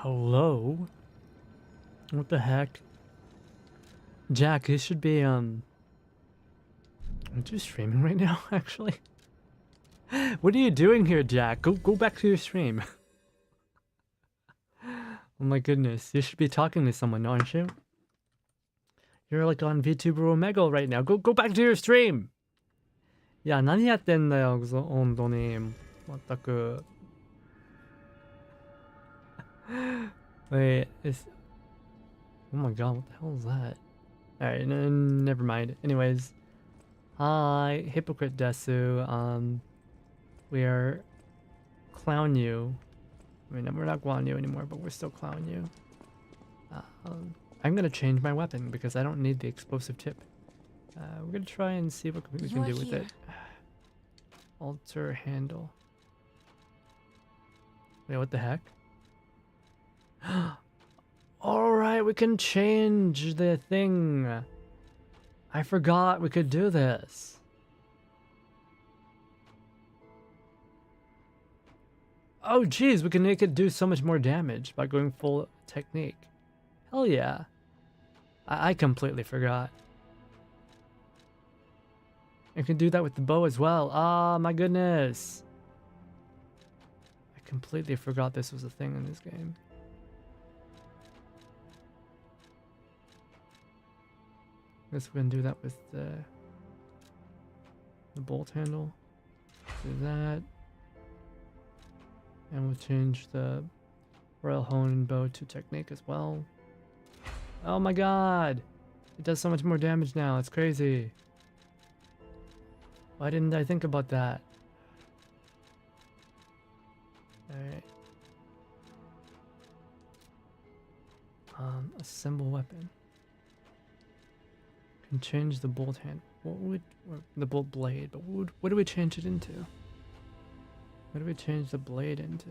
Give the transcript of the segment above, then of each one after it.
Hello? What the heck? Jack, this should be, aren't you streaming right now, actually? What are you doing here, Jack? Go back to your stream. Oh my goodness, you should be talking to someone, aren't you? You're like on Vtuber Omega right now. Go back to your stream! いや、何やってんだよ、本当に。まったく。Wait, oh my god, what the hell is that? Alright, never mind. Anyways. Hi, Hypocrite Desu. We are Clown You. I mean, we're not Clown You anymore, but we're still Clown You. I'm gonna change my weapon because I don't need the explosive tip. We're gonna try and see what we can do with it. Alter handle. Wait, what the heck? Alright, we can change the thing. I forgot we could do this. Oh geez, we can make it do so much more damage by going full technique. Hell yeah. I completely forgot. I can do that with the bow as well. Ah, my goodness. I completely forgot this was a thing in this game. Guess we can do that with the bolt handle. Do that. And we'll change the Royal Honen bow to technique as well. Oh my god! It does so much more damage now, it's crazy. Why didn't I think about that? Alright. Assemble weapon. Can change the bolt hand. What would the bolt blade? But what do we change it into? What do we change the blade into?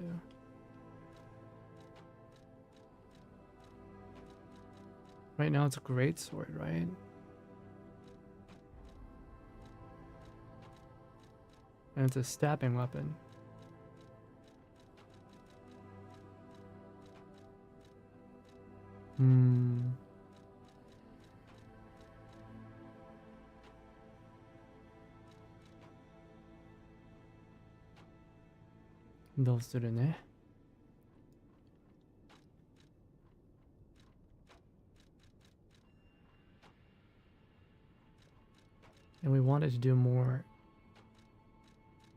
Right now it's a great sword, right? And it's a stabbing weapon.どうするね? And we wanted to do more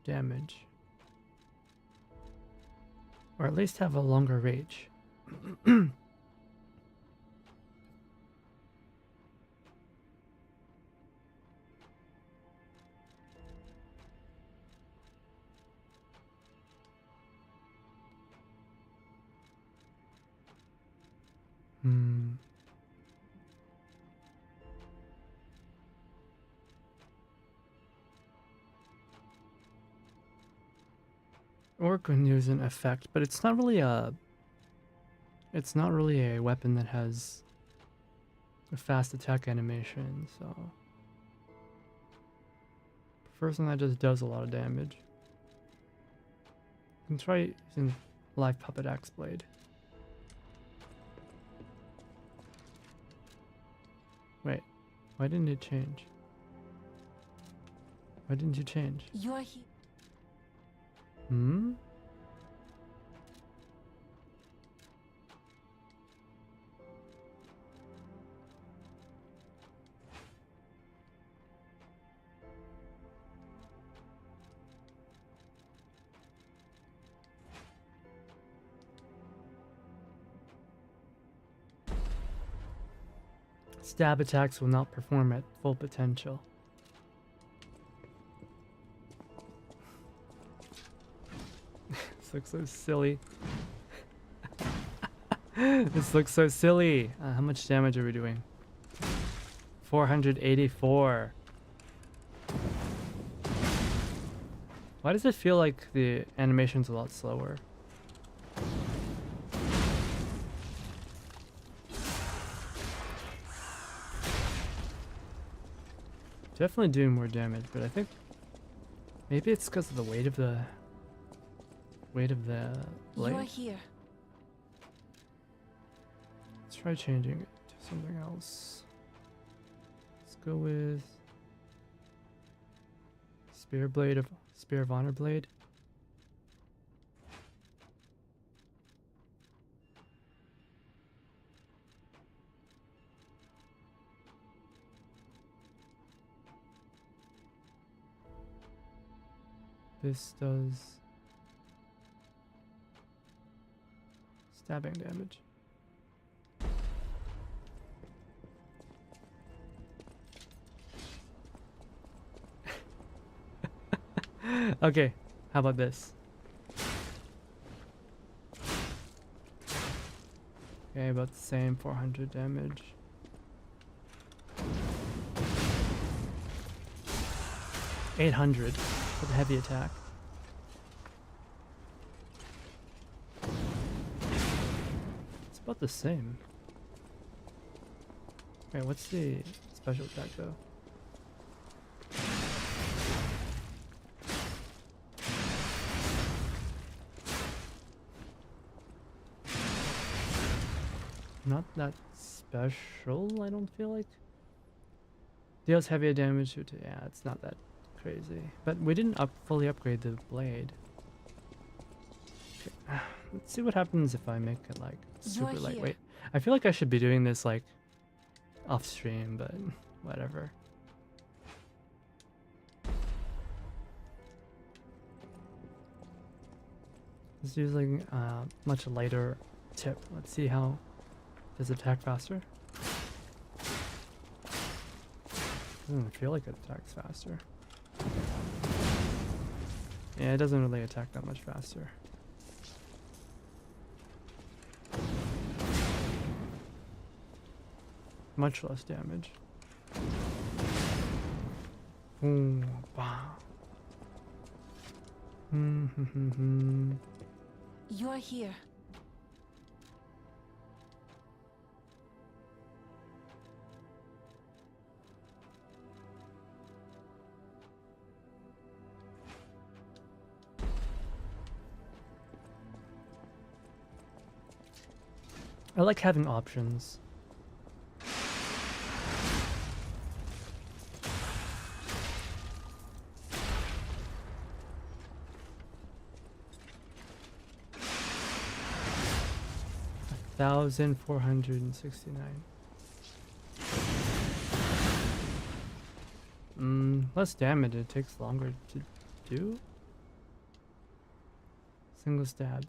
damage. Or at least have a longer reach. Or can use an effect, but it's not really a weapon that has a fast attack animation, so prefer something that just does a lot of damage. You can try using live puppet axe blade. Wait, why didn't it change? Why didn't you change? You're here. Stab attacks will not perform at full potential. This looks so silly. This looks so silly. How much damage are we doing? 484. Why does it feel like the animation's a lot slower? Definitely doing more damage, but I think maybe it's because of the weight of the blade. You're here. try changing it to something else. Let's go with Spear of Honor Blade. This does stabbing damage. Okay, how about this? Okay, about the same, 400 damage. $800 for the heavy attack. It's about the same. Wait, what's the special attack though? Not that special, I don't feel like. Deals heavier damage to, yeah, it's not that crazy. But we didn't fully upgrade the blade. Okay. Let's see what happens if I make it like super lightweight. I feel like I should be doing this like off stream, but whatever. It's using a much lighter tip. Let's see how does it attack faster. Doesn't feel like it attacks faster. Yeah, it doesn't really attack that much faster. Much less damage. Ooh, wow. You're here. I like having options. $1,469. Less damage. It takes longer to do. Single stab.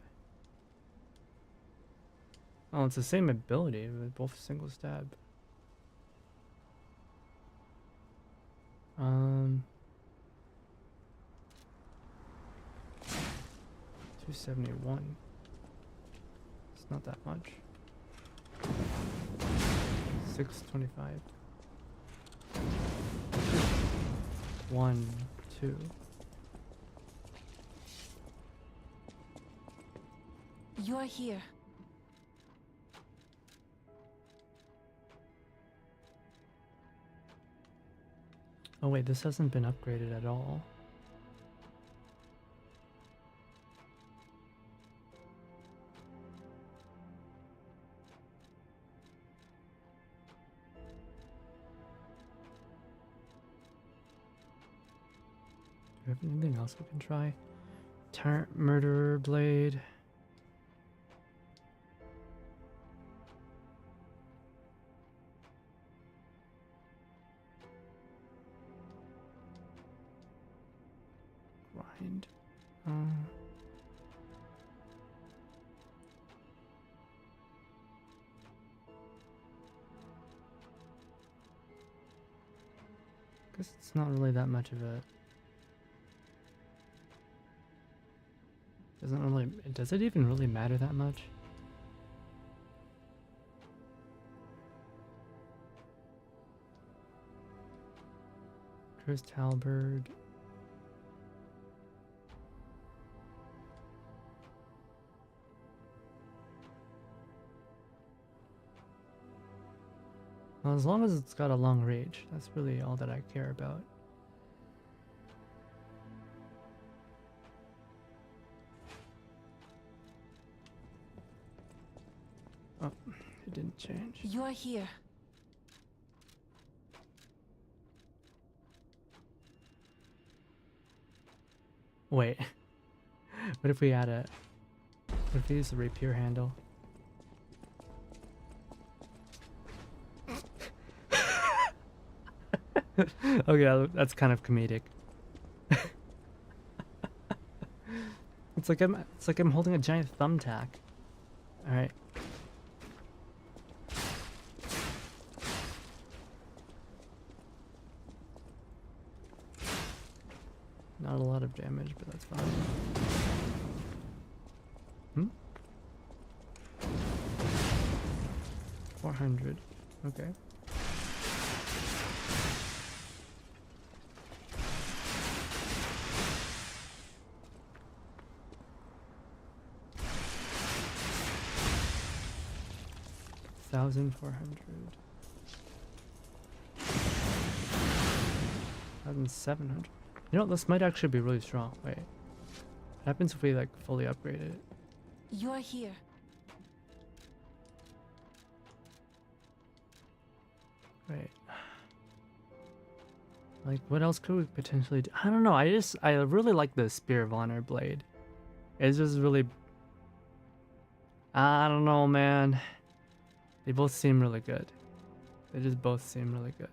Oh, it's the same ability, but both single stab. 271. It's not that much. 625. 1, 2. You're here. Oh wait, this hasn't been upgraded at all. Do we have anything else we can try? Murderer Blade. Grind. Guess it's not really that much of a. Doesn't really. Does it even really matter that much? Cursed Halberd. Well, as long as it's got a long reach, that's really all that I care about. Oh, it didn't change. You're here. Wait. What if we add a... What if we use the rapier handle? Okay, that's kind of comedic. It's like I'm holding a giant thumbtack. All right. Not a lot of damage, but that's fine. Hmm? 400. Okay. $1,400. 1,700. You know, this might actually be really strong. Wait. What happens if we like fully upgrade it? You're here. Wait. Like, what else could we potentially do? I don't know. I really like the Spear of Honor blade. It's just really... I don't know, man. They both seem really good. They just both seem really good.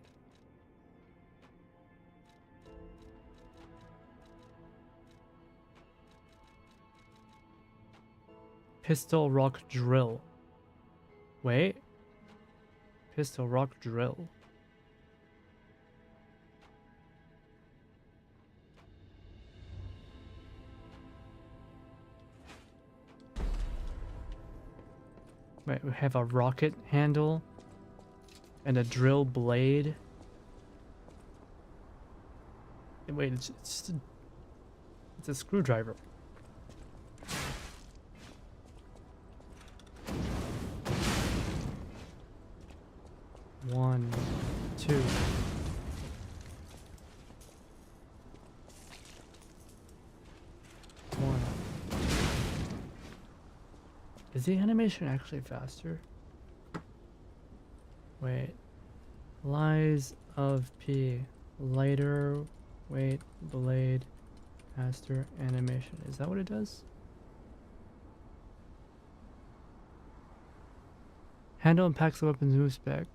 Pistol rock drill. Wait. Pistol rock drill. Wait, we have a rocket handle and a drill blade. Wait, it's a screwdriver. One, two. One. Is the animation actually faster? Wait. Lies of P. Lighter weight blade. Faster animation. Is that what it does? Handle impacts the weapon's move spec.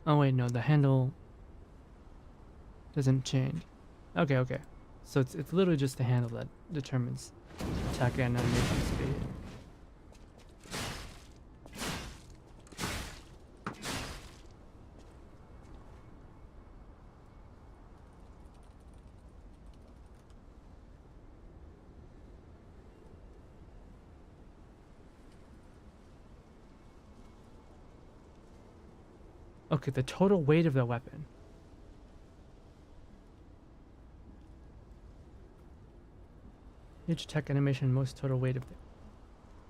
Oh wait, no, the handle doesn't change. Okay, okay. So it's literally just the handle that determines attack and animation speed. Okay, the total weight of the weapon. Each attack animation, most total weight of the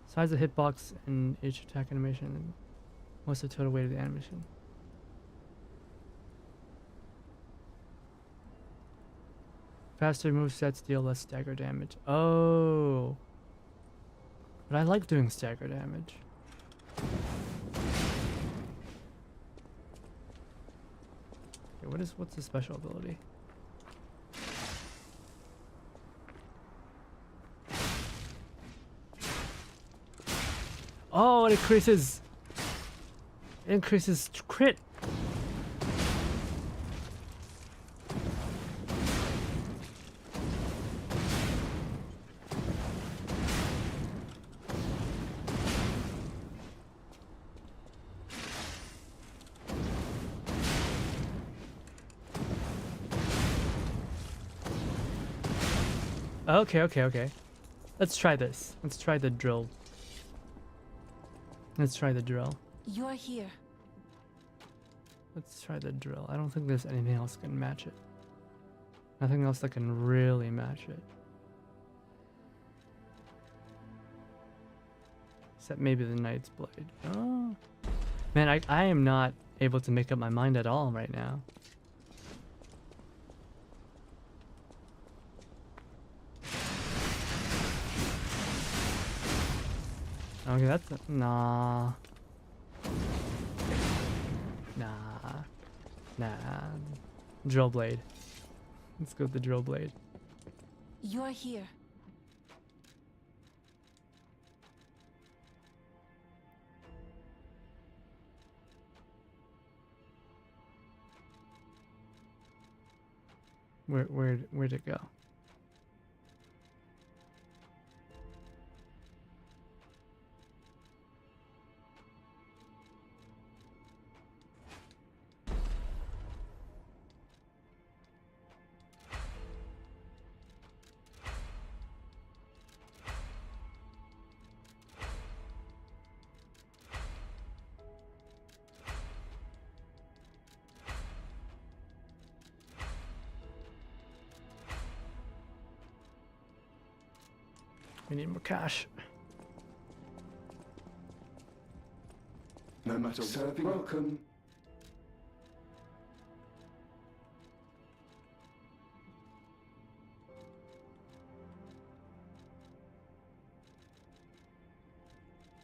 size of the hitbox, and each attack animation, and most of the total weight of the animation. Faster movesets deal less stagger damage. Oh, but I like doing stagger damage. Okay, what's the special ability? Oh, it increases crit. Okay. Let's try this. Let's try the drill. Let's try the drill. You're here. Let's try the drill. I don't think there's anything else that can match it. Nothing else that can really match it. Except maybe the Knight's Blade. Oh. Man, I am not able to make up my mind at all right now. Okay, that's nah. Nah. Nah. Drill blade. Let's go with the drill blade. You're here. Where'd it go? We need more cash. No matter serving, welcome.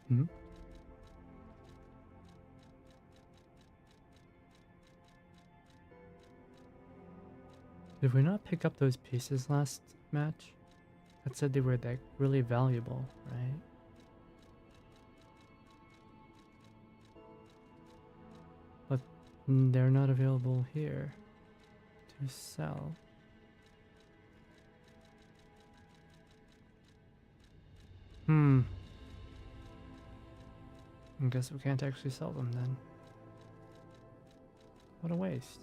Hmm? Did we not pick up those pieces last match? That said they were like really valuable, right? But they're not available here to sell. I guess we can't actually sell them then. What a waste.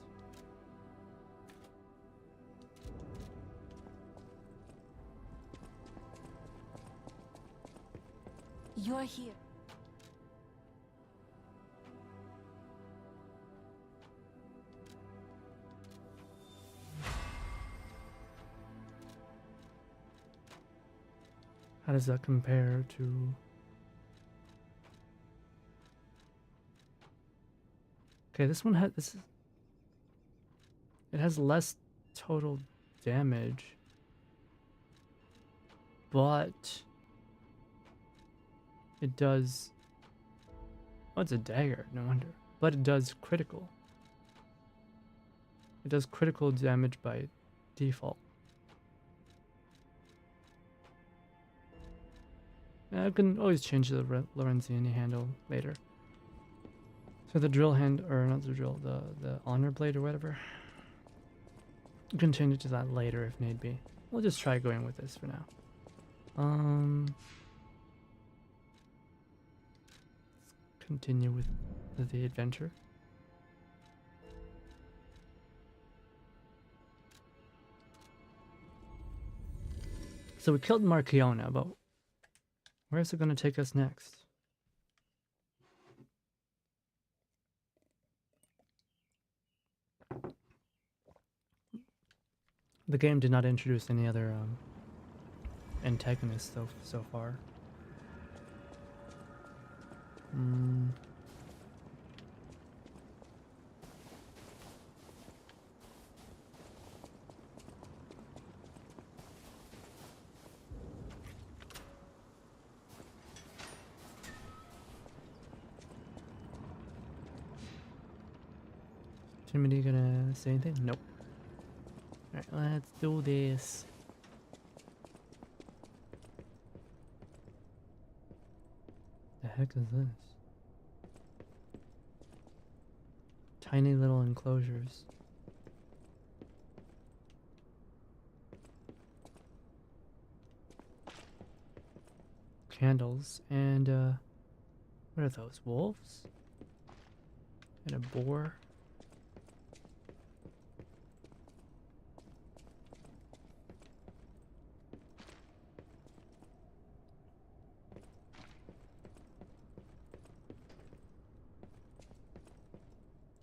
You're here. How does that compare to... Okay, this one has this. It has less total damage, but it does. Oh, it's a dagger. No wonder. But it does critical. It does critical damage by default. I can always change the Lorenzini handle later. So the drill hand, or not the drill, the honor blade or whatever. You can change it to that later if need be. We'll just try going with this for now. Let's continue with the adventure. So we killed Marchiona, but where is it going to take us next? The game did not introduce any other antagonists so far. Timothy gonna say anything? Nope. Alright, let's do this. The heck is this? Tiny little enclosures. Candles and what are those? Wolves? And a boar?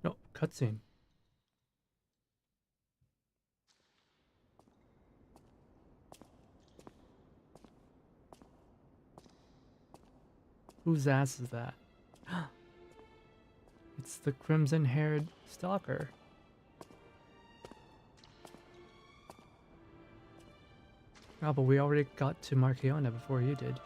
No, cutscene. Whose ass is that? It's the crimson-haired stalker. Oh, but we already got to Marchiona before you did.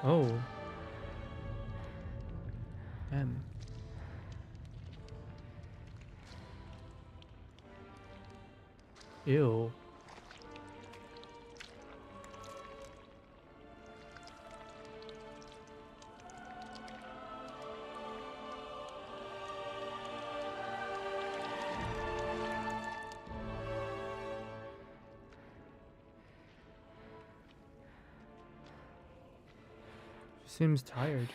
Oh. M. Ew. She seems tired.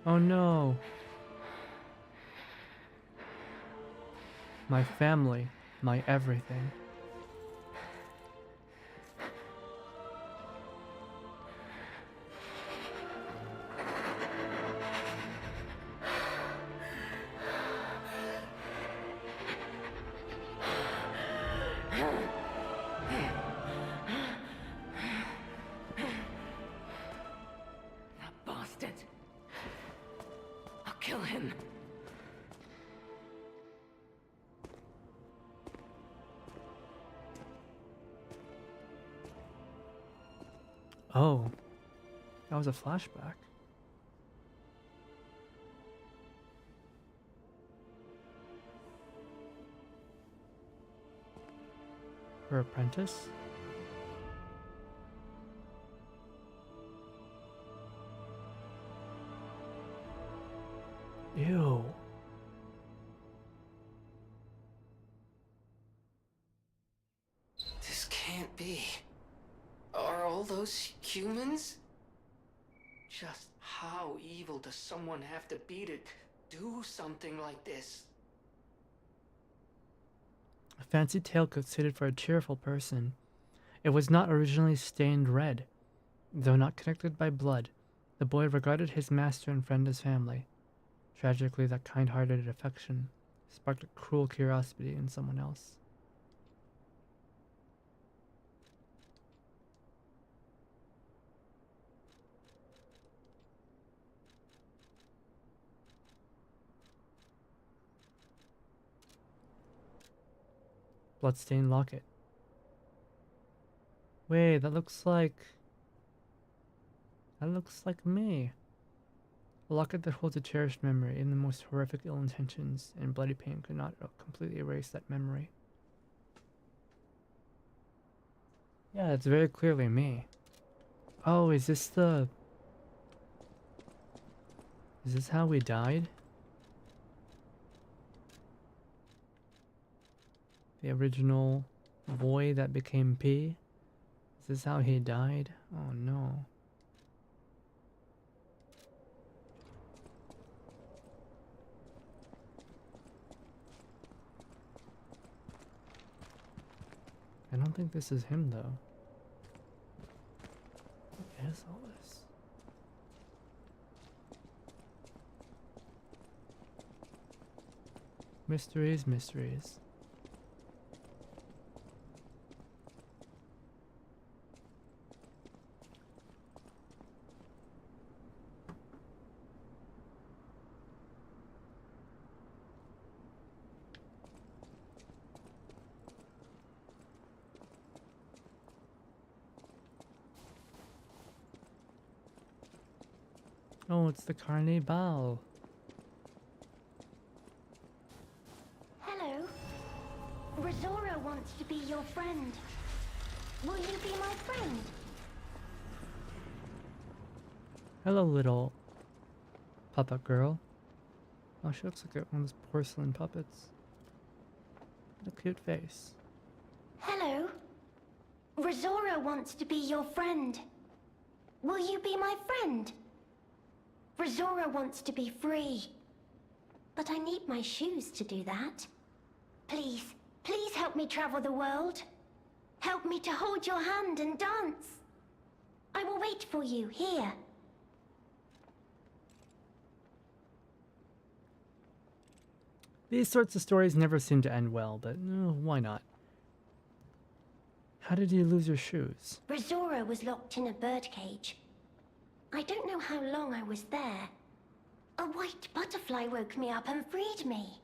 Oh no. My family, my everything. That bastard. I'll kill him. Oh, that was a flashback. Her apprentice? Ew. This can't be. Are all those humans? Just how evil does someone have to be to do something like this? A fancy tailcoat suited for a cheerful person. It was not originally stained red. Though not connected by blood, the boy regarded his master and friend as family. Tragically, that kind-hearted affection sparked a cruel curiosity in someone else. Bloodstained locket. Wait, that looks like me. A locket that holds a cherished memory. In the most horrific ill intentions and bloody pain could not completely erase that memory. Yeah, it's very clearly me. Oh, is this how we died? The original boy that became P? Is this how he died? Oh no. I don't think this is him though. What is all this? Mysteries, mysteries. Oh, it's the Carnival. Hello. Rosora wants to be your friend. Will you be my friend? Hello, little puppet girl. Oh, she looks like one of those porcelain puppets. What a cute face. Hello. Rosora wants to be your friend. Will you be my friend? Rosora wants to be free. But I need my shoes to do that. Please, please help me travel the world. Help me to hold your hand and dance. I will wait for you here. These sorts of stories never seem to end well, but why not? How did you lose your shoes? Rosora was locked in a birdcage. I don't know how long I was there. A white butterfly woke me up and freed me.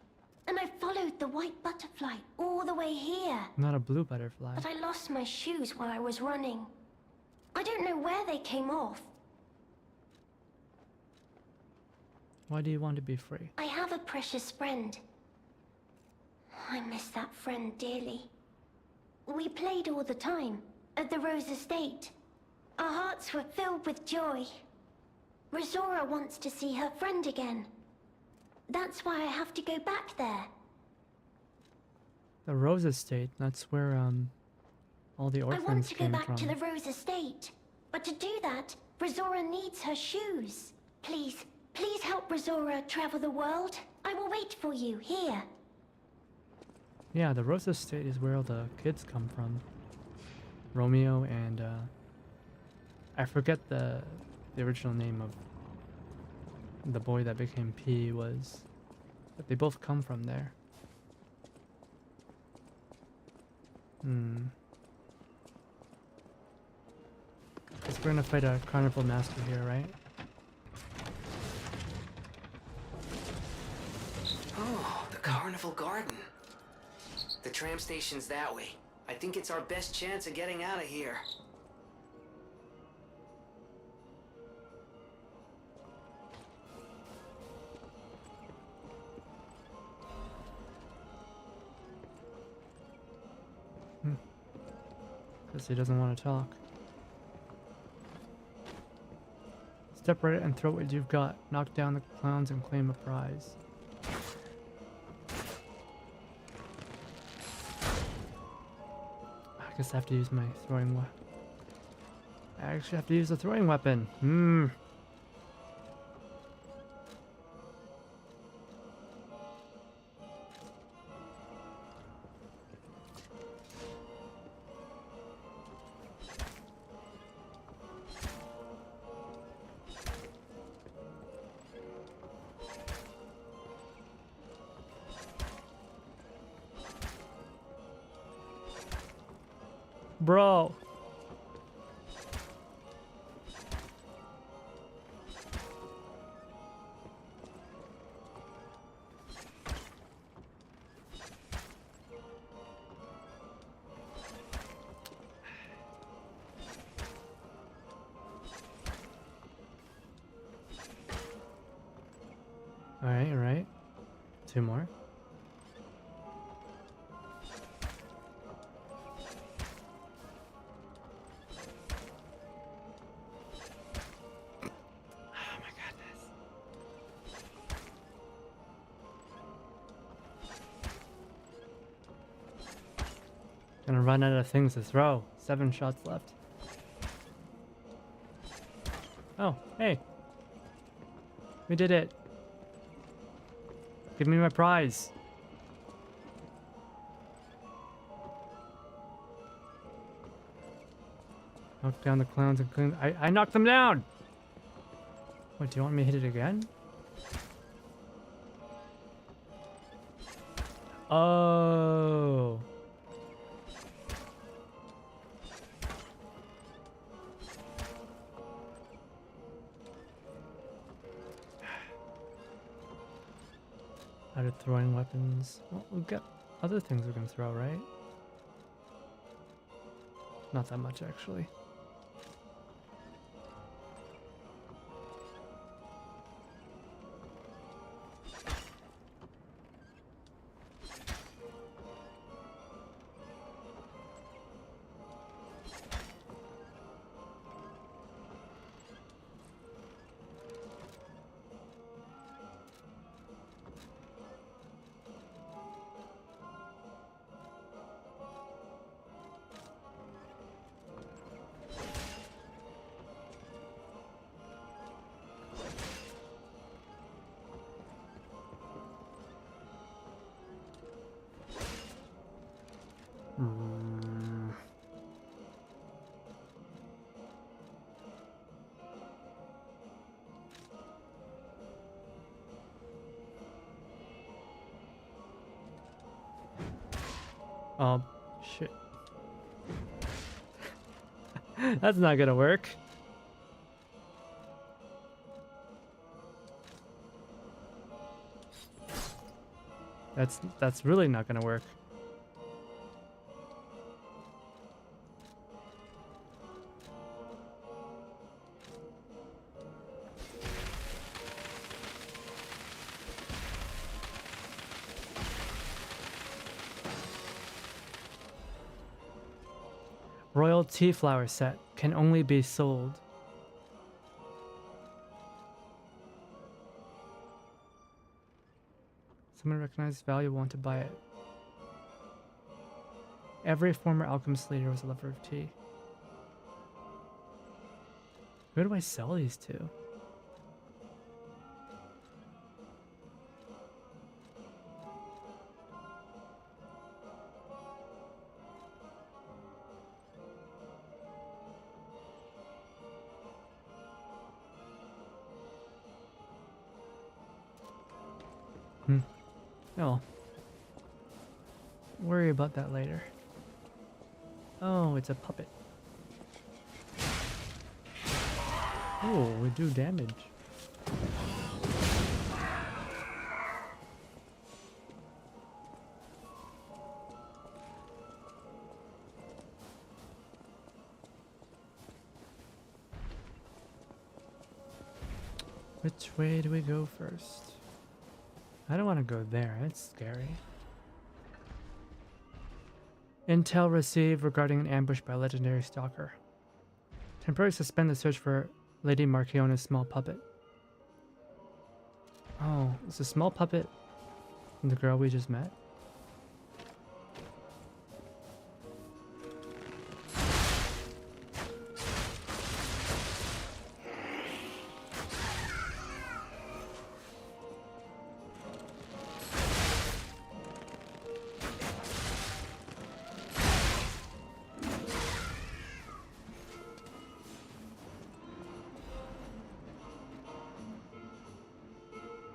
And I followed the white butterfly all the way here. Not a blue butterfly. But I lost my shoes while I was running. I don't know where they came off. Why do you want to be free? I have a precious friend. I miss that friend dearly. We played all the time, at the Rose Estate. Our hearts were filled with joy. Rosora wants to see her friend again. That's why I have to go back there. The Rose Estate, that's where, all the I want orphans to go came back from. to the Rose Estate. But to do that, Rosora needs her shoes. Please, please help Rosora travel the world. I will wait for you here. Yeah, the Rose Estate is where all the kids come from. Romeo and, I forget the original name of the boy that became P was, but they both come from there. Guess we're gonna fight a carnival master here, right? Oh, the Carnival Garden. The tram station's that way. I think it's our best chance of getting out of here. Guess he doesn't want to talk. Step right and throw what you've got. Knock down the clowns and claim a prize. I guess I have to use my throwing weapon. I actually have to use the throwing weapon. Bro. All right. Two more. Gonna run out of things to throw. 7 shots left. Oh, hey. We did it. Give me my prize. Knock down the clowns and clean. I knocked them down! What, do you want me to hit it again? Oh. Out of throwing weapons. Well, we've got other things we can throw, right? Not that much, actually. Shit. That's not gonna work. That's really not gonna work. Royal tea flower set can only be sold. Someone recognized value, want to buy it. Every former alchemist leader was a lover of tea. Who do I sell these to? Oh. Worry about that later. Oh, it's a puppet. Oh, we do damage. Which way do we go first? I don't want to go there, it's scary. Intel received regarding an ambush by a legendary stalker. Temporarily suspend the search for Lady Marchiona's small puppet. Oh, it's a small puppet from the girl we just met?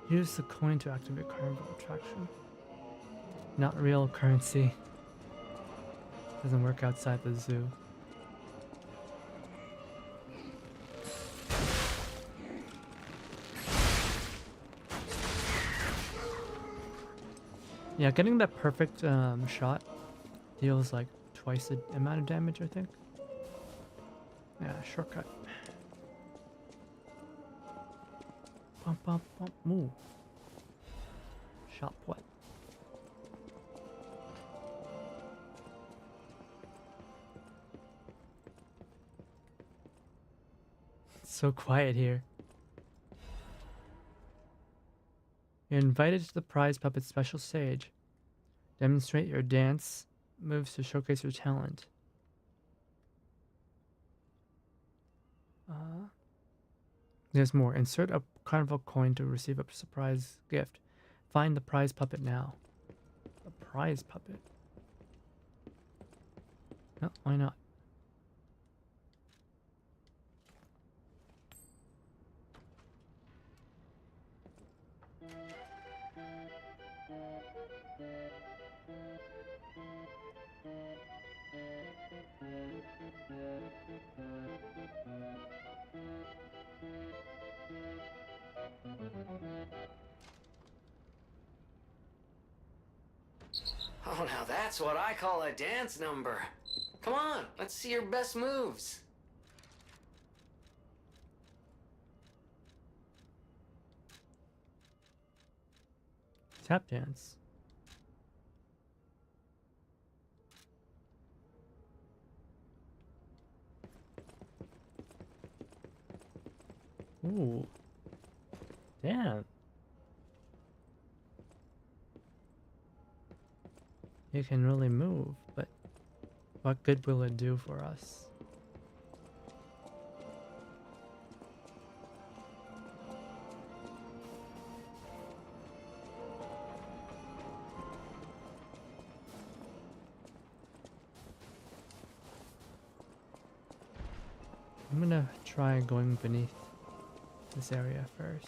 Use the coin to activate carnival attraction. Not real currency. Doesn't work outside the zoo. Yeah, getting that perfect shot deals like twice the amount of damage, I think. Yeah, shortcut. Bump, bump, bump, move. Shop what? It's so quiet here. You're invited to the prize puppet special stage. Demonstrate your dance moves to showcase your talent. There's more. Insert a carnival coin to receive a surprise gift. Find the prize puppet now. A prize puppet? No, why not? Oh, now that's what I call a dance number. Come on, let's see your best moves. Tap dance. Ooh. Damn. You can really move, but what good will it do for us? I'm gonna try going beneath this area first.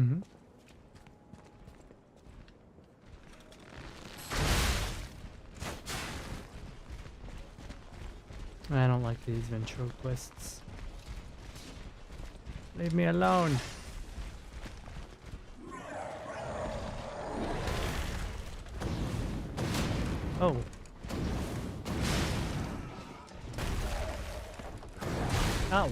Mm-hmm. I don't like these ventriloquists. Leave me alone. Oh. Ow.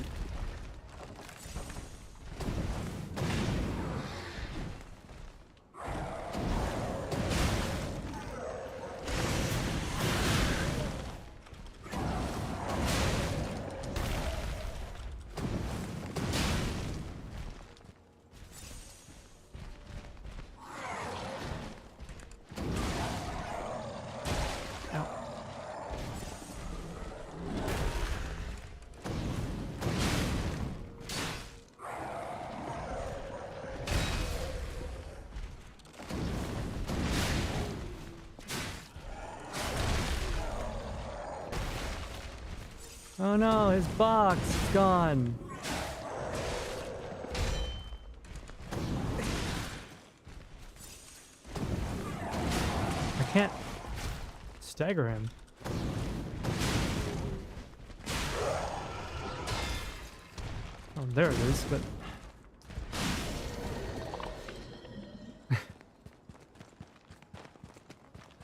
Oh no, his box is gone. I can't stagger him. Oh, there it is, but...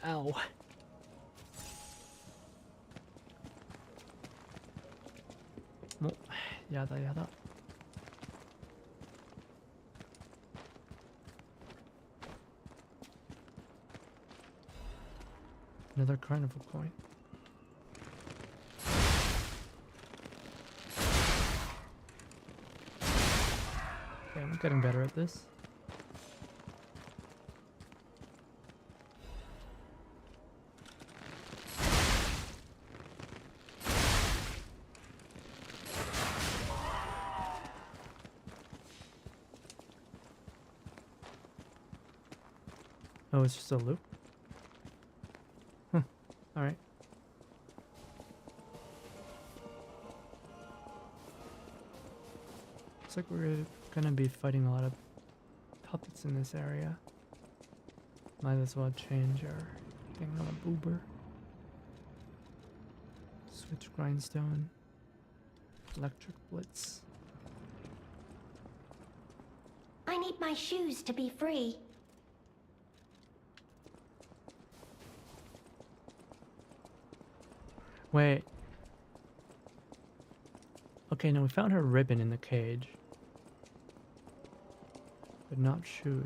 Ow. Oh, yada yada. Another carnival coin. Okay, I'm getting better at this. Oh, it's just a loop? Huh. Alright. Looks like we're gonna be fighting a lot of puppets in this area. Might as well change our thing on a boober. Switch grindstone. Electric blitz. I need my shoes to be free. Wait. Okay, now we found her ribbon in the cage. But not shoes.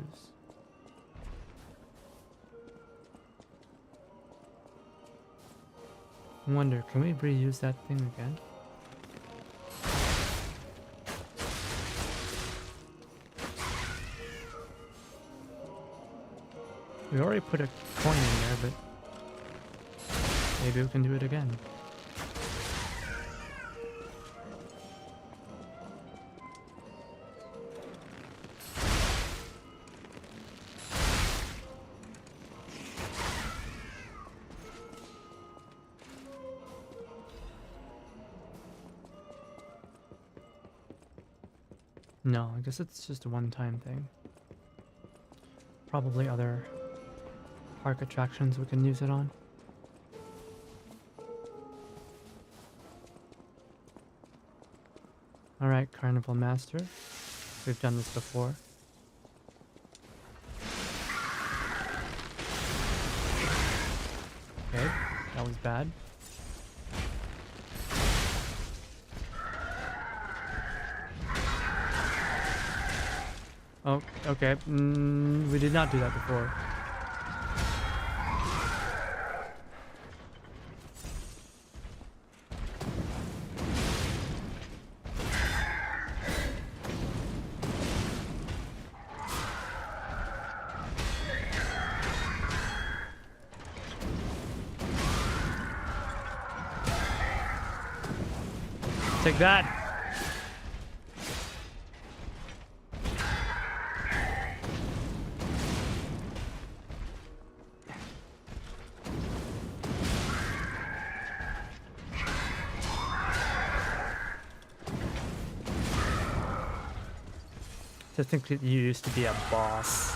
I wonder, can we reuse that thing again? We already put a coin in there, but maybe we can do it again. No, I guess it's just a one-time thing. Probably other park attractions we can use it on. Alright, Carnival Master. We've done this before. Okay, that was bad. Oh, okay. We did not do that before. Take that! To think that you used to be a boss.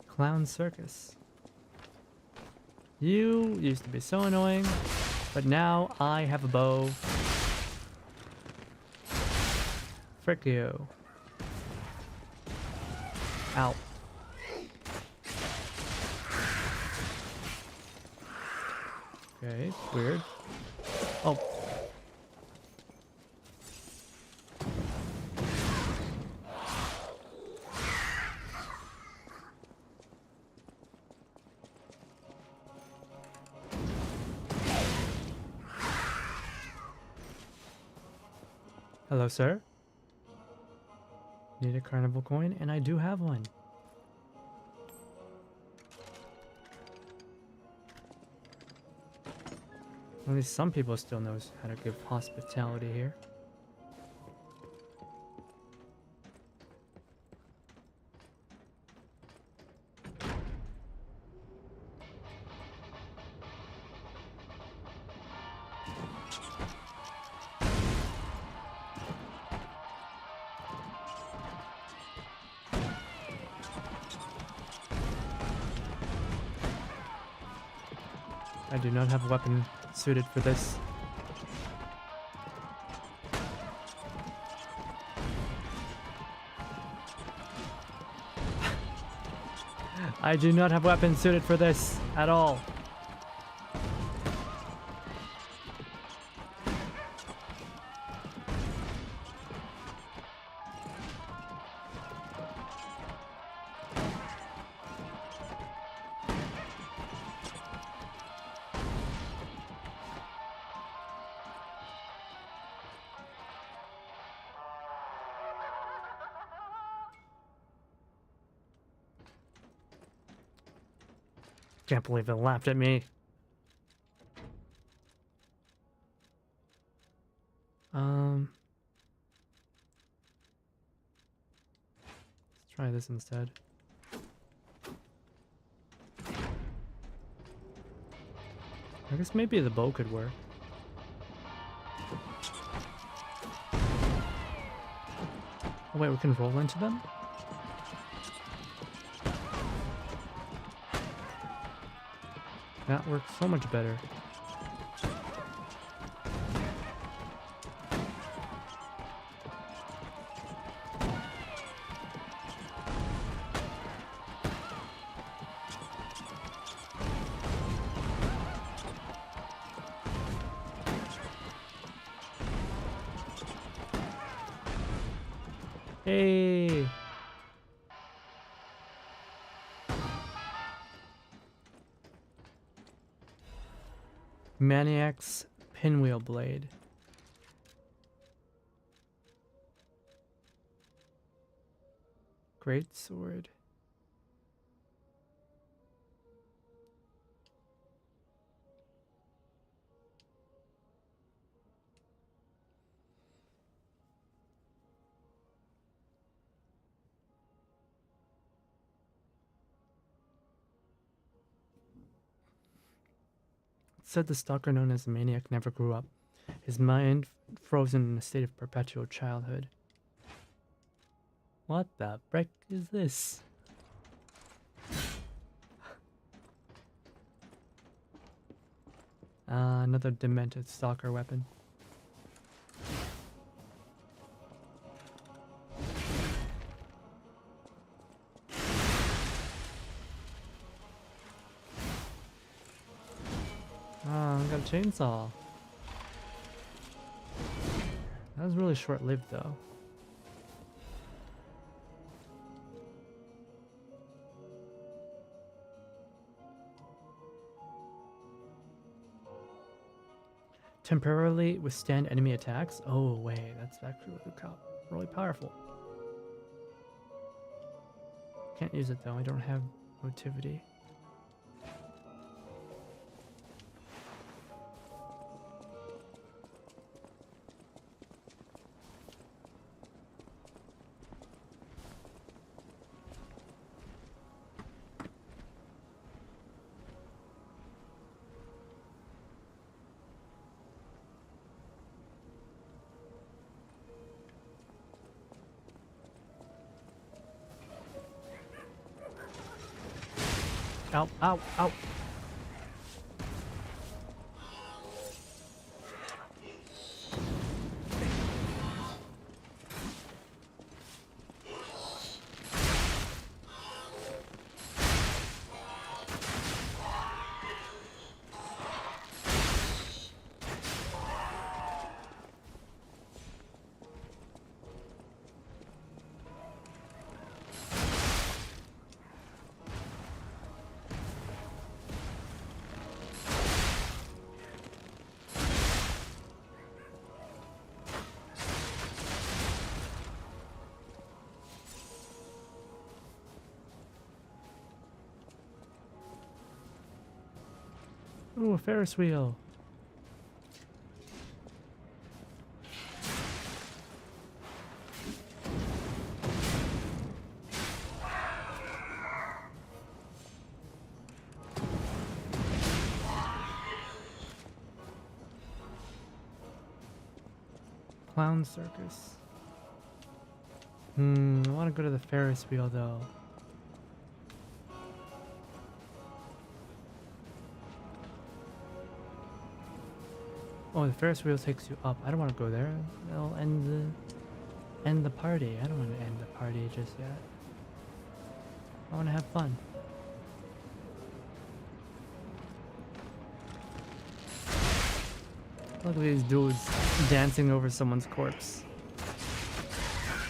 Clown circus. You used to be so annoying, but now I have a bow. Frick you. Ow. Okay, weird. Oh. Hello, sir. Need a carnival coin, and I do have one. At least some people still knows how to give hospitality here. I do not have a weapon suited for this. I do not have weapons suited for this at all. Can't believe it laughed at me. Let's try this instead. I guess maybe the bow could work. Oh wait, we can roll into them? That works so much better. Hey! Maniac's pinwheel blade. Great sword. Said the stalker known as the Maniac never grew up, his mind frozen in a state of perpetual childhood. What the frick is this? Another demented stalker weapon. I got a chainsaw. That was really short-lived though. Temporarily withstand enemy attacks? Oh wait, that's actually really powerful. Can't use it though, I don't have motivity. Ow, ow, ow. Ooh, a Ferris wheel. Clown circus. I want to go to the Ferris wheel though. Oh, the Ferris wheel takes you up. I don't want to go there. It'll end the party. I don't want to end the party just yet. I want to have fun. Look at these dudes dancing over someone's corpse.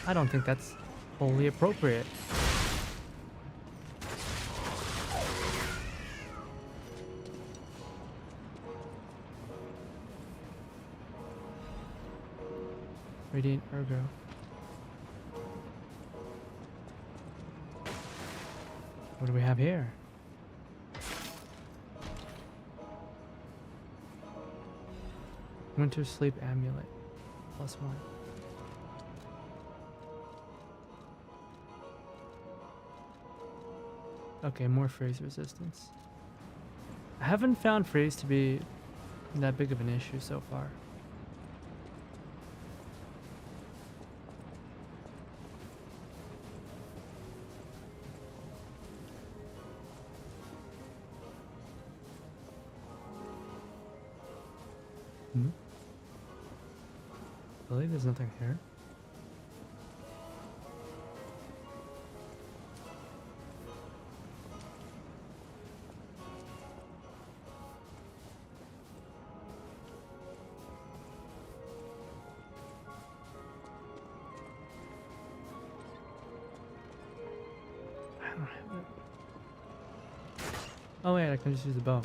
I don't think that's wholly appropriate. Radiant Ergo. What do we have here? Winter Sleep Amulet. +1. Okay, more freeze resistance. I haven't found freeze to be that big of an issue so far. I believe there's nothing here. I don't have it. Oh wait, I can just use the bow.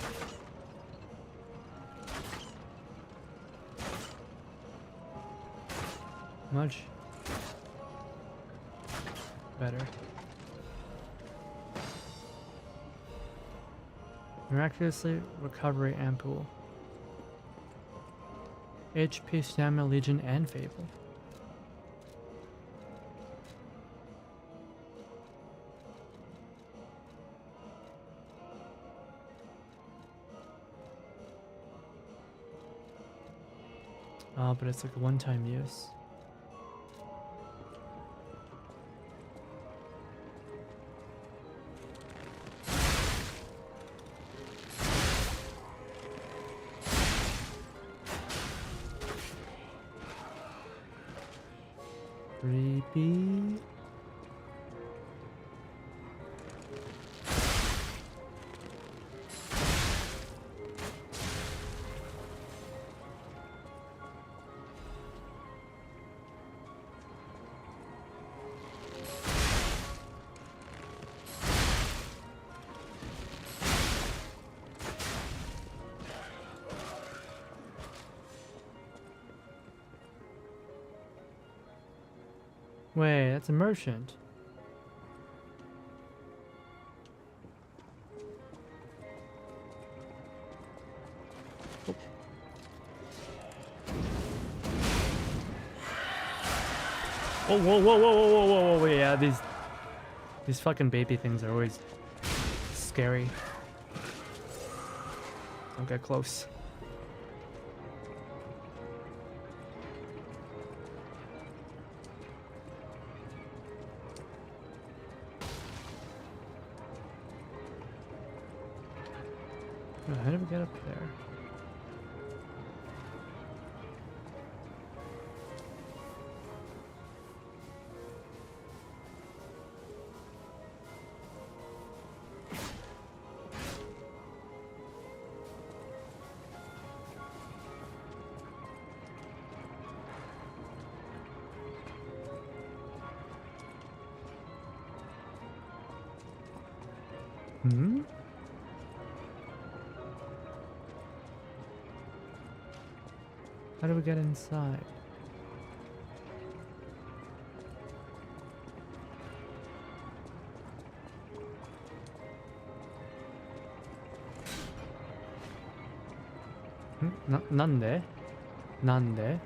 Much better. Miraculously recovery ampoule. HP, Stamina, Legion, and Fable. Oh, but it's like a one-time use. Creepy. Wait, that's a merchant. Oh, whoa, whoa, whoa, whoa, whoa, whoa, whoa, yeah, these fucking baby things are always scary. Don't get close. Oh, how do we get up there? Hmm? How do we get inside?なんでなんで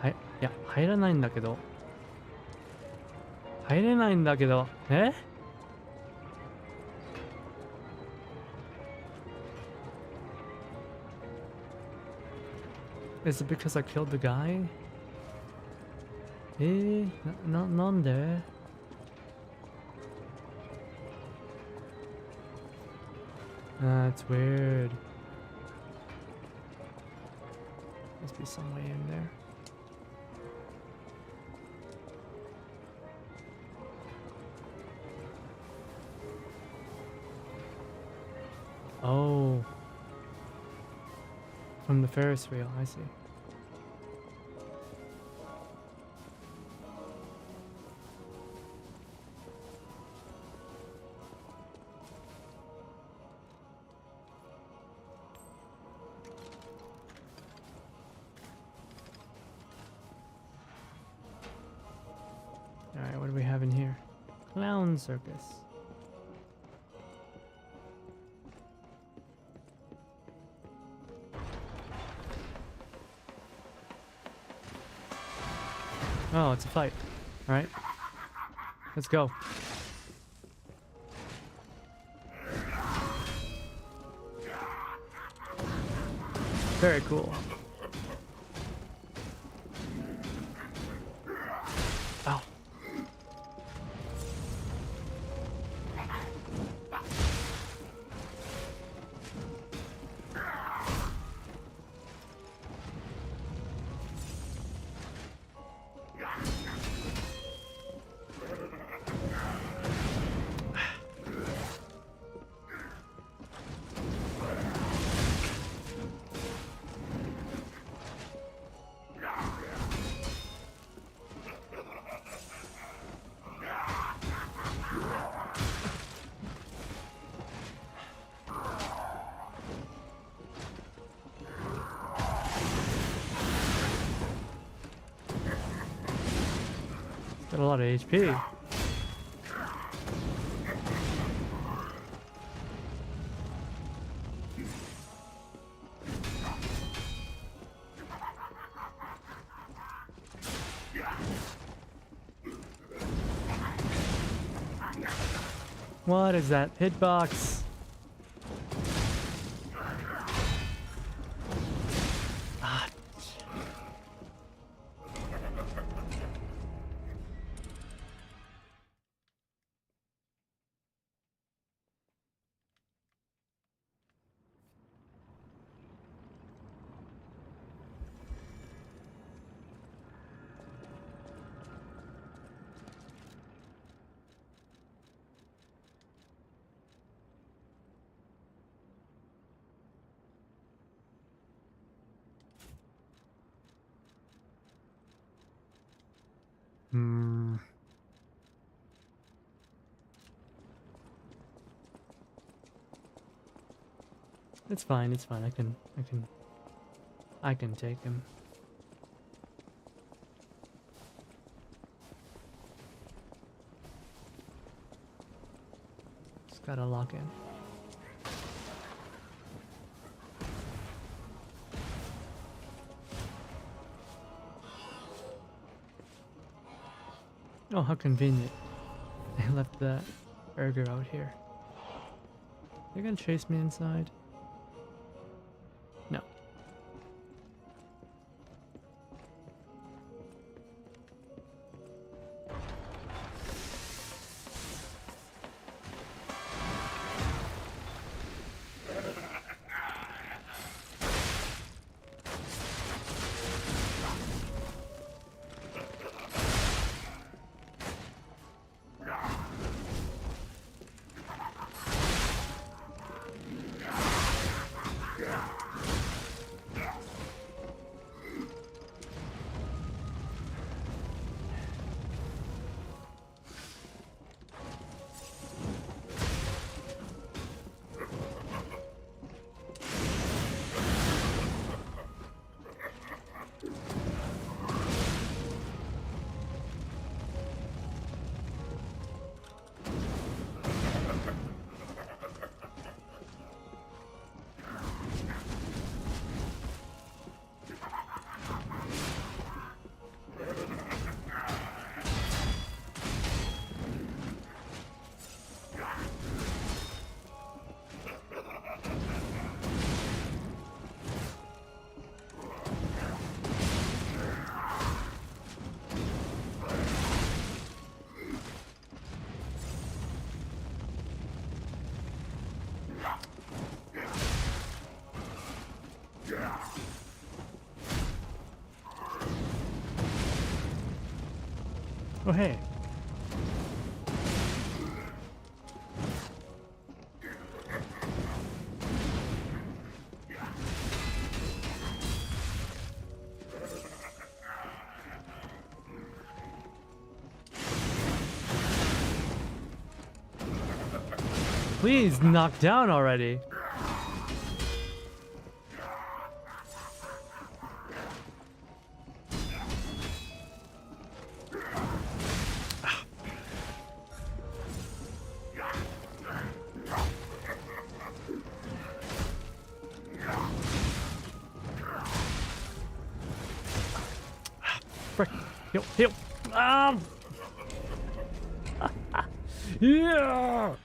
はい、いや、入らないんだけど。入れないんだけど。え？Is it because I killed the guy? なんで？That's weird. Must be some way in there. Oh. From the Ferris wheel, I see. Alright, what do we have in here? Clown circus. Oh, it's a fight. Alright. Let's go. Very cool. Ow. Got a lot of HP. What is that hitbox? Ah. Hmm. It's fine, it's fine. I can take him. Just gotta lock in. Oh, how convenient. They left that burger out here. They're gonna chase me inside? No. Oh, hey. Please knock down already. Frick. Heal, heal. Yeah.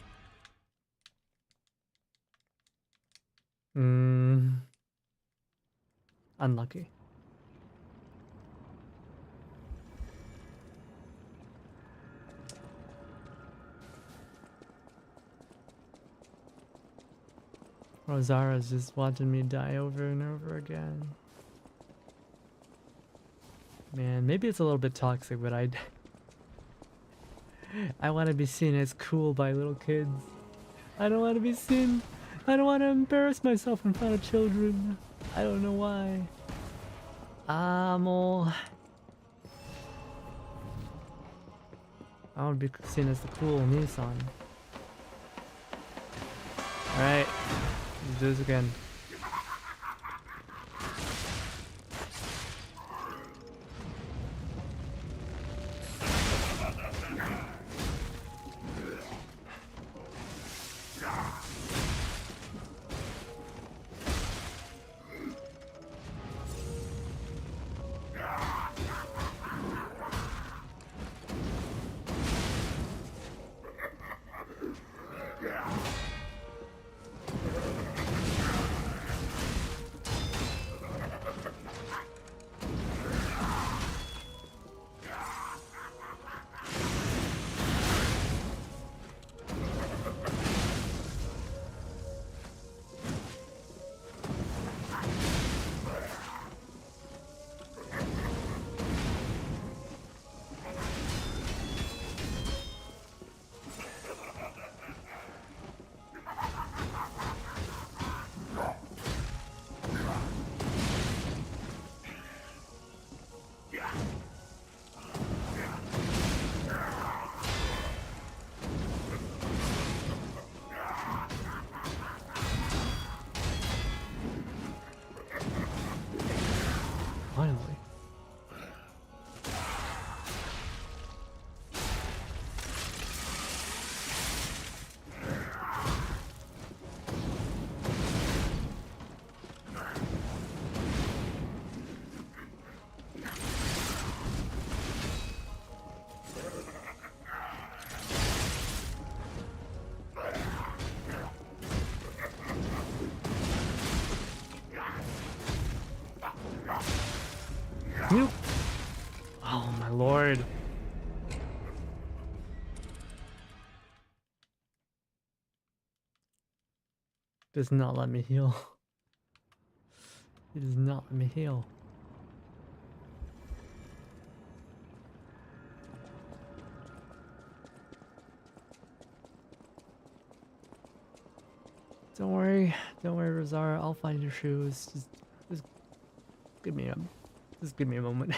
Unlucky. Rosara's just watching me die over and over again. Man, maybe it's a little bit toxic, but I want to be seen as cool by little kids. I don't want to be seen. I don't want to embarrass myself in front of children. I don't know why. Amo. I want to be seen as the cool Nissan. Alright. Let's do this again. Finally. You. Oh my lord. Does not let me heal. It does not let me heal. Don't worry, Rosara. I'll find your shoes. Just give me a moment.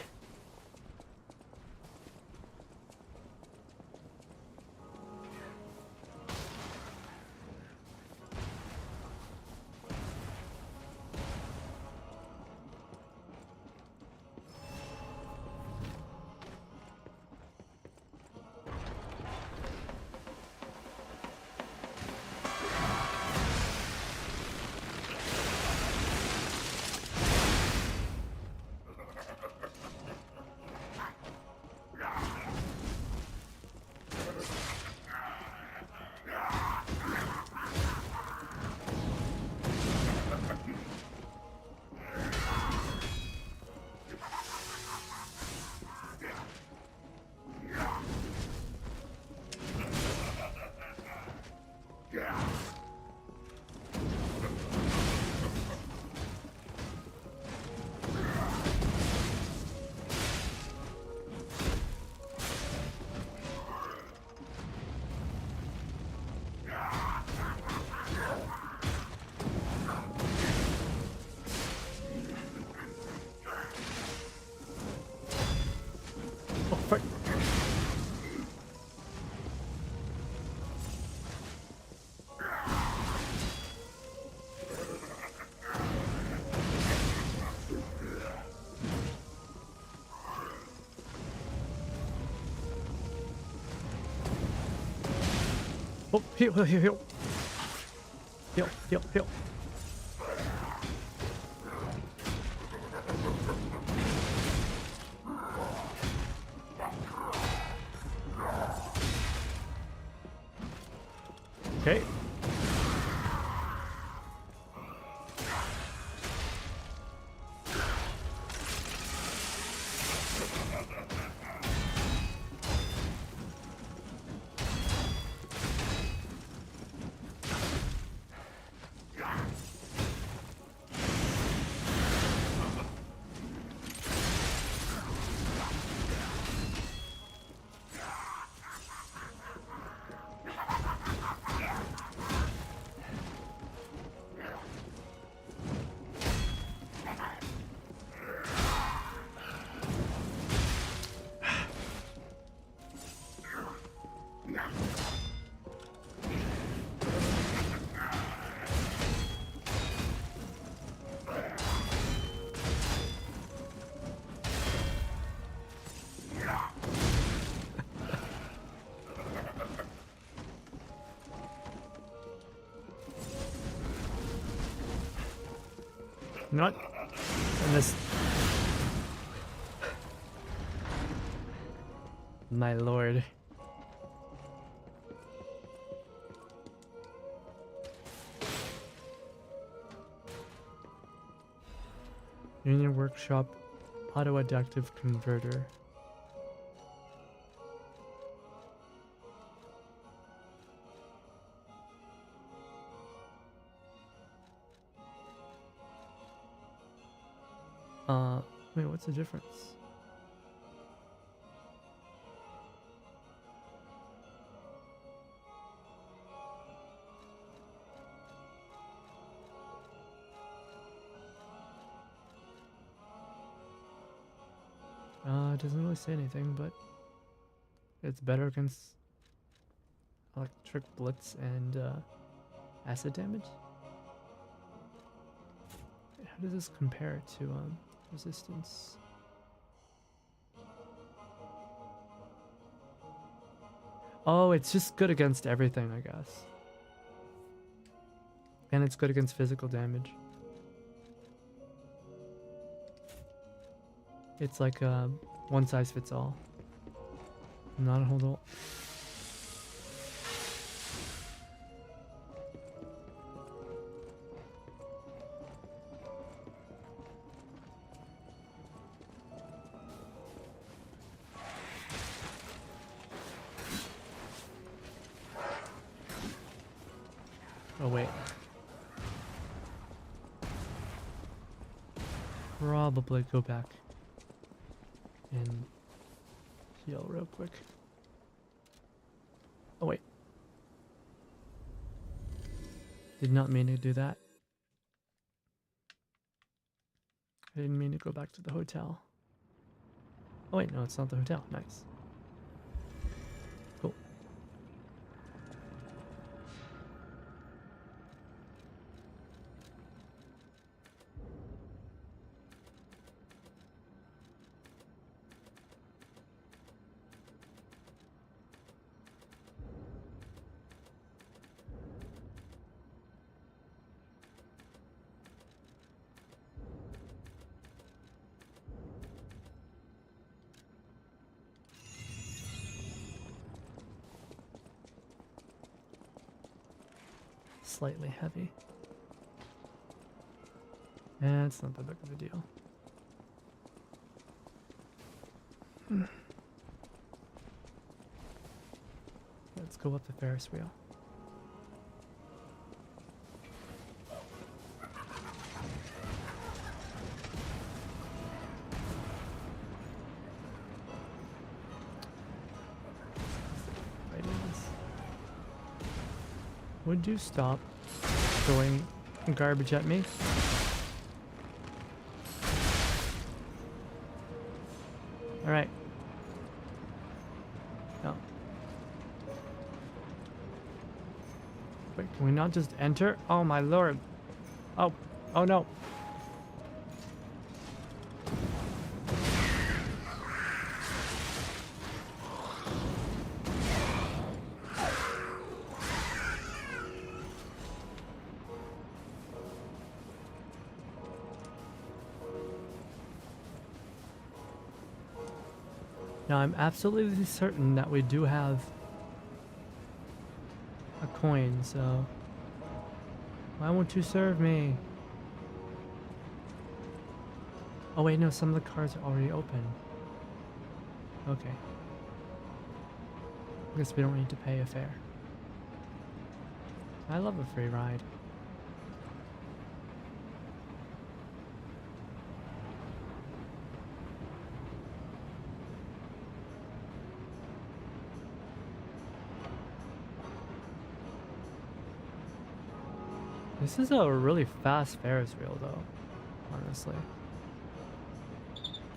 Heal, heal, heal, heal. Heal, heal, heal. Okay. Not in this. My lord. Union Workshop Auto-Adaptive Converter. Wait, what's the difference? It doesn't really say anything, but it's better against electric blitz and acid damage. How does this compare to resistance? Oh, it's just good against everything, I guess. And it's good against physical damage. It's like one size fits all. Not a whole. Oh wait. Probably go back and heal real quick. Oh wait. Did not mean to do that. I didn't mean to go back to the hotel. Oh wait, no, it's not the hotel. Nice. Cool. Slightly heavy. And it's not that big of a deal. Let's go up the Ferris wheel. Would you stop throwing garbage at me? Alright. No. Wait, can we not just enter? Oh my lord. Oh. Oh no. Now I'm absolutely certain that we do have a coin, so why won't you serve me? Oh wait, no, some of the cards are already open. Okay. I guess we don't need to pay a fare. I love a free ride. This is a really fast Ferris wheel though, honestly.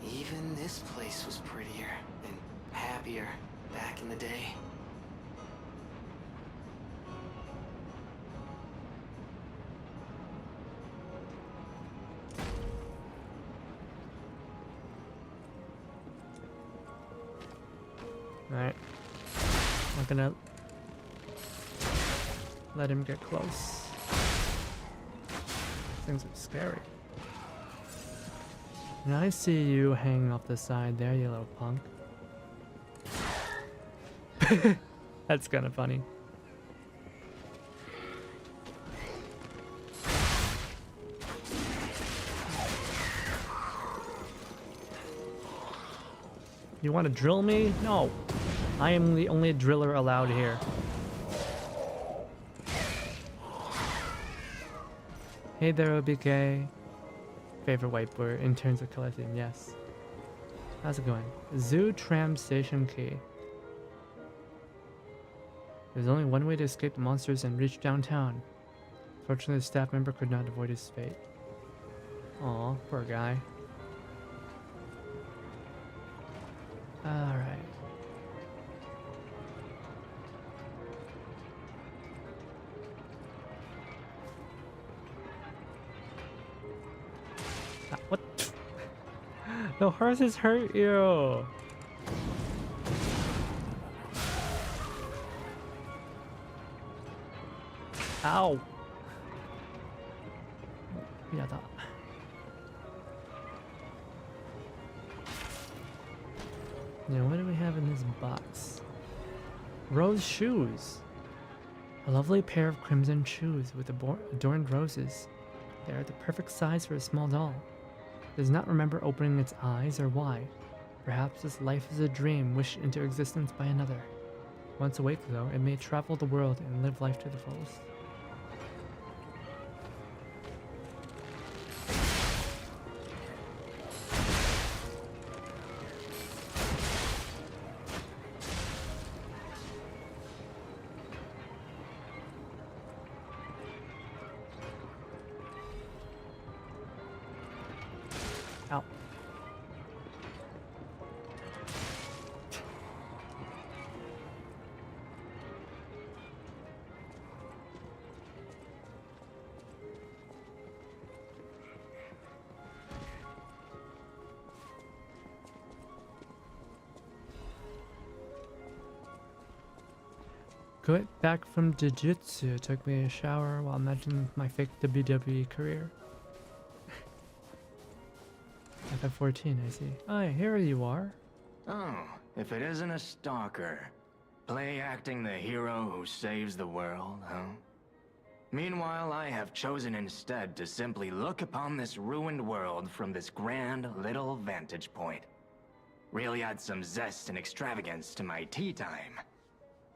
Even this place was prettier and happier back in the day. Alright. Not gonna let him get close. Things are scary. And I see you hanging off the side there, you little punk. That's kind of funny. You want to drill me? No. I am the only driller allowed here. Hey there, OBK. Favorite whiteboard in terms of collecting, yes. How's it going? Zoo tram station key. There's only one way to escape the monsters and reach downtown. Fortunately, the staff member could not avoid his fate. Aw, poor guy. Alright. Ah, what? The horses hurt you! Ow! Yeah, that. Now, what do we have in this box? Rose shoes. A lovely pair of crimson shoes with adorned roses. They are the perfect size for a small doll. Does not remember opening its eyes or why. Perhaps this life is a dream wished into existence by another. Once awake, though, it may travel the world and live life to the fullest. Ow. Got back from Jiu-Jitsu. Took me a shower while imagining my fake WWE career. FF14, I see. Oh, here you are. Oh, if it isn't a stalker. Play acting the hero who saves the world, huh? Meanwhile, I have chosen instead to simply look upon this ruined world from this grand little vantage point. Really add some zest and extravagance to my tea time.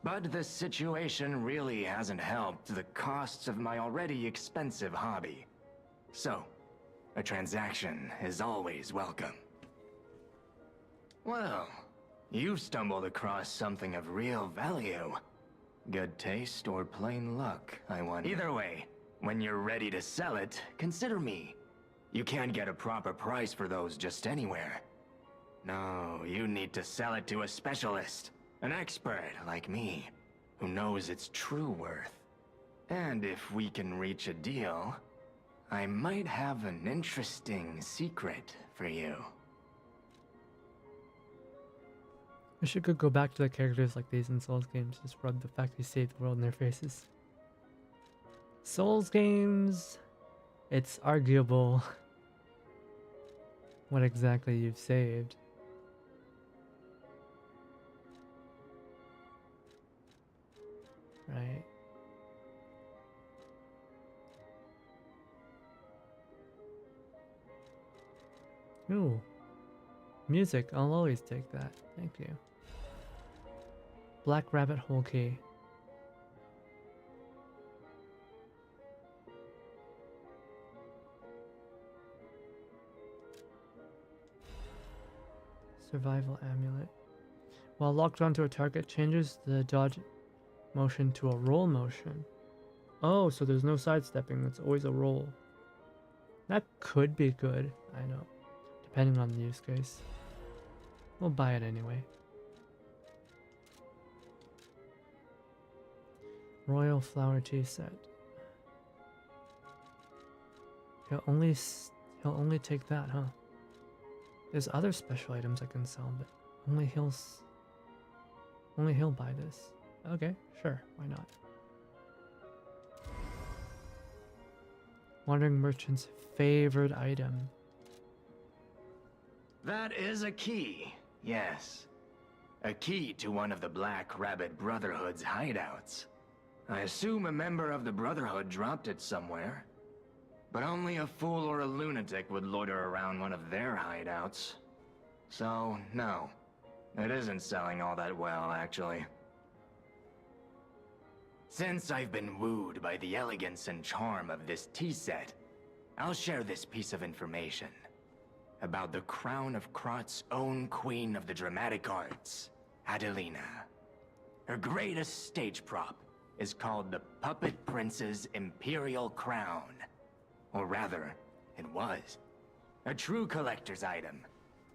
But this situation really hasn't helped the costs of my already expensive hobby. So, a transaction is always welcome. Well, you've stumbled across something of real value. Good taste or plain luck, I wonder. Either way, when you're ready to sell it, consider me. You can't get a proper price for those just anywhere. No, you need to sell it to a specialist, an expert like me, who knows its true worth. And if we can reach a deal, I might have an interesting secret for you. I should go back to the characters like these in Souls games. Just rub the fact you saved the world in their faces. Souls games, it's arguable what exactly you've saved. right? Ooh. Music, I'll always take that. Thank you. Black rabbit hole key. Survival amulet. While locked onto a target, changes the dodge motion to a roll motion. Oh, so there's no sidestepping. It's always a roll. That could be good. I know. Depending on the use case. We'll buy it anyway. Royal flower tea set. He'll only take that, huh? There's other special items I can sell, but only he'll buy this. Okay, sure, why not? Wandering merchant's favorite item. That is a key, yes. A key to one of the Black Rabbit Brotherhood's hideouts. I assume a member of the Brotherhood dropped it somewhere. But only a fool or a lunatic would loiter around one of their hideouts. So, no. It isn't selling all that well, actually. Since I've been wooed by the elegance and charm of this tea set, I'll share this piece of information. About the crown of Krot's own queen of the dramatic arts, Adelina. Her greatest stage prop is called the Puppet Prince's Imperial Crown. Or rather, it was. A true collector's item,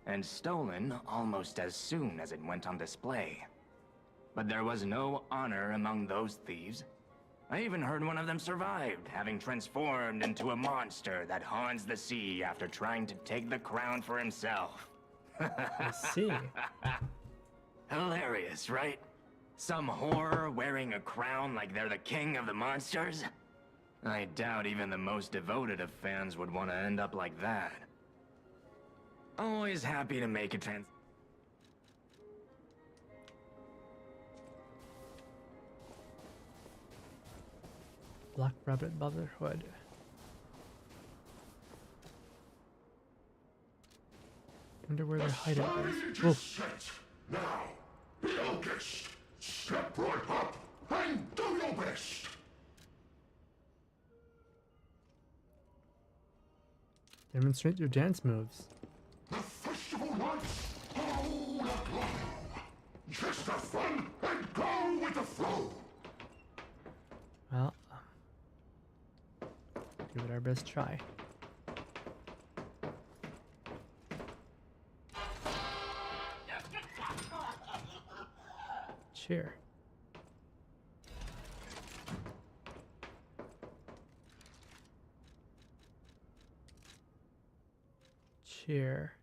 and stolen almost as soon as it went on display. But there was no honor among those thieves. I even heard one of them survived, having transformed into a monster that haunts the sea after trying to take the crown for himself. I see. Hilarious, right? Some horror wearing a crown like they're the king of the monsters? I doubt even the most devoted of fans would want to end up like that. Always happy to make a Black Rabbit Brotherhood. Wonder where their hideout is. Whoa. Now, be August. Step right up and do your best. Demonstrate your dance moves. The festival lights all aglow. Just have fun and go with the flow. Well, give it our best try. Cheer. Cheer.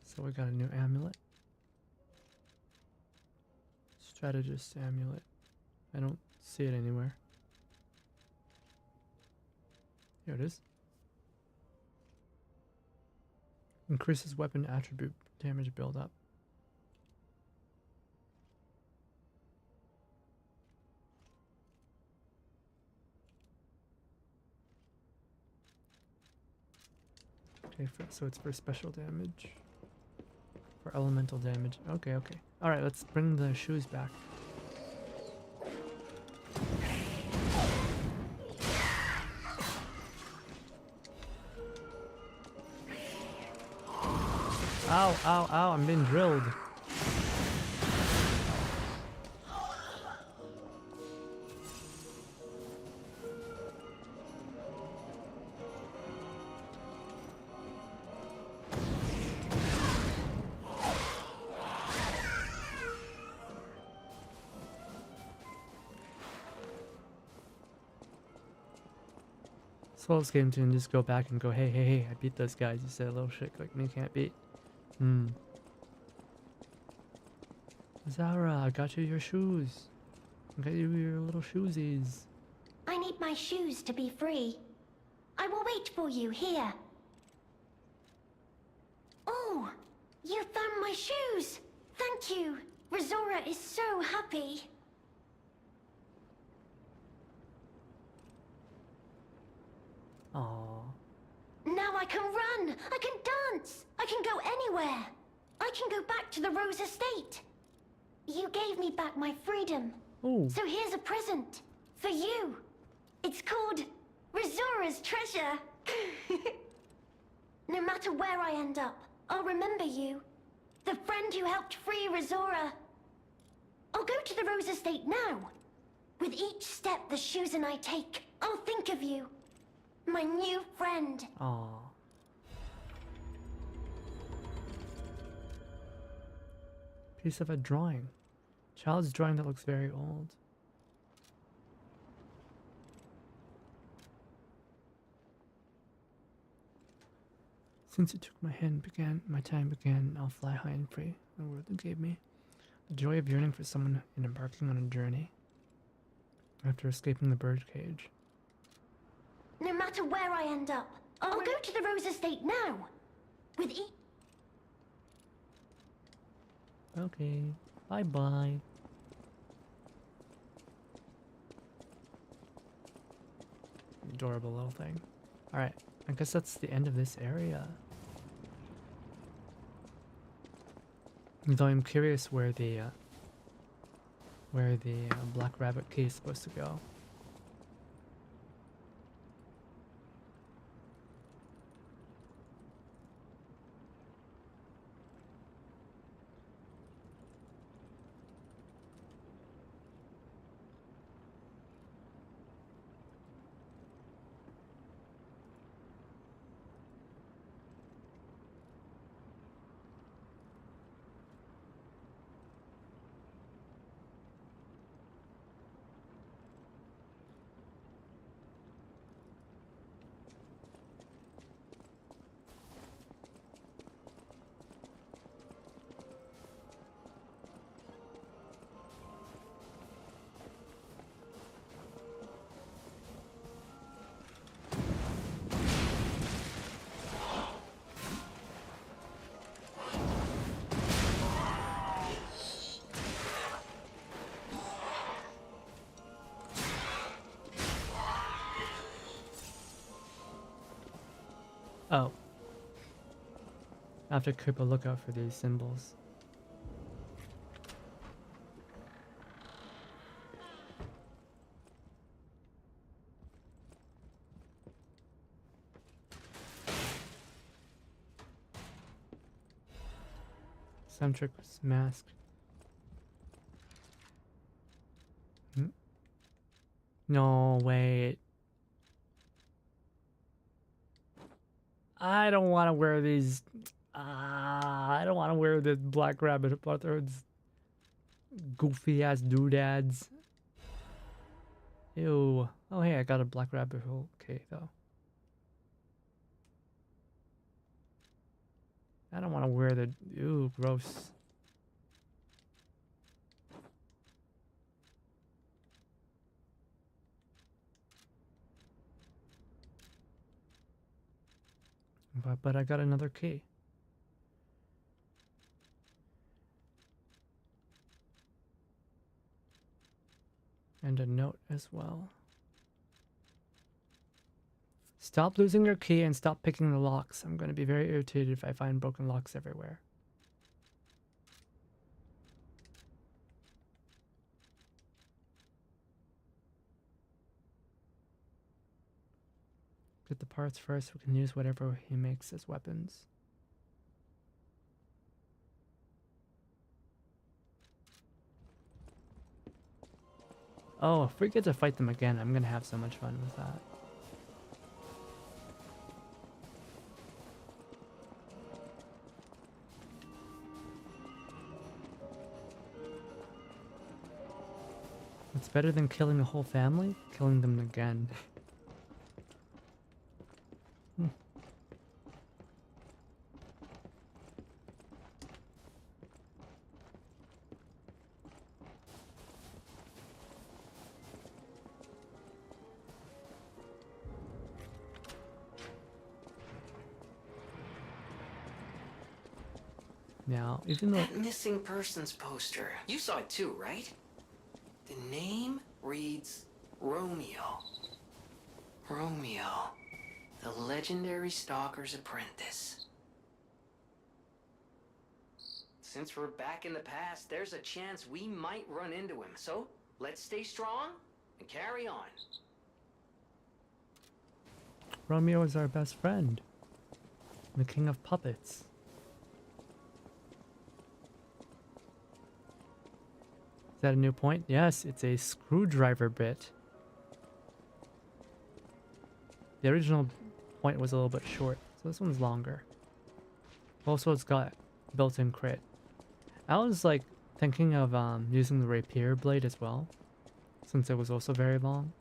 So we got a new amulet. Strategist amulet. I don't see it anywhere. Here it is. Increases weapon attribute damage build-up. Okay, so it's for special damage. For elemental damage. Okay, okay. Alright, let's bring the shoes back. Ow, ow, ow, I'm being drilled. Souls game to just go back and go, hey, hey, hey, I beat those guys. You said a little shit like me can't beat. Zara, I got you your shoes. I got you your little shoesies. I need my shoes to be free. I will wait for you here. Oh, you found my shoes. Thank you. Rizora is so happy. Aww. Now I can run. I can dance. I can go anywhere. I can go back to the Rose Estate. You gave me back my freedom. Ooh. So here's a present for you. It's called Rizora's Treasure. No matter where I end up, I'll remember you. The friend who helped free Rizora. I'll go to the Rose Estate now. With each step the shoes and I take, I'll think of you. My new friend. Aww. Piece of a drawing. Child's drawing that looks very old. Since it took my time began, I'll fly high and free. The word that gave me the joy of yearning for someone and embarking on a journey. After escaping the bird cage. No matter where I end up, I'll go to the Rose Estate now. With each... Okay. Bye-bye. Adorable little thing. Alright. I guess that's the end of this area. Though I'm curious where the Black Rabbit key is supposed to go. Oh. I have to keep a lookout for these symbols. Centric mask. No, wait. I don't want to wear these. I don't want to wear the Black Rabbit Brotherhood's goofy ass doodads. Ew. Oh, hey, I got a Black Rabbit Hole. Okay, though. I don't want to wear the. Ew, gross. But I got another key. And a note as well. Stop losing your key and stop picking the locks. I'm going to be very irritated if I find broken locks everywhere. Get the parts first. We can use whatever he makes as weapons. Oh, if we get to fight them again, I'm gonna have so much fun with that. It's better than killing a whole family, killing them again. Now, even though That missing persons poster. You saw it too, right? The name reads Romeo. Romeo, the legendary stalker's apprentice. Since we're back in the past, there's a chance we might run into him. So, let's stay strong and carry on. Romeo is our best friend, the king of puppets. Is that a new point? Yes, it's a screwdriver bit. The original point was a little bit short, so this one's longer. Also, it's got built-in crit. I was like thinking of using the rapier blade as well, since it was also very long.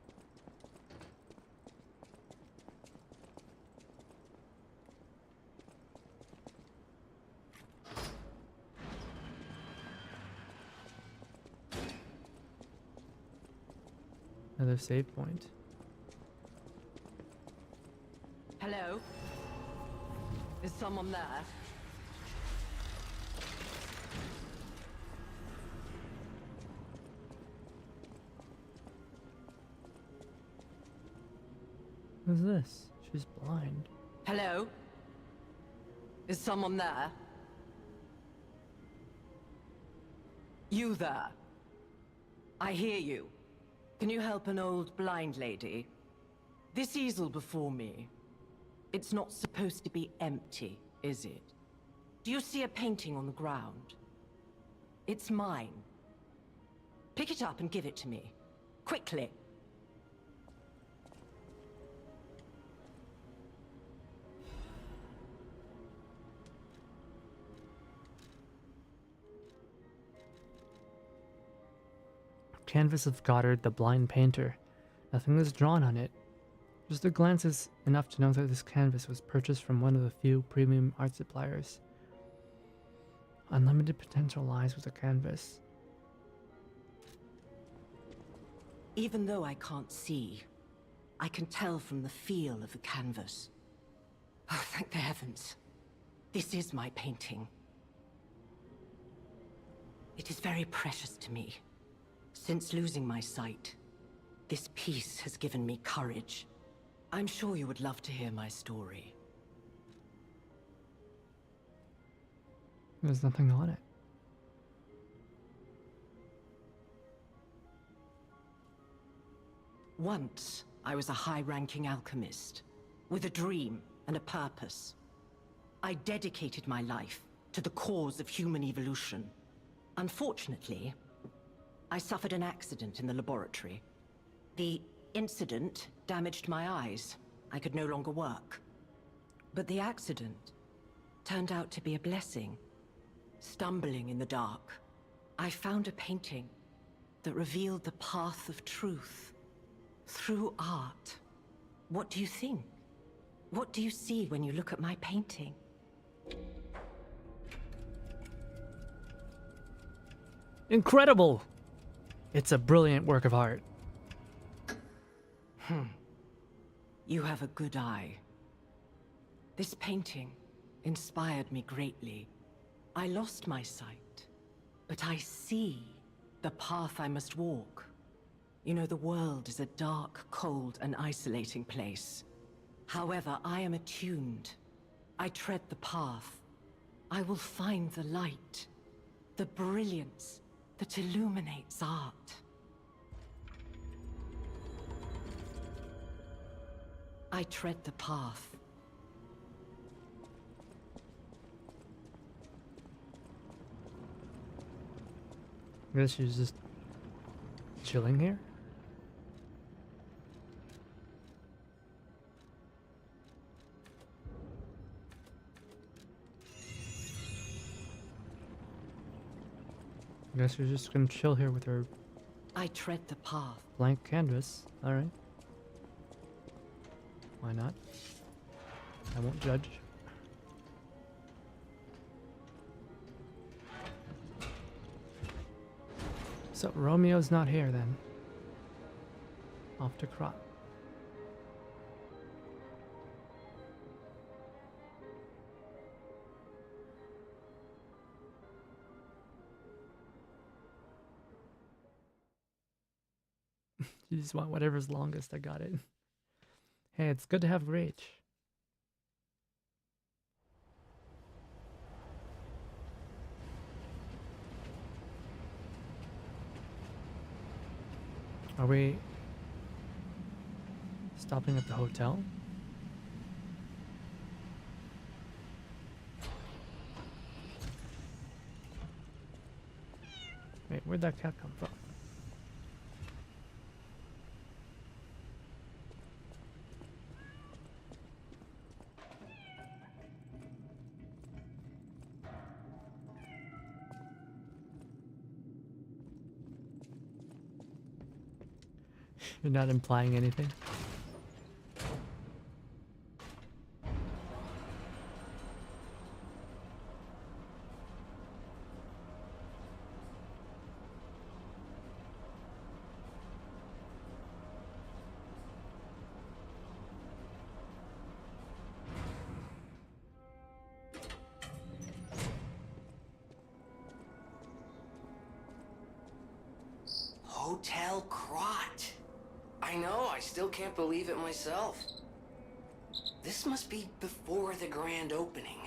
Another save point. Hello? Is someone there? Who's this? She's blind. Hello? Is someone there? You there? I hear you. Can you help an old blind lady? This easel before me. It's not supposed to be empty, is it? Do you see a painting on the ground? It's mine. Pick it up and give it to me. Quickly. Canvas of Goddard, the blind painter. Nothing is drawn on it. Just a glance is enough to know that this canvas was purchased from one of the few premium art suppliers. Unlimited potential lies with the canvas. Even though I can't see, I can tell from the feel of the canvas. Oh, thank the heavens. This is my painting. It is very precious to me. Since losing my sight, this piece has given me courage. I'm sure you would love to hear my story. There's nothing on it. Once, I was a high-ranking alchemist, with a dream and a purpose. I dedicated my life to the cause of human evolution. Unfortunately, I suffered an accident in the laboratory. The incident damaged my eyes. I could no longer work. But the accident turned out to be a blessing. Stumbling in the dark, I found a painting that revealed the path of truth through art. What do you think? What do you see when you look at my painting? Incredible! It's a brilliant work of art. You have a good eye. This painting inspired me greatly. I lost my sight, but I see the path I must walk. You know, the world is a dark, cold, and isolating place. However, I am attuned. I tread the path. I will find the light, the brilliance that illuminates art. I tread the path. I guess she's just chilling here. I guess you're just gonna chill here with her I tread the path. blank canvas. Alright. Why not? I won't judge. So Romeo's not here then. Off to Crop. You just want whatever's longest. I got it. Hey, it's good to have rage. Are we stopping at the hotel? Wait, where'd that cat come from? You're not implying anything? Hotel Crot. I know, I still can't believe it myself. This must be before the grand opening.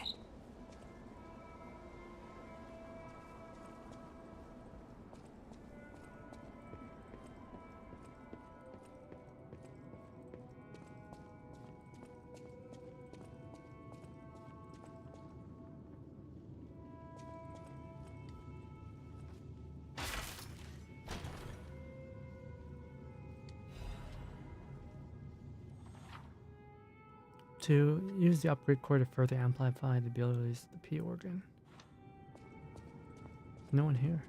To use the upgrade core to further amplify the abilities of the P organ. No one here.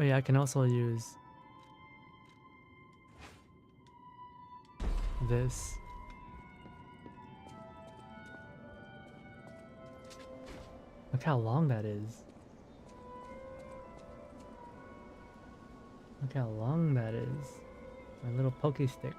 Oh yeah, I can also use this. Look how long that is. Look how long that is. My little pokey stick.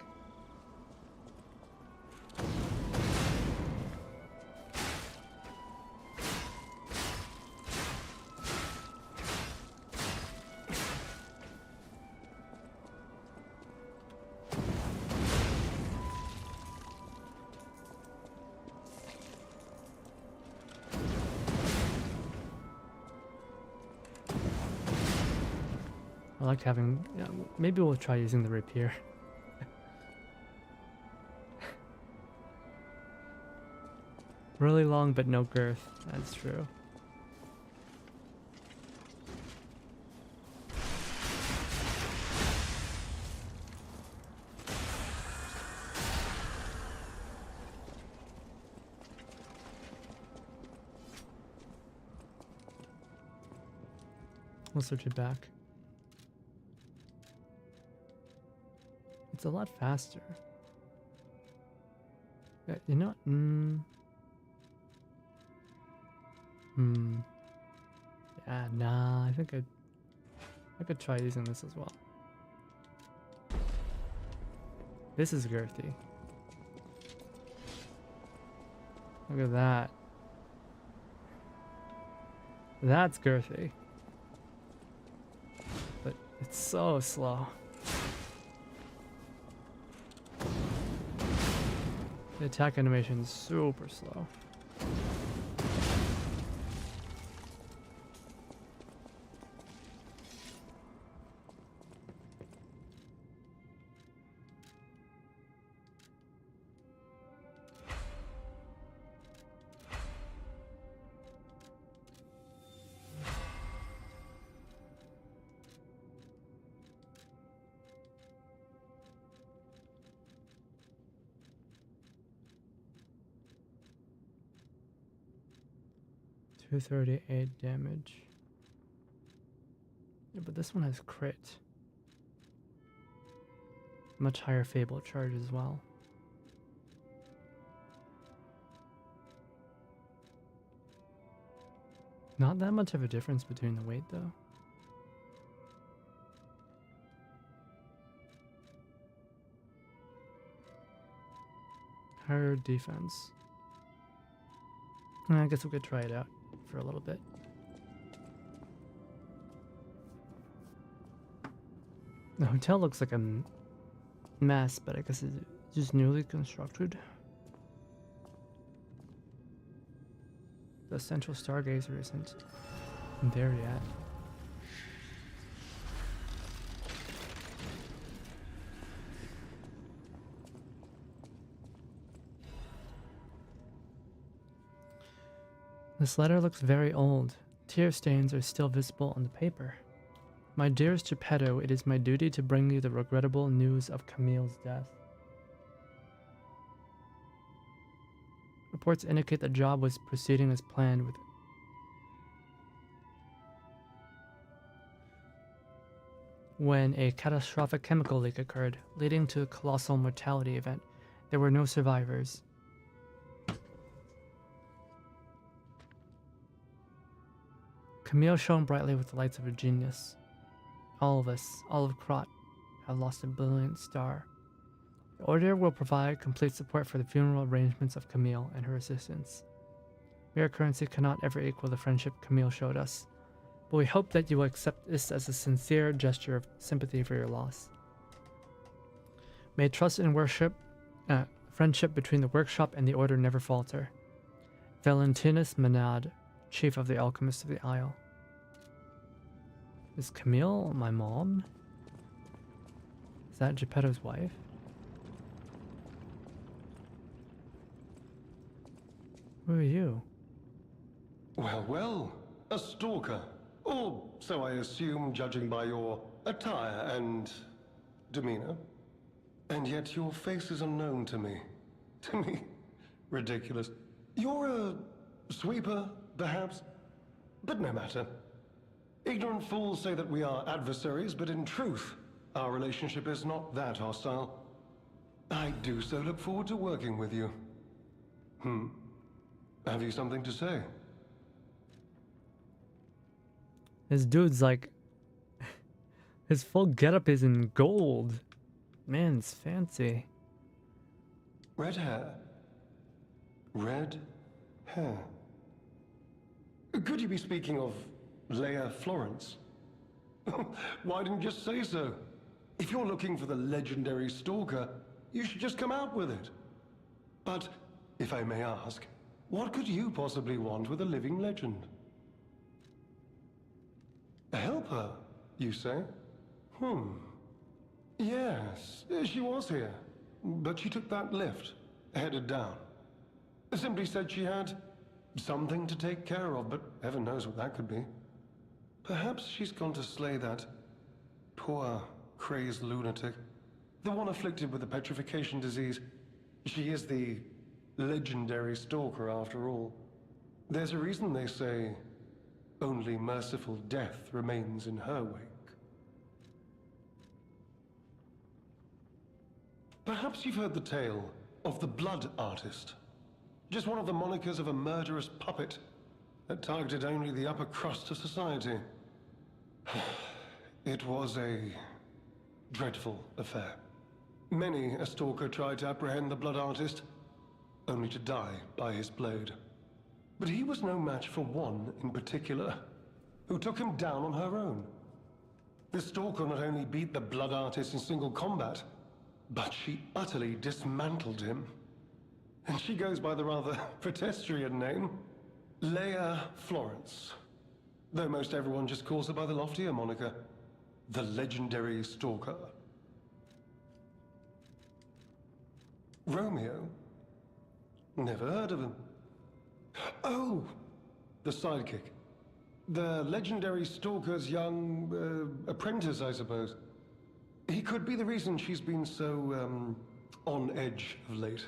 I like having, yeah, maybe we'll try using the rapier. Really long but no girth, that's true. We'll switch it back. It's a lot faster. Yeah, you know, yeah, nah, I think I could try using this as well. This is girthy. Look at that. That's girthy. But it's so slow. The attack animation is super slow. 238 damage. Yeah, but this one has crit. Much higher Fable charge as well. Not that much of a difference between the weight though. Higher defense. I guess we could try it out for a little bit. The hotel looks like a mess, but I guess it's just newly constructed. The central stargazer isn't there yet. This letter looks very old. Tear stains are still visible on the paper. My dearest Geppetto, it is my duty to bring you the regrettable news of Camille's death. Reports indicate the job was proceeding as planned with when a catastrophic chemical leak occurred, leading to a colossal mortality event. There were no survivors. Camille shone brightly with the lights of her genius. All of us, all of Krot, have lost a brilliant star. The Order will provide complete support for the funeral arrangements of Camille and her assistants. Mere currency cannot ever equal the friendship Camille showed us, but we hope that you will accept this as a sincere gesture of sympathy for your loss. May trust and friendship between the workshop and the Order never falter. Valentinus Menad, Chief of the Alchemists of the Isle. Is Camille my mom? Is that Geppetto's wife? Who are you? Well, well, a stalker. Or so I assume, judging by your attire and demeanor. And yet your face is unknown to me. To me? Ridiculous. You're a sweeper, perhaps? But no matter. Ignorant fools say that we are adversaries, but in truth, our relationship is not that hostile. I do so look forward to working with you. Have you something to say? This dude's like... his full getup is in gold. Man, it's fancy. Red hair. Red hair. Could you be speaking of Leia Florence? Why didn't you just say so? If you're looking for the legendary stalker, you should just come out with it. But, if I may ask, what could you possibly want with a living legend? A helper, you say? Yes, she was here. But she took that lift, headed down. Simply said she had something to take care of, but heaven knows what that could be. Perhaps she's gone to slay that poor, crazed lunatic. The one afflicted with the petrification disease. She is the legendary stalker after all. There's a reason they say only merciful death remains in her wake. Perhaps you've heard the tale of the Blood Artist. Just one of the monikers of a murderous puppet that targeted only the upper crust of society. It was a dreadful affair. Many a stalker tried to apprehend the Blood Artist, only to die by his blade. But he was no match for one in particular, who took him down on her own. The stalker not only beat the Blood Artist in single combat, but she utterly dismantled him. And she goes by the rather pedestrian name, Leia Florence. Though most everyone just calls her by the loftier moniker, the legendary stalker. Romeo? Never heard of him. Oh, the sidekick. The legendary stalker's young apprentice, I suppose. He could be the reason she's been so, on edge of late.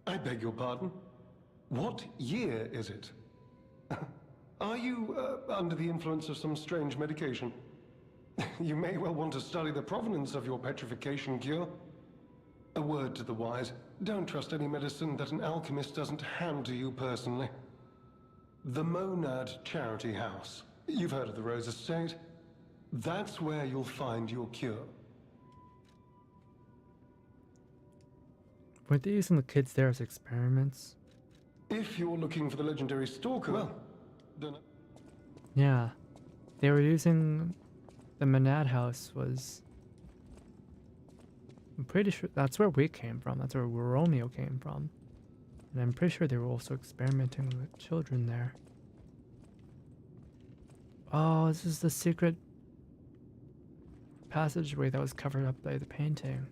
I beg your pardon? What year is it? Are you under the influence of some strange medication? You may well want to study the provenance of your petrification cure. A word to the wise, don't trust any medicine that an alchemist doesn't hand to you personally. The Monad Charity House. You've heard of the Rose Estate? That's where you'll find your cure. Weren't they using the kids there as experiments? If you're looking for the legendary stalker, well, don't know. Yeah. They were using... The Monad House was... I'm pretty sure that's where we came from. That's where Romeo came from. And I'm pretty sure they were also experimenting with children there. Oh, this is the secret passageway that was covered up by the painting.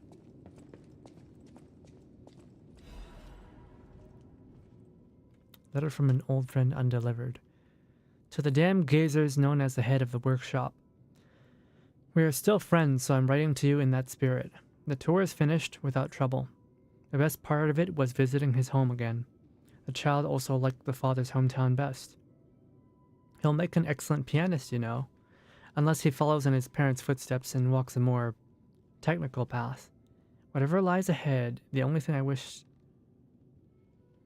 Letter from an old friend undelivered. To the damned gazers known as the head of the workshop. We are still friends, so I'm writing to you in that spirit. The tour is finished without trouble. The best part of it was visiting his home again. The child also liked the father's hometown best. He'll make an excellent pianist, you know, unless he follows in his parents' footsteps and walks a more technical path. Whatever lies ahead, the only thing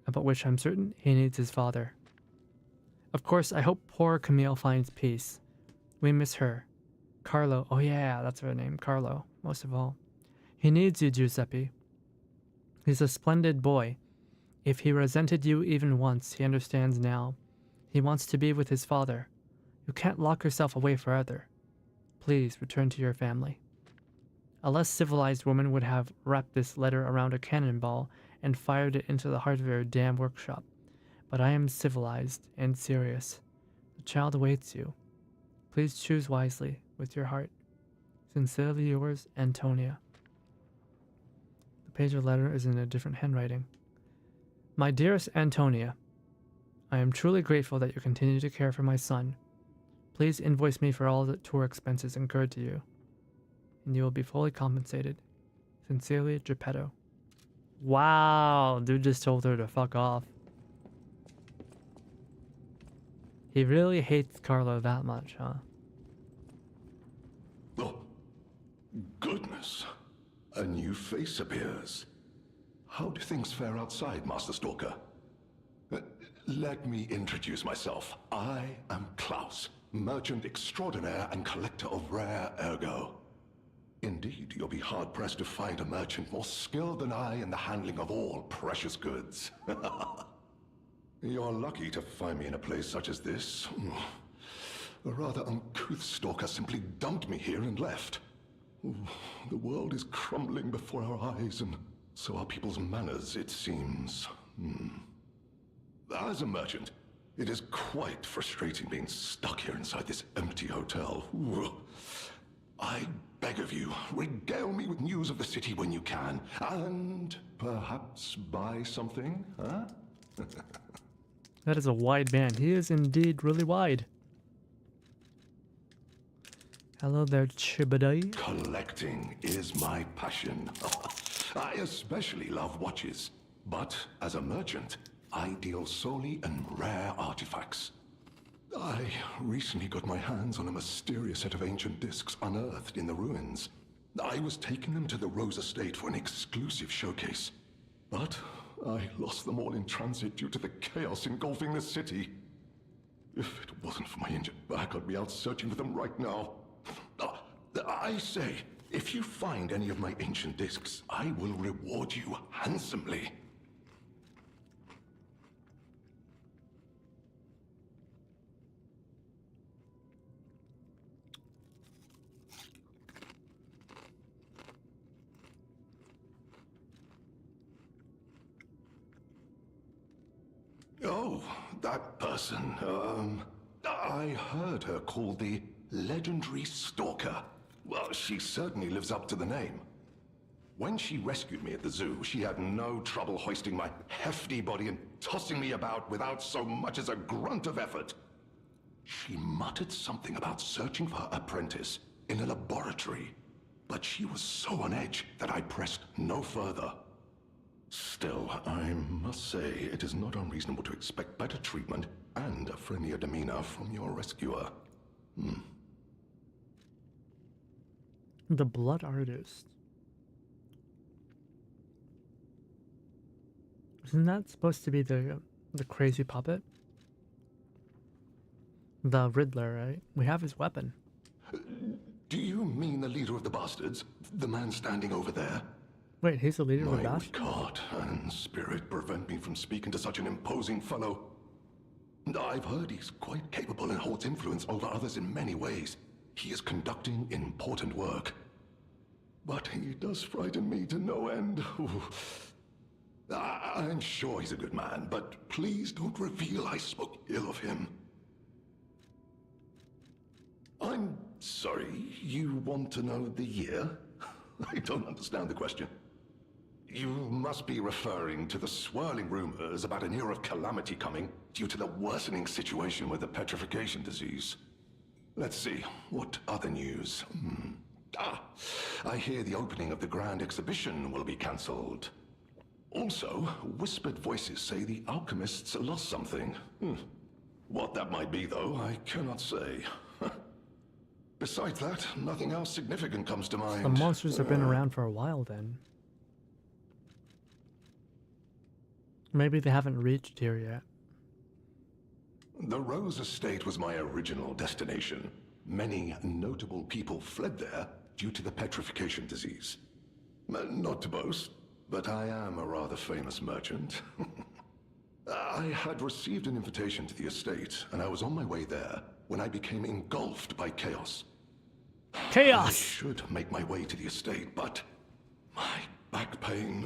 about which I'm certain, he needs his father. Of course, I hope poor Camille finds peace. We miss her. Carlo, oh yeah, that's her name, Carlo, most of all. He needs you, Giuseppe. He's a splendid boy. If he resented you even once, he understands now. He wants to be with his father. You can't lock yourself away forever. Please return to your family. A less civilized woman would have wrapped this letter around a cannonball and fired it into the heart of your damn workshop. But I am civilized and serious. The child awaits you. Please choose wisely with your heart. Sincerely yours, Antonia. The page of the letter is in a different handwriting. My dearest Antonia, I am truly grateful that you continue to care for my son. Please invoice me for all the tour expenses incurred to you, and you will be fully compensated. Sincerely, Geppetto. Wow, dude just told her to fuck off. He really hates Carlo that much, huh? Oh, goodness. A new face appears. How do things fare outside, Master Stalker? Let me introduce myself. I am Klaus, merchant extraordinaire and collector of rare ergo. Indeed, you'll be hard-pressed to find a merchant more skilled than I in the handling of all precious goods. You're lucky to find me in a place such as this. A rather uncouth stalker simply dumped me here and left. The world is crumbling before our eyes, and so are people's manners, it seems. As a merchant, it is quite frustrating being stuck here inside this empty hotel. I beg of you, regale me with news of the city when you can, and perhaps buy something, huh? That is a wide man. He is indeed really wide. Hello there, Chibadai. Collecting is my passion. I especially love watches, but as a merchant, I deal solely in rare artifacts. I recently got my hands on a mysterious set of ancient discs unearthed in the ruins. I was taking them to the Rose Estate for an exclusive showcase, but I lost them all in transit due to the chaos engulfing the city. If it wasn't for my injured back, I'd be out searching for them right now. I say, if you find any of my ancient discs, I will reward you handsomely. Oh, that person, I heard her called the legendary stalker. Well, she certainly lives up to the name. When she rescued me at the zoo, she had no trouble hoisting my hefty body and tossing me about without so much as a grunt of effort. She muttered something about searching for her apprentice in a laboratory, but she was so on edge that I pressed no further. Still, I must say it is not unreasonable to expect better treatment and a friendlier demeanor from your rescuer. The Blood Artist. Isn't that supposed to be the crazy puppet? The Riddler, right? We have his weapon. Do you mean the leader of the bastards? The man standing over there? Wait, he's the leader of the My bastards? weak heart and spirit prevent me from speaking to such an imposing fellow. I've heard he's quite capable and holds influence over others in many ways. He is conducting important work. But he does frighten me to no end. I'm sure he's a good man, but please don't reveal I spoke ill of him. I'm sorry, you want to know the year? I don't understand the question. You must be referring to the swirling rumors about an era of calamity coming due to the worsening situation with the petrification disease. Let's see, what other news? I hear the opening of the Grand Exhibition will be cancelled. Also, whispered voices say the alchemists lost something. What that might be, though, I cannot say. Besides that, nothing else significant comes to mind. The monsters have been around for a while then. Maybe they haven't reached here yet. The Rose Estate was my original destination. Many notable people fled there due to the petrification disease. Not to boast, but I am a rather famous merchant. I had received an invitation to the estate, and I was on my way there when I became engulfed by chaos. Chaos! I should make my way to the estate, but my back pain,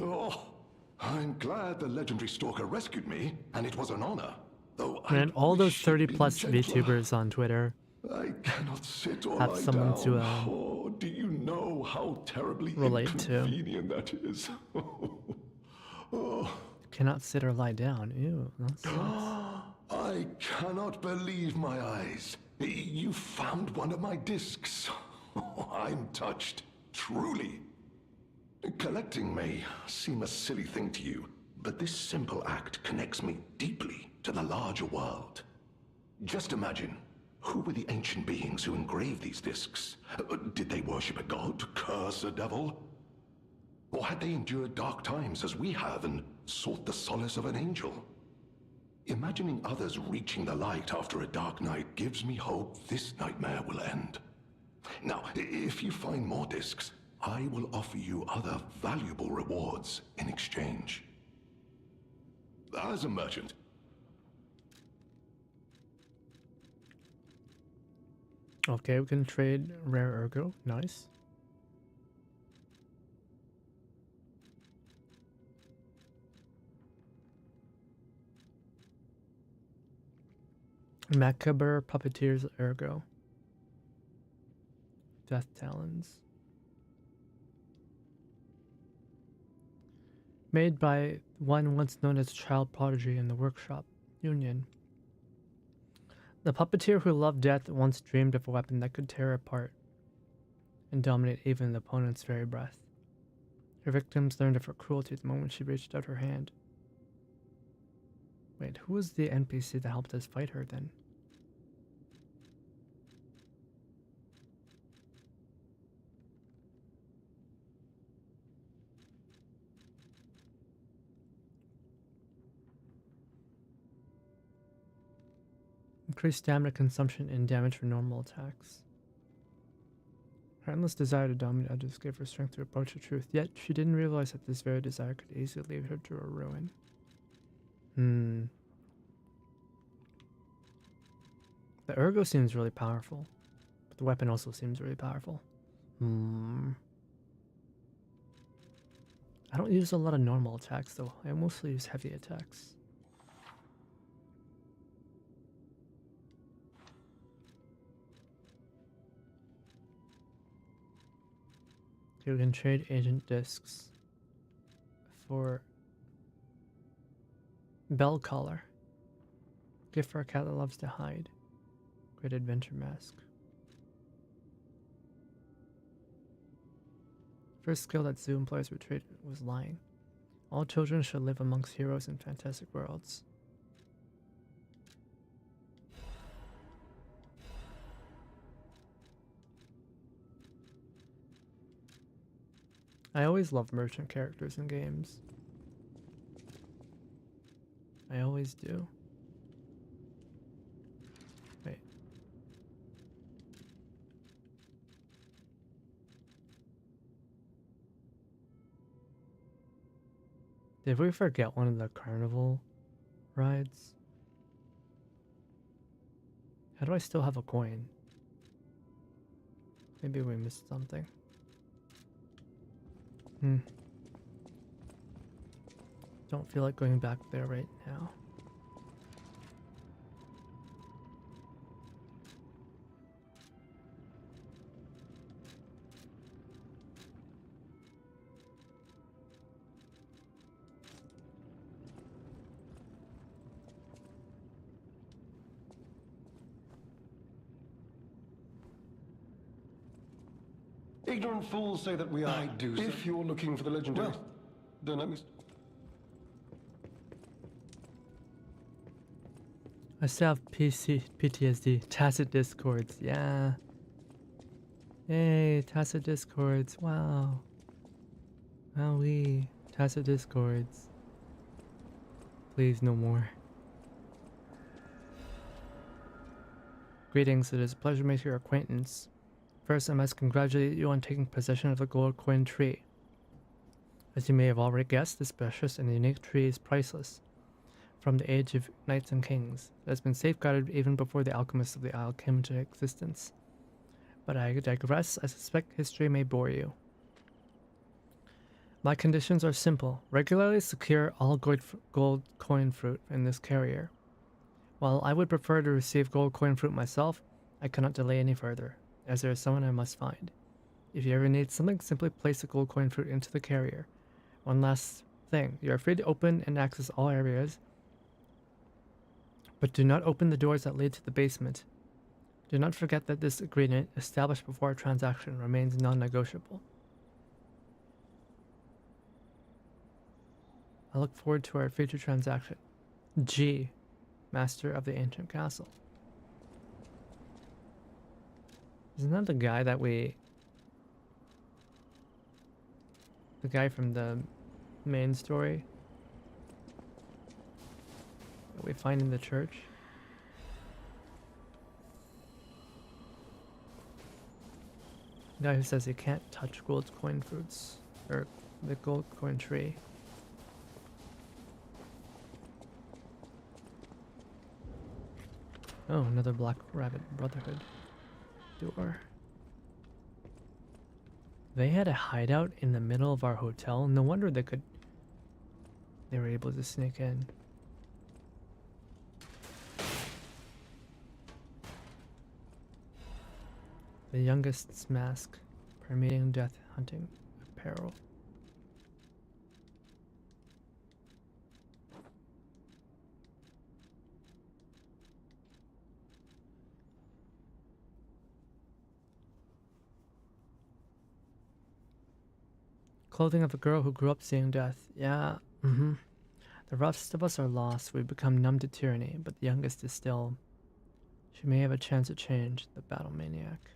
I'm glad the legendary stalker rescued me, and it was an honor. Though Man, all those 30 plus gentler. VTubers on Twitter I cannot sit or have lie someone down. to do you know how terribly relate to. inconvenient that is? Cannot sit or lie down. Ew, that sucks. I cannot believe my eyes. You found one of my discs. I'm touched, truly. Collecting may seem a silly thing to you, but this simple act connects me deeply to the larger world. Just imagine, who were the ancient beings who engraved these discs? Did they worship a god, curse a devil? Or had they endured dark times as we have and sought the solace of an angel? Imagining others reaching the light after a dark night gives me hope this nightmare will end. Now, if you find more discs, I will offer you other valuable rewards in exchange. As a merchant. Okay, we can trade rare ergo. Nice. Macabre Puppeteer's Ergo. Death Talons. Made by one once known as child prodigy in the workshop, Union. The puppeteer who loved death once dreamed of a weapon that could tear apart and dominate even the opponent's very breath. Her victims learned of her cruelty the moment she reached out her hand. Wait, who was the NPC that helped us fight her then? Increased stamina consumption and damage for normal attacks. Her endless desire to dominate others gave her strength to approach the truth, yet she didn't realize that this very desire could easily lead her to her ruin. The ergo seems really powerful, but the weapon also seems really powerful. I don't use a lot of normal attacks though. I mostly use heavy attacks. Okay, we can trade agent discs for bell collar. Gift for a cat that loves to hide. Great adventure mask. First skill that zoo employees were traded was lying. All children should live amongst heroes in fantastic worlds. I always love merchant characters in games. I always do. Wait. Did we forget one of the carnival rides? How do I still have a coin? Maybe we missed something. Don't feel like going back there right now. Ignorant fools say that we are. I do. If you're looking for the legendary, then let me. I still have PTSD. Tacit discords. Yeah. Yay, tacit discords. Wow. Wowee. Tacit discords. Please, no more. Greetings, it is a pleasure to make your acquaintance. First, I must congratulate you on taking possession of the gold coin tree. As you may have already guessed, this precious and unique tree is priceless. From the age of knights and kings, it has been safeguarded even before the alchemists of the Isle came into existence. But I digress. I suspect history may bore you. My conditions are simple. Regularly secure all gold coin fruit in this carrier. While I would prefer to receive gold coin fruit myself, I cannot delay any further, as there is someone I must find. If you ever need something, simply place the gold coin fruit into the carrier. One last thing, you are free to open and access all areas, but do not open the doors that lead to the basement. Do not forget that this agreement, established before a transaction, remains non-negotiable. I look forward to our future transaction. G, Master of the Ancient Castle. Isn't that the guy that we... The guy from the main story? That we find in the church? The guy who says he can't touch gold coin fruits. Or the gold coin tree. Oh, another Black Rabbit Brotherhood door. They had a hideout in the middle of our hotel. No wonder they were able to sneak in. The youngest's mask, permitting death hunting apparel. Clothing of a girl who grew up seeing death. Yeah, The rest of us are lost. We've become numb to tyranny, but the youngest is still... She may have a chance at change, the battle maniac.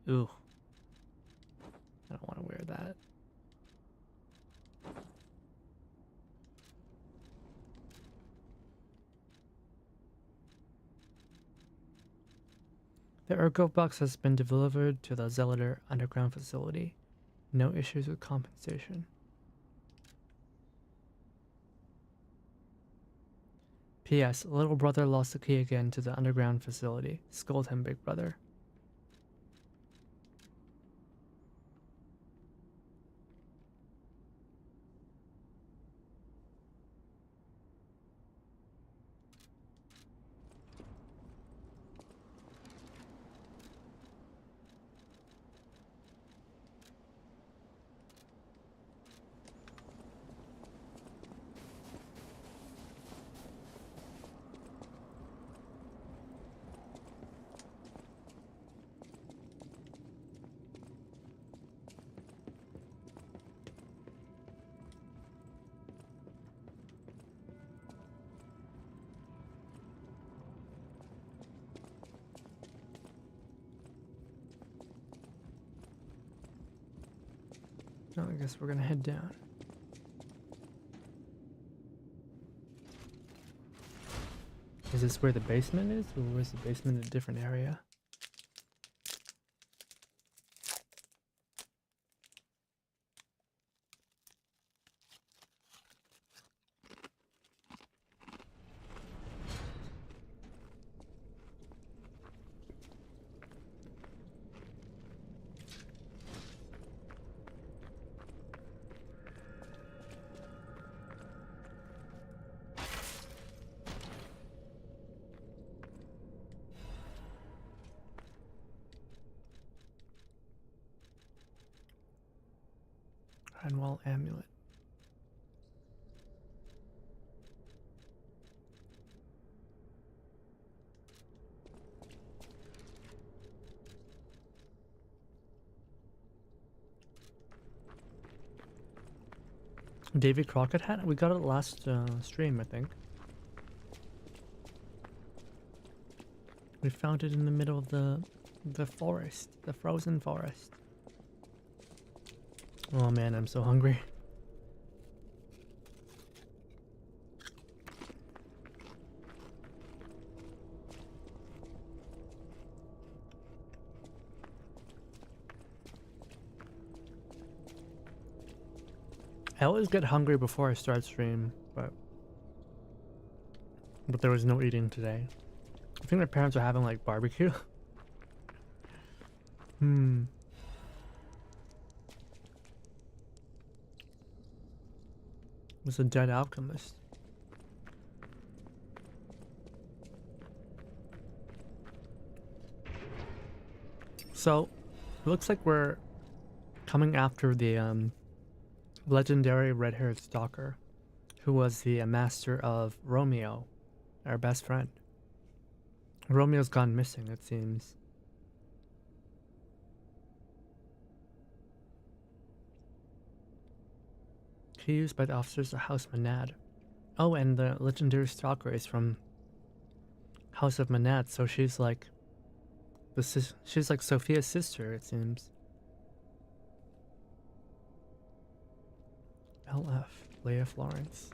Ooh. I don't want to wear that. The Ergo box has been delivered to the Zellator underground facility. No issues with compensation. P.S. Little brother lost the key again to the underground facility. Scold him, big brother. So I guess we're gonna head down. Is this where the basement is, or is the basement in a different area? Hidewall amulet. Davy Crockett hat? We got it last stream, I think. We found it in the middle of the forest, the frozen forest. Oh man, I'm so hungry. I always get hungry before I start stream, but there was no eating today. I think my parents are having like barbecue. Was a dead alchemist. So, it looks like we're coming after the legendary red-haired stalker, who was the master of Romeo, our best friend. Romeo's gone missing, it seems. Key used by the officers of House Manad. Oh, and the legendary stalker is from House of Manad, so she's like she's like Sophia's sister, it seems. LF, Leia Florence.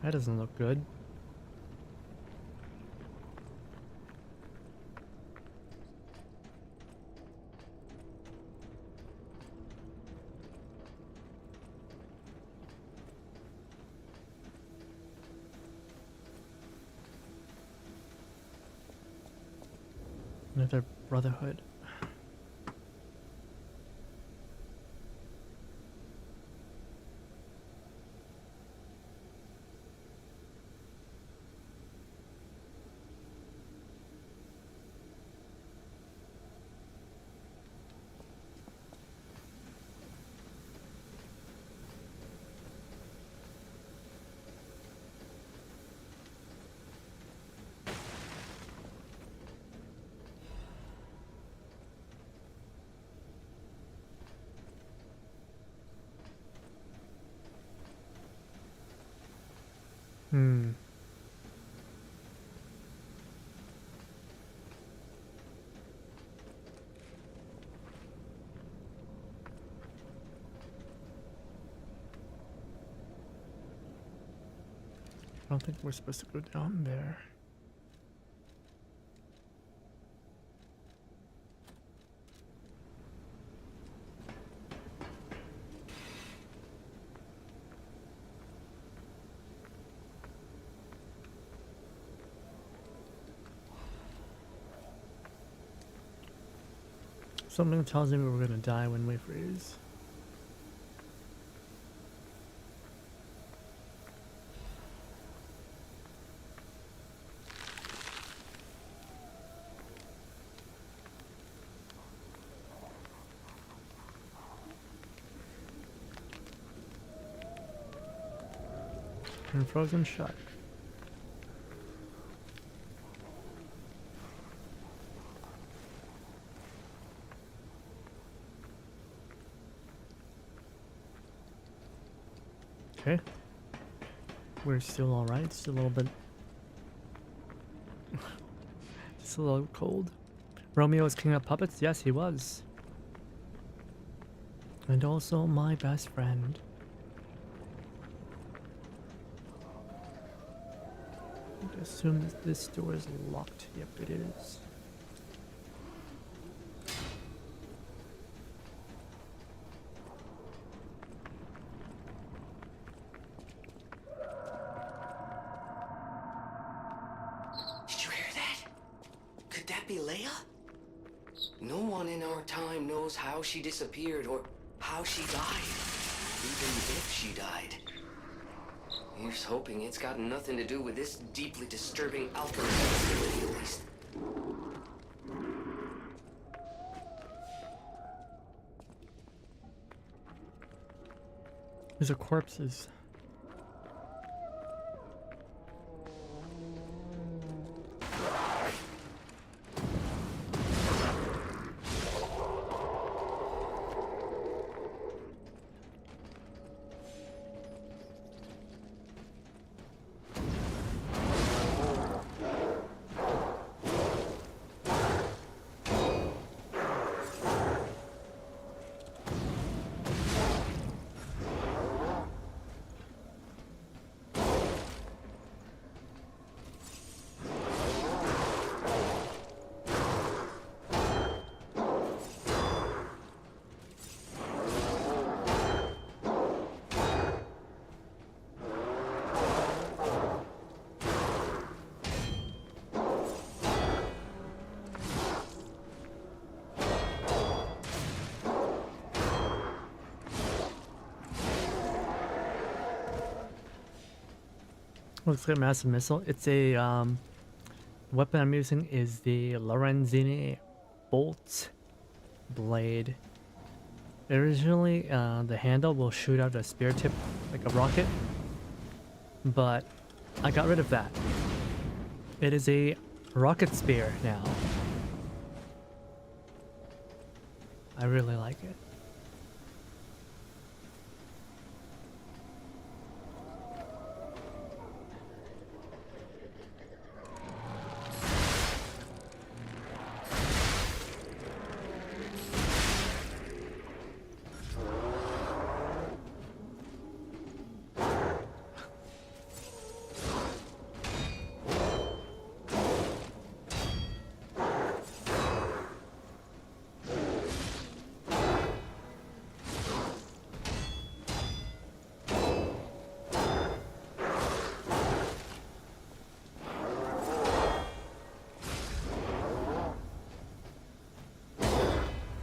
That doesn't look good. Another brotherhood. I don't think we're supposed to go down there. Something tells me we're gonna die when we freeze. And frozen shut. Okay. We're still alright, still a little bit It's a little cold. Romeo was king of puppets? Yes, he was. And also my best friend. I assume that this door is locked. Yep, it is. Did you hear that? Could that be Leia? No one in our time knows how she disappeared or how she died. Even if she died. Here's hoping it's got nothing to do with this deeply disturbing alchemy facility, at least. These are corpses. Looks like a massive missile. It's a weapon I'm using is the Lorenzini bolt blade. Originally, the handle will shoot out a spear tip like a rocket, but I got rid of that. It is a rocket spear now. I really like it.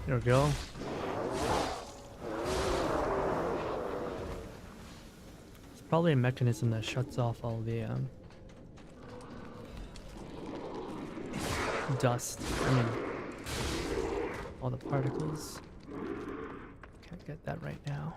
There we go. It's probably a mechanism that shuts off all the dust. I mean, all the particles. Can't get that right now.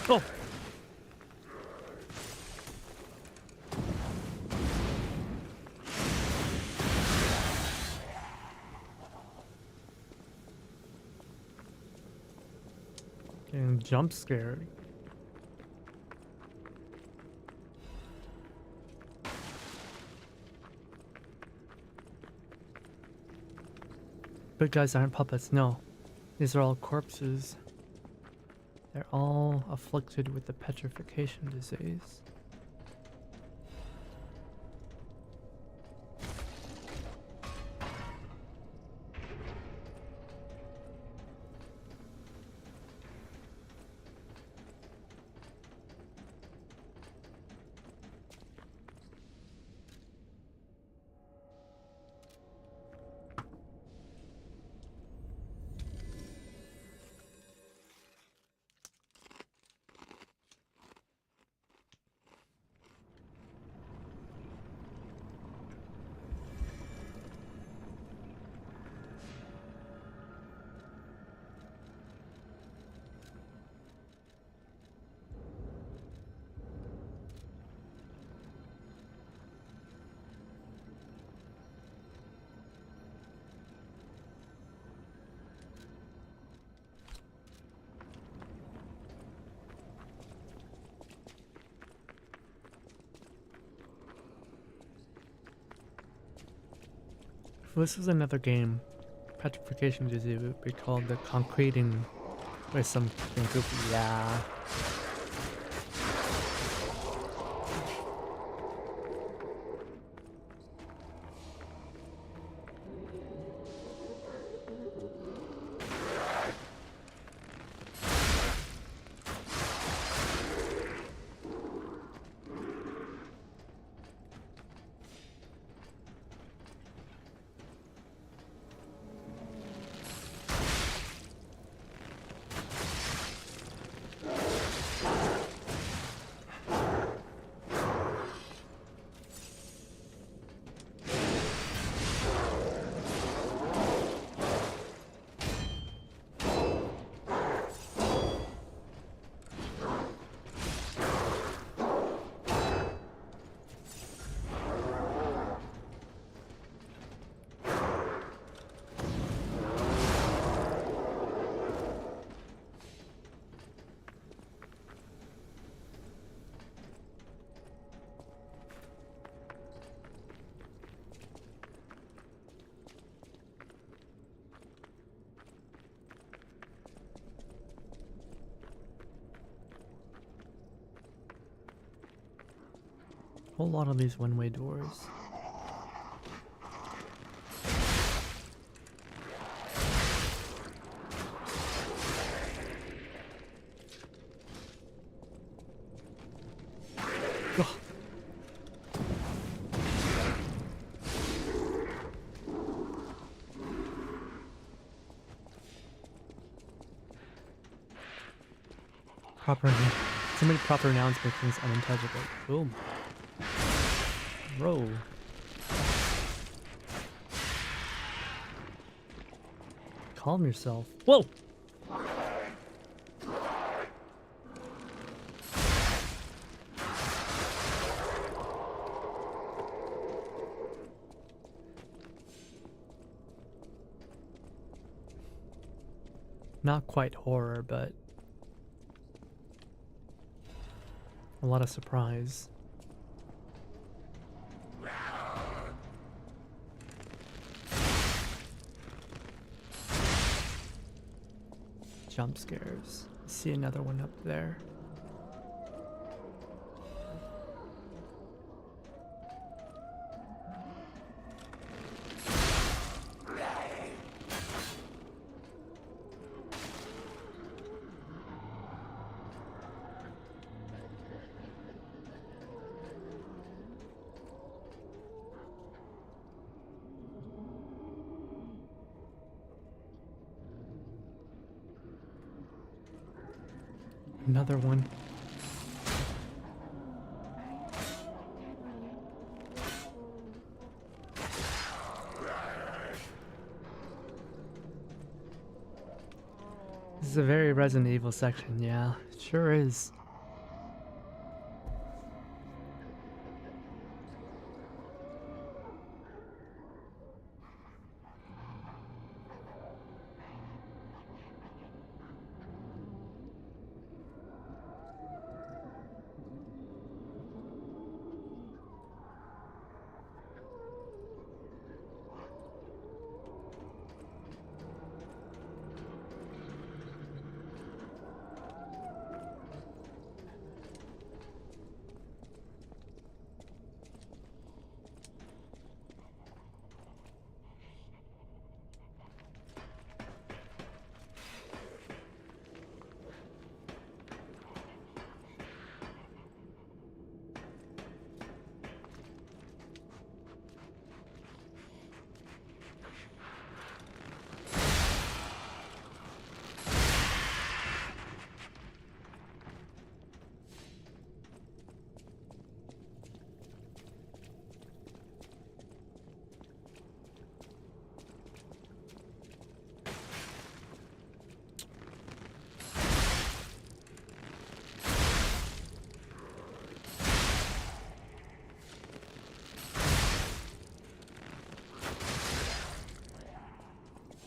Oh! Getting jump scared. But guys aren't puppets, no. These are all corpses. They're all afflicted with the petrification disease. this was another game, petrification disease would be called the concreting or something goofy. Yeah. Whole lot of these one-way doors. Ugh. So many proper nouns make things unintelligible. Boom. Roll. Calm yourself. Whoa! Not quite horror, but a lot of surprise. Jump scares. See another one up there. Another one. This is a very Resident Evil section, yeah. It sure is.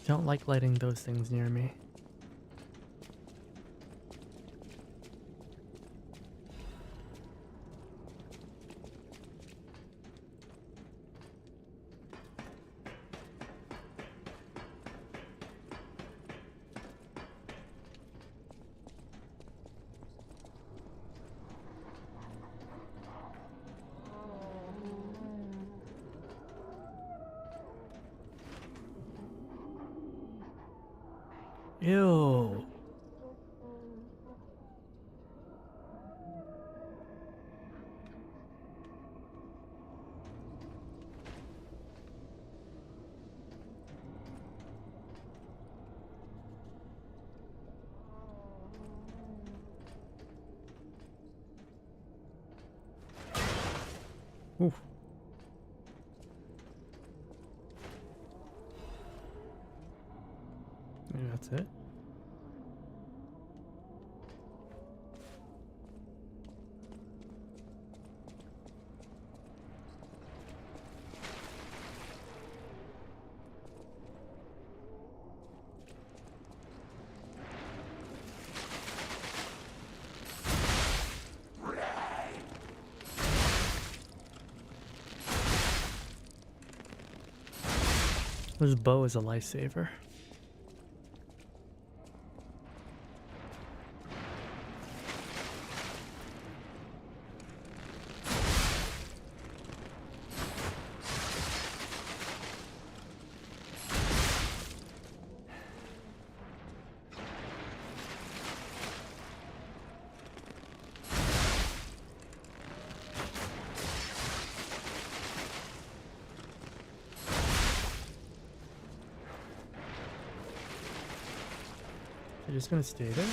Don't like letting those things near me. Ew. Oof. Maybe that's it. This bow is a lifesaver. You're just gonna stay there?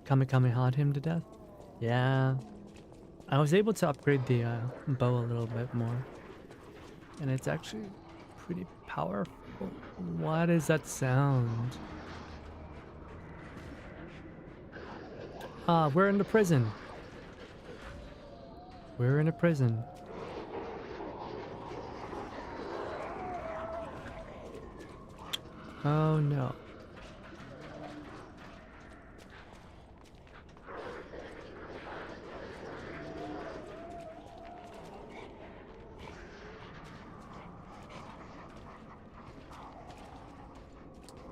Kamehameha him to death? Yeah. I was able to upgrade the bow a little bit more. And it's actually pretty powerful. What is that sound? Ah, we're in the prison. We're in a prison. Oh no.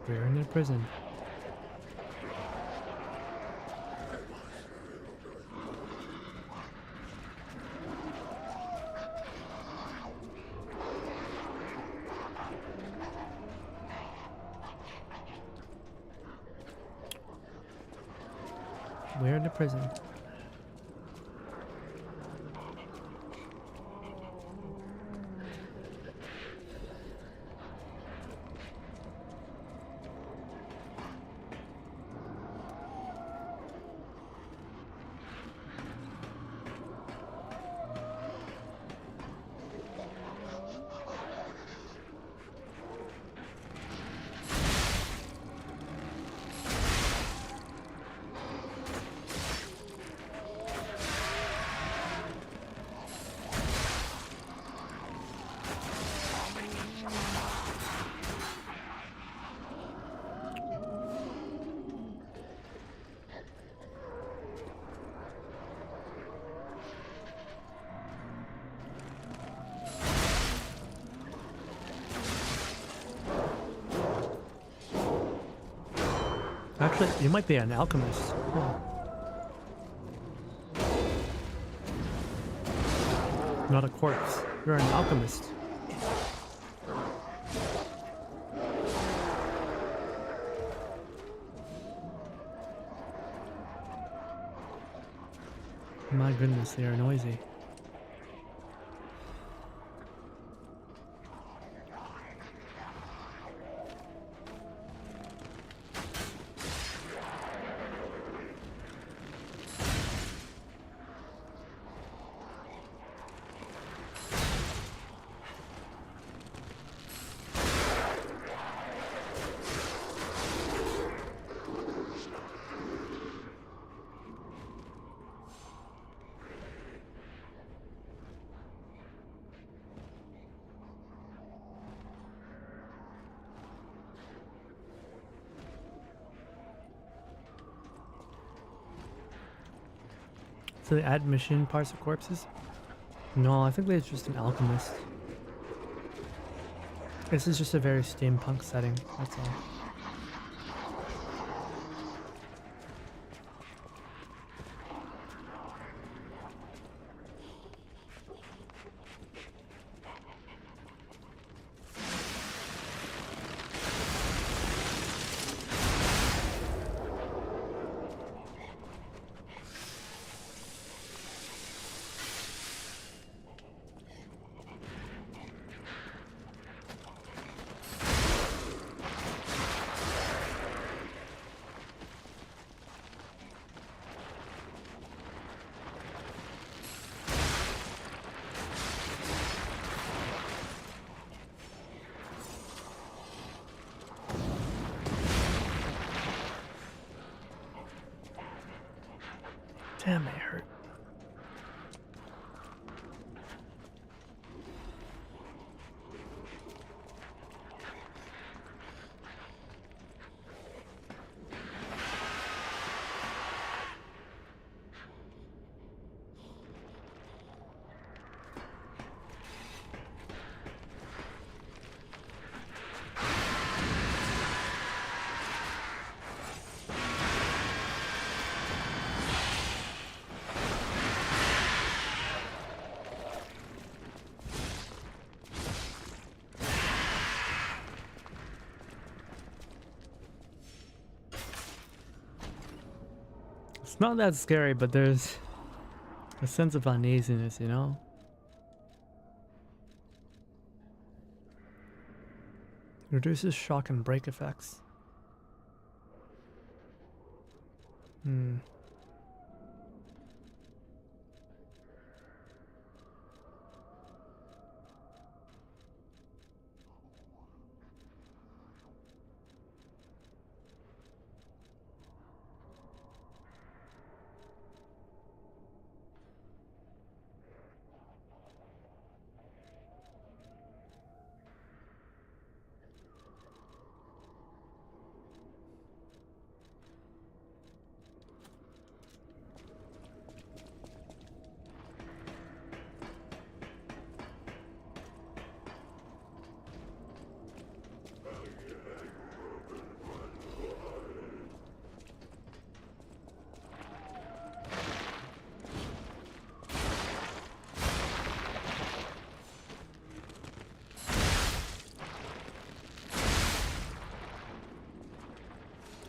We're in a prison. We're in a prison. Actually, you might be an alchemist. Huh. Not a corpse. You're an alchemist. My goodness, they are noisy. So they add machine parts to corpses? No, I think they're just an alchemist. This is just a very steampunk setting, that's all. Damn, they hurt. It's not that scary, but there's a sense of uneasiness, you know? Reduces shock and break effects.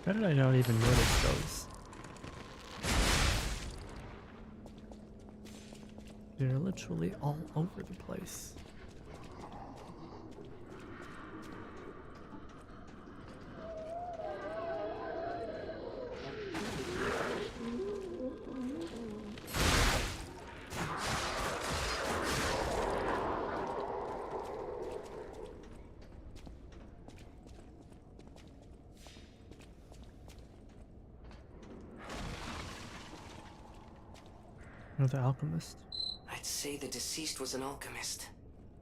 How did I not even notice those? They're literally all over the place. Another alchemist. I'd say the deceased was an alchemist.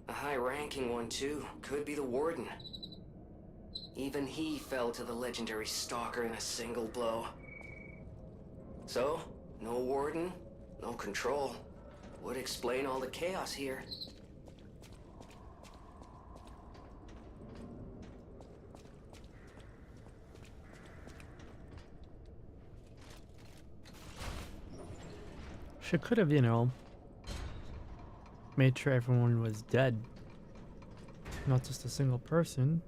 A high-ranking one, too. Could be the warden. Even he fell to the legendary stalker in a single blow. So, no warden, no control. Would explain all the chaos here. She could have, you know, made sure everyone was dead. Not just a single person.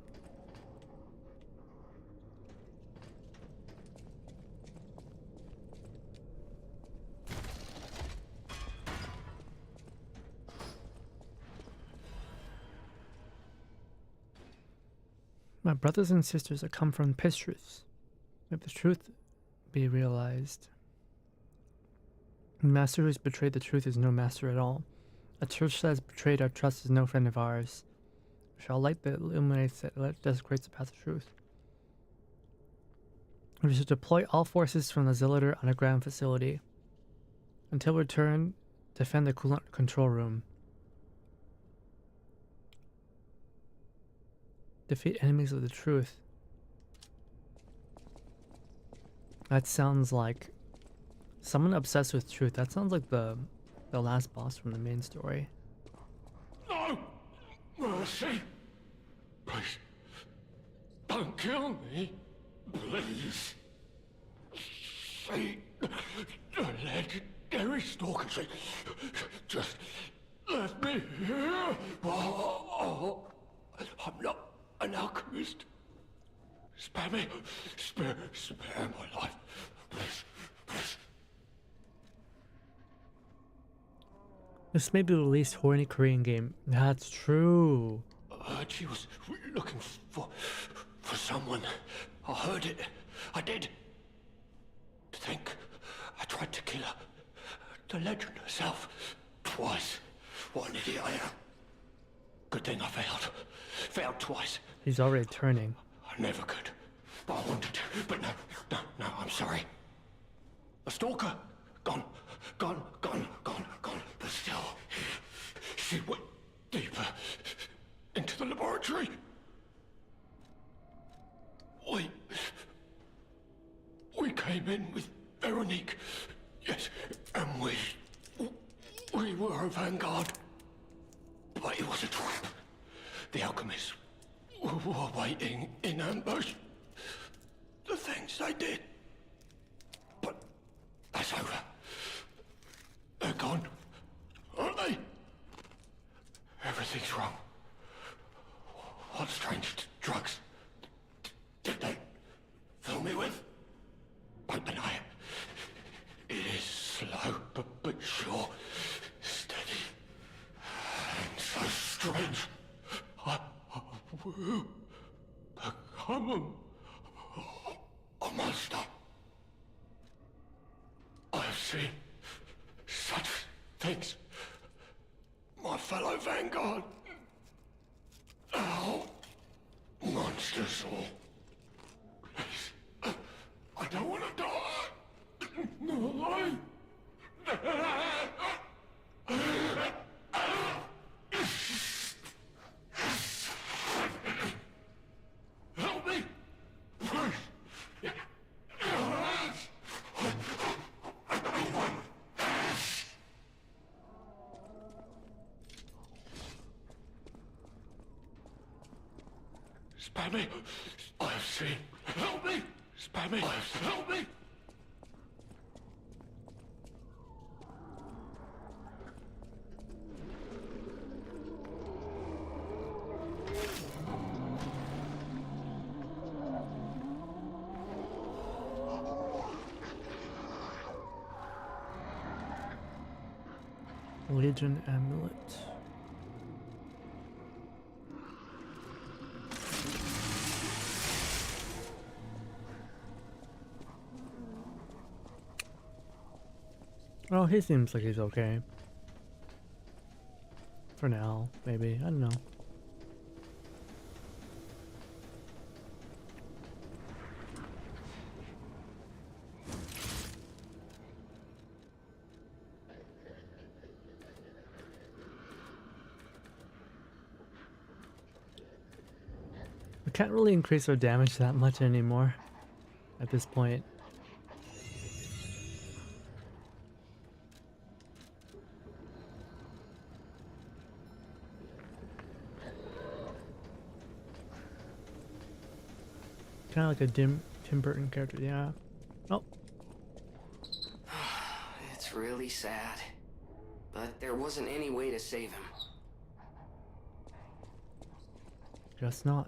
My brothers and sisters that come from Pistrus, if the truth be realized. The master who has betrayed the truth is no master at all. A church that has betrayed our trust is no friend of ours. We shall light that illuminates that desecrates the path of truth. We should deploy all forces from the Zilliter underground facility. Until return, defend the coolant control room. Defeat enemies of the truth. That sounds like Someone obsessed with truth. That sounds like the last boss from the main story. No! Mercy! Please. Don't kill me. Please. See the legendary stalker. Just let me here. Oh, I'm not an alchemist. Spare me. Spare my life. Please. Please. This may be the least horny Korean game. That's true. I heard she was looking for someone. I heard it. I did. To think I tried to kill her. The legend herself. Twice. What an idiot I am. Good thing I failed. Failed twice. He's already turning. I never could. But I wanted to. But no, I'm sorry. A stalker. Gone. But still, she went deeper into the laboratory. We came in with Veronique. Yes, and we were a vanguard. But it was a trap. The alchemists were waiting in ambush. The things they did. But that's over. They're gone, aren't they? Everything's wrong. What strange drugs did they fill me with? Don't deny it. It is slow, but sure. Steady. And so strange. I will become a monster. I have seen such things. My fellow vanguard. Oh, monsters all. Please. I don't want to die. No alive. Help me. Please. Spare me! I have seen. Help me! Spare me! I have seen. Help me! Legion Amulet. Oh, he seems like he's okay. For now, maybe. I don't know. We can't really increase our damage that much anymore at this point. Kind of like a Tim Burton character, yeah. Oh. It's really sad. But there wasn't any way to save him. Guess not.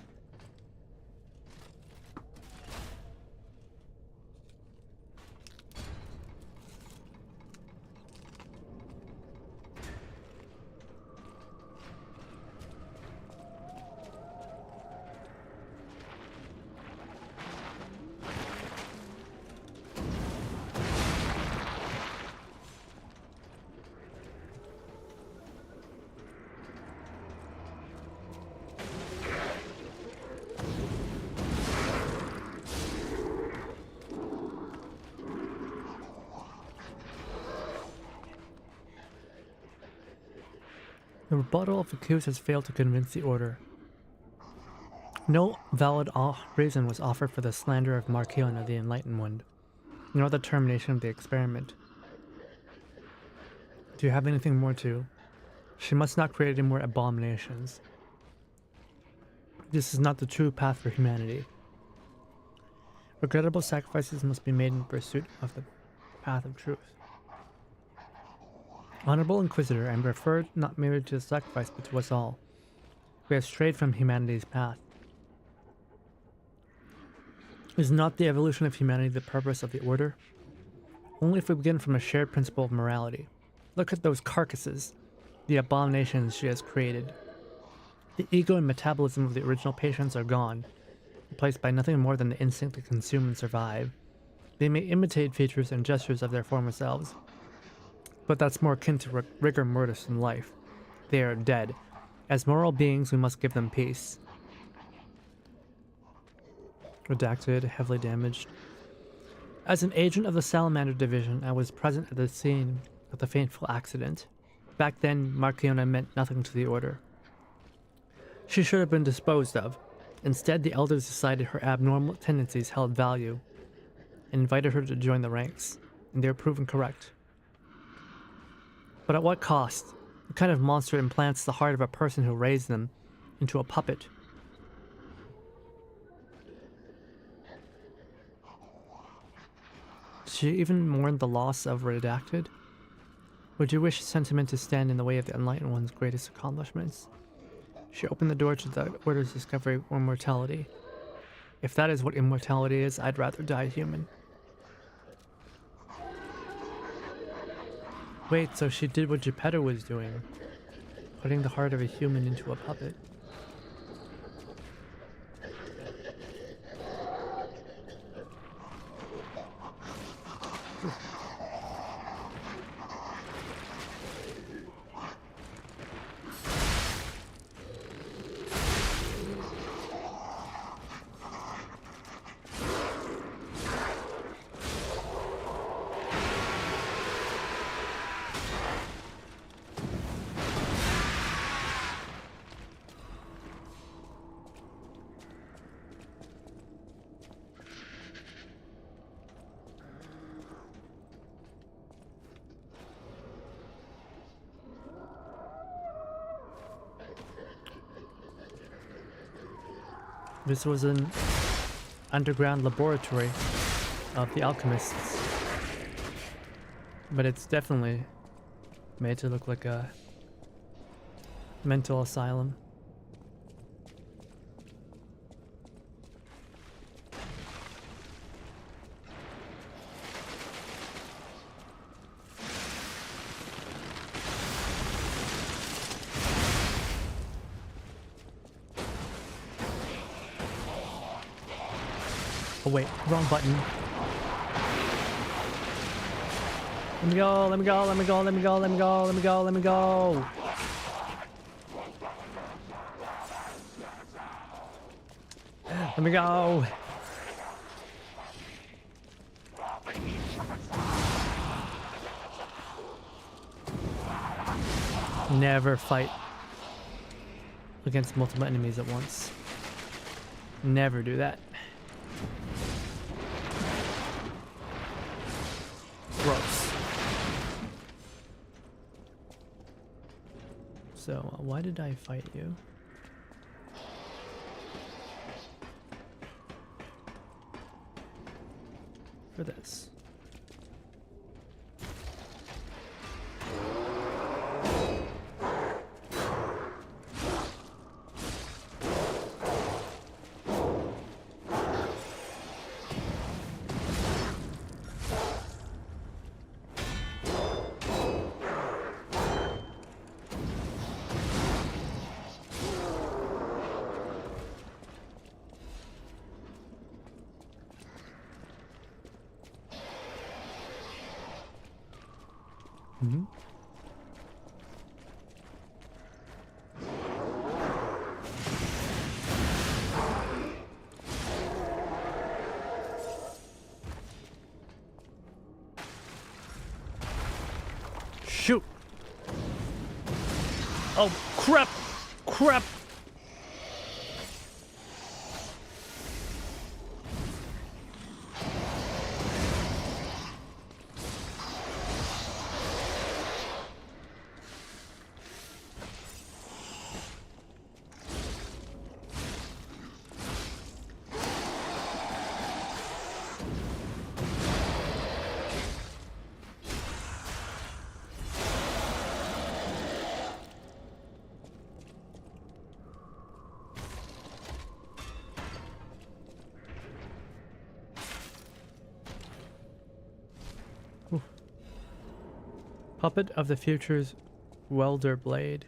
The rebuttal of accused has failed to convince the Order. No valid reason was offered for the slander of Markion of the Enlightened One, nor the termination of the experiment. Do you have anything more to? She must not create any more abominations. This is not the true path for humanity. Regrettable sacrifices must be made in pursuit of the path of truth. Honorable Inquisitor, I am referred not merely to the sacrifice, but to us all. We have strayed from humanity's path. Is not the evolution of humanity the purpose of the Order? Only if we begin from a shared principle of morality. Look at those carcasses, the abominations she has created. The ego and metabolism of the original patients are gone, replaced by nothing more than the instinct to consume and survive. They may imitate features and gestures of their former selves, but that's more akin to rigor mortis than life. They are dead. As moral beings, we must give them peace. Redacted, heavily damaged. As an agent of the Salamander Division, I was present at the scene of the fateful accident. Back then, Marciona meant nothing to the Order. She should have been disposed of. Instead, the Elders decided her abnormal tendencies held value and invited her to join the ranks, and they were proven correct. But at what cost? What kind of monster implants the heart of a person who raised them into a puppet? Did she even mourn the loss of Redacted? Would you wish sentiment to stand in the way of the Enlightened One's greatest accomplishments? She opened the door to the Order's discovery of immortality. If that is what immortality is, I'd rather die human. Wait, so she did what Geppetto was doing, putting the heart of a human into a puppet. This was an underground laboratory of the alchemists, but it's definitely made to look like a mental asylum. Oh wait, wrong button. Let me go, let me go, let me go, let me go, let me go, let me go, let me go. Let me go. Never fight against multiple enemies at once. Never do that. Gross. So, why did I fight you? For this. Mm-hmm. Shoot! Oh, crap! Crap! Puppet of the Future's welder blade.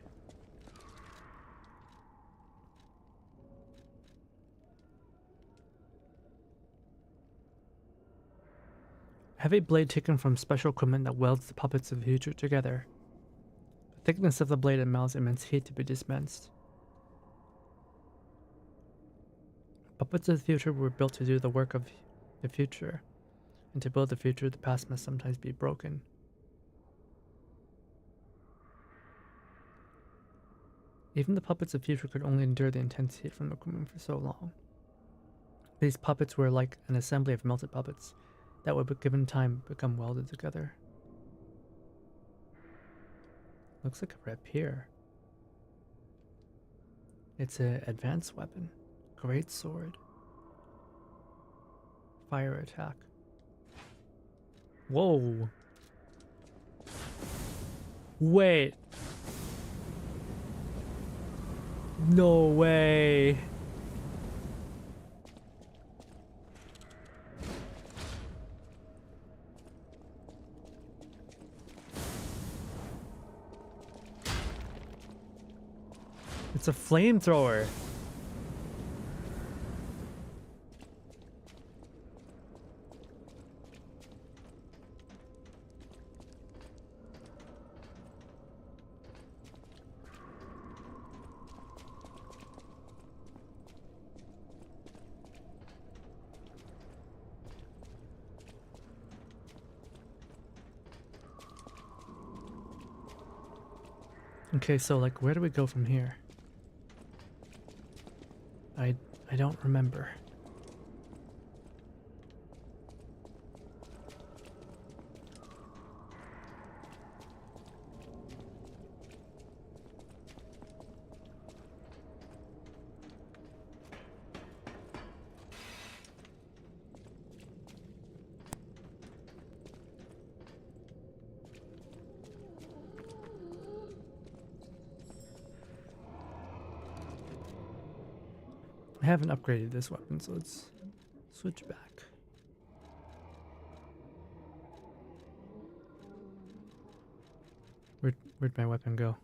Heavy blade taken from special equipment that welds the puppets of the future together. The thickness of the blade allows immense heat to be dispensed. Puppets of the future were built to do the work of the future, and to build the future, the past must sometimes be broken. Even the puppets of the future could only endure the intense heat from the equipment for so long. These puppets were like an assembly of melted puppets that would, given time, become welded together. Looks like a rapier. It's an advanced weapon. Great sword. Fire attack. Whoa. Wait. No way. It's a flamethrower. Okay, so like where do we go from here? I don't remember. I haven't upgraded this weapon, so let's switch back. Where'd my weapon go?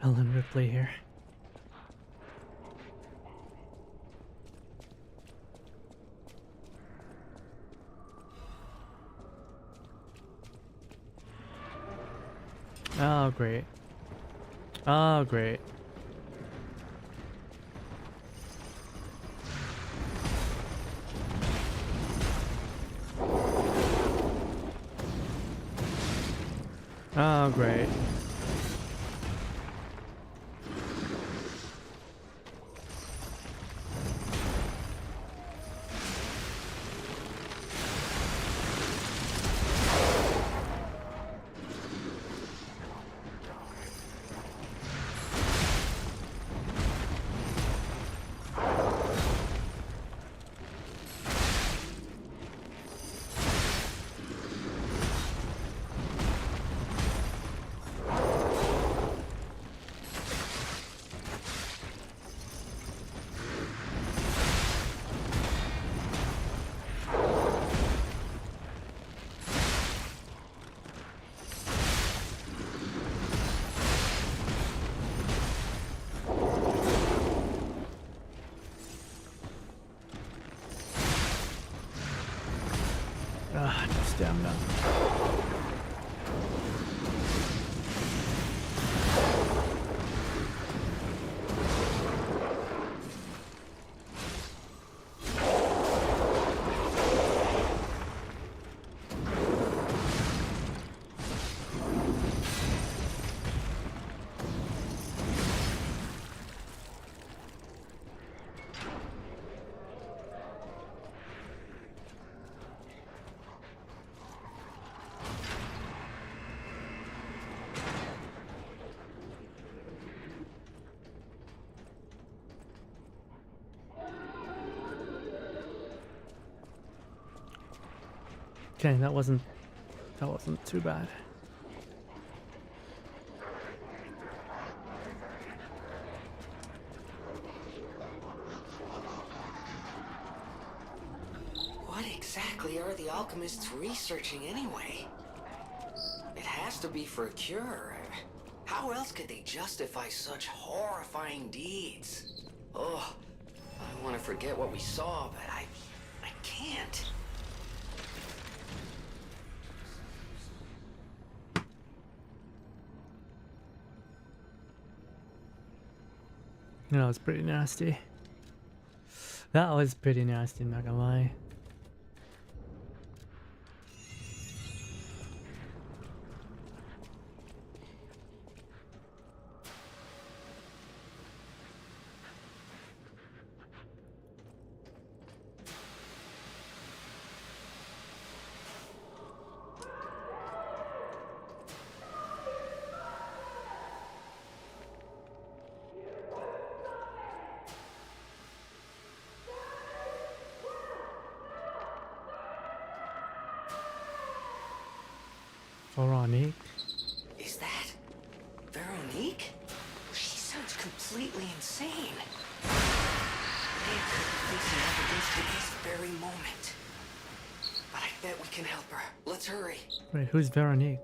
Ellen Ripley here. Oh, great. Oh, great. Oh, great. Ah, no stamina. Okay, that wasn't too bad. What exactly are the alchemists researching anyway? It has to be for a cure. How else could they justify such horrifying deeds? Oh, I want to forget what we saw, but I can't. That was pretty nasty. That was pretty nasty, I'm not gonna lie. Veronique. Is that Veronique? She sounds completely insane. They could be facing evidence at this very moment. But I bet we can help her. Let's hurry. Wait, who's Veronique?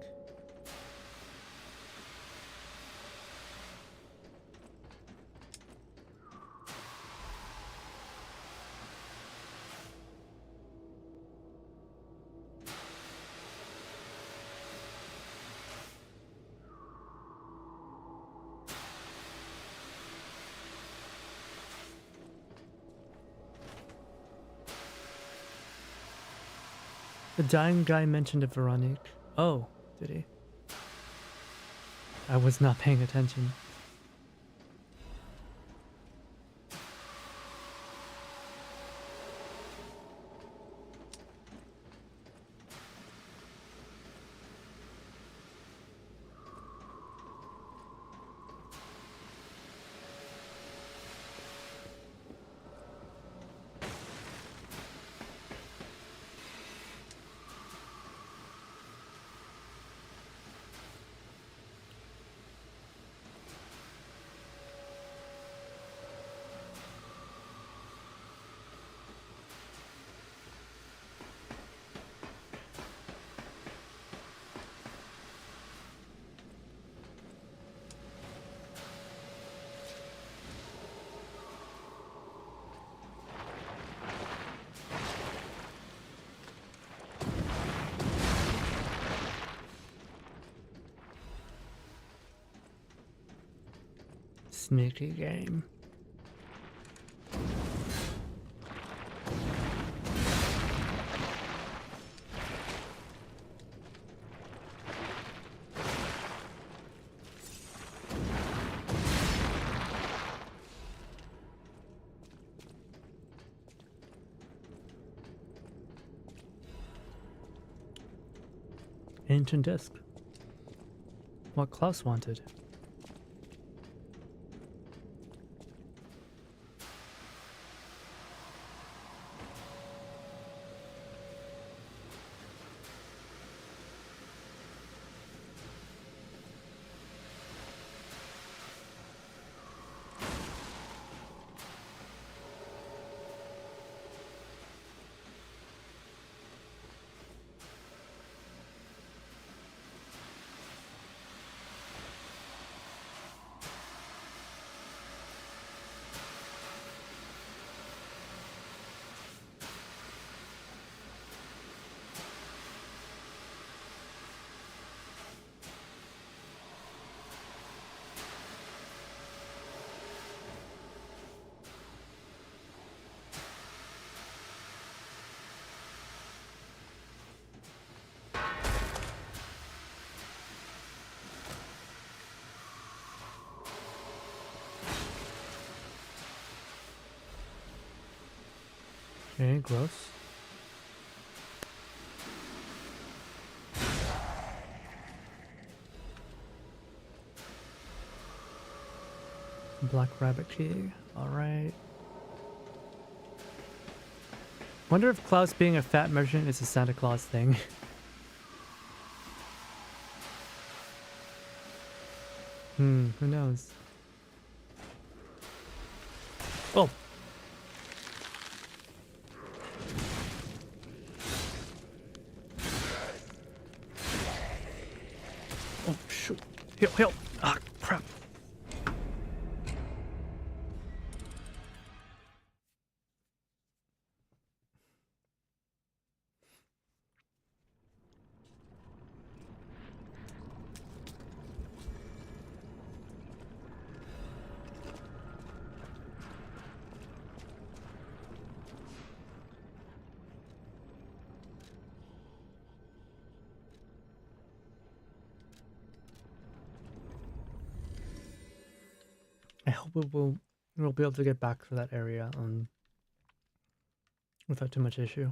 The dying guy mentioned a Veronique. Oh, did he? I was not paying attention. Sneaky game. Ancient disc. What Klaus wanted. Okay, gross. Black rabbit key. All right. Wonder if Klaus being a fat merchant is a Santa Claus thing. Who knows? Oh! Oh, shoot. Help, help! Ah, crap. I hope we'll be able to get back to that area without too much issue.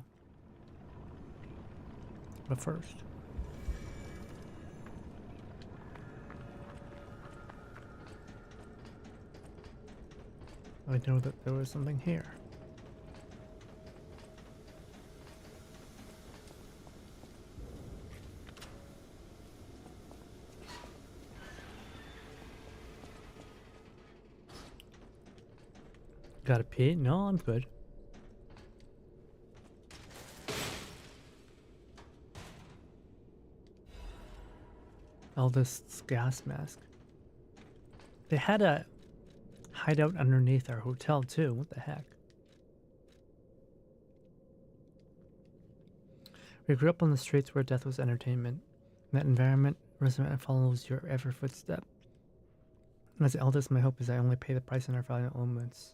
But first, I know that there was something here. Gotta pee? No, I'm good. Eldest's gas mask. They had a hideout underneath our hotel too. What the heck? We grew up on the streets where death was entertainment. In that environment, resentment follows your every footstep. As the eldest, my hope is I only pay the price in our final moments.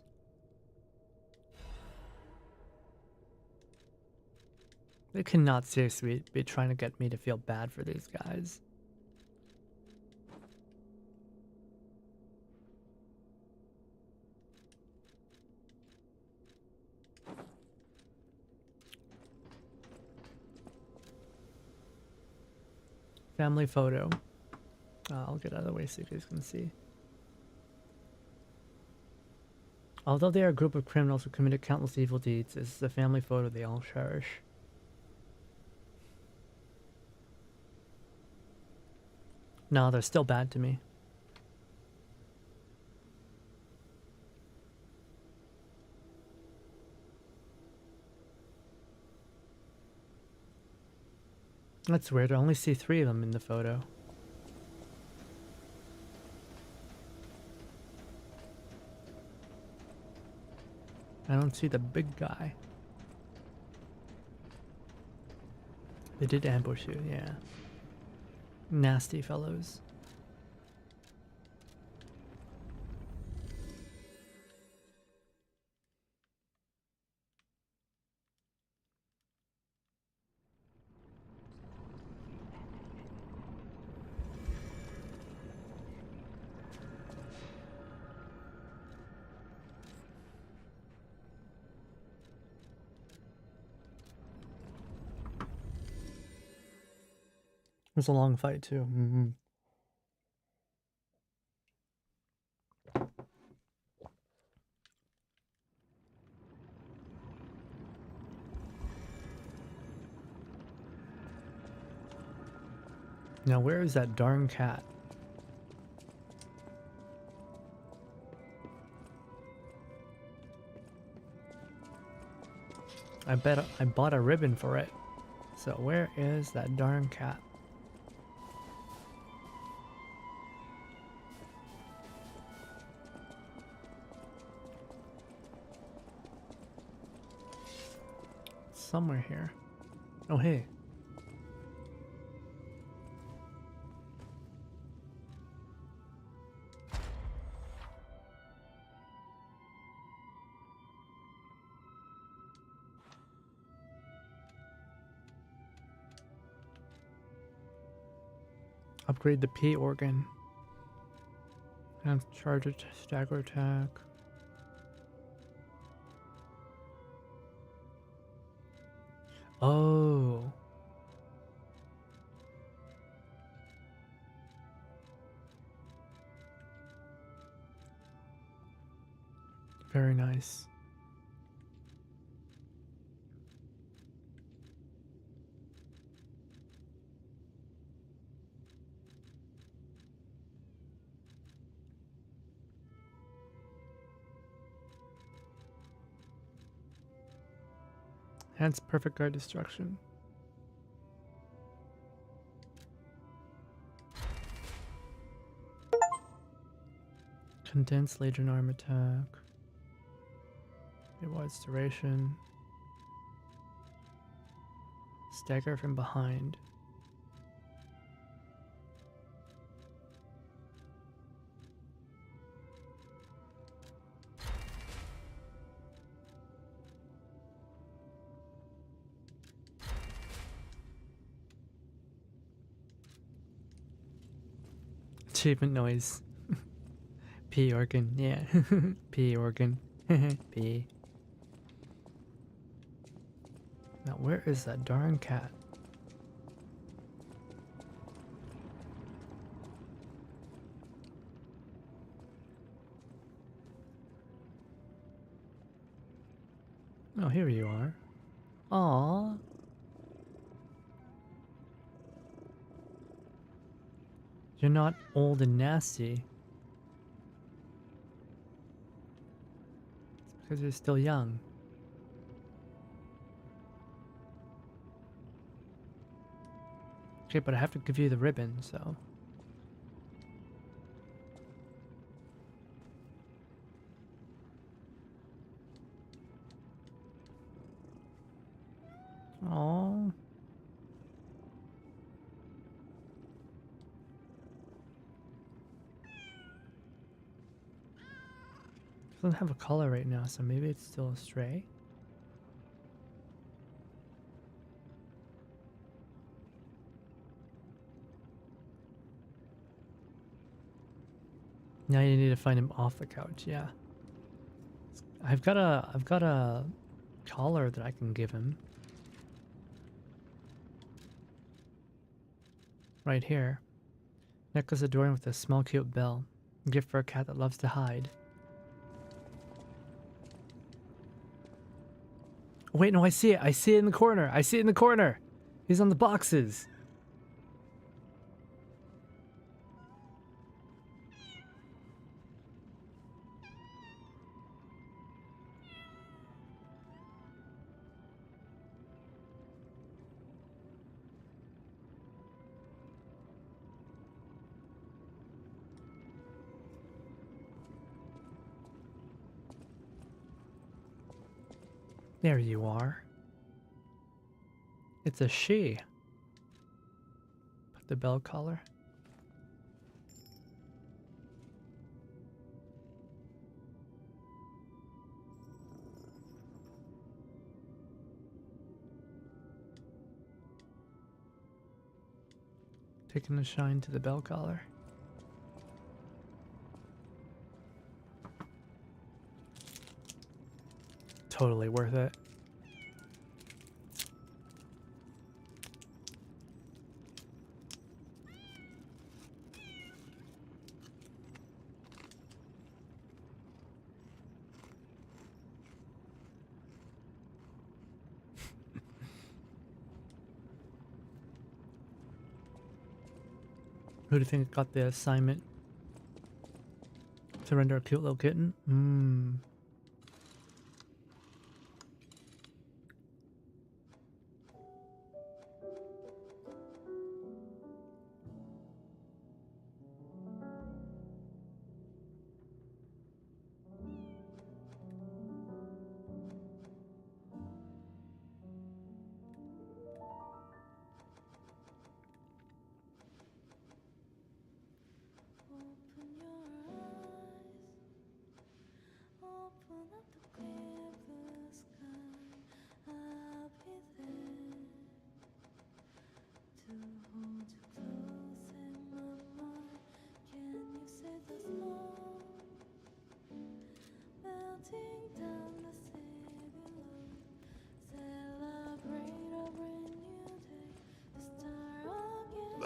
They cannot seriously be trying to get me to feel bad for these guys. Family photo. I'll get out of the way so you guys can see. Although they are a group of criminals who committed countless evil deeds, this is a family photo they all cherish. No, they're still bad to me. That's weird. I only see 3 of them in the photo. I don't see the big guy. They did ambush you, yeah. Nasty fellows. It was a long fight too. Now where is that darn cat? I bet I bought a ribbon for it. So where is that darn cat? Somewhere here. Oh, hey. Upgrade the P organ. And charge it, stagger attack. Oh. Very nice. Hence perfect guard destruction. Condensed Legion arm attack. Rewards duration. Stagger from behind. Achievement noise. P organ, yeah. P organ. P. Now where is that darn cat? Oh, here you are. Aww. You're not old and nasty. It's because you're still young. Okay, but I have to give you the ribbon, so... Aww. Doesn't have a color right now, so maybe it's still a stray. Now you need to find him off the couch, yeah. I've got a collar that I can give him. Right here. Necklace adorned with a small cute bell. A gift for a cat that loves to hide. Wait, no, I see it. I see it in the corner. I see it in the corner. He's on the boxes. There you are. It's a she. Put the bell collar. Taking the shine to the bell collar. Totally worth it. Who do you think got the assignment to render a cute little kitten?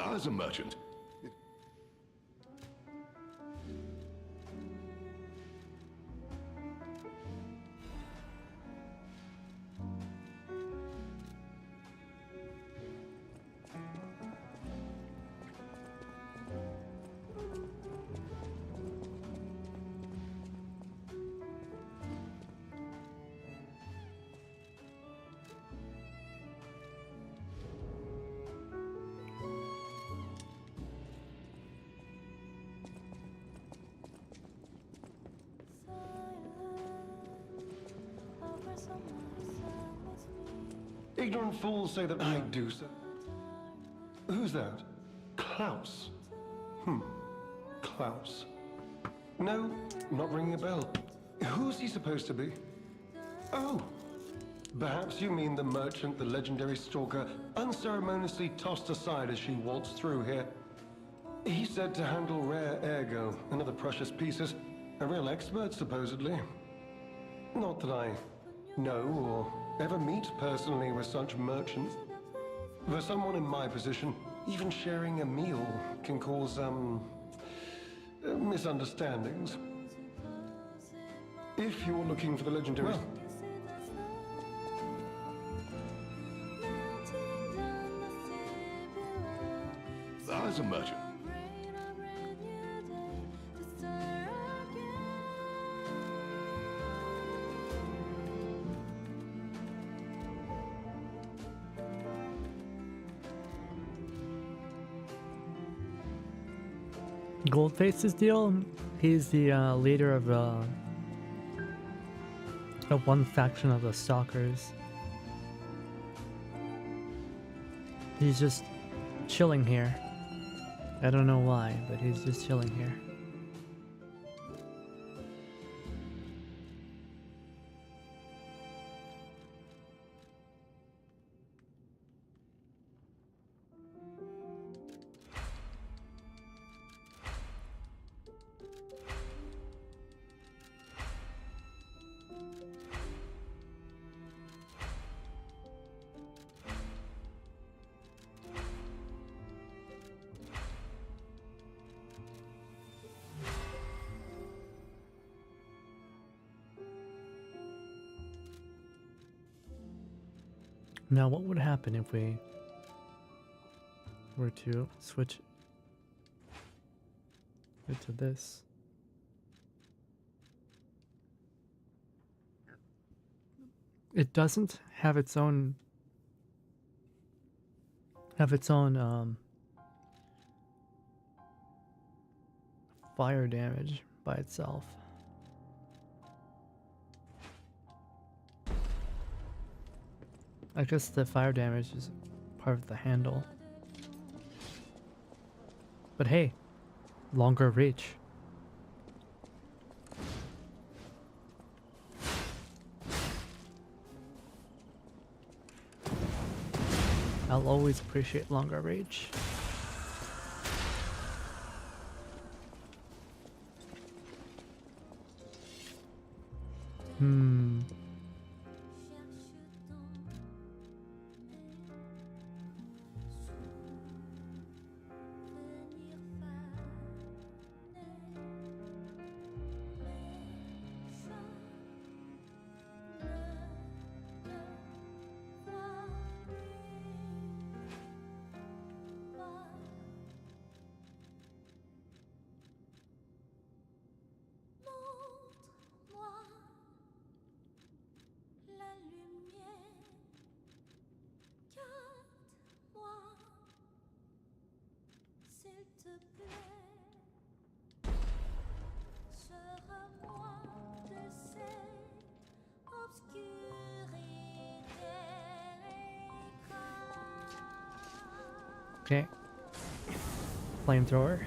As a merchant, Ignorant fools say that I do so. Who's that? Klaus? Klaus. No, not ringing a bell. Who's he supposed to be? Oh! Perhaps you mean the merchant the legendary stalker unceremoniously tossed aside as she waltzed through here. He's said to handle rare ergo and other precious pieces. A real expert, supposedly. Not that I know or ever meet personally with such merchants. For someone in my position, even sharing a meal can cause, misunderstandings. If you're looking for the legendary... Well, as a merchant. Goldface's deal? He's the leader of one faction of the stalkers. He's just chilling here. I don't know why, but he's just chilling here. Now, what would happen if we were to switch it to this? It doesn't have its own fire damage by itself. I guess the fire damage is part of the handle. But hey, longer reach. I'll always appreciate longer reach. Okay. Flamethrower.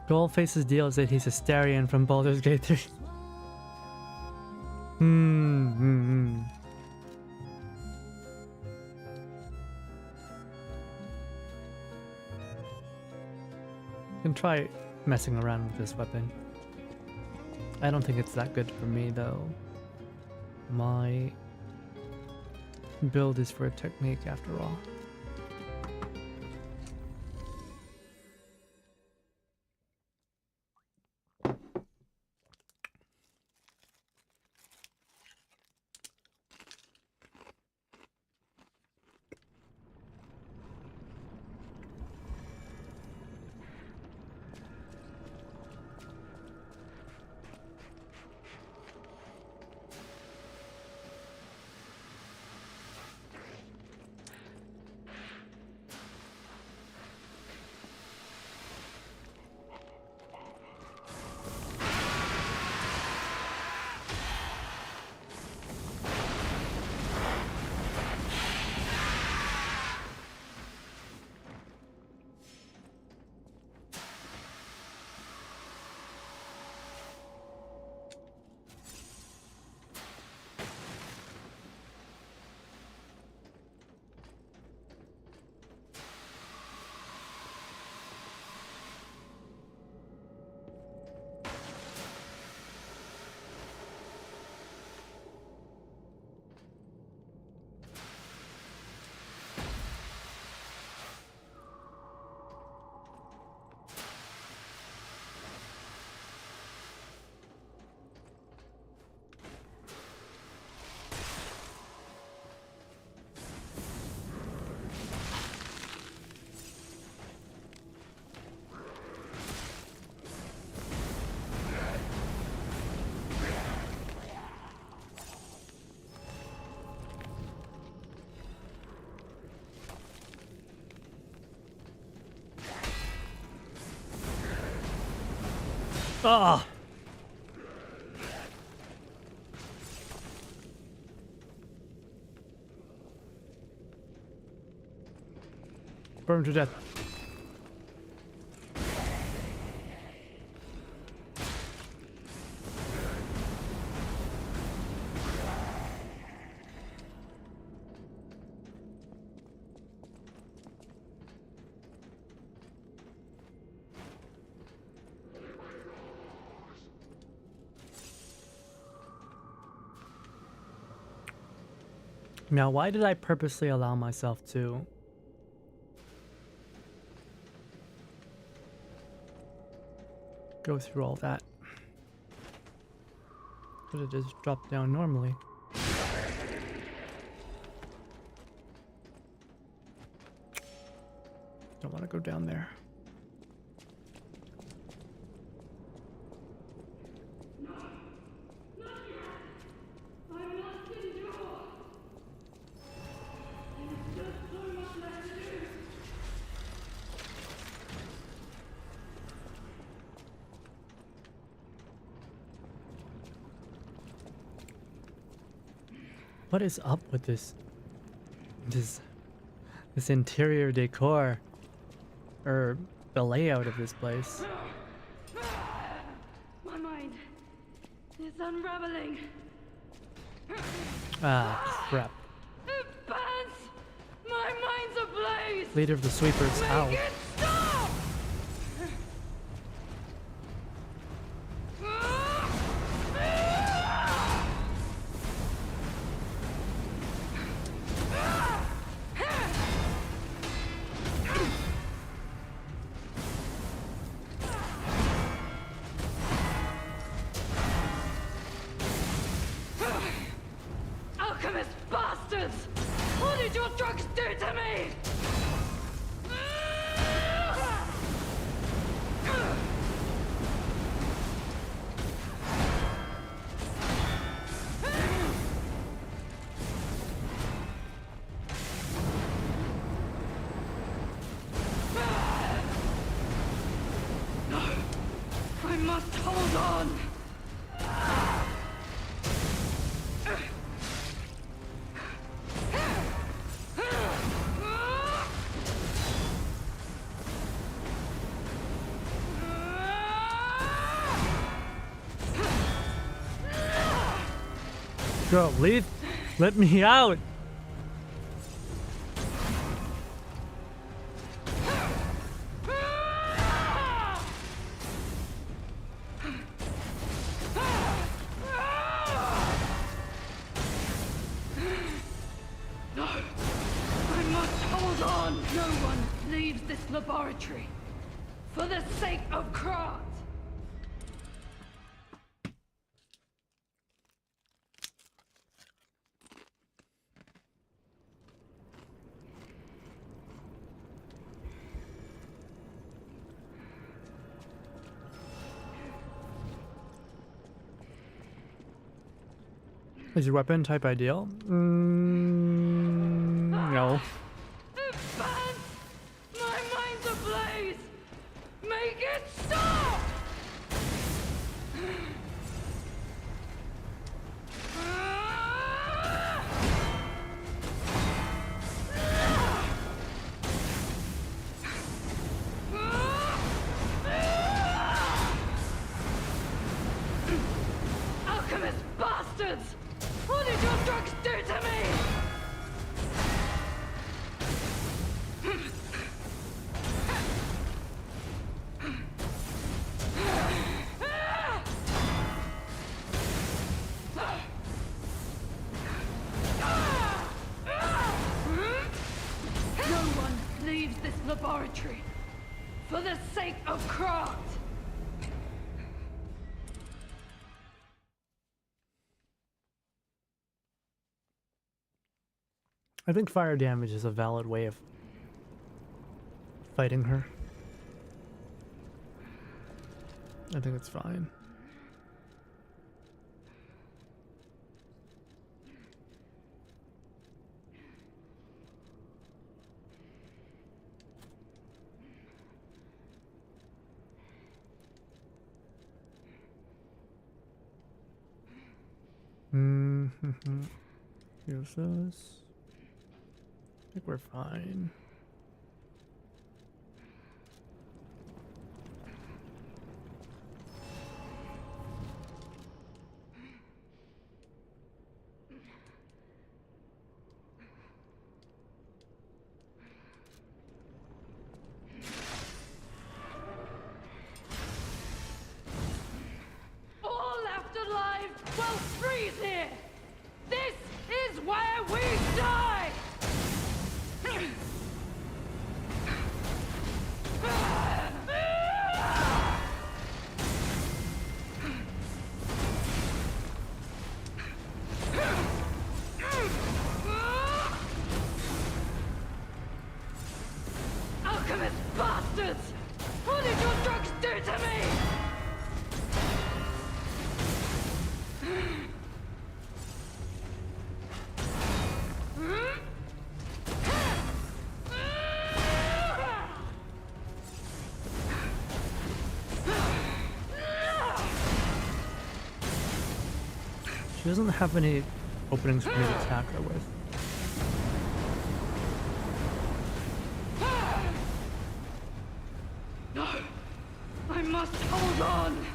Goldface's deal is that he's a Starion from Baldur's Gate 3. Can try messing around with this weapon. I don't think it's that good for me though. My build is for a technique after all. Ah! Burn to death. Now, why did I purposely allow myself to go through all that? Could have just dropped down normally. Don't want to go down there. What is up with this interior decor or the layout of this place? My mind is unraveling. Ah, crap. It burns. My mind's ablaze. Leader of the sweepers, ow. Make it stop. Alchemist bastards! What did your drugs do to me? No, I must hold on. Girl, leave. Let me out. No, I must hold on. No one leaves this laboratory for the sake of craft. Is your weapon type ideal? No. It burns! My mind's ablaze! Make it stop! Alchemist bastards! What did your drugs do to me? No one leaves this laboratory for the sake of craft. I think fire damage is a valid way of fighting her. I think it's fine. Here's this. I think we're fine. All left alive will freeze here! This is where we die! Alchemist bastards! What did your drugs do to me? She doesn't have any openings for me to attack her with. No! I must hold on!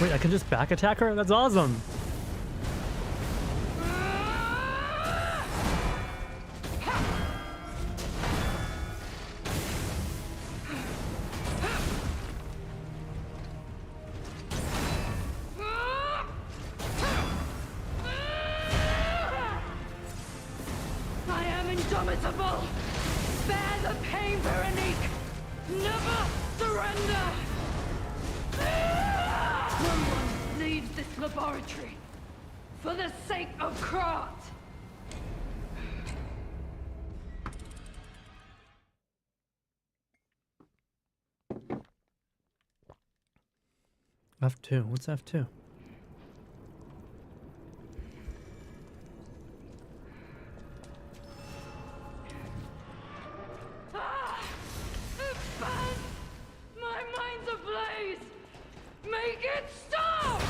Wait, I can just back attack her? That's awesome! I am indomitable! Bear the pain, Veronique! Never surrender! No one leaves this laboratory for the sake of Krat! F2. What's F2? It burns! My mind's ablaze! Make it stop!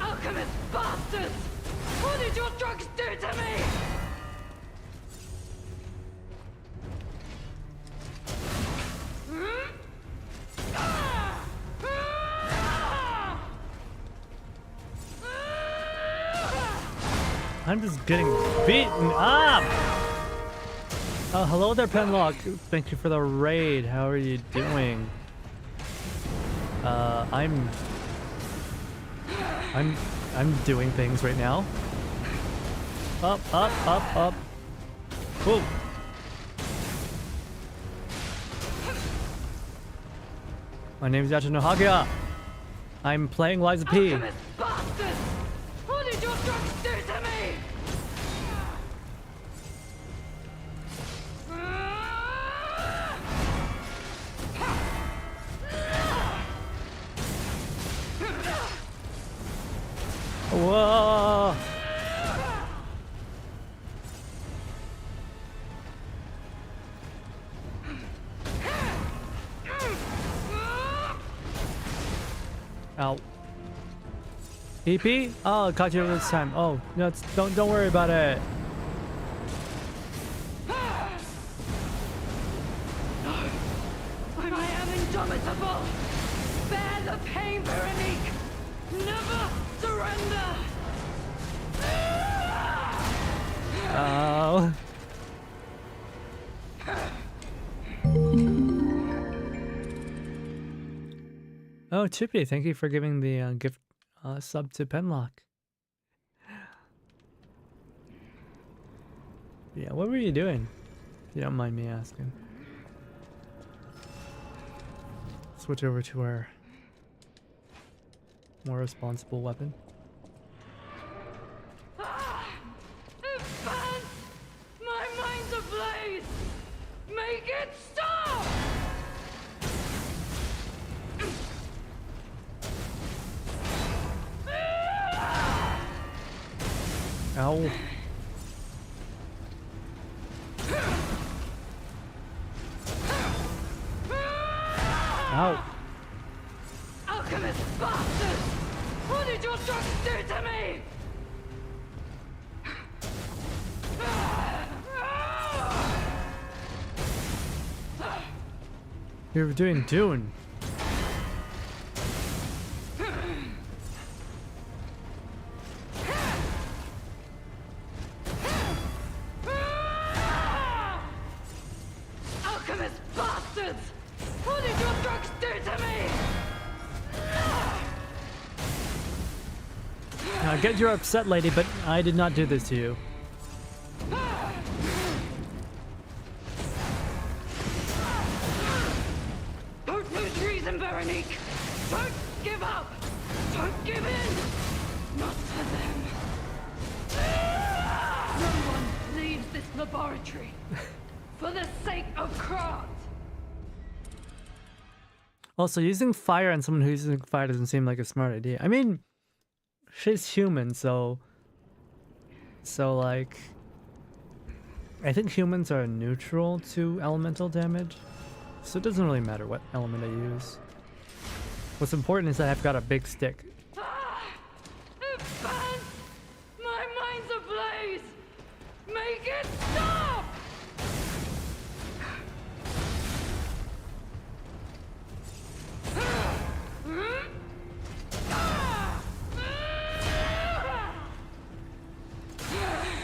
Alchemist bastards! What did your drugs do to me? I'm just getting beaten up! Oh, hello there, Penlock. Thank you for the raid. How are you doing? I'm doing things right now. Up, up, up, up. Whoa. My name is Yachino Hagia. I'm playing Liza P. Alchemist bastards! What did your drugs do to me? Whoa. Ow. EP? Oh, caught you this time. Oh, no, don't worry about it. I am indomitable! Bear the pain, Veronique! Never surrender! Oh. Oh, Chippy, thank you for giving the gift sub to Penlock. Yeah, what were you doing? If you don't mind me asking. Switch over to our more responsible weapon. Advance! My mind's ablaze! Make it stop! Ow. Ow. Alchemist bastard! What did your drugs do to me? You were doing Dune. Alchemist bastards! What did your drugs do to me? I get you're upset, lady, but I did not do this to you. Don't lose reason, Veronique! Don't give up! Don't give in! Not to them. No one leaves this laboratory for the sake of craft. Also, using fire on someone who's using fire doesn't seem like a smart idea. I mean, she's human, so like, I think humans are neutral to elemental damage, so it doesn't really matter what element I use. What's important is that I've got a big stick. Advance! My mind's ablaze! Make it stop!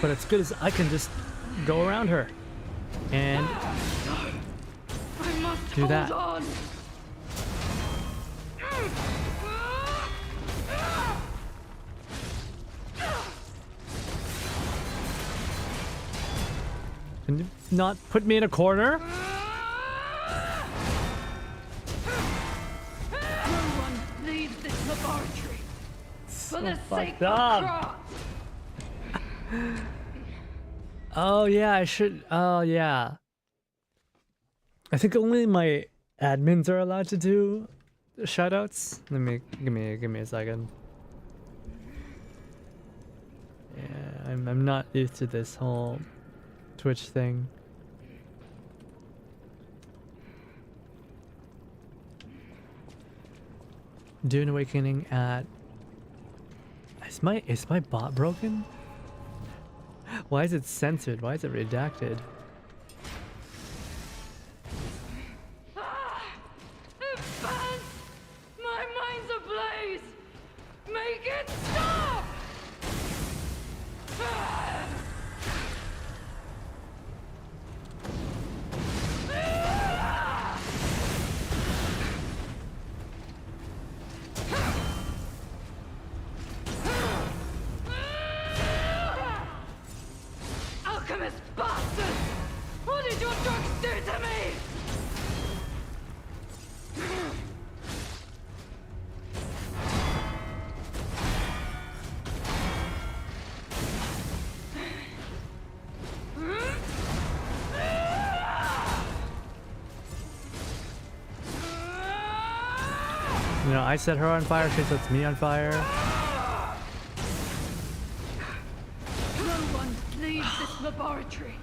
But it's good as I can just go around her and I must do hold that. on. Can you not put me in a corner? No one leaves this laboratory for the sake fucked of up. craft. Oh yeah, I should. Oh yeah. I think only my admins are allowed to do shoutouts. Let me give me a second. Yeah, I'm not used to this whole Twitch thing. Dune Awakening at. Is my bot broken? Why is it censored? Why is it redacted? Advance! My mind's ablaze! Make it stop! Alchemist bastard! What did your drugs do to me? You know, I set her on fire, she sets me on fire. No one leaves this laboratory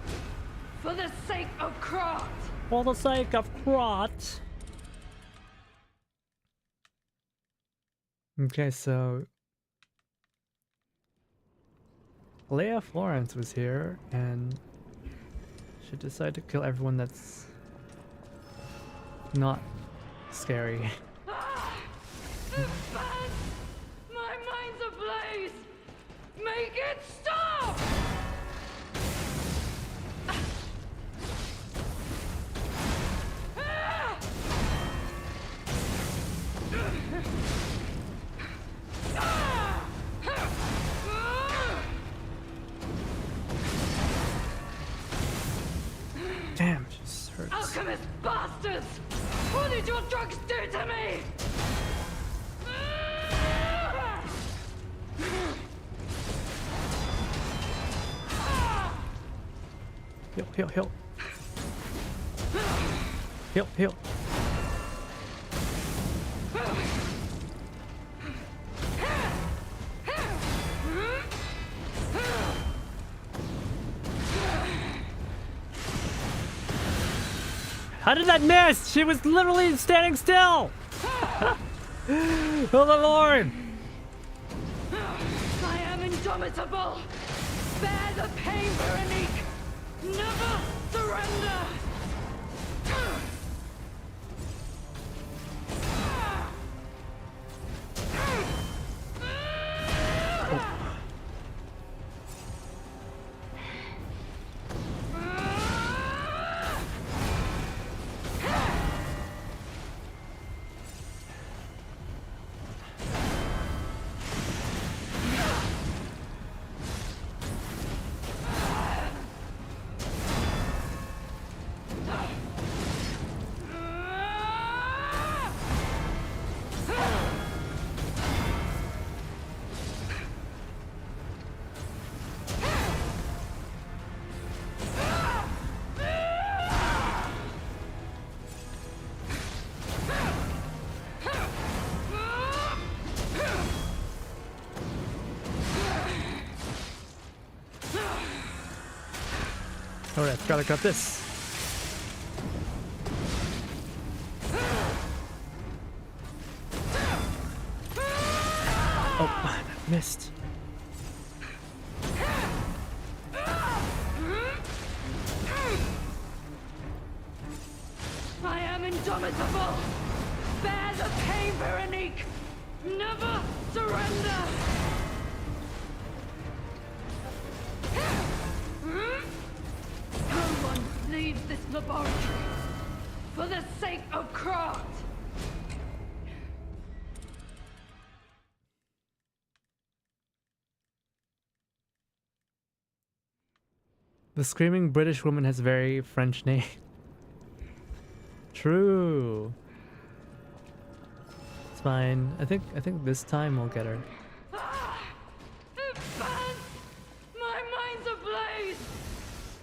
for the sake of craft. For the sake of crot. Okay, so Leia Florence was here and she decided to kill everyone that's not scary. Advance! My mind's ablaze! Make it stop! Alchemist bastards! What did your drugs do to me? Heal, heal, heal. Heal, heal. How did that miss? She was literally standing still! Oh my lord! I am indomitable! Bear the pain, Veronique! Never surrender! Alright, gotta cut this. Oh, I missed. I am indomitable! Bear the pain, Veronique! Never surrender! No one leaves this laboratory for the sake of craft! The screaming British woman has a very French name. True. It's fine. I think this time we'll get her. It burns! My mind's ablaze!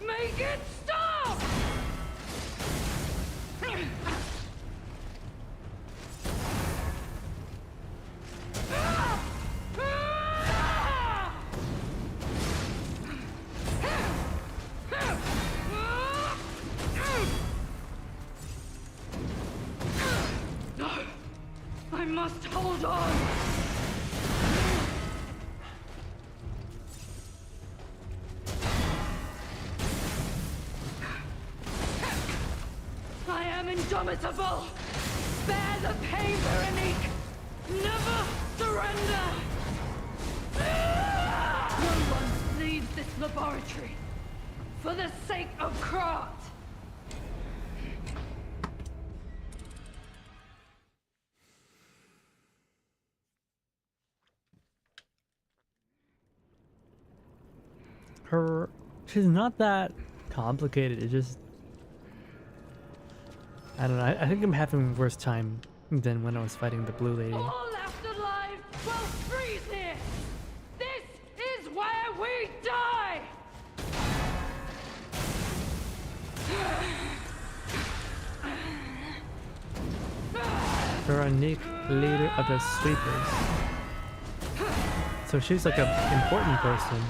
Make it stop! No! I must hold on! I am indomitable! Bear the pain, Veronique! Never surrender! No one leaves this laboratory for the sake of craft! She's not that complicated. It just, I don't know. I think I'm having a worse time than when I was fighting the blue lady. All left alive will freeze here! This is where we die! Veronique, leader of the sweepers. So she's like an important person.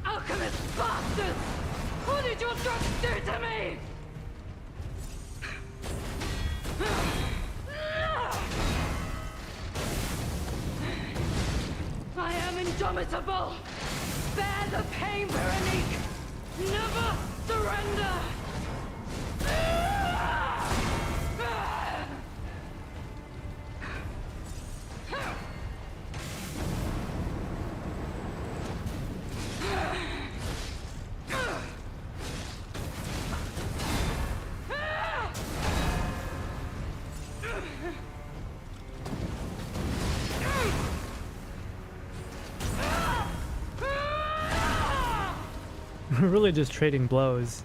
Alchemist bastards! What did your drugs do to me? I am indomitable! Bear the pain, Veronique! Never surrender! We're really just trading blows.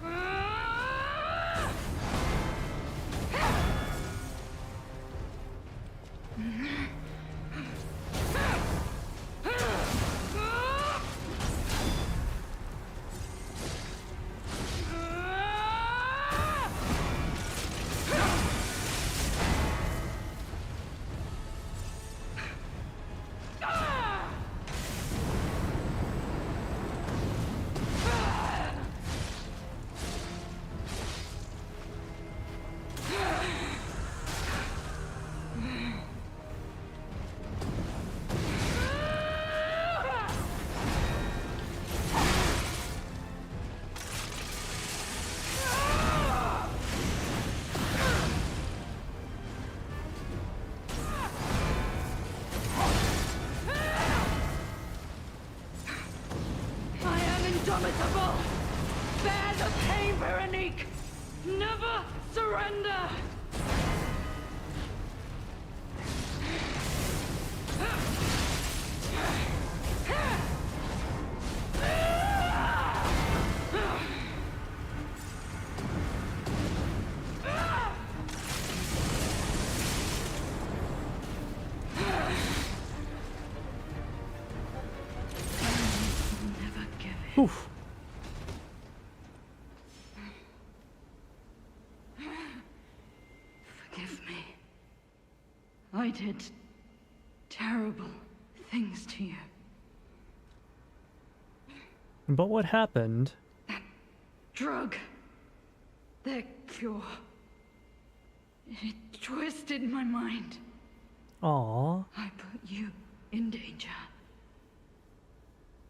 Indomitable! Bear the pain, Veronique! Never surrender! Oof. Forgive me. I did terrible things to you. But what happened? Drug. Their cure. It twisted my mind. Aww. I put you in danger.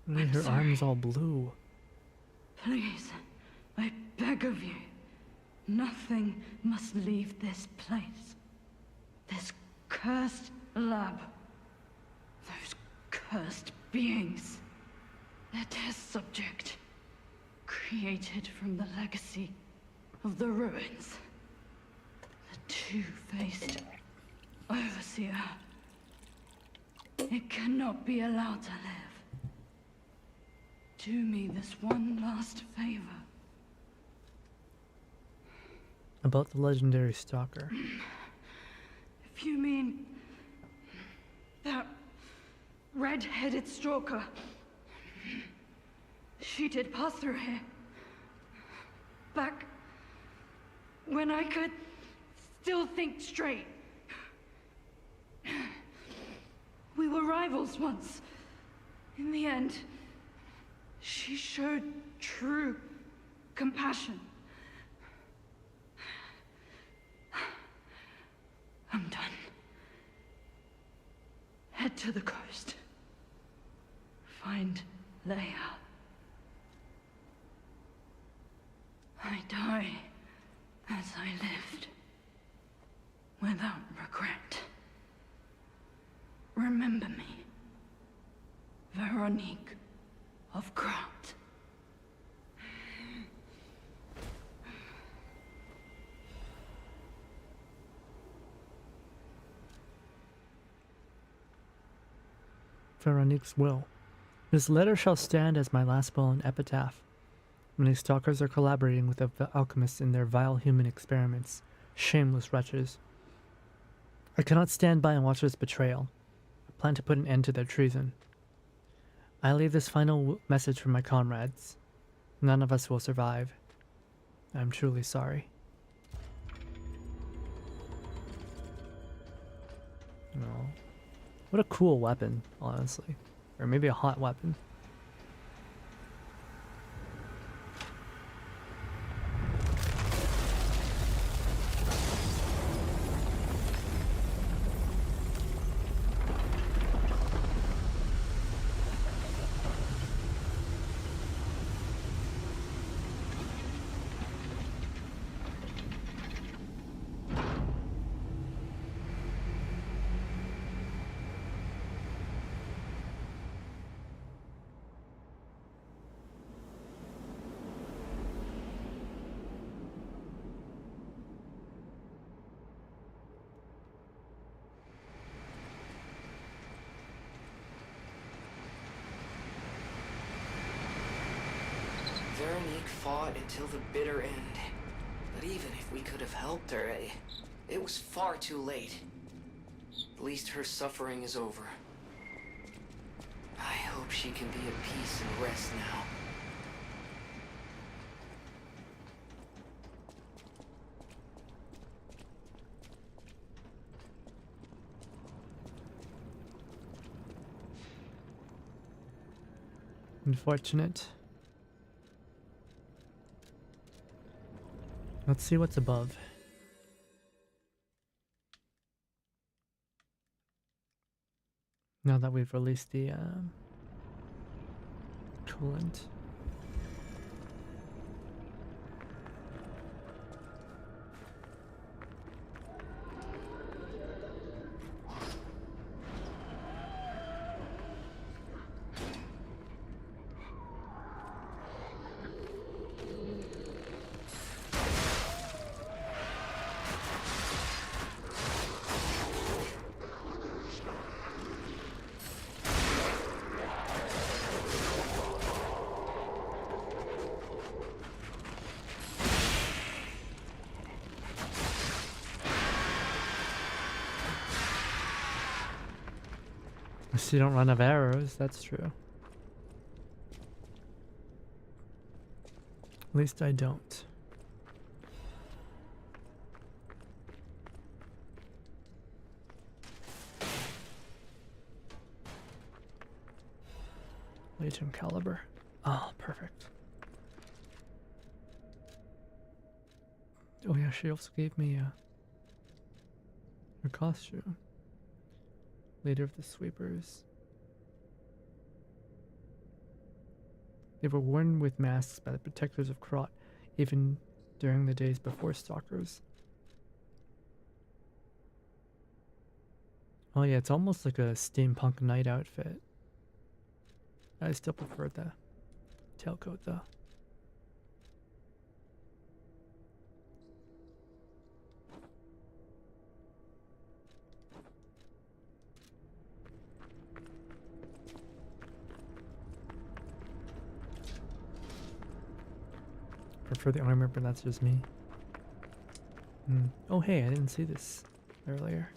Her sorry. arm's all blue. Please, I beg of you. Nothing must leave this place. This cursed lab. Those cursed beings. Their test subject. Created from the legacy of the ruins. The two-faced overseer. It cannot be allowed to live. Do me this one last favor. About the legendary stalker. If you mean that red-headed stalker, she did pass through here. Back when I could still think straight. We were rivals once. In the end, she showed true compassion. I'm done. Head to the coast. Find Leia. I die as I lived, without regret. Remember me, Veronique of Grant. Veronique's will. This letter shall stand as my last will and epitaph. Many stalkers are collaborating with the alchemists in their vile human experiments. Shameless wretches. I cannot stand by and watch this betrayal. I plan to put an end to their treason. I leave this final message for my comrades. None of us will survive. I'm truly sorry. No. What a cool weapon, honestly. Or maybe a hot weapon. Veronique fought until the bitter end. But even if we could have helped her, it was far too late. At least her suffering is over. I hope she can be at peace and rest now. Unfortunate. Let's see what's above. Now that we've released the coolant. You don't run out of arrows, that's true. At least I don't. Legion caliber. Oh, perfect. Oh yeah, she also gave me her costume. Leader of the Sweepers. They were worn with masks by the protectors of Krot, even during the days before Stalkers. Oh yeah, it's almost like a steampunk knight outfit. I still prefer the tailcoat though. Prefer the armor, but that's just me. Oh hey, I didn't see this earlier.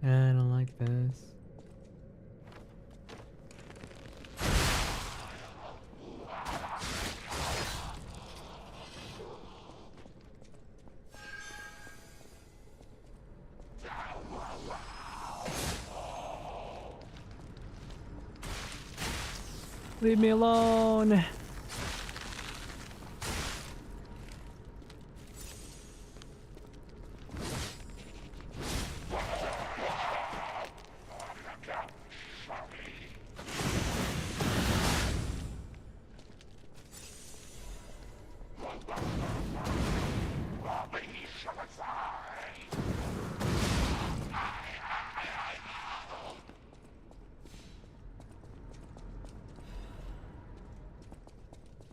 I don't like this. Leave me alone.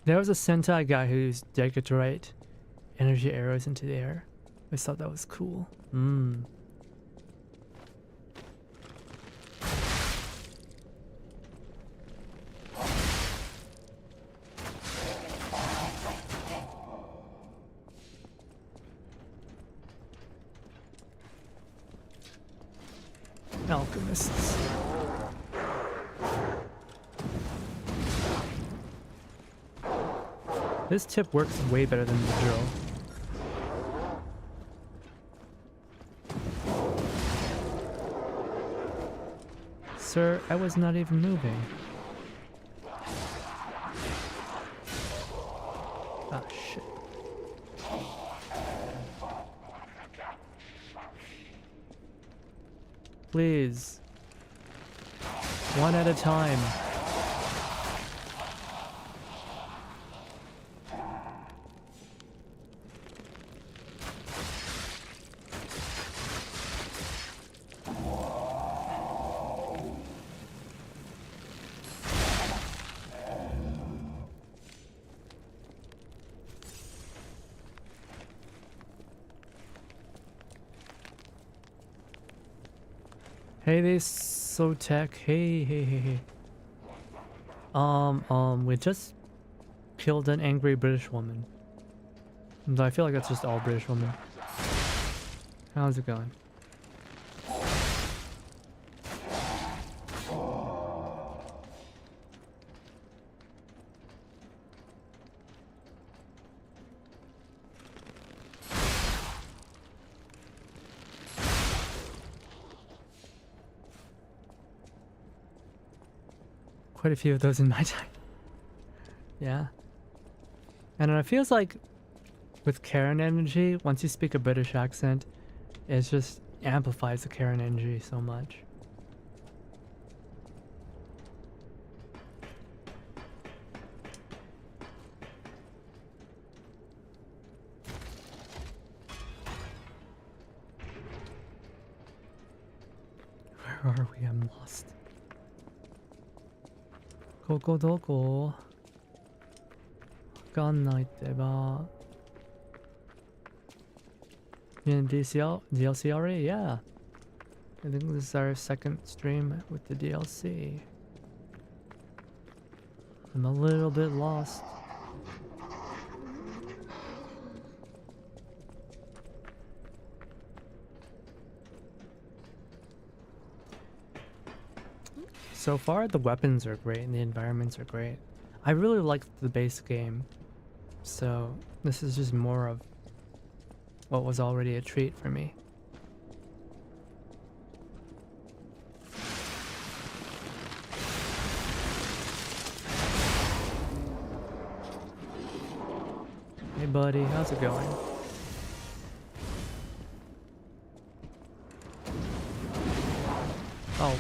There was a Sentai guy who used Decaturate energy arrows into the air. I just thought that was cool. alchemists. This tip works way better than the drill. Sir, I was not even moving. Ah, shit. Please. One at a time. Hey, they so tech. Hey. We just killed an angry British woman. Though I feel like that's just all British women. How's it going? Quite a few of those in my time. Yeah. And it feels like with Karen energy, once you speak a British accent, it just amplifies the Karen energy so much. Where are we? I'm lost. ここどこ？わかんないってば。In DLC already? Yeah. I think this is our second stream with the DLC. I'm a little bit lost. So far, the weapons are great and the environments are great. I really like the base game, so this is just more of what was already a treat for me. Hey buddy, how's it going? Oh.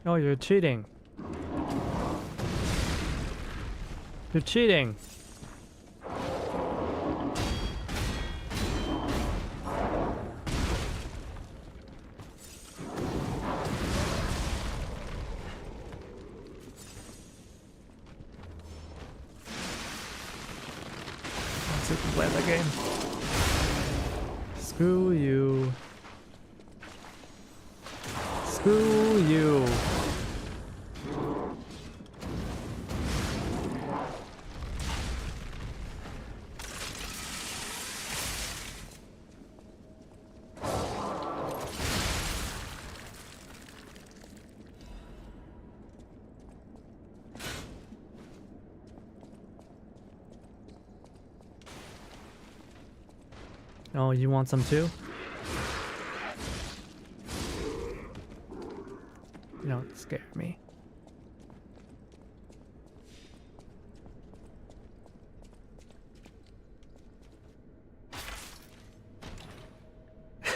Oh, you're cheating. You're cheating. Let's see if we can play that game. Screw you. Screw you. Oh, you want some too? You don't scare me.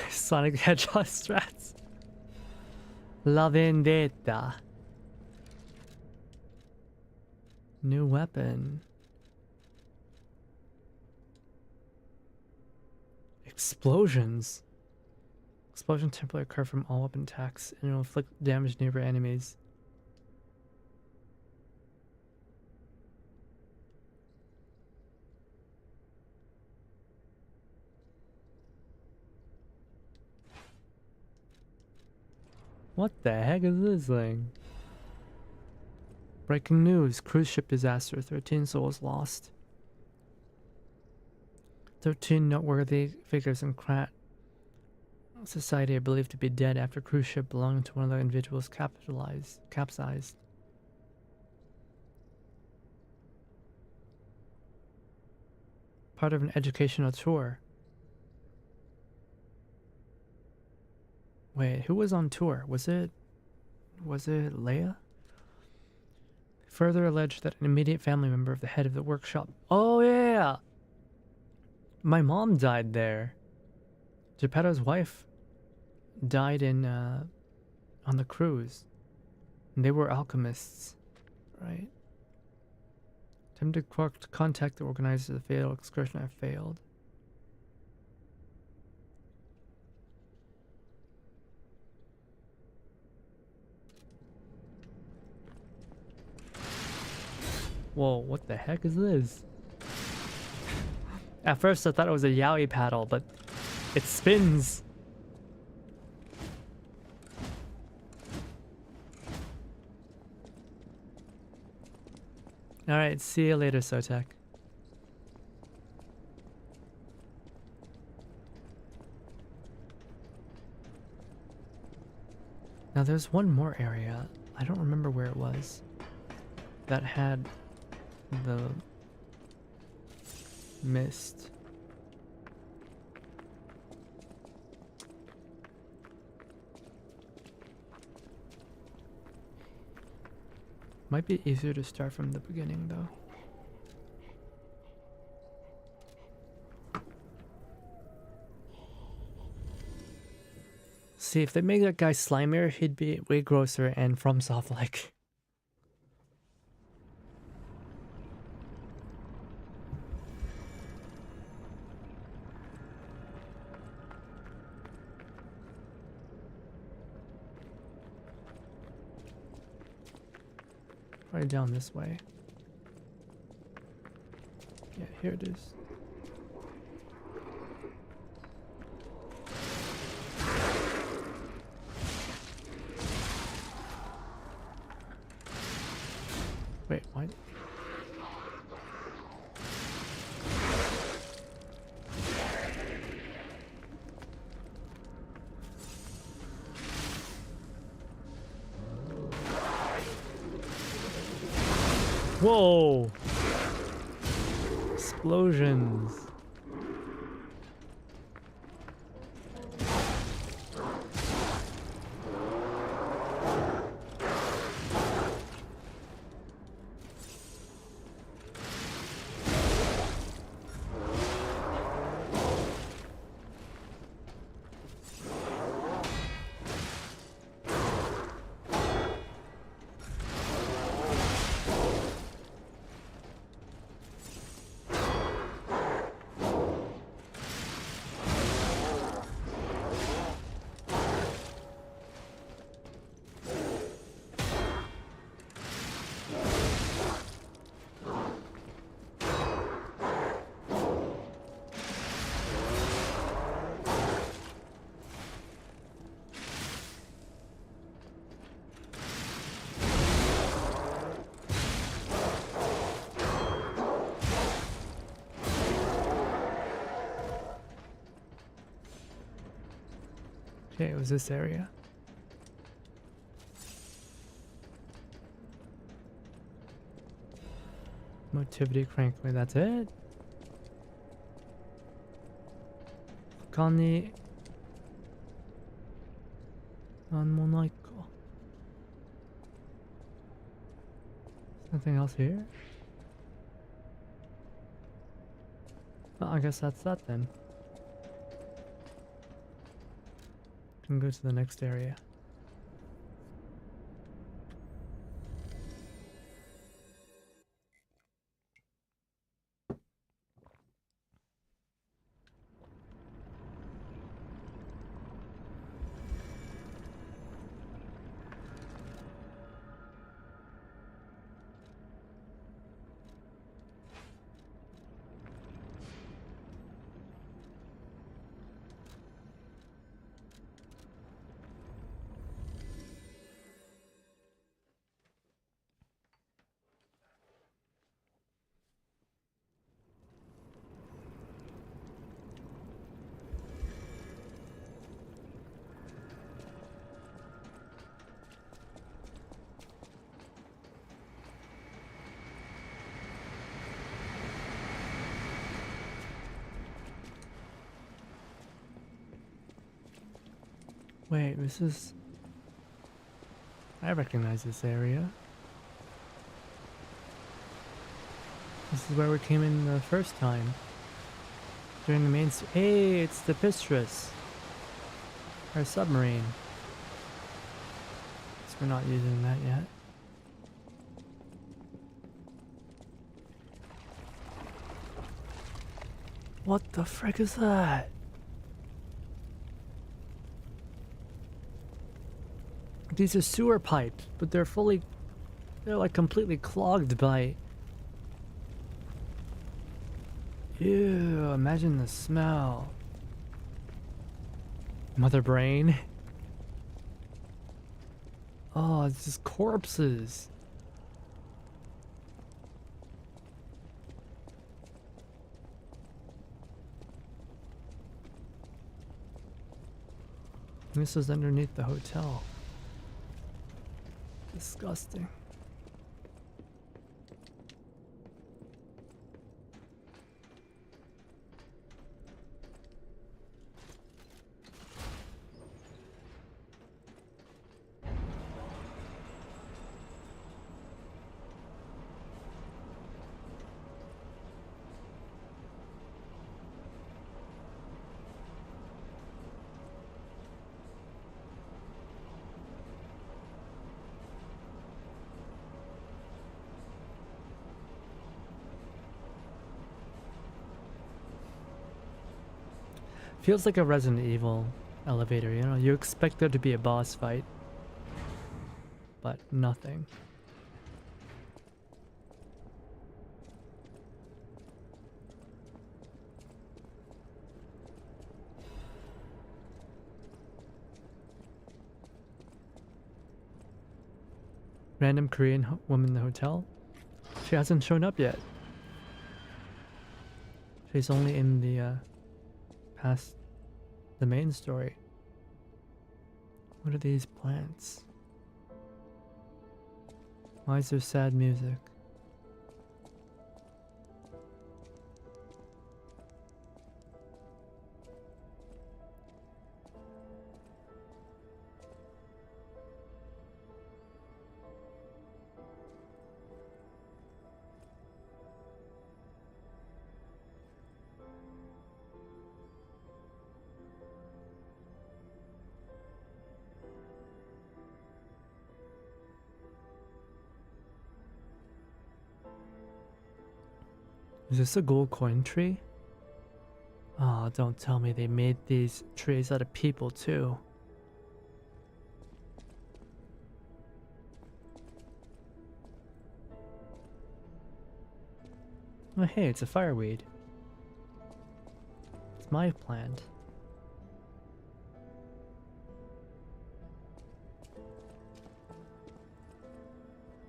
Sonic Hedgehog strats. La Vendetta. New weapon. Explosions. Explosion temporarily occur from all weapon attacks and will inflict damage to nearby enemies. What the heck is this thing? Breaking news. Cruise ship disaster. 13 souls lost. 13 noteworthy figures in Krat society are believed to be dead after a cruise ship belonging to one of the individuals capsized. Part of an educational tour. Wait, who was on tour? Was it Leia? Further alleged that an immediate family member of the head of the workshop. Oh yeah! My mom died there. Geppetto's wife died on the cruise. And they were alchemists, right? Attempted to contact the organizers of the fatal excursion have failed. Whoa, what the heck is this? At first I thought it was a yaoi paddle, but it spins. Alright, see you later, Sotek. Now there's one more area, I don't remember where it was, that had the mist. Might be easier to start from the beginning though. See, if they make that guy slimier, he'd be way grosser and FromSoft-like. Probably down this way. Yeah, here it is. Wait, what? Whoa! Explosions. Okay, it was this area. Motivity crank. Wait, that's it? 他になんもないか. Nothing else here? Well, I guess that's that then. Can go to the next area. Wait, this is... I recognize this area. This is where we came in the first time. During the main... Hey, it's the Pistrus. Our submarine. Guess we're not using that yet. What the frick is that? These are sewer pipes, but they're like completely clogged by... Ew, imagine the smell. Mother brain. Oh, it's just corpses. This is underneath the hotel. Disgusting. Feels like a Resident Evil elevator, you know? You expect there to be a boss fight, but nothing. Random Korean woman in the hotel? She hasn't shown up yet. She's only in the, past the main story. What are these plants? Why is there sad music? Is this a gold coin tree? Oh, don't tell me they made these trees out of people too. Oh hey, it's a fireweed. It's my plant.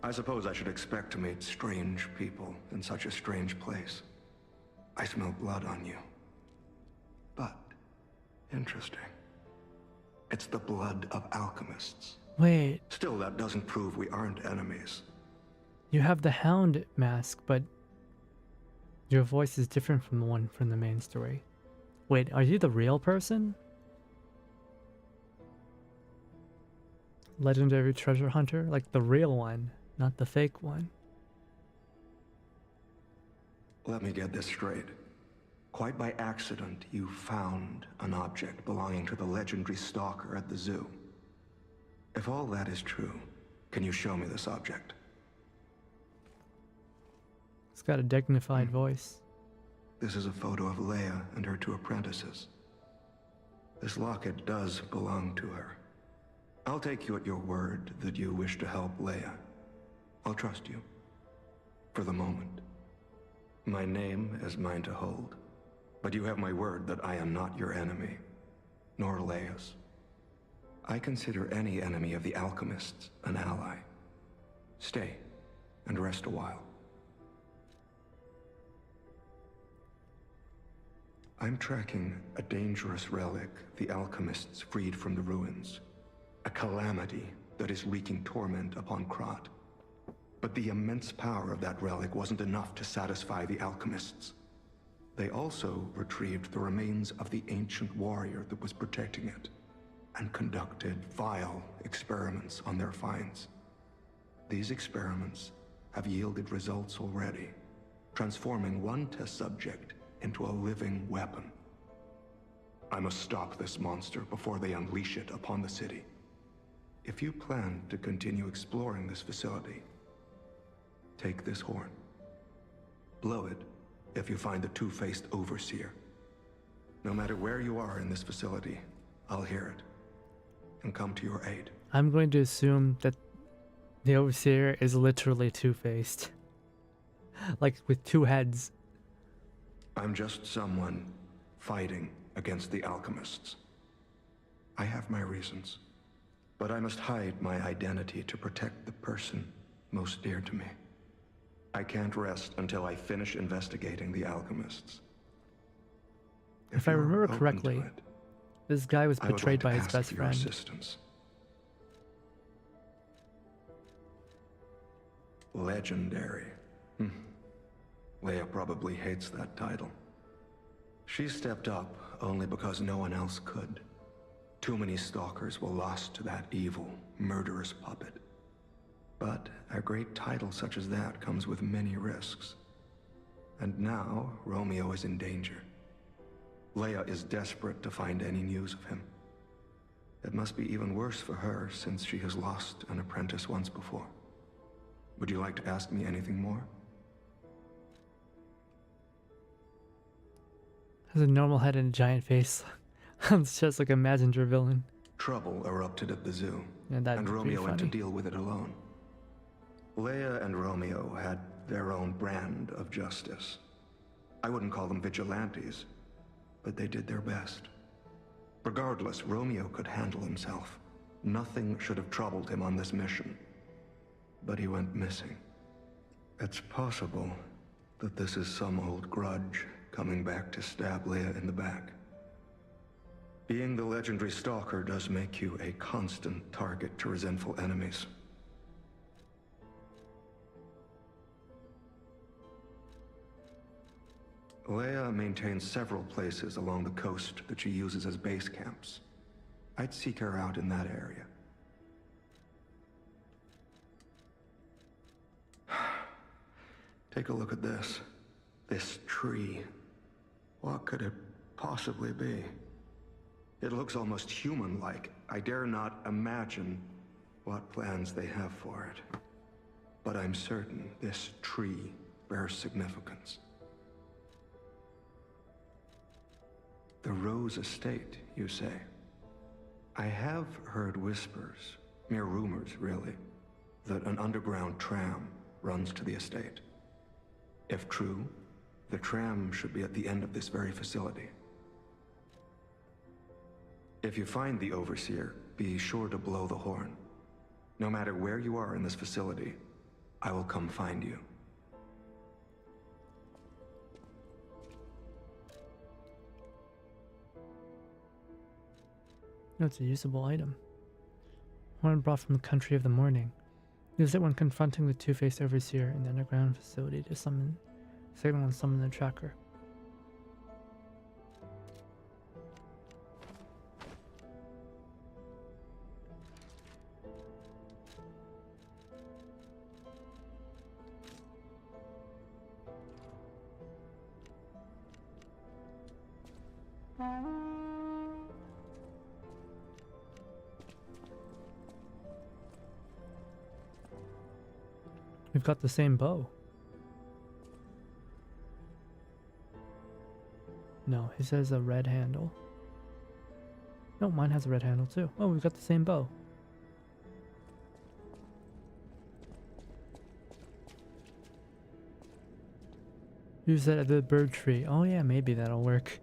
I suppose I should expect to meet strange people in such a strange place. I smell blood on you. But, interesting. It's the blood of alchemists. Wait, Still, that doesn't prove we aren't enemies. you have the hound mask, but your voice is different from the one from the main story. Wait, are you the real person? Legendary treasure hunter? Like the real one, not the fake one. Let me get this straight. Quite by accident, you found an object belonging to the legendary stalker at the zoo. If all that is true, can you show me this object? It's got a dignified voice. This is a photo of Leia and her two apprentices. This locket does belong to her. I'll take you at your word that you wish to help Leia. I'll trust you. For the moment. My name is mine to hold. But you have my word that I am not your enemy. Nor Leia's. I consider any enemy of the alchemists an ally. Stay and rest a while. I'm tracking a dangerous relic the alchemists freed from the ruins. A calamity that is wreaking torment upon Krat. But the immense power of that relic wasn't enough to satisfy the alchemists. They also retrieved the remains of the ancient warrior that was protecting it. and conducted vile experiments on their finds. These experiments have yielded results already, transforming one test subject into a living weapon. I must stop this monster before they unleash it upon the city. If you plan to continue exploring this facility, take this horn. Blow it if you find the two-faced Overseer. No matter where you are in this facility, I'll hear it and come to your aid. I'm going to assume that the Overseer is literally two-faced. Like with two heads. I'm just someone fighting against the alchemists. I have my reasons, but I must hide my identity to protect the person most dear to me. I can't rest until I finish investigating the alchemists. If I you're remember open to correctly, it, this guy was I would betrayed like by to his ask best for your friend. assistance. Legendary. Leia probably hates that title. She stepped up only because no one else could. Too many stalkers were lost to that evil, murderous puppet. But a great title such as that comes with many risks. And now, Romeo is in danger. Leia is desperate to find any news of him. It must be even worse for her since she has lost an apprentice once before. Would you like to ask me anything more? Has a normal head and a giant face. It's just like a Mazinger villain. Trouble erupted at the zoo, Yeah, that'd and be pretty Romeo had to funny. deal with it alone. Leia and Romeo had their own brand of justice. I wouldn't call them vigilantes, but they did their best. Regardless, Romeo could handle himself. Nothing should have troubled him on this mission. But he went missing. It's possible that this is some old grudge coming back to stab Leia in the back. Being the legendary stalker does make you a constant target to resentful enemies. Leia maintains several places along the coast that she uses as base camps. I'd seek her out in that area. Take a look at this. This tree. What could it possibly be? It looks almost human-like. I dare not imagine what plans they have for it. But I'm certain this tree bears significance. The Rose Estate, you say? I have heard whispers, mere rumors really, that an underground tram runs to the estate. If true, the tram should be at the end of this very facility. If you find the Overseer, be sure to blow the horn. No matter where you are in this facility, I will come find you. No, it's a usable item. Horn brought from the country of the morning. Use it when confronting the two-faced Overseer in the underground facility to signal and summon the tracker. We've got the same bow. No, his has a red handle. No, mine has a red handle too. Oh, we've got the same bow. Use that at the bird tree. Oh yeah, maybe that'll work.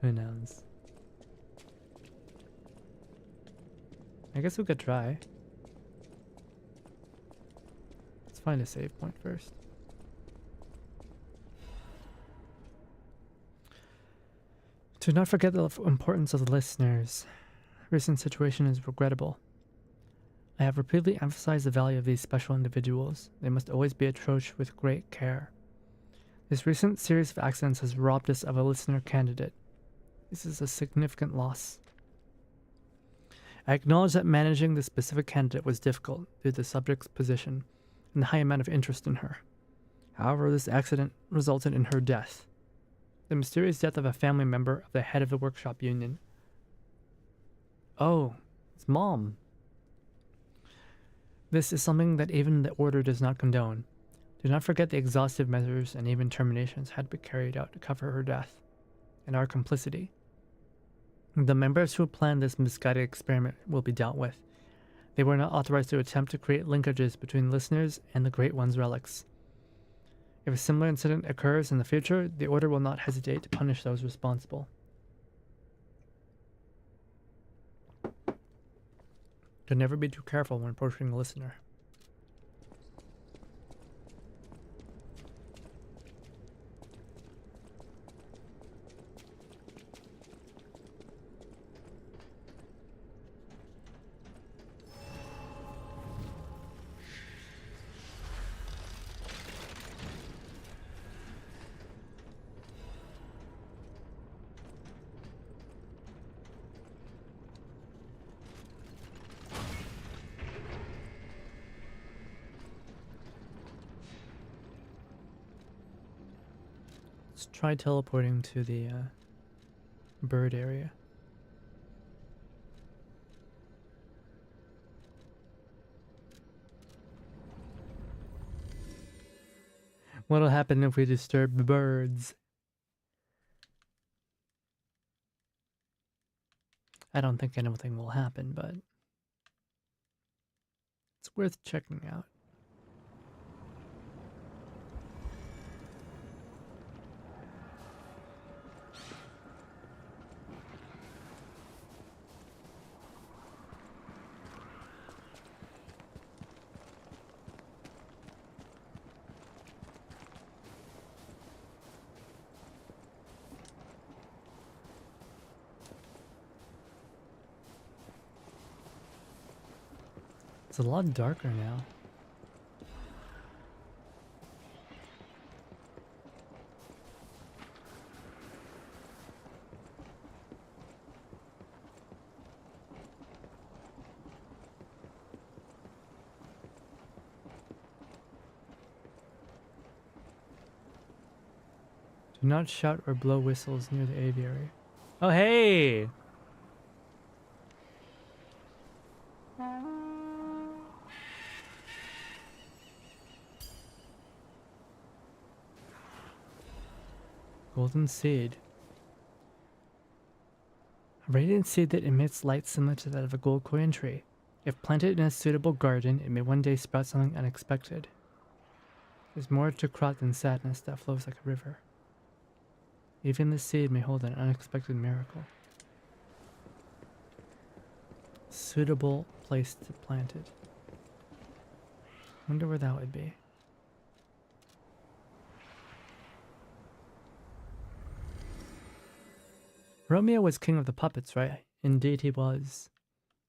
Who knows? I guess we could try. Let's find a save point first. Do not forget the importance of the listeners. Recent situation is regrettable. I have repeatedly emphasized the value of these special individuals. They must always be approached with great care. This recent series of accidents has robbed us of a listener candidate. This is a significant loss. I acknowledge that managing the specific candidate was difficult due to the subject's position and the high amount of interest in her. However, this accident resulted in her death. The mysterious death of a family member of the head of the workshop union. Oh, it's Mom. This is something that even the Order does not condone. Do not forget the exhaustive measures and even terminations had to be carried out to cover her death, and our complicity. The members who planned this misguided experiment will be dealt with. They were not authorized to attempt to create linkages between listeners and the Great One's relics. If a similar incident occurs in the future, the Order will not hesitate to punish those responsible. Should never be too careful when approaching the listener. Let's try teleporting to the bird area. What'll happen if we disturb the birds? I don't think anything will happen, but it's worth checking out. It's a lot darker now. Do not shout or blow whistles near the aviary. Oh, hey! Golden seed. A radiant seed that emits light similar to that of a gold coin tree. If planted in a suitable garden, it may one day sprout something unexpected. There's more to crop than sadness that flows like a river. Even the seed may hold an unexpected miracle. Suitable place to plant it. Wonder where that would be. Romeo was king of the puppets, right? Indeed he was.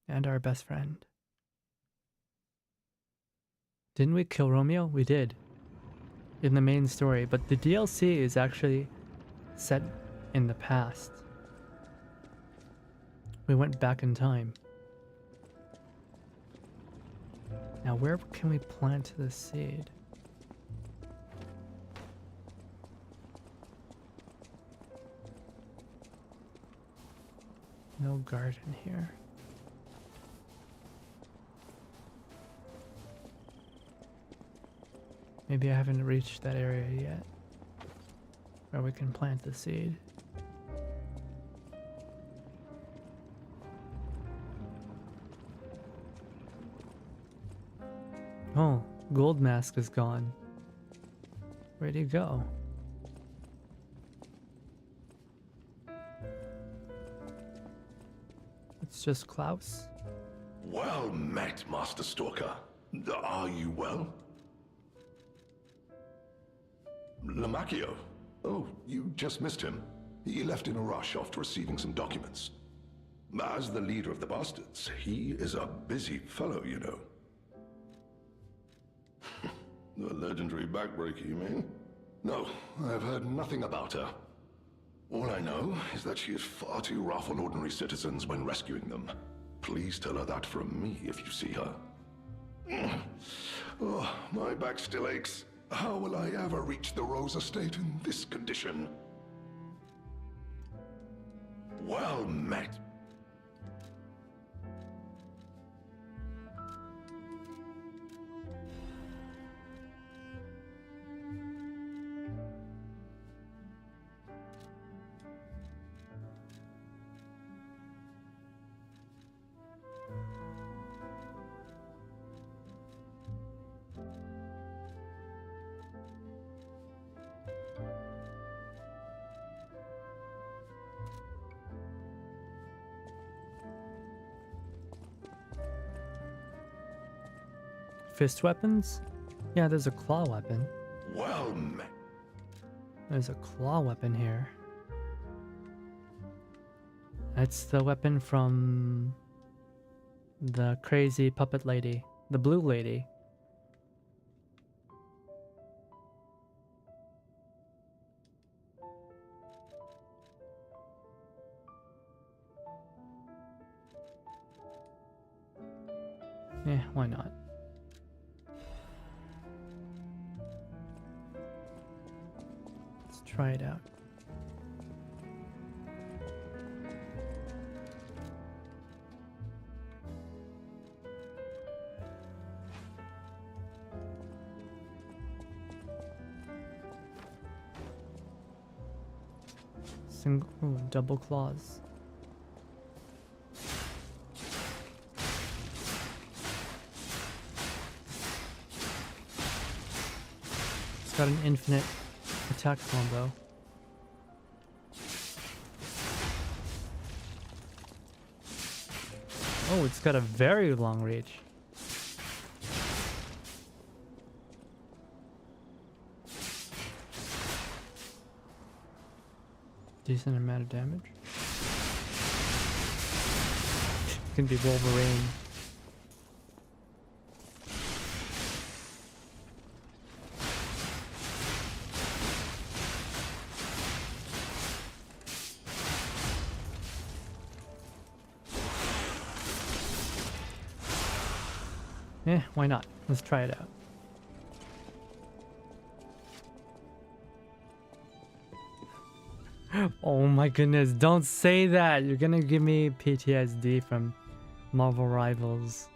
And our best friend. Didn't we kill Romeo? We did. In the main story, but the DLC is actually set in the past. We went back in time. Now where can we plant the seed? No garden here. Maybe I haven't reached that area yet where we can plant the seed. Oh, Gold Mask is gone. Where'd he go? It's just Klaus. Well met, Master Stalker. Are you well? Lamacchio. Oh, you just missed him. He left in a rush after receiving some documents. As the leader of the bastards, he is a busy fellow, you know. The legendary backbreaker, you mean? No, I've heard nothing about her. All I know is that she is far too rough on ordinary citizens when rescuing them. Please tell her that from me if you see her. Oh, my back still aches. How will I ever reach the Rose estate in this condition? Well met. Fist weapons? Yeah, there's a claw weapon. Well met. There's a claw weapon here. That's the weapon from the crazy puppet lady, the blue lady. Yeah, why not? Let's try it out. Single, ooh, double claws. It's got an infinite attack combo. Oh, it's got a very long reach. Decent amount of damage. Can be Wolverine. Eh, why not? Let's try it out. Oh my goodness, don't say that! You're gonna give me PTSD from Marvel Rivals.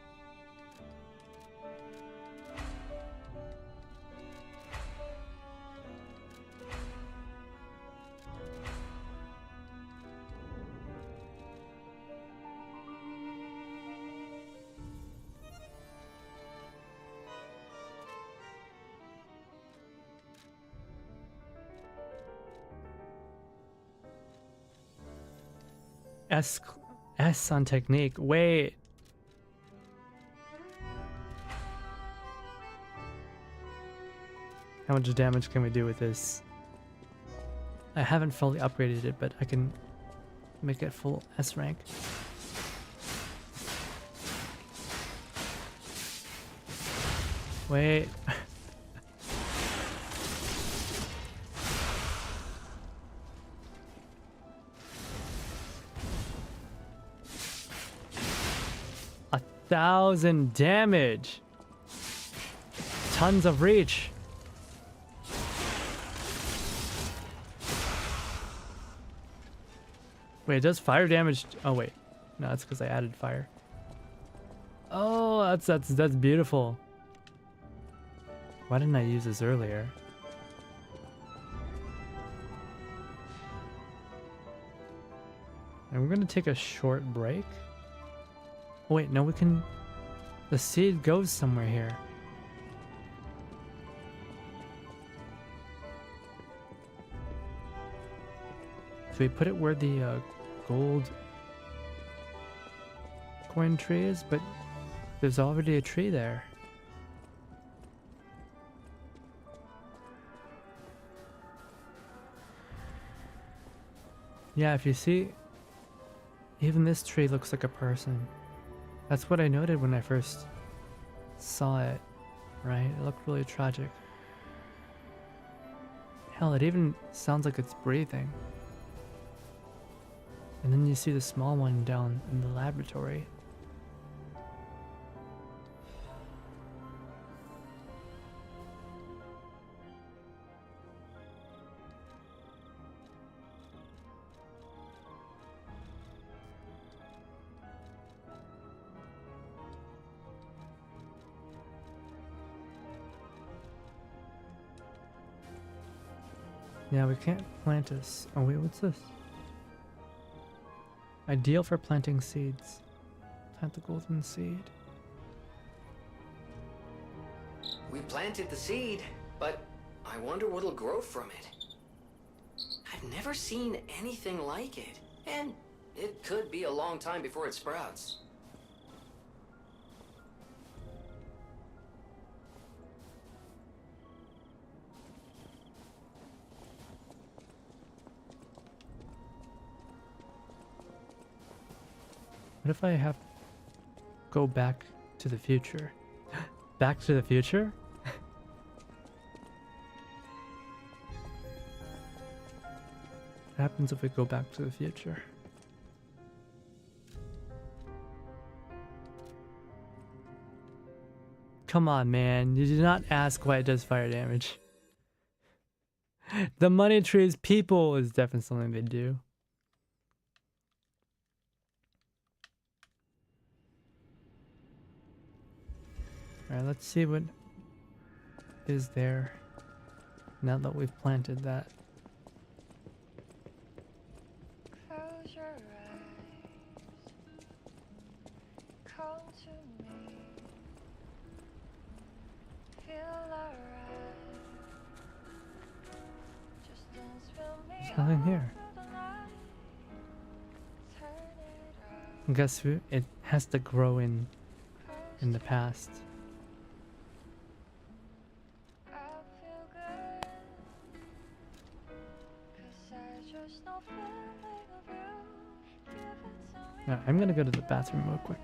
S on technique. Wait. How much damage can we do with this? I haven't fully upgraded it, but I can make it full S rank. Wait. $1,000 damage. Tons of reach. Wait, it does fire damage. Oh wait, no, that's because I added fire. Oh, that's beautiful. Why didn't I use this earlier? And we're gonna take a short break. Oh, wait, no, we can... The seed goes somewhere here. So we put it where the gold coin tree is, but there's already a tree there. Yeah, if you see, even this tree looks like a person. That's what I noted when I first saw it, right? It looked really tragic. Hell, it even sounds like it's breathing. And then you see the small one down in the laboratory. Yeah, we can't plant us. Oh wait, what's this? Ideal for planting seeds. Plant the golden seed. We planted the seed, but I wonder what'll grow from it. I've never seen anything like it, and it could be a long time before it sprouts. What if I have go back to the future? Back to the future? What happens if we go back to the future? Come on, man. You did not ask why it does fire damage. The money tree's people is definitely something they do. Alright, let's see what is there now that we've planted that. Close your eyes. Come to me. Feel alright. Just don't spill me There's nothing here. over the light. Turn it I guess it has to grow in the past. I feel good. 'Cause I just know feeling of you. Give it to me. Alright, I'm gonna go to the bathroom real quick.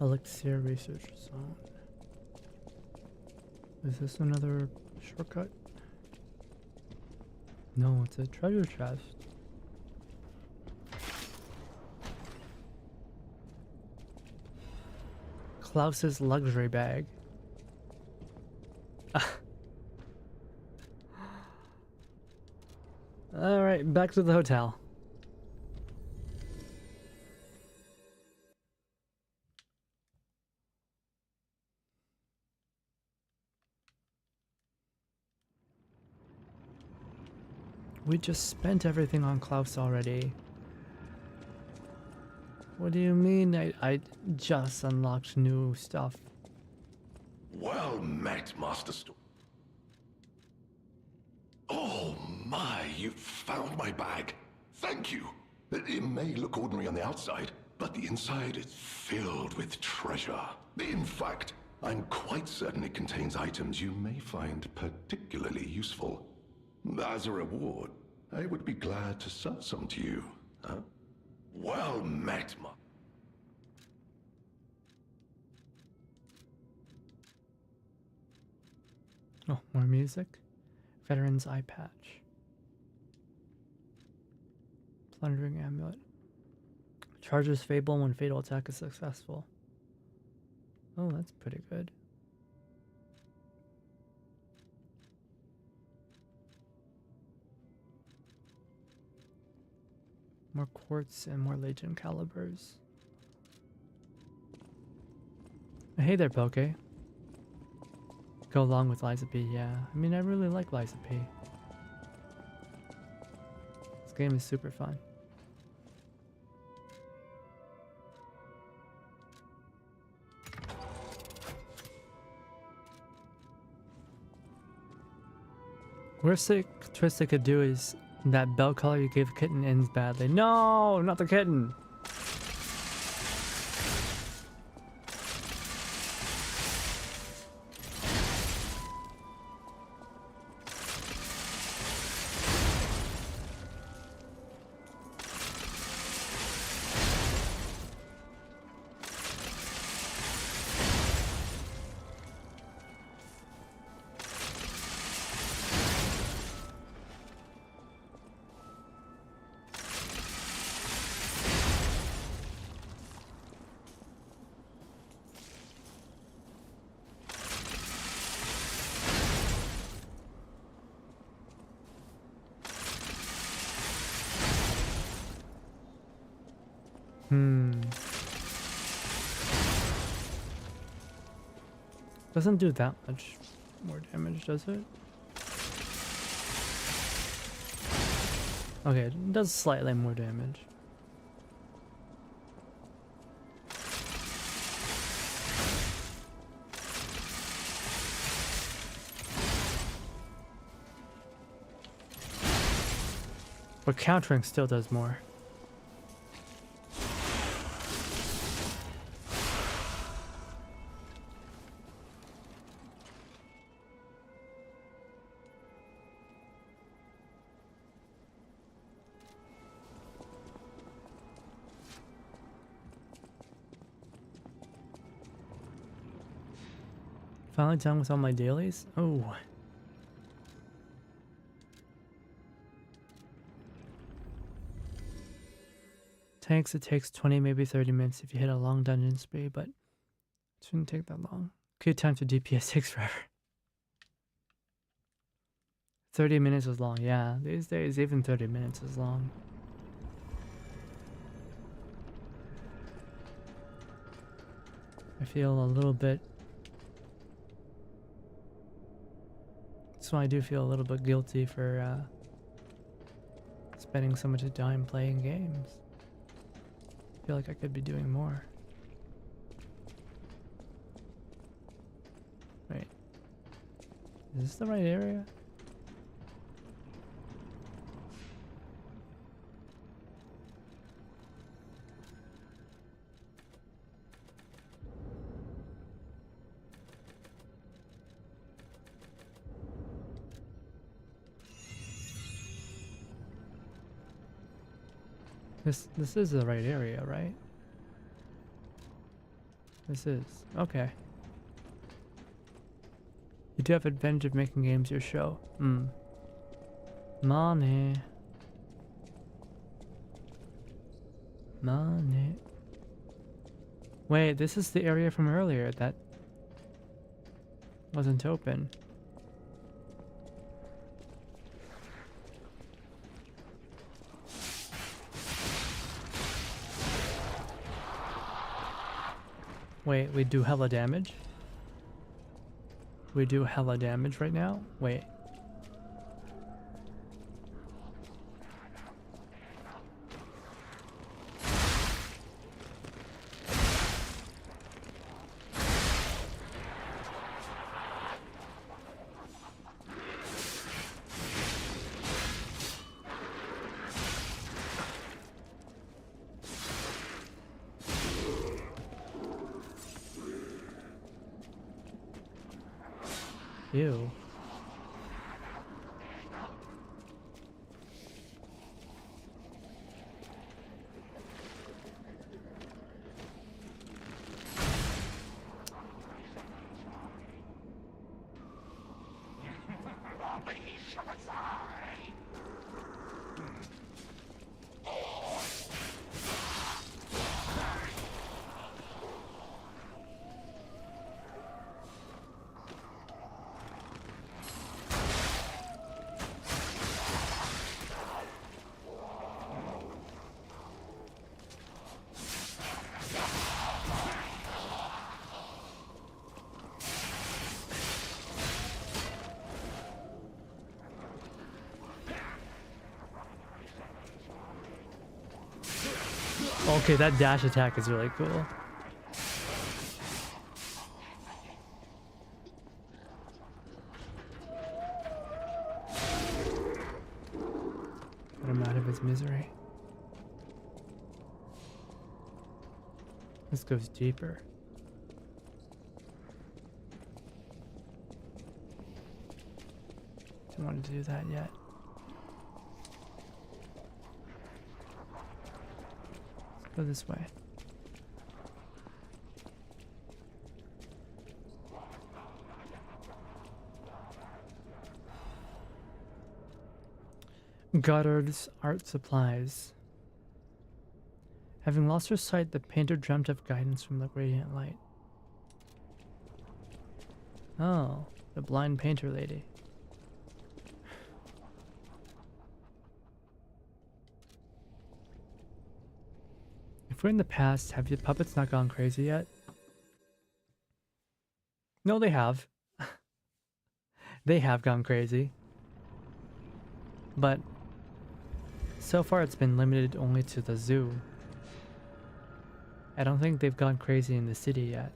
Elixir Research Zone. Is this another shortcut? No, it's a treasure chest. Klaus's luxury bag. Alright, back to the hotel. We just spent everything on Klaus already. What do you mean I just unlocked new stuff? Well met, Master Stork. Oh my, you found my bag. Thank you. It may look ordinary on the outside, but the inside is filled with treasure. In fact, I'm quite certain it contains items you may find particularly useful. As a reward, I would be glad to sell some to you. Huh? Well met, Oh, more music. Veteran's eye patch. Plundering amulet. Charges Fable when fatal attack is successful. Oh, that's pretty good. More quartz and more Legion calibers. Hey there, Poke. Go along with Liza P, yeah. I mean, I really like Liza P. This game is super fun. Worst twist they could do is that belt color you gave kitten ends badly. No, not the kitten. Doesn't do that much more damage, does it? Okay, it does slightly more damage. But countering still does more. Finally done with all my dailies? Oh. Tanks, it takes 20, maybe 30 minutes if you hit a long dungeon spree, but it shouldn't take that long. Queue time to DPS takes forever. 30 minutes is long, yeah. These days, even 30 minutes is long. I feel a little bit... So I do feel a little bit guilty for spending so much time playing games. I feel like I could be doing more. Wait. Is this the right area? This is the right area, right? This is. Okay. You do have advantage of making games your show. Money. Money. Wait, this is the area from earlier that wasn't open. Wait, we do hella damage? We do hella damage right now? Wait. Ew. Okay, that dash attack is really cool. Put him out of his misery. This goes deeper. Don't want to do that yet. Go this way. Goddard's art supplies. Having lost her sight, the painter dreamt of guidance from the radiant light. Oh, the blind painter lady. If we're in the past, have your puppets not gone crazy yet? No, they have. They have gone crazy. But so far it's been limited only to the zoo. I don't think they've gone crazy in the city yet.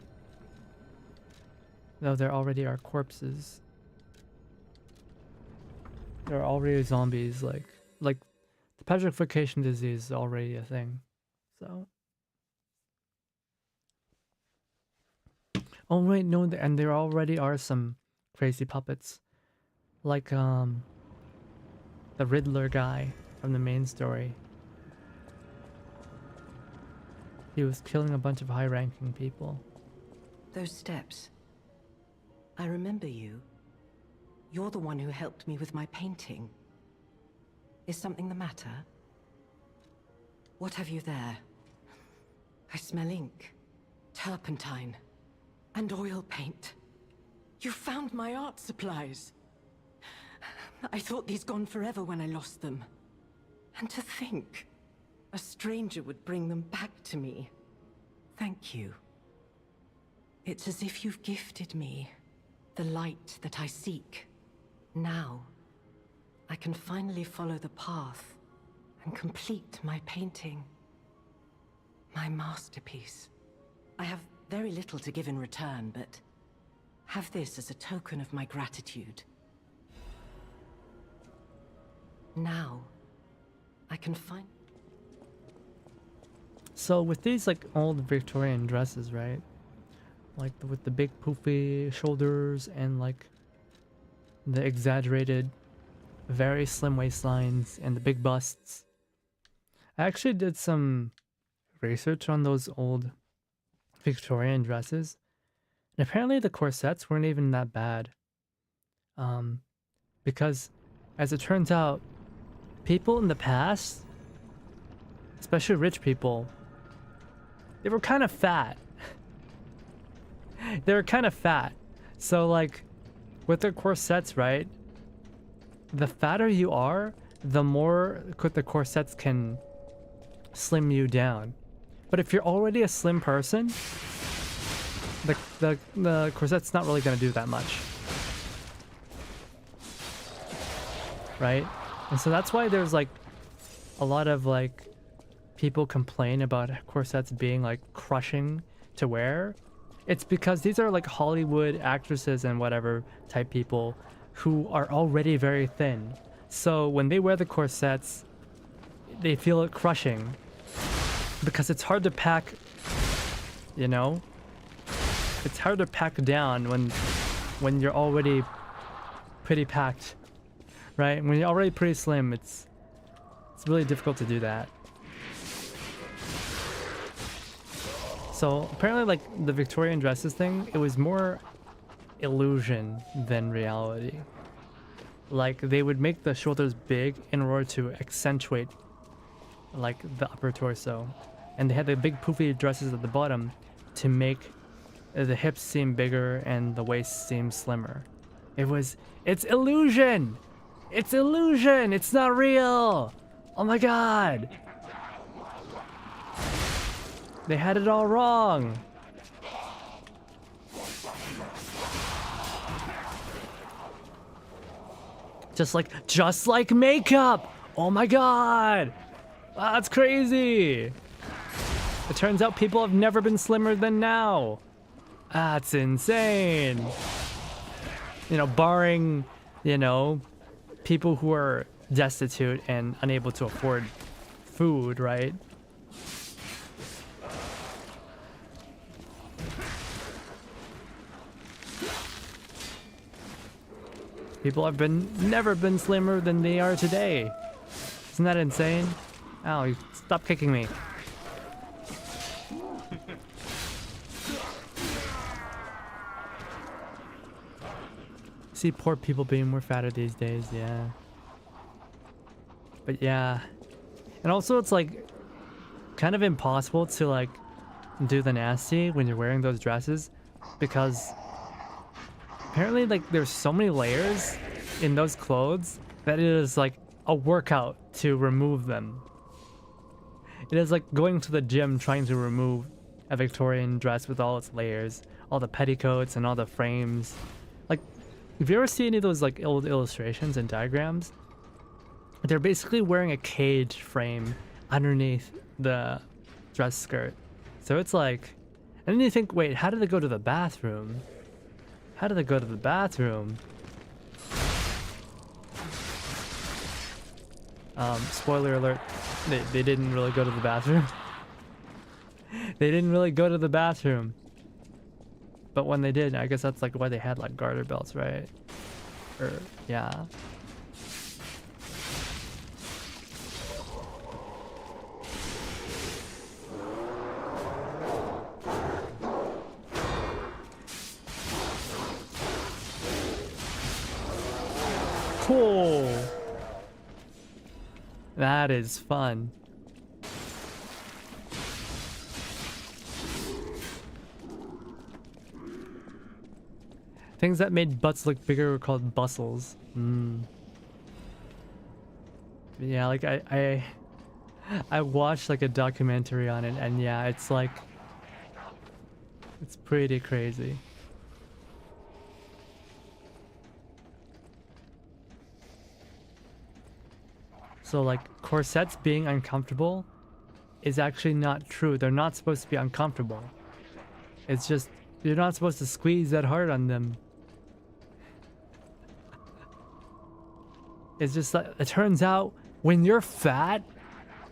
Though there already are corpses. There are already zombies, like the petrification disease is already a thing. So. Oh wait, no, and there already are some crazy puppets. Like, the Riddler guy from the main story. He was killing a bunch of high-ranking people. Those steps. I remember you. You're the one who helped me with my painting. Is something the matter? What have you there? I smell ink, turpentine, and oil paint. You found my art supplies. I thought these gone forever when I lost them. And to think, a stranger would bring them back to me. Thank you. It's as if you've gifted me the light that I seek. Now, I can finally follow the path and complete my painting. My masterpiece. I have very little to give in return, but have this as a token of my gratitude. Now, I can find... So with these like old Victorian dresses, right? Like with the big poofy shoulders and like the exaggerated, very slim waistlines and the big busts. I actually did some research on those old Victorian dresses, and apparently the corsets weren't even that bad. Because as it turns out, people in the past, especially rich people, they were kind of fat. they're kind of fat. So like with their corsets, right? The fatter you are, the more the corsets can slim you down. But if you're already a slim person, the corset's not really gonna do that much. Right? And so that's why there's like a lot of like people complain about corsets being like crushing to wear. It's because these are like Hollywood actresses and whatever type people who are already very thin. So when they wear the corsets, they feel it crushing because it's hard to pack, you know? It's hard to pack down when you're already pretty packed, right? When you're already pretty slim, it's really difficult to do that. So apparently like the Victorian dresses thing, it was more illusion than reality. Like they would make the shoulders big in order to accentuate like the upper torso. And they had the big poofy dresses at the bottom to make the hips seem bigger and the waist seem slimmer. It's illusion! It's illusion! It's not real! Oh my god! They had it all wrong! Just like makeup! Oh my god! Wow, that's crazy! It turns out people have never been slimmer than now. That's insane. You know, barring, you know, people who are destitute and unable to afford food, right? People have never been slimmer than they are today. Isn't that insane? Ow, stop kicking me. See poor people being more fatter these days, yeah. But yeah. And also it's like kind of impossible to like do the nasty when you're wearing those dresses because apparently like there's so many layers in those clothes that it is like a workout to remove them. It is like going to the gym trying to remove a Victorian dress with all its layers, all the petticoats and all the frames. Like, if you ever see any of those like old illustrations and diagrams, they're basically wearing a cage frame underneath the dress skirt. So it's like, and then you think, wait, how did they go to the bathroom? How did they go to the bathroom? Spoiler alert, they didn't really go to the bathroom. They didn't really go to the bathroom. But when they did, I guess that's like why they had like garter belts, right? Or, yeah. Cool. That is fun. Things that made butts look bigger were called bustles. Yeah, like I watched like a documentary on it, and yeah, it's like it's pretty crazy. So like corsets being uncomfortable is actually not true. They're not supposed to be uncomfortable. It's just you're not supposed to squeeze that hard on them. It's just like it turns out when you're fat,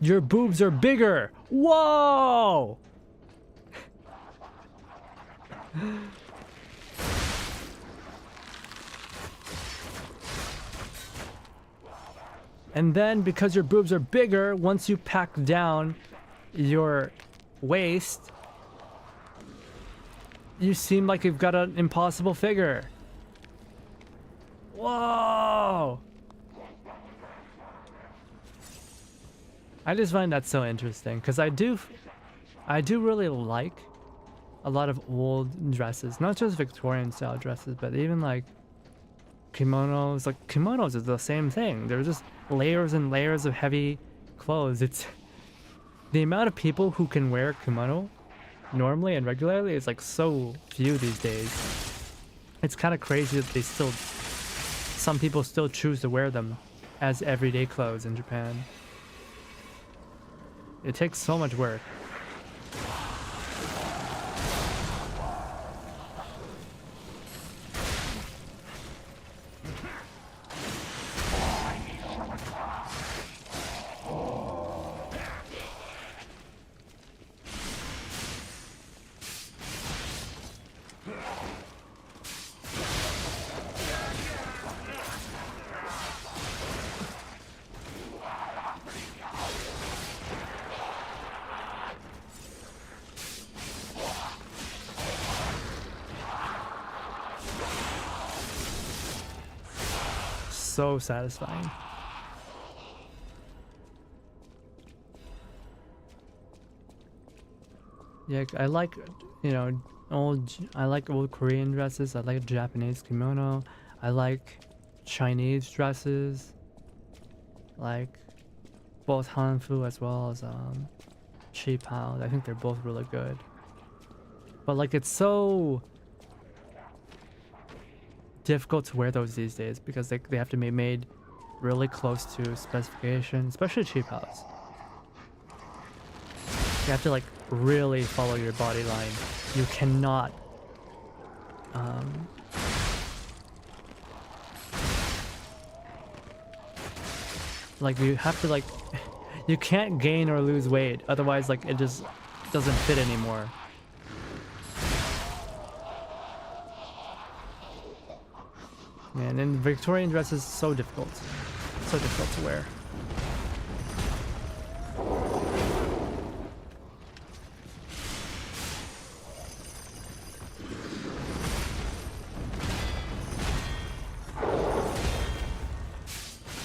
your boobs are bigger. Whoa! And then because your boobs are bigger, once you pack down your waist, you seem like you've got an impossible figure. Whoa! I just find that so interesting because I do really like a lot of old dresses, not just Victorian style dresses, but even like kimonos. Like kimonos is the same thing. They're just layers and layers of heavy clothes. It's the amount of people who can wear kimono normally and regularly is like so few these days. It's kind of crazy that some people still choose to wear them as everyday clothes in Japan. It takes so much work. So satisfying. Yeah, I like, you know, I like old Korean dresses. I like Japanese kimono. I like Chinese dresses, like both Hanfu as well as Chi Pao. I think they're both really good. But like it's so difficult to wear those these days because they have to be made really close to specification, especially cheap house. You have to like really follow your body line. You cannot like you have to like you can't gain or lose weight, otherwise like it just doesn't fit anymore. Man, and Victorian dresses so difficult to wear.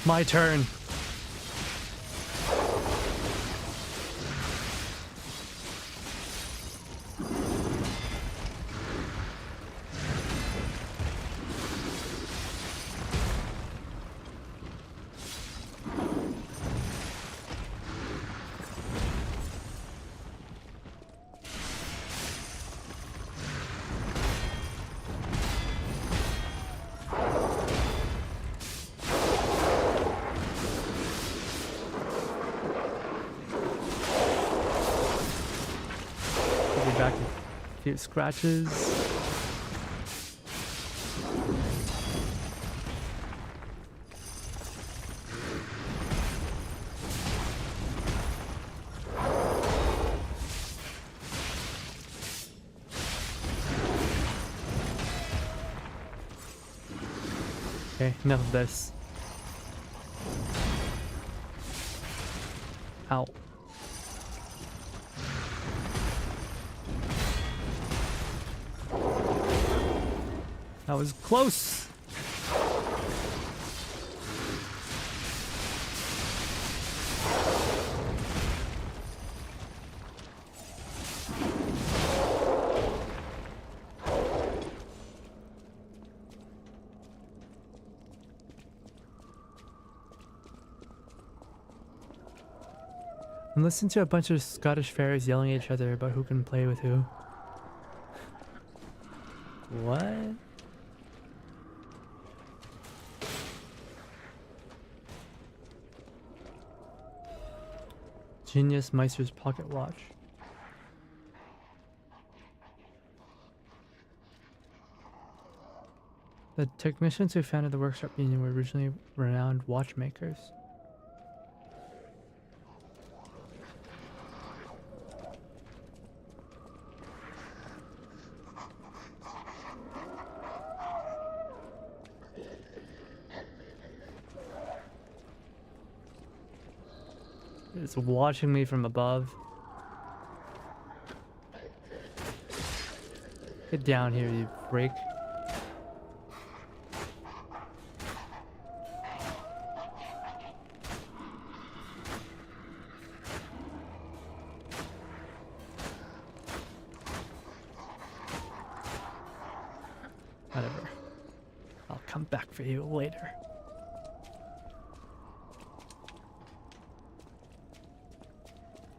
My turn. Back a few scratches. Okay, enough of this. Ow. That was close. And listen to a bunch of Scottish fairies yelling at each other about who can play with who. What? Genius Meister's pocket watch. The technicians who founded the workshop union were originally renowned watchmakers. It's watching me from above. Get down here, you freak. Whatever. I'll come back for you later.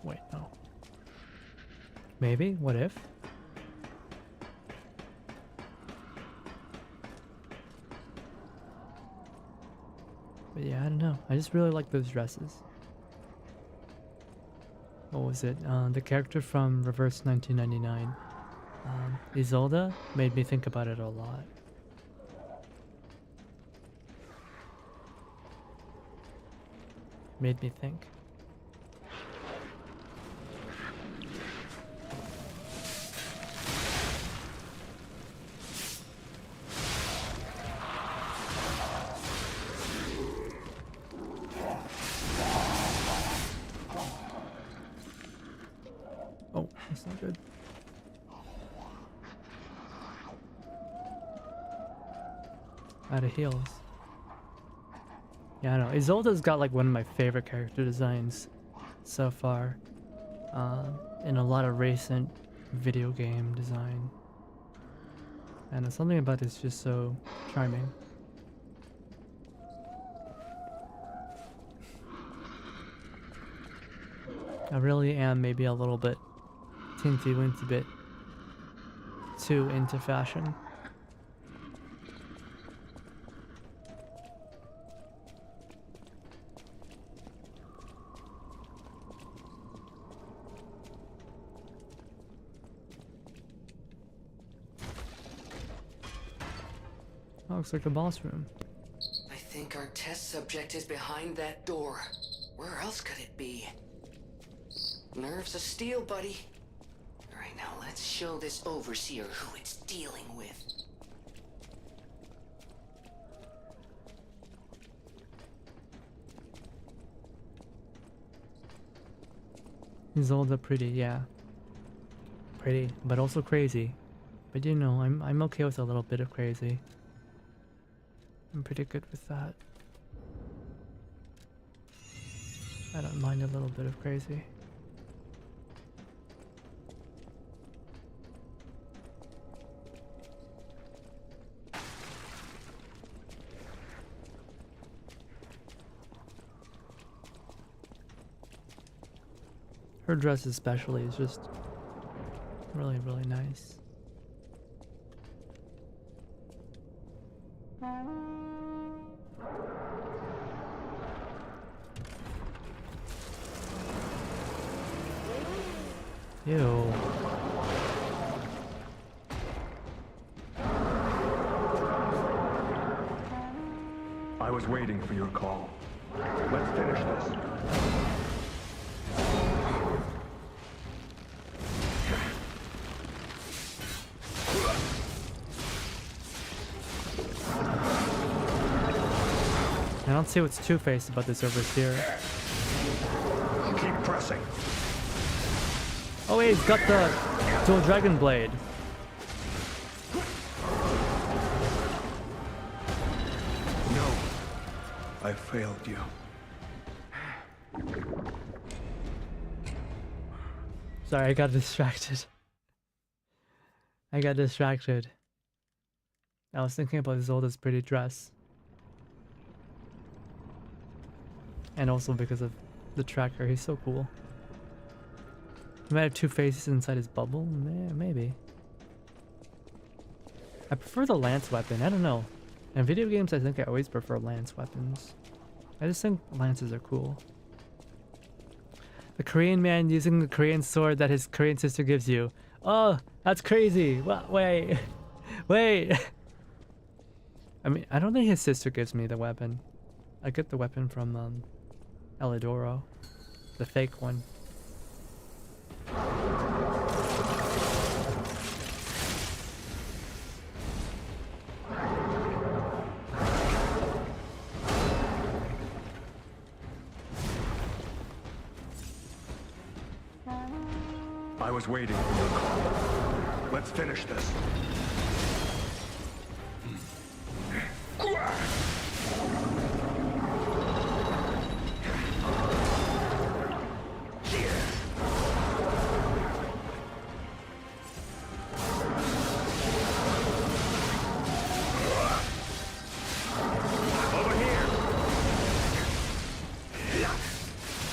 Wait, no. Maybe? What if? But yeah, I don't know. I just really like those dresses. What was it? The character from Reverse 1999. Isolde made me think about it a lot. Made me think. Oh, that's not good. Out of heals. Yeah, I know. Isolde's got like one of my favorite character designs so far. In a lot of recent video game design. And something about it's just so charming. I really am maybe a little bit teensy-weensy bit too into fashion. Oh, looks like a boss room. I think our test subject is behind that door. Where else could it be? Nerves of steel, buddy. Alright, now let's show this overseer who it's dealing with. Isolde pretty, yeah. Pretty, but also crazy. But you know, I'm okay with a little bit of crazy. I'm pretty good with that. I don't mind a little bit of crazy. Her dress especially is just really, really nice. Ew. I was waiting for your call. Let's finish this. I don't see what's two-faced about this overseer. Keep pressing. Oh wait, he's got the dual dragon blade. No, I failed you. Sorry, I got distracted. I was thinking about Isolde's pretty dress. And also because of the tracker, he's so cool. He might have two faces inside his bubble? Maybe. I prefer the lance weapon, I don't know. In video games, I think I always prefer lance weapons. I just think lances are cool. The Korean man using the Korean sword that his Korean sister gives you. Oh, that's crazy. Wait. Wait. I mean, I don't think his sister gives me the weapon. I get the weapon from Elidoro. The fake one. I was waiting for your call. Let's finish this.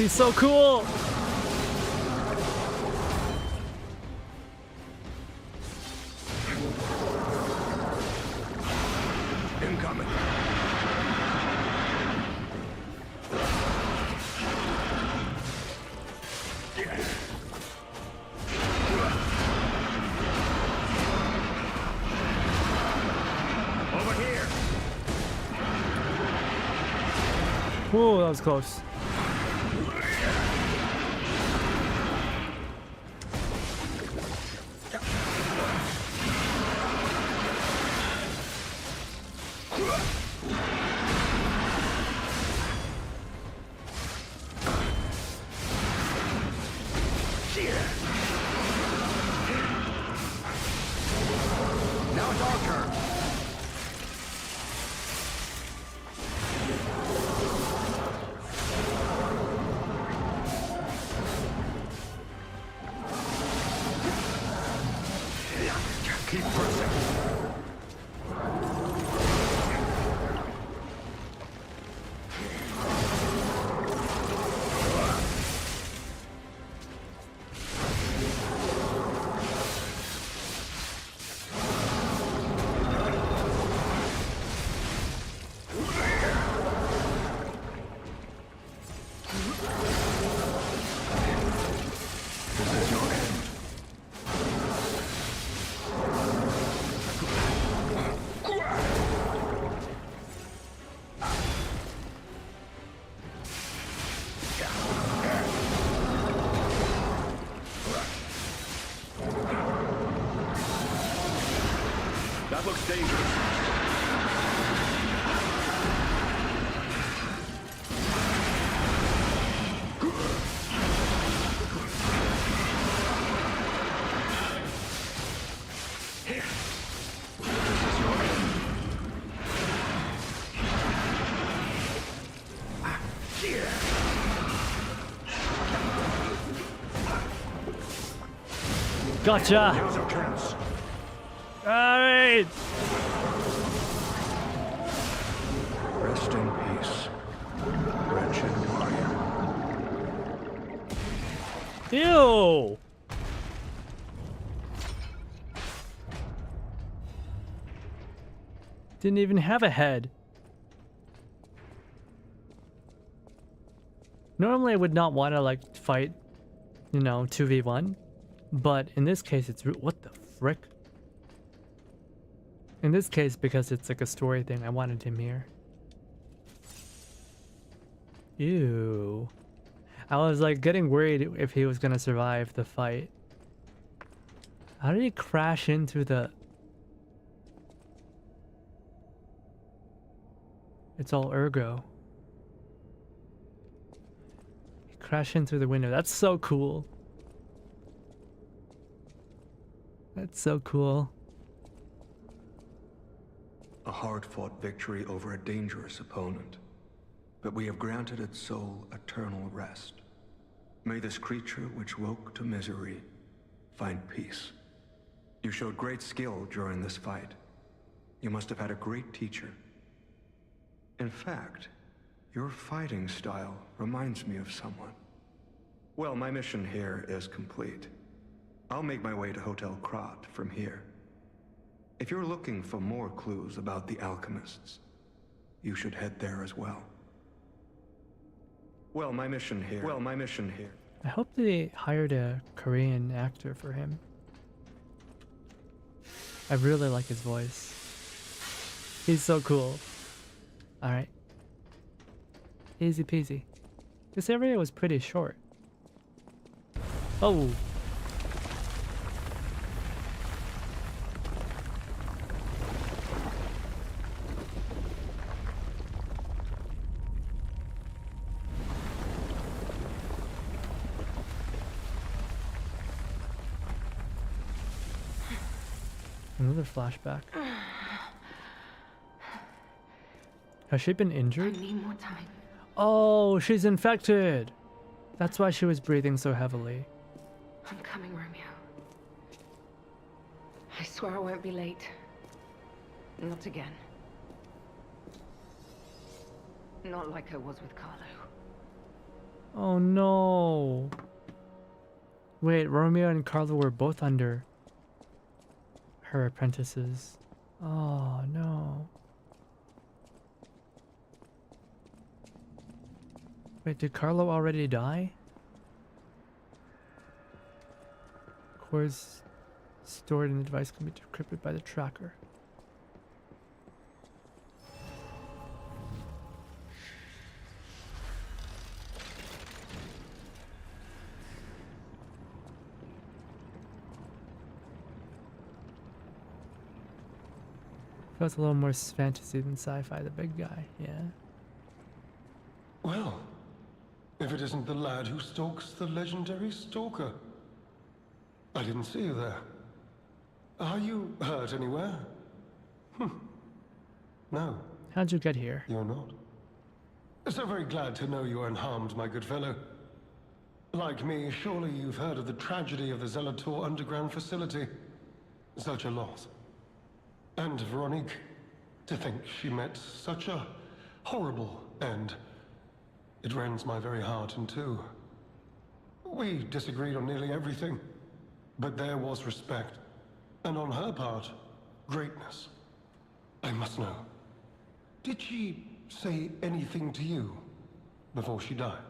He's so cool! Incoming. Over here! Whoa, that was close. Now it's our turn. Keep pressing. This is your end. That looks dangerous. Gotcha! Now's our chance. Alright! Rest in peace, wretched warrior. Ew! Didn't even have a head. Normally I would not want to like fight, you know, 2v1. But in this case it's what the frick? In this case, because it's like a story thing, I wanted him here. Ew. I was like getting worried if he was gonna survive the fight. How did he crash into the... It's all ergo. He crashed in through the window. That's so cool. That's so cool. A hard-fought victory over a dangerous opponent, but we have granted its soul eternal rest. May this creature which woke to misery find peace. You showed great skill during this fight. You must have had a great teacher. In fact, your fighting style reminds me of someone. Well, my mission here is complete. I'll make my way to Hotel Krat from here. If you're looking for more clues about the alchemists, you should head there as well. Well, my mission here. I hope they hired a Korean actor for him. I really like his voice. He's so cool. Alright. Easy peasy. This area was pretty short. Oh! Another flashback. Has she been injured? I need more time. Oh, she's infected! That's why she was breathing so heavily. I'm coming, Romeo. I swear I won't be late. Not again. Not like I was with Carlo. Oh no. Wait, Romeo and Carlo were both under her apprentices. Oh no. Wait, did Carlo already die? Cores stored in the device can be decrypted by the tracker. Feels a little more fantasy than sci-fi, the big guy, yeah. Well, if it isn't the lad who stalks the legendary stalker. I didn't see you there. Are you hurt anywhere? No. How'd you get here? You're not. So very glad to know you are unharmed, my good fellow. Like me, surely you've heard of the tragedy of the Zelator underground facility. Such a loss. And Veronique, to think she met such a horrible end. It rends my very heart in two. We disagreed on nearly everything, but there was respect. And on her part, greatness. I must know. Did she say anything to you before she died?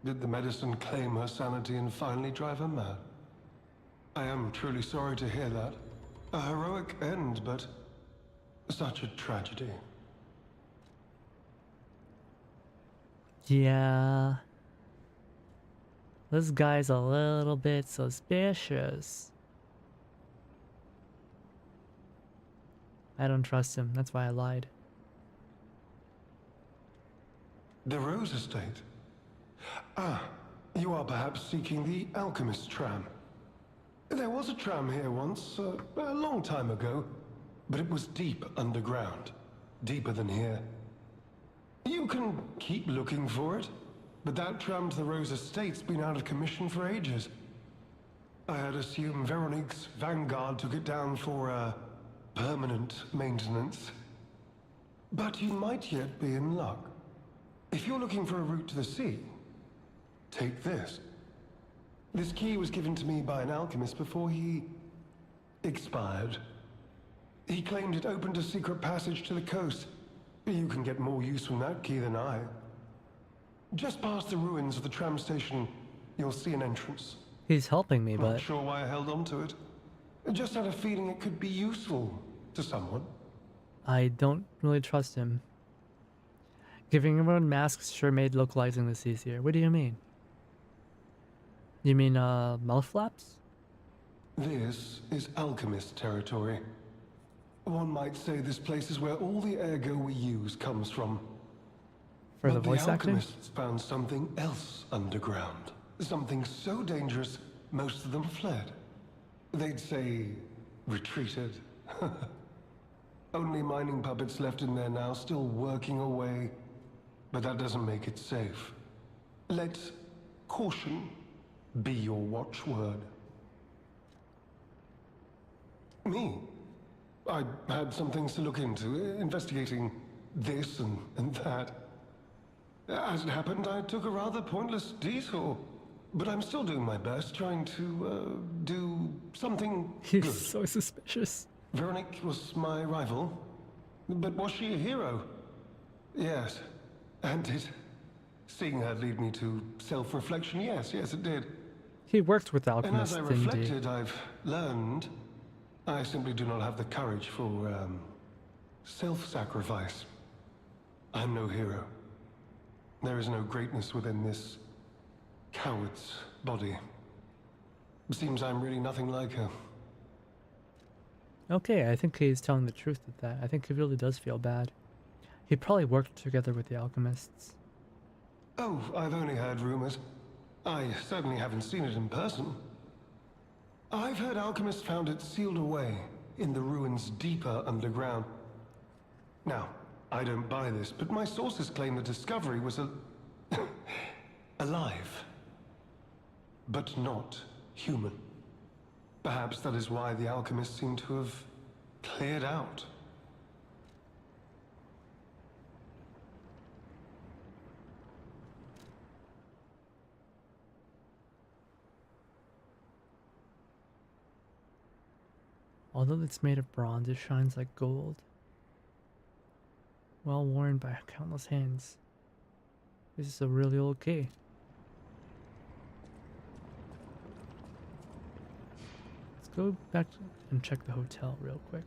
Did the medicine claim her sanity and finally drive her mad? I am truly sorry to hear that. A heroic end, but such a tragedy. Yeah. This guy's a little bit suspicious. I don't trust him. That's why I lied. The Rose Estate. Ah, you are perhaps seeking the Alchemist tram. There was a tram here once, a long time ago, but it was deep underground. Deeper than here. You can keep looking for it, but that tram to the Rose Estate's been out of commission for ages. I had assumed Veronique's Vanguard took it down for, permanent maintenance. But you might yet be in luck. If you're looking for a route to the sea, take this. This key was given to me by an alchemist before he expired. He claimed it opened a secret passage to the coast. You can get more use from that key than I. Just past the ruins of the tram station, you'll see an entrance. He's helping me, but... Not sure why I held on to it. I just had a feeling it could be useful to someone. I don't really trust him. Giving everyone masks sure made localizing this easier. What do you mean? You mean, mouth flaps? This is alchemist territory. One might say this place is where all the ergo we use comes from. For but the voice the acting? alchemists found something else underground. Something so dangerous, most of them fled. They'd say, retreated. Only mining puppets left in there now, still working away. But that doesn't make it safe. Let caution be your watchword. Me? I had some things to look into, investigating this and that. As it happened, I took a rather pointless detour. But I'm still doing my best, trying to, do something He's good. so suspicious. Veronique was my rival. But was she a hero? Yes. And did seeing her lead me to self-reflection? Yes, it did. He worked with And alchemists, as I didn't he? reflected, I've learned I simply do not have the courage for, self-sacrifice. I'm no hero. There is no greatness within this coward's body. It seems I'm really nothing like her. Okay, I think he's telling the truth with that. I think he really does feel bad. He probably worked together with the alchemists. Oh, I've only heard rumors. I certainly haven't seen it in person. I've heard alchemists found it sealed away in the ruins deeper underground. Now, I don't buy this, but my sources claim the discovery was alive. But not human. Perhaps that is why the alchemists seem to have cleared out. Although it's made of bronze, it shines like gold. Well worn by countless hands. This is a really old key. Let's go back and check the hotel real quick.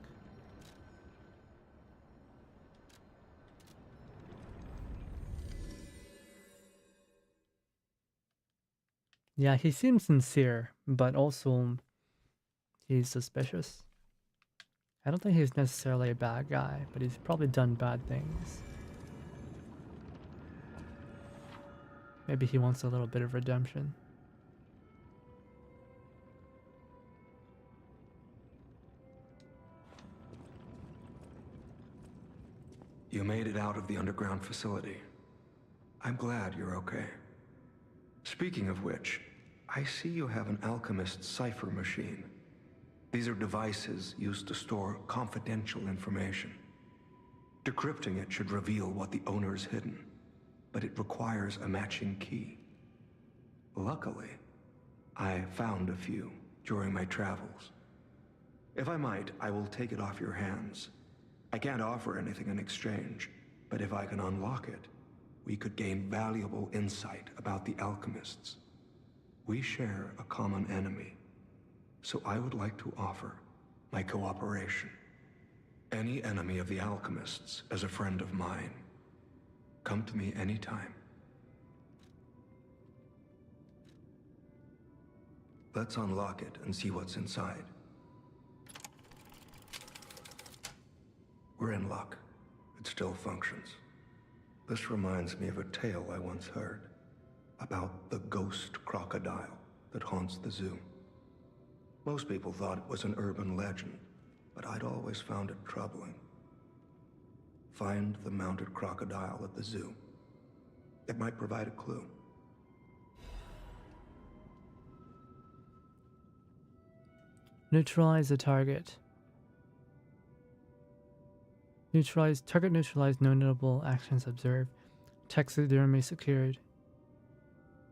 Yeah, he seems sincere, but also he's suspicious. I don't think he's necessarily a bad guy, but he's probably done bad things. Maybe he wants a little bit of redemption. You made it out of the underground facility. I'm glad you're okay. Speaking of which, I see you have an alchemist cipher machine. These are devices used to store confidential information. Decrypting it should reveal what the owner's hidden, but it requires a matching key. Luckily, I found a few during my travels. If I might, I will take it off your hands. I can't offer anything in exchange, but if I can unlock it, we could gain valuable insight about the alchemists. We share a common enemy, so I would like to offer my cooperation. Any enemy of the alchemists is a friend of mine. Come to me anytime. Let's unlock it and see what's inside. We're in luck. It still functions. This reminds me of a tale I once heard about the ghost crocodile that haunts the zoo. Most people thought it was an urban legend, but I'd always found it troubling. Find the mounted crocodile at the zoo. It might provide a clue. Neutralize the target. Target neutralized, no notable actions observed. Taxidermy secured.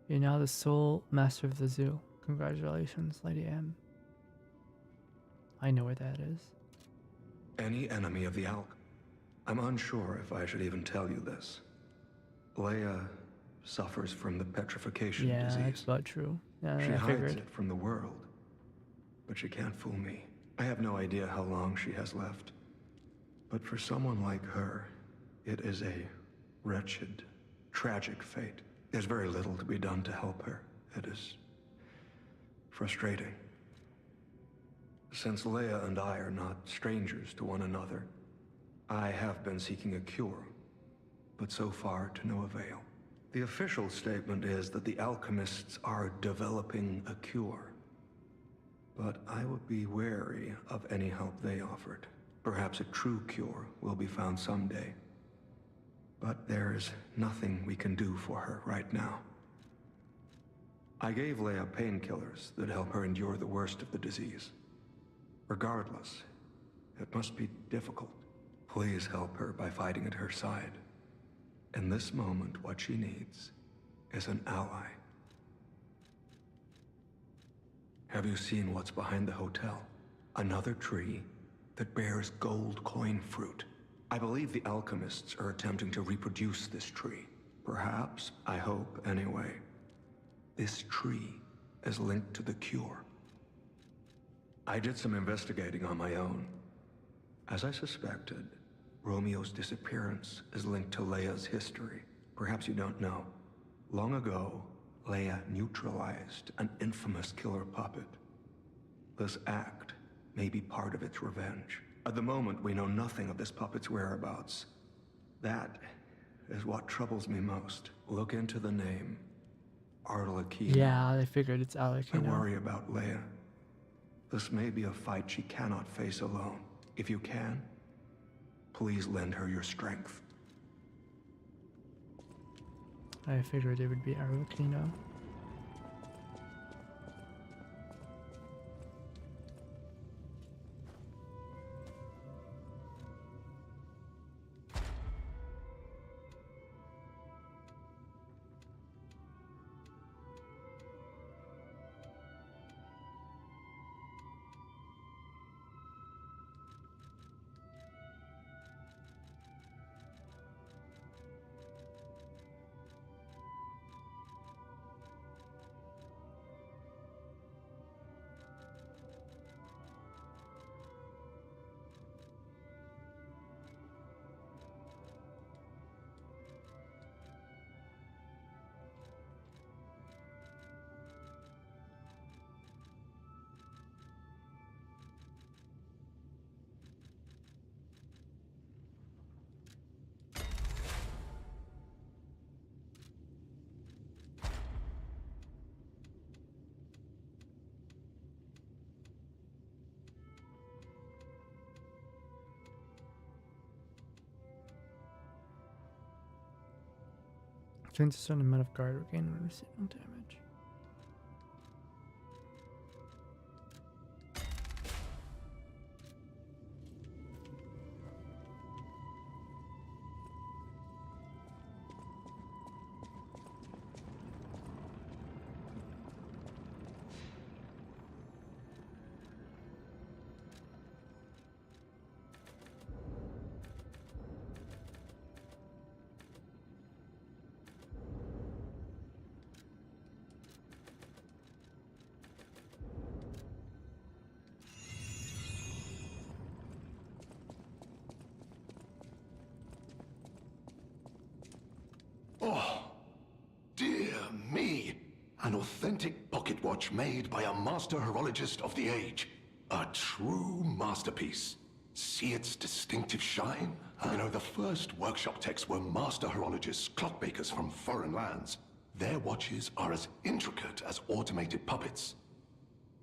You're now the sole master of the zoo. Congratulations, Lady M. I know where that is. Any enemy of the I'm unsure if I should even tell you this. Leia suffers from the petrification disease. Yeah, that's about true. Yeah, She I hides figured. it from the world, but she can't fool me. I have no idea how long she has left. But for someone like her, it is a wretched, tragic fate. There's very little to be done to help her. It is frustrating. Since Leia and I are not strangers to one another, I have been seeking a cure, but so far to no avail. The official statement is that the alchemists are developing a cure, but I would be wary of any help they offered. Perhaps a true cure will be found someday. But there is nothing we can do for her right now. I gave Leia painkillers that help her endure the worst of the disease. Regardless, it must be difficult. Please help her by fighting at her side. In this moment, what she needs is an ally. Have you seen what's behind the hotel? Another tree that bears gold coin fruit. I believe the alchemists are attempting to reproduce this tree. Perhaps, I hope anyway, this tree is linked to the cure. I did some investigating on my own. As I suspected, Romeo's disappearance is linked to Leia's history. Perhaps you don't know. Long ago, Leia neutralized an infamous killer puppet. This act may be part of its revenge. At the moment, we know nothing of this puppet's whereabouts. That is what troubles me most. Look into the name. Arlecchino. Yeah, I figured it's Alec. I worry about Leia. This may be a fight she cannot face alone. If you can, please lend her your strength. I figured it would be Arlecchino. Change a certain amount of guard regain when receiving damage. Oh, dear me. An authentic pocket watch made by a master horologist of the age. A true masterpiece. See its distinctive shine? You know, the first workshop techs were master horologists, clockmakers from foreign lands. Their watches are as intricate as automated puppets.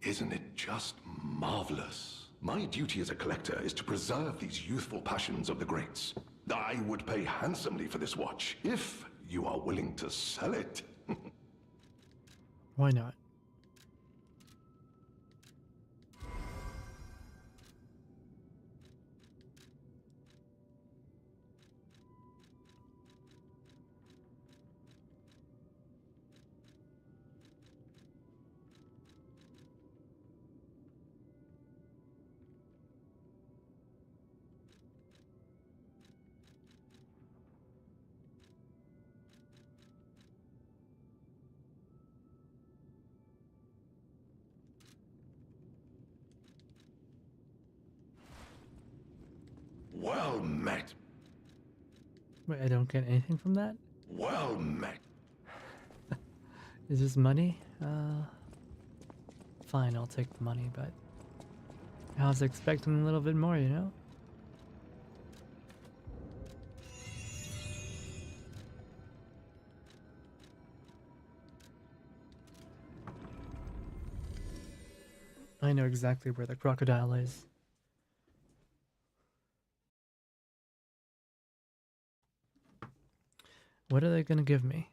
Isn't it just marvelous? My duty as a collector is to preserve these youthful passions of the greats. I would pay handsomely for this watch, if you are willing to sell it. Why not? Well met. Wait, I don't get anything from that? Well met. Is this money? Fine, I'll take the money, but I was expecting a little bit more, you know? I know exactly where the crocodile is. What are they gonna give me?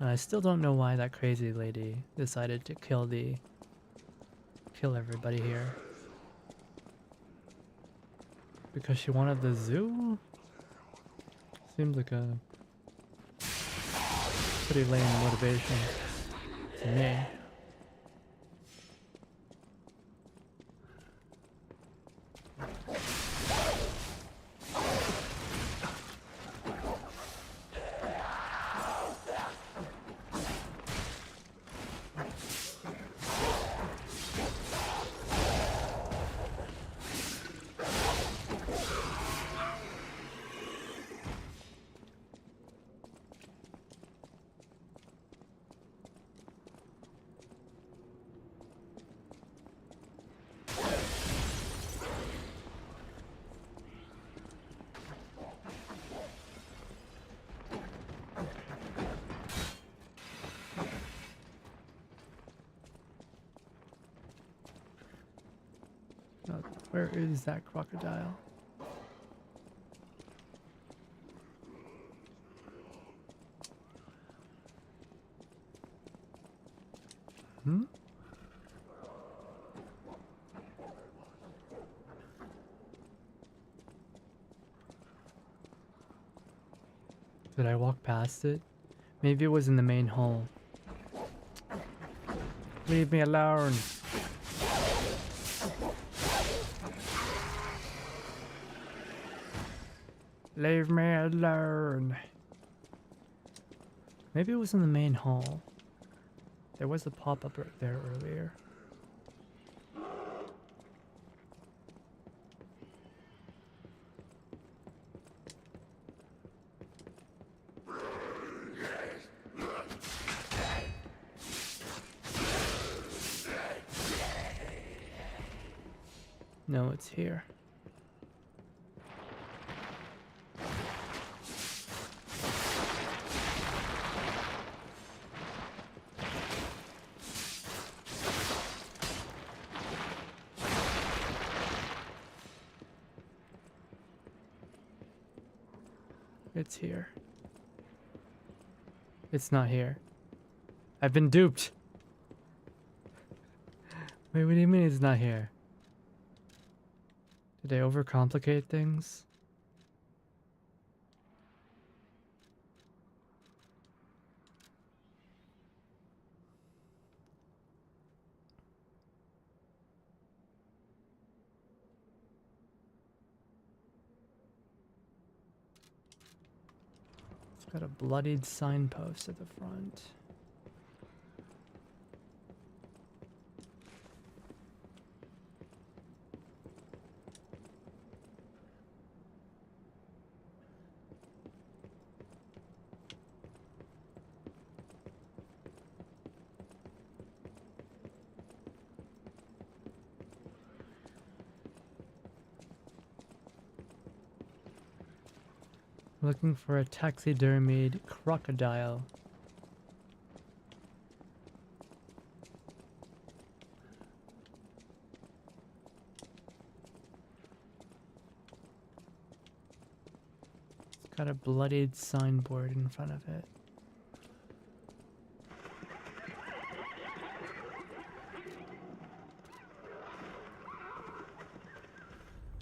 I still don't know why that crazy lady decided to kill everybody here. Because she wanted the zoo? Seems like a pretty lame motivation to me. Where is that crocodile? Hmm? Did I walk past it? Maybe it was in the main hall. Leave me alone. Leave me alone. Maybe it was in the main hall. There was a pop-up right there earlier. No, it's here. It's here. It's not here. I've been duped. Wait, what do you mean it's not here? Did I overcomplicate things? It's got a bloodied signpost at the front. Looking for a taxidermied crocodile. It's got a bloodied signboard in front of it.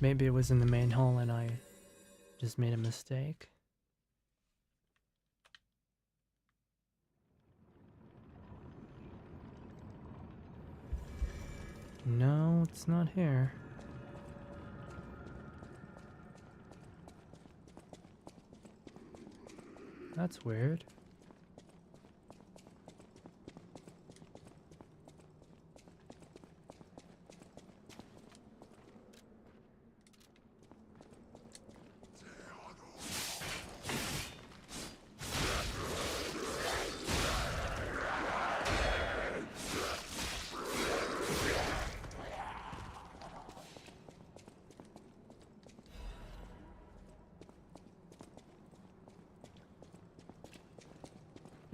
Maybe it was in the main hall and I just made a mistake. No, it's not here. That's weird.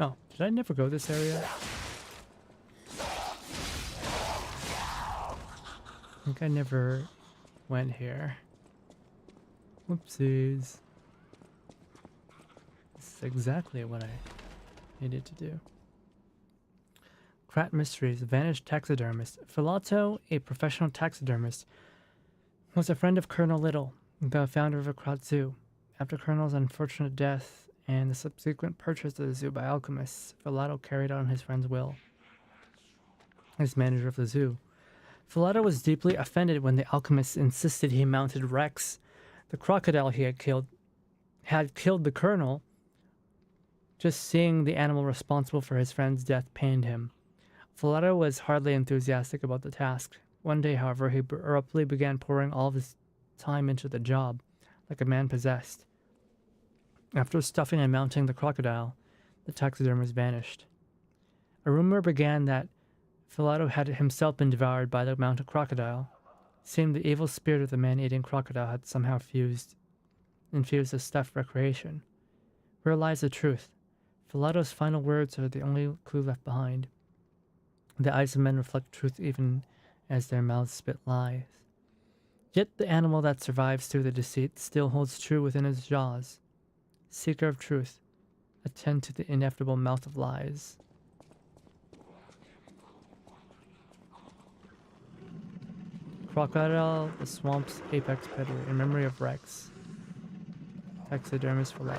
Oh, did I never go this area? I think I never went here. Whoopsies. This is exactly what I needed to do. Krat Mysteries, Vanished Taxidermist. Filato, a professional taxidermist, was a friend of Colonel Little, the founder of a Krat Zoo. After Colonel's unfortunate death and the subsequent purchase of the zoo by alchemists, Filato carried on his friend's will as manager of the zoo. Filato was deeply offended when the alchemists insisted he mounted Rex, the crocodile he had killed the colonel. Just seeing the animal responsible for his friend's death pained him. Filato was hardly enthusiastic about the task. One day, however, he abruptly began pouring all of his time into the job, like a man possessed. After stuffing and mounting the crocodile, the taxidermist vanished. A rumor began that Filato had himself been devoured by the mounted crocodile. It seemed the evil spirit of the man-eating crocodile had somehow infused the stuffed recreation. Where lies the truth? Filato's final words are the only clue left behind. The eyes of men reflect truth even as their mouths spit lies. Yet the animal that survives through the deceit still holds true within his jaws. Seeker of truth, attend to the inevitable mouth of lies. Crocodile, the swamp's apex predator, in memory of Rex. Taxidermist Filato.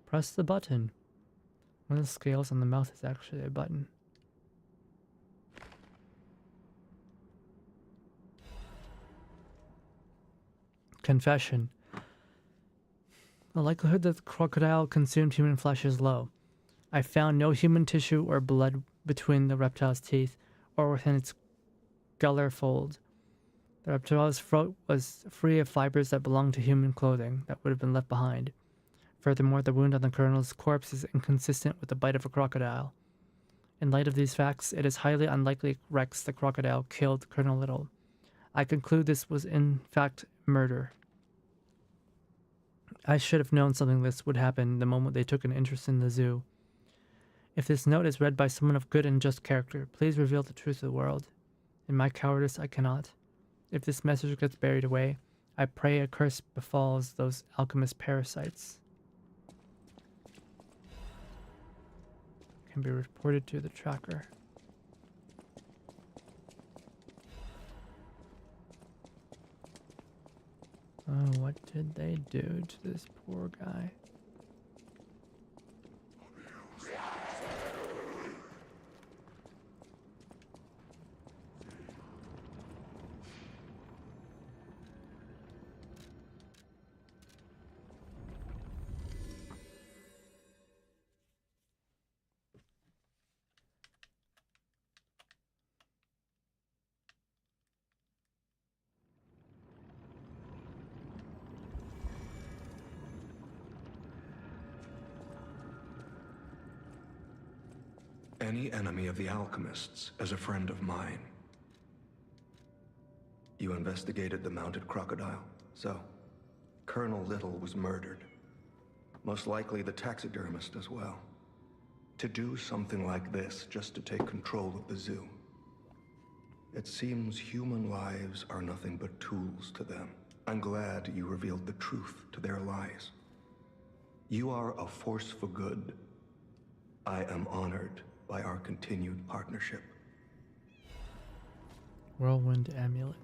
Press the button. One of the scales on the mouth is actually a button. Confession. The likelihood that the crocodile consumed human flesh is low. I found no human tissue or blood between the reptile's teeth or within its gular fold. The reptile's throat was free of fibers that belonged to human clothing that would have been left behind. Furthermore, the wound on the colonel's corpse is inconsistent with the bite of a crocodile. In light of these facts, it is highly unlikely Rex the crocodile killed Colonel Little. I conclude this was in fact murder. I should have known something like this would happen the moment they took an interest in the zoo. If this note is read by someone of good and just character, please reveal the truth to the world. In my cowardice, I cannot. If this message gets buried away, I pray a curse befalls those alchemist parasites. Can be reported to the tracker. Oh, what did they do to this poor guy? Any enemy of the alchemists is a friend of mine. You investigated the mounted crocodile, so Colonel Little was murdered. Most likely the taxidermist as well. To do something like this just to take control of the zoo. It seems human lives are nothing but tools to them. I'm glad you revealed the truth to their lies. You are a force for good. I am honored by our continued partnership. Whirlwind amulet.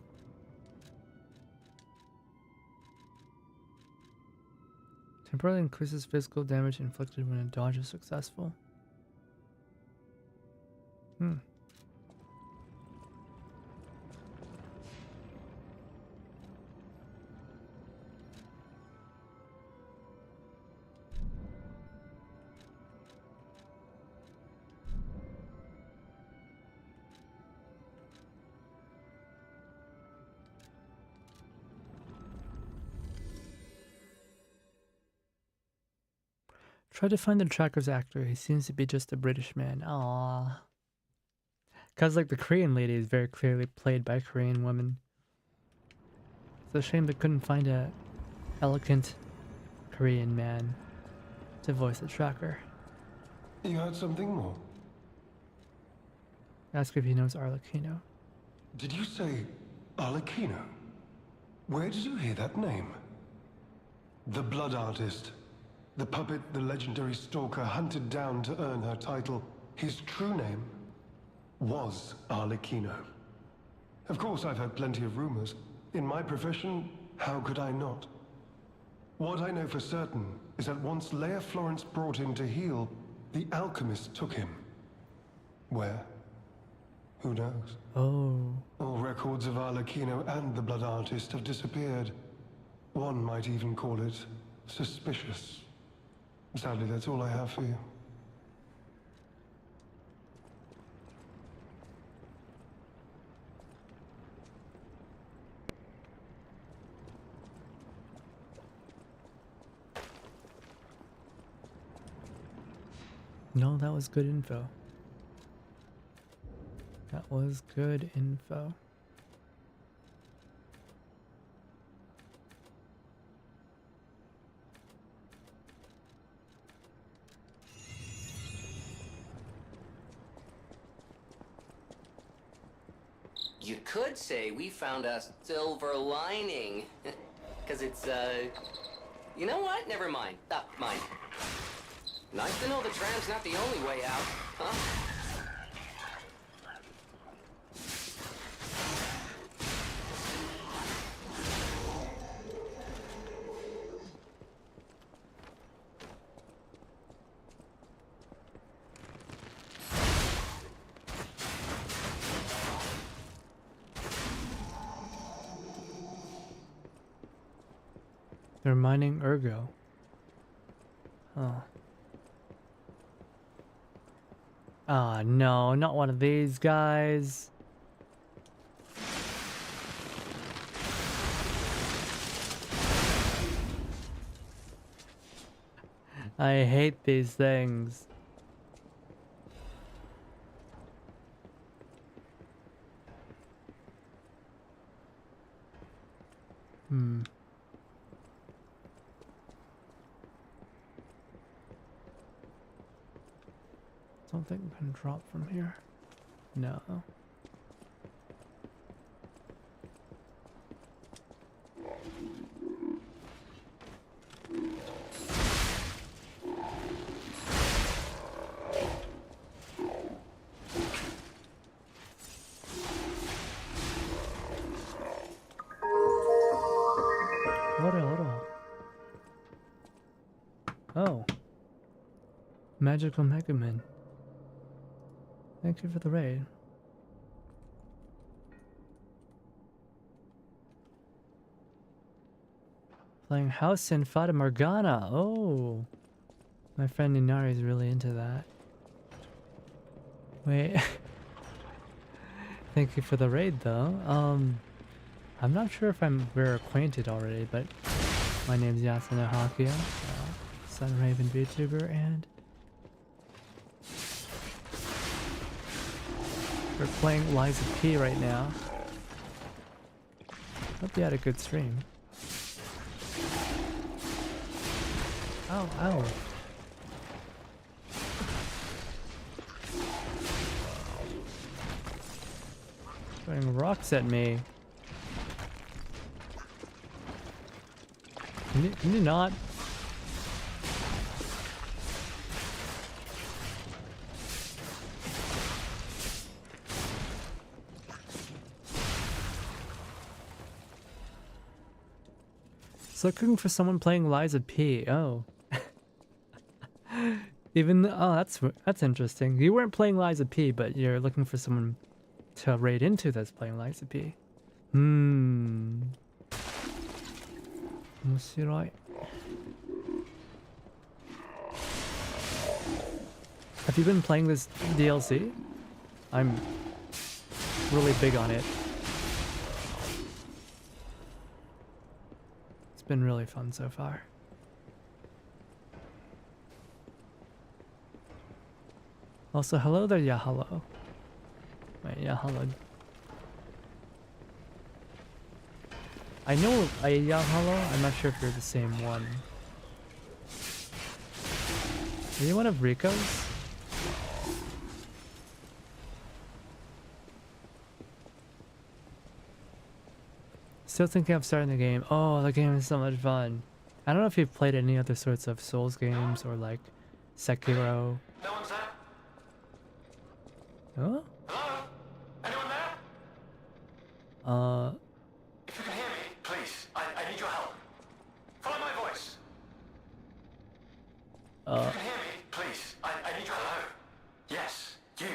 Temporarily increases physical damage inflicted when a dodge is successful. Try to find the tracker's actor. He seems to be just a British man. Aww. Because, like, the Korean lady is very clearly played by a Korean woman. It's a shame they couldn't find a elegant Korean man to voice the tracker. You heard something more? Ask if he knows Arlecchino. Did you say Arlecchino? Where did you hear that name? The blood artist. The puppet the legendary stalker hunted down to earn her title. His true name was Arlecchino. Of course, I've heard plenty of rumors. In my profession, how could I not? What I know for certain is that once Leia Florence brought him to heal, the alchemist took him. Where? Who knows? Oh. All records of Arlecchino and the blood artist have disappeared. One might even call it suspicious. Sadly, that's all I have for you. No, that was good info. That was good info. You could say we found a silver lining. Because it's, you know what? Never mind. Mine. Nice to know the tram's not the only way out, huh? They're mining Ergo. Huh. Ah, no, not one of these guys. I hate these things. don't think we can drop from here. No. Oh. Magical Mega Man. Thank you for the raid. Playing House in Fata Morgana. Oh. My friend Inari is really into that. Wait. Thank you for the raid though. I'm not sure if we're acquainted already, but my name's Yasuno Hakuya, Sun Raven VTuber, and we're playing Liza P right now. Hope you had a good stream. Ow, ow. Throwing rocks at me. Can you not? So looking for someone playing Liza P. Oh. Oh, that's interesting. You weren't playing Liza P, but you're looking for someone to raid into that's playing Liza P. Right. Have you been playing this DLC? I'm really big on it. It's been really fun so far. Also, hello there, Yahalo. Wait, Yahalo. I know a Yahalo. I'm not sure if you're the same one. Are you one of Rico's? Still thinking of starting the game. Oh, the game is so much fun. I don't know if you've played any other sorts of Souls games or like Sekiro. No one's there? Huh? Hello? Anyone there? If you can hear me, please, I need your help. Follow my voice. If you can hear me, please, I need your help. Yes, you,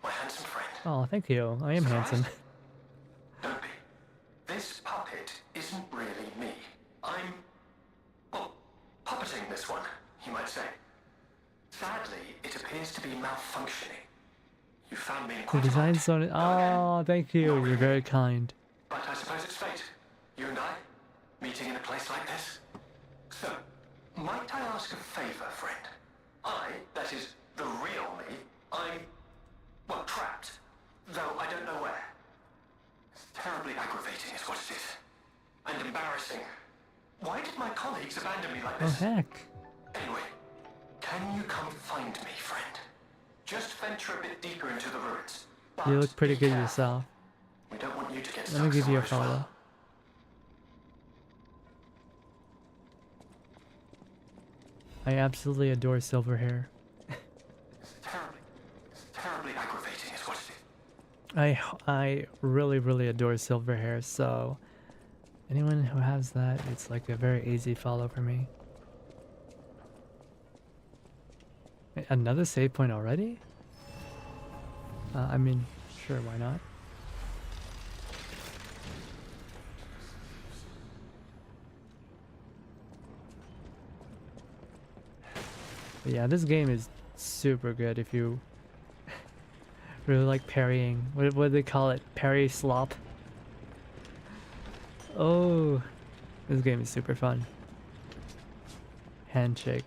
my handsome friend. Oh, thank you. I am handsome. Don't be. This puppet isn't really me. I'm, well, puppeting this one, you might say. Sadly, it appears to be malfunctioning. You found me in The quite a design's so. bind. Oh, thank you. You're very kind. But I suppose it's fate. You and I, meeting in a place like this. So, might I ask a favor, friend? That is, the real me, I'm, well, trapped. Though I don't know where. It's terribly aggravating is what it is. And embarrassing. Why did my colleagues abandon me like Oh, this? heck. Anyway, can you come find me, friend? Just venture a bit deeper into the ruins. You But look pretty be good careful. yourself. We don't want you to get Let me stuck give you a somewhere as well. follow. I absolutely adore silver hair. It's terribly aggravating is what it is. I really adore silver hair, so anyone who has that, it's like a very easy follow for me. Wait, another save point already? I mean, sure, why not? But yeah, this game is super good if you really like parrying. What do they call it? Parry slop. Oh, this game is super fun. Handshake.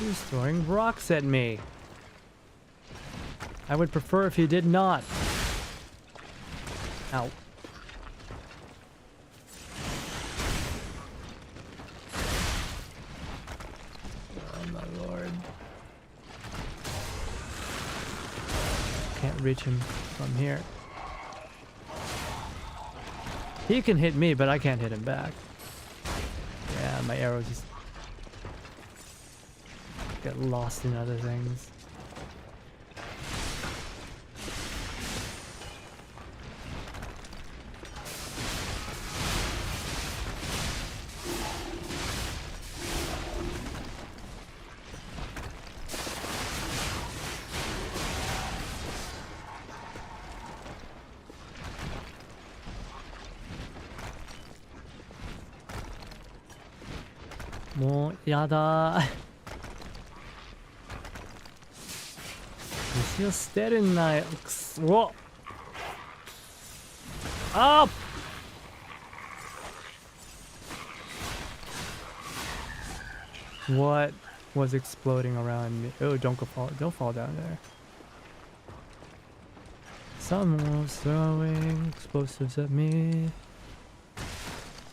He's throwing rocks at me. I would prefer if he did not. Ow. Oh my lord. Can't reach him from here. He can hit me, but I can't hit him back. Yeah, my arrows just get lost in other things. Mo yada. 虫を捨てるんなよ。くそ。あっ。What was exploding around me? Oh, don't fall down there. Someone was throwing explosives at me.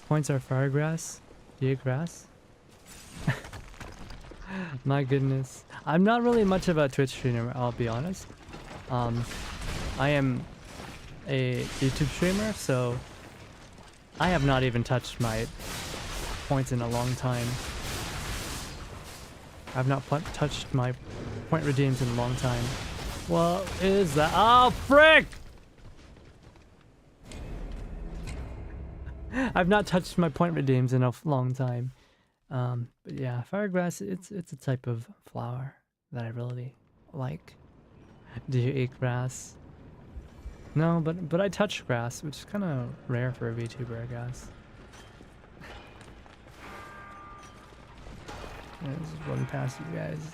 Points are fire grass. Deer grass. My goodness. I'm not really much of a Twitch streamer, I'll be honest. I am a YouTube streamer, so I have not even touched my points in a long time. I've not touched my point redeems in a long time. What is that? Oh, frick! I've not touched my point redeems in a long time. But yeah, firegrass, it's a type of flower that I really like. Do you eat grass? No, but I touch grass, which is kind of rare for a VTuber, I guess. Just run past you guys.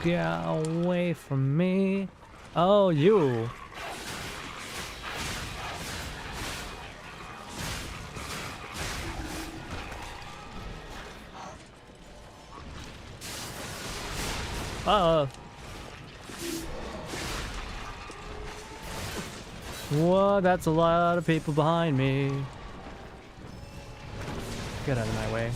Get away from me. Oh, you. Whoa, that's a lot of people behind me. Get out of my way.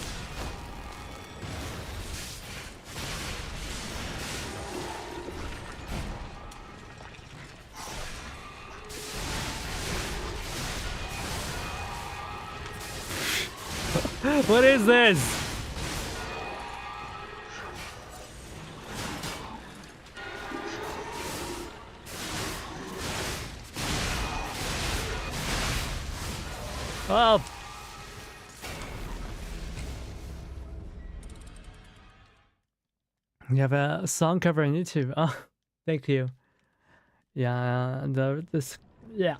What is this? Oh. You have a song cover on YouTube. Oh, thank you. Yeah, yeah,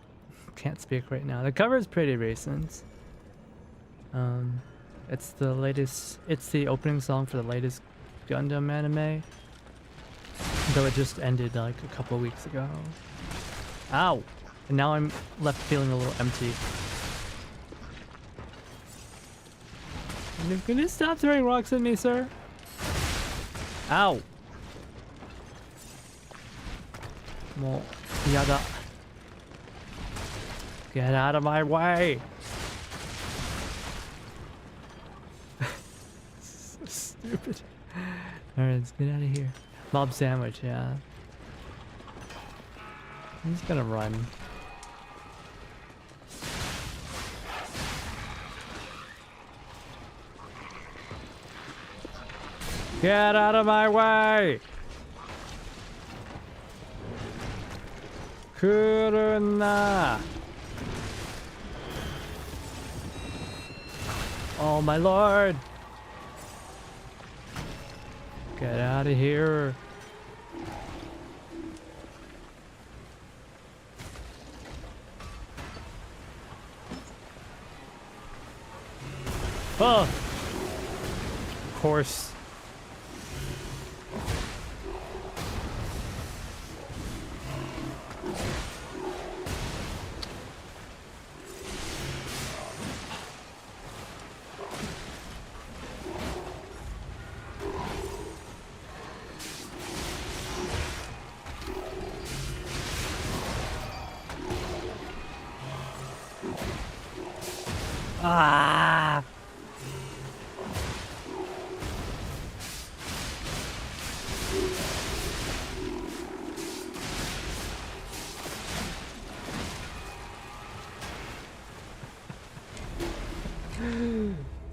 can't speak right now. The cover is pretty recent. It's the latest. It's the opening song for the latest Gundam anime. Though it just ended like a couple weeks ago. Ow! And now I'm left feeling a little empty. Can you stop throwing rocks at me, sir? Ow! Mo yada. Get out of my way! So stupid. Alright, let's get out of here. Mob sandwich, yeah. I'm just gonna run. Get out of my way! Kuruna! Oh my lord! Get out of here! Oh! Of course. Ah!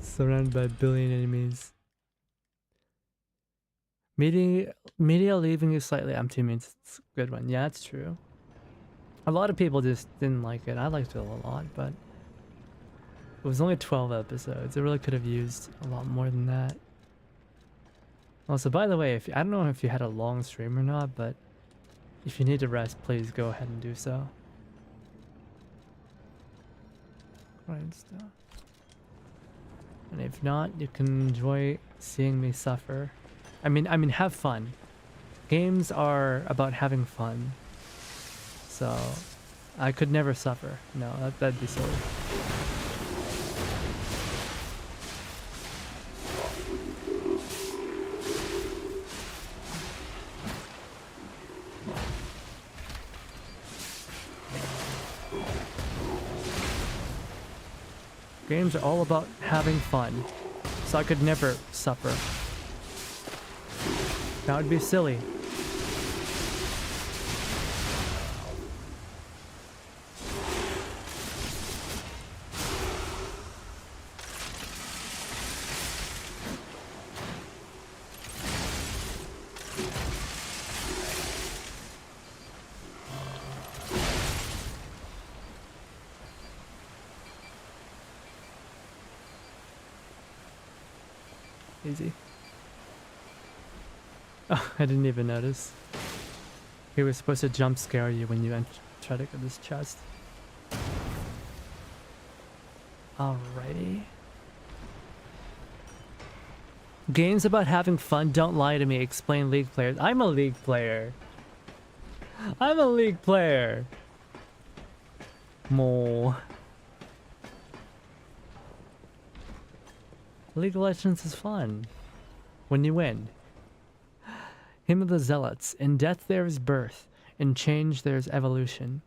Surrounded by a billion enemies. Media leaving you slightly empty means it's a good one. Yeah, that's true. A lot of people just didn't like it. I liked it a lot, but it was only 12 episodes. It really could have used a lot more than that. Also, by the way, I don't know if you had a long stream or not, but if you need to rest, please go ahead and do so. Right stuff. And if not, you can enjoy seeing me suffer. I mean, have fun. Games are about having fun. So, I could never suffer. No, that'd be silly. Games are all about having fun, so I could never suffer. That would be silly. Easy. Oh, I didn't even notice. He was supposed to jump scare you when you try to get this chest. Alrighty. Games about having fun, don't lie to me, explain League players. I'm a League player. I'm a League player. More. League of Legends is fun. When you win. Hymn of the Zealots. In death there is birth. In change there is evolution.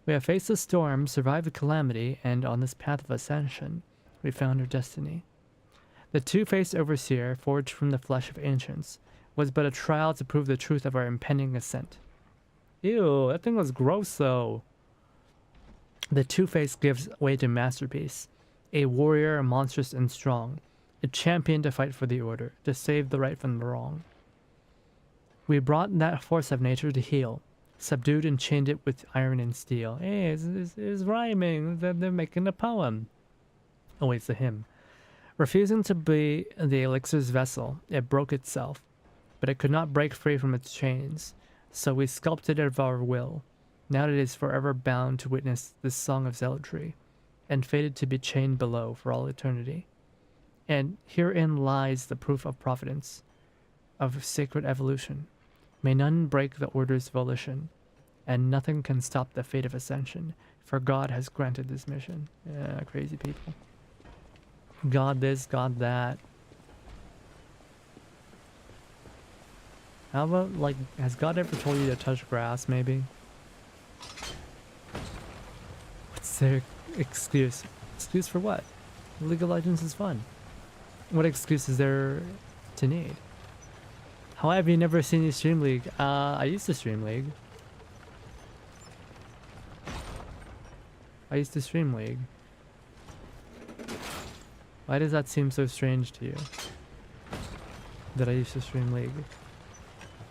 We have faced the storm, survived the calamity, and on this path of ascension, we found our destiny. The two-faced overseer, forged from the flesh of ancients, was but a trial to prove the truth of our impending ascent. Ew, that thing was gross though. The two-face gives way to masterpiece. A warrior, monstrous and strong. A champion to fight for the order, to save the right from the wrong. We brought that force of nature to heal, subdued and chained it with iron and steel. Hey, it's rhyming. They're making a poem. Oh, it's a hymn. Refusing to be the elixir's vessel, it broke itself, but it could not break free from its chains, so we sculpted it of our will. Now it is forever bound to witness this song of zealotry, and fated to be chained below for all eternity. And herein lies the proof of providence, of sacred evolution. May none break the order's volition, and nothing can stop the fate of ascension, for God has granted this mission. Yeah, crazy people. God this, God that. How about, like, has God ever told you to touch grass, maybe? What's their excuse? Excuse for what? League of Legends is fun. What excuse is there to need? How have you never seen me stream League? I used to stream League. Why does that seem so strange to you? That I used to stream League?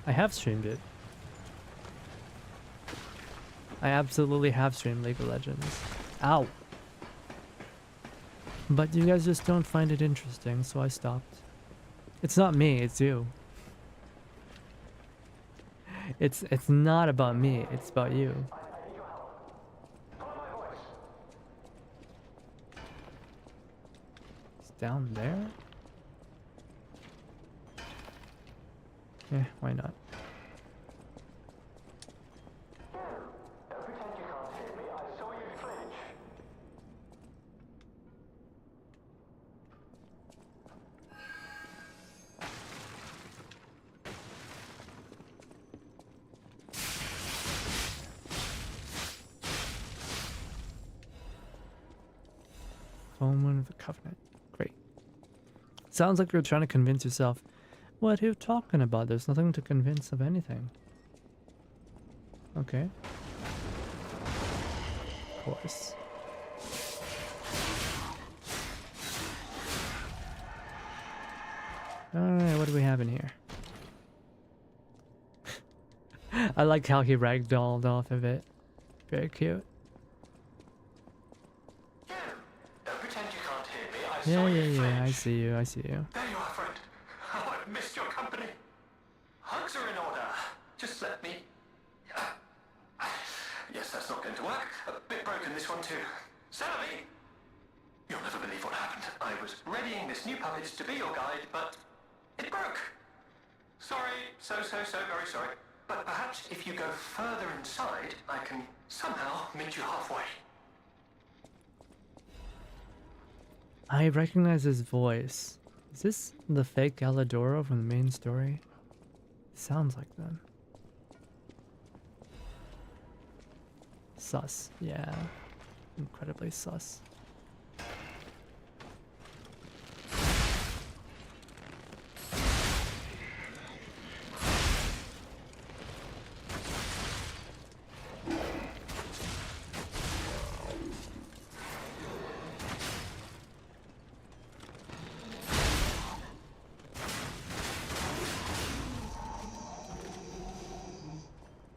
I have streamed it. I absolutely have streamed League of Legends. Ow! But you guys just don't find it interesting, so I stopped. It's not me, it's you. It's not about me, it's about you. It's down there? Yeah, why not? Foreman of the Covenant. Great. Sounds like you're trying to convince yourself. What are you talking about? There's nothing to convince of anything. Okay. Of course. Alright, what do we have in here? I like how he ragdolled off of it. Very cute. Don't pretend you can't hear me. I saw you Yeah, I see you, I see you. There you are, friend. Oh, I've missed your company. Hugs are in order. Just let me... Yes, that's not going to work. A bit broken, this one too. Salami! You'll never believe what happened. I was readying this new puppet to be your guide, but it broke. Sorry, so very sorry. But perhaps if you go further inside, I can somehow meet you halfway. I recognize his voice. Is this the fake Aladoro from the main story? Sounds like them. Sus, yeah. Incredibly sus.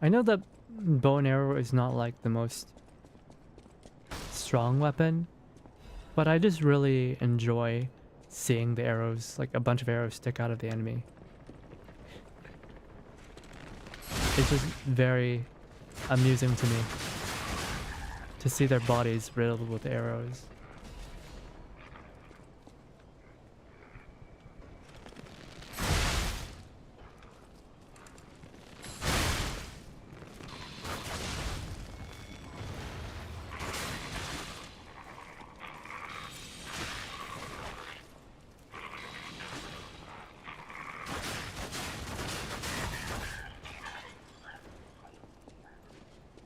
I know that bow and arrow is not like the most strong weapon, but I just really enjoy seeing the arrows, like a bunch of arrows stick out of the enemy. It's just very amusing to me to see their bodies riddled with arrows.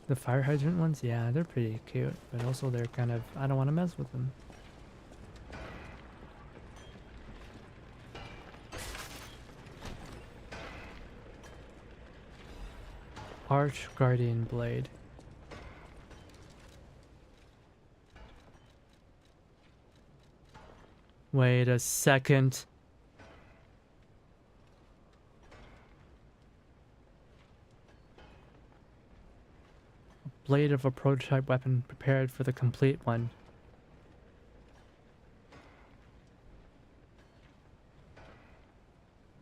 The fire hydrant ones, yeah, they're pretty cute, but also they're kind of, I don't want to mess with them. Arch Guardian Blade. Wait a second. Blade of a prototype weapon prepared for the complete one.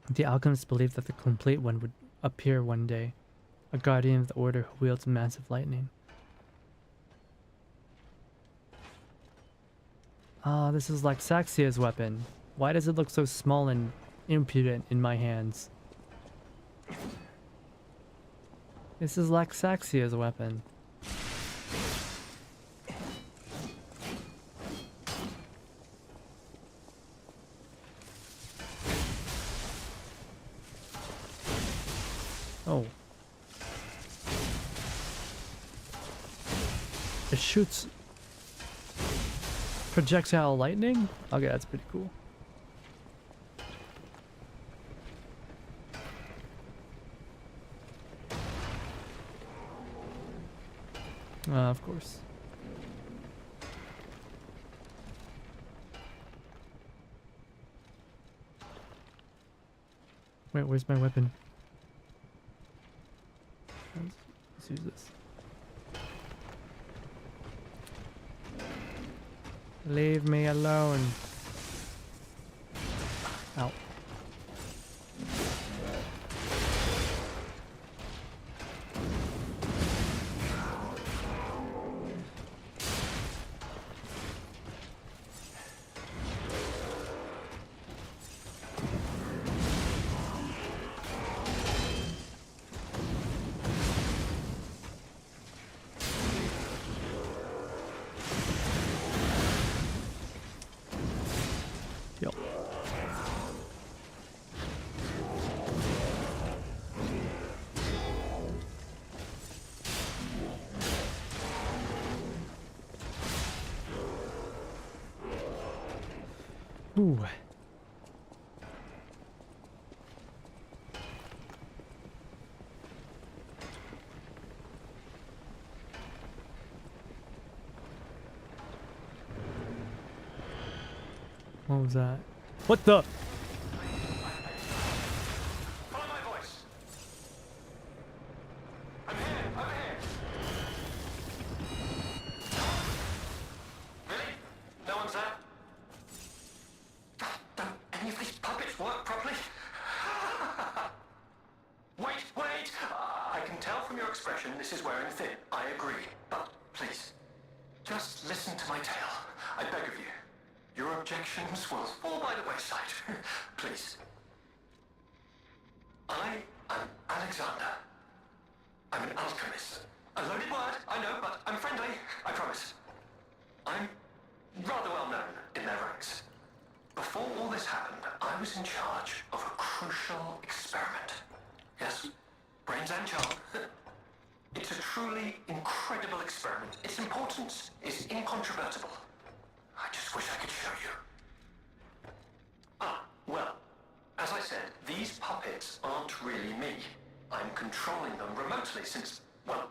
The alchemists believed that the complete one would appear one day. A guardian of the order who wields massive lightning. Ah, this is like Saxia's weapon. Why does it look so small and impudent in my hands? This is like Saxia's weapon. Oh. It shoots projectile lightning? Okay, that's pretty cool. Of course. Wait, where's my weapon? Let's use this. Leave me alone. Ow. Ooh. What was that? What the? Follow my voice. I'm here, over here. Really? No one's there? Don't any of these puppets work properly? Wait! I can tell from your expression this is wearing thin. I agree. But please, just listen to my tale. I beg of you. Your objections will fall by the wayside. Please. I am Alexander. I'm an alchemist. A loaded word, I know, but I'm friendly, I promise. I'm rather well known in their ranks. Before all this happened, I was in charge of a crucial experiment. Yes, brains and charm. It's a truly incredible experiment. Its importance is incontrovertible. I just wish I could show you. Well, as I said, these puppets aren't really me. I'm controlling them remotely since, well,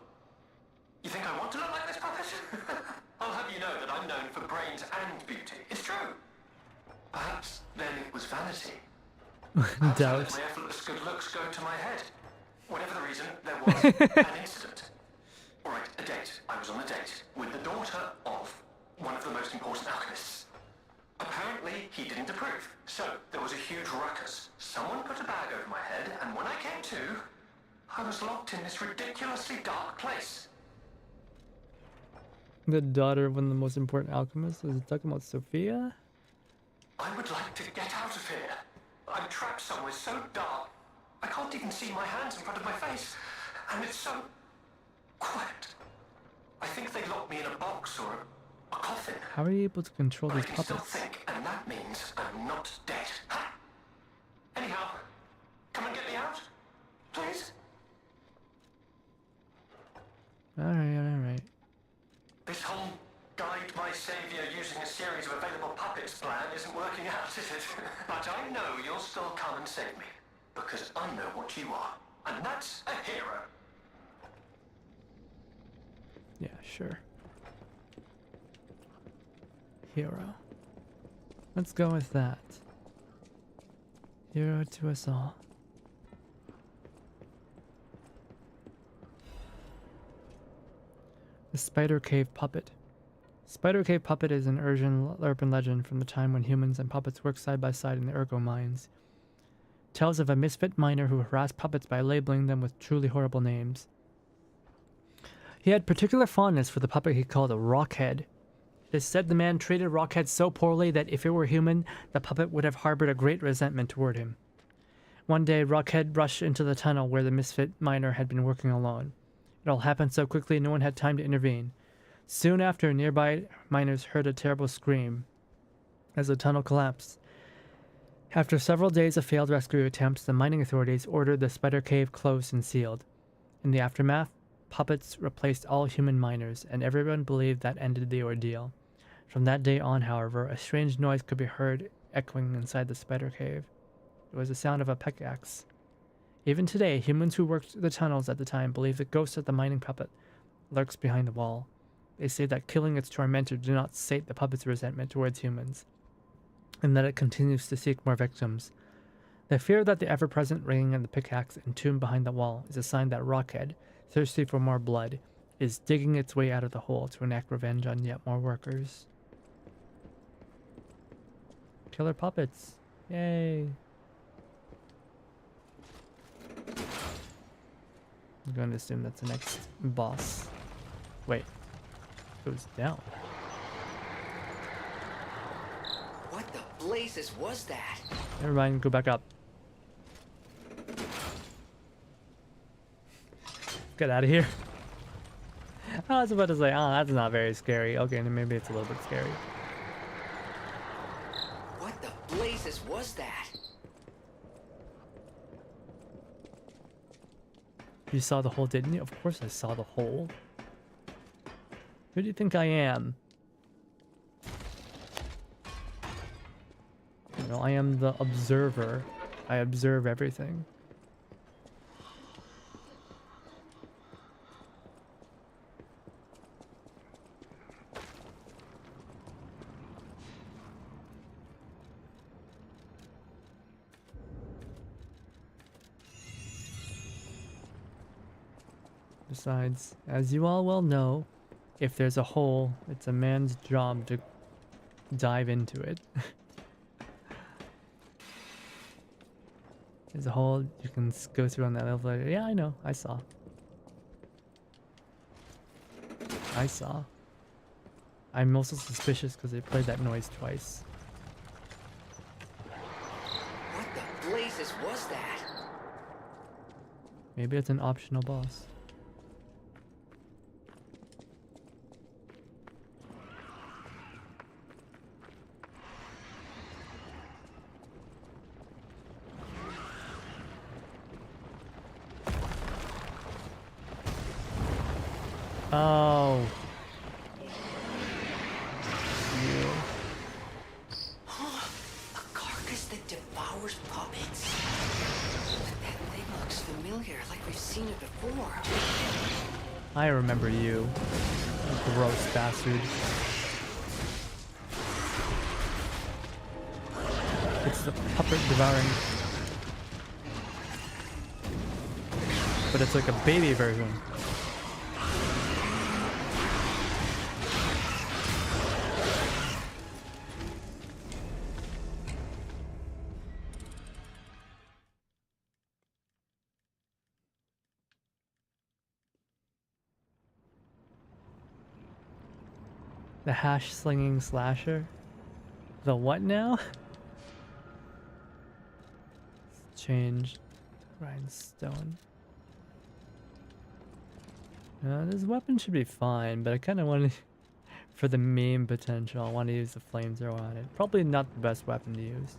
you think I want to look like this puppet? I'll have you know that I'm known for brains and beauty. It's true. Perhaps then it was vanity. Perhaps I let my effortless good looks go to my head. Whatever the reason, there was an incident. All right, a date. I was on a date with the daughter of one of the most important alchemists. Apparently, he didn't approve, so there was a huge ruckus. Someone put a bag over my head, and when I came to, I was locked in this ridiculously dark place. The daughter of one of the most important alchemists? Is it talking about Sophia? I would like to get out of here. I'm trapped somewhere so dark, I can't even see my hands in front of my face. And it's so quiet. I think they locked me in a box or a coffin. How are you able to control But these I can still puppets? think, and that means I'm not dead. Ha! Anyhow, come and get me out, please. Alright. This whole guide my savior using a series of available puppets plan isn't working out, is it? But I know you'll still come and save me, because I know what you are, and that's a hero. Yeah, sure. Hero. Let's go with that. Hero to us all. The Spider Cave Puppet. Spider Cave Puppet is an urban legend from the time when humans and puppets worked side by side in the Ergo mines. It tells of a misfit miner who harassed puppets by labeling them with truly horrible names. He had particular fondness for the puppet he called a Rockhead. It is said the man treated Rockhead so poorly that if it were human, the puppet would have harbored a great resentment toward him. One day, Rockhead rushed into the tunnel where the misfit miner had been working alone. It all happened so quickly no one had time to intervene. Soon after, nearby miners heard a terrible scream as the tunnel collapsed. After several days of failed rescue attempts, the mining authorities ordered the spider cave closed and sealed. In the aftermath, puppets replaced all human miners, and everyone believed that ended the ordeal. From that day on, however, a strange noise could be heard echoing inside the spider cave. It was the sound of a pickaxe. Even today, humans who worked the tunnels at the time believe the ghost of the mining puppet lurks behind the wall. They say that killing its tormentor did not sate the puppet's resentment towards humans, and that it continues to seek more victims. They fear that the ever-present ringing of the pickaxe entombed behind the wall is a sign that Rockhead, thirsty for more blood, is digging its way out of the hole to enact revenge on yet more workers. Killer puppets. Yay. I'm going to assume that's the next boss. Wait. It goes down. What the blazes was that? Never mind, go back up. Get out of here. I was about to say, that's not very scary. Okay, then maybe it's a little bit scary. What the blazes was that? You saw the hole, didn't you? Of course I saw the hole. Who do you think I am? No, I am the observer. I observe everything. Besides, as you all well know, if there's a hole, it's a man's job to dive into it. There's a hole you can go through on that elevator. Yeah, I know. I saw. I'm also suspicious because they played that noise twice. What the blazes was that? Maybe it's an optional boss. Oh. A carcass that devours puppets? That thing looks familiar, like we've seen it before. I remember you, you gross bastard. It's the puppet devouring. But it's like a baby version. The hash slinging slasher? The what now? Changed. Grindstone. This weapon should be fine, but I kind of want to, for the meme potential, I want to use the flamethrower on it. Probably not the best weapon to use.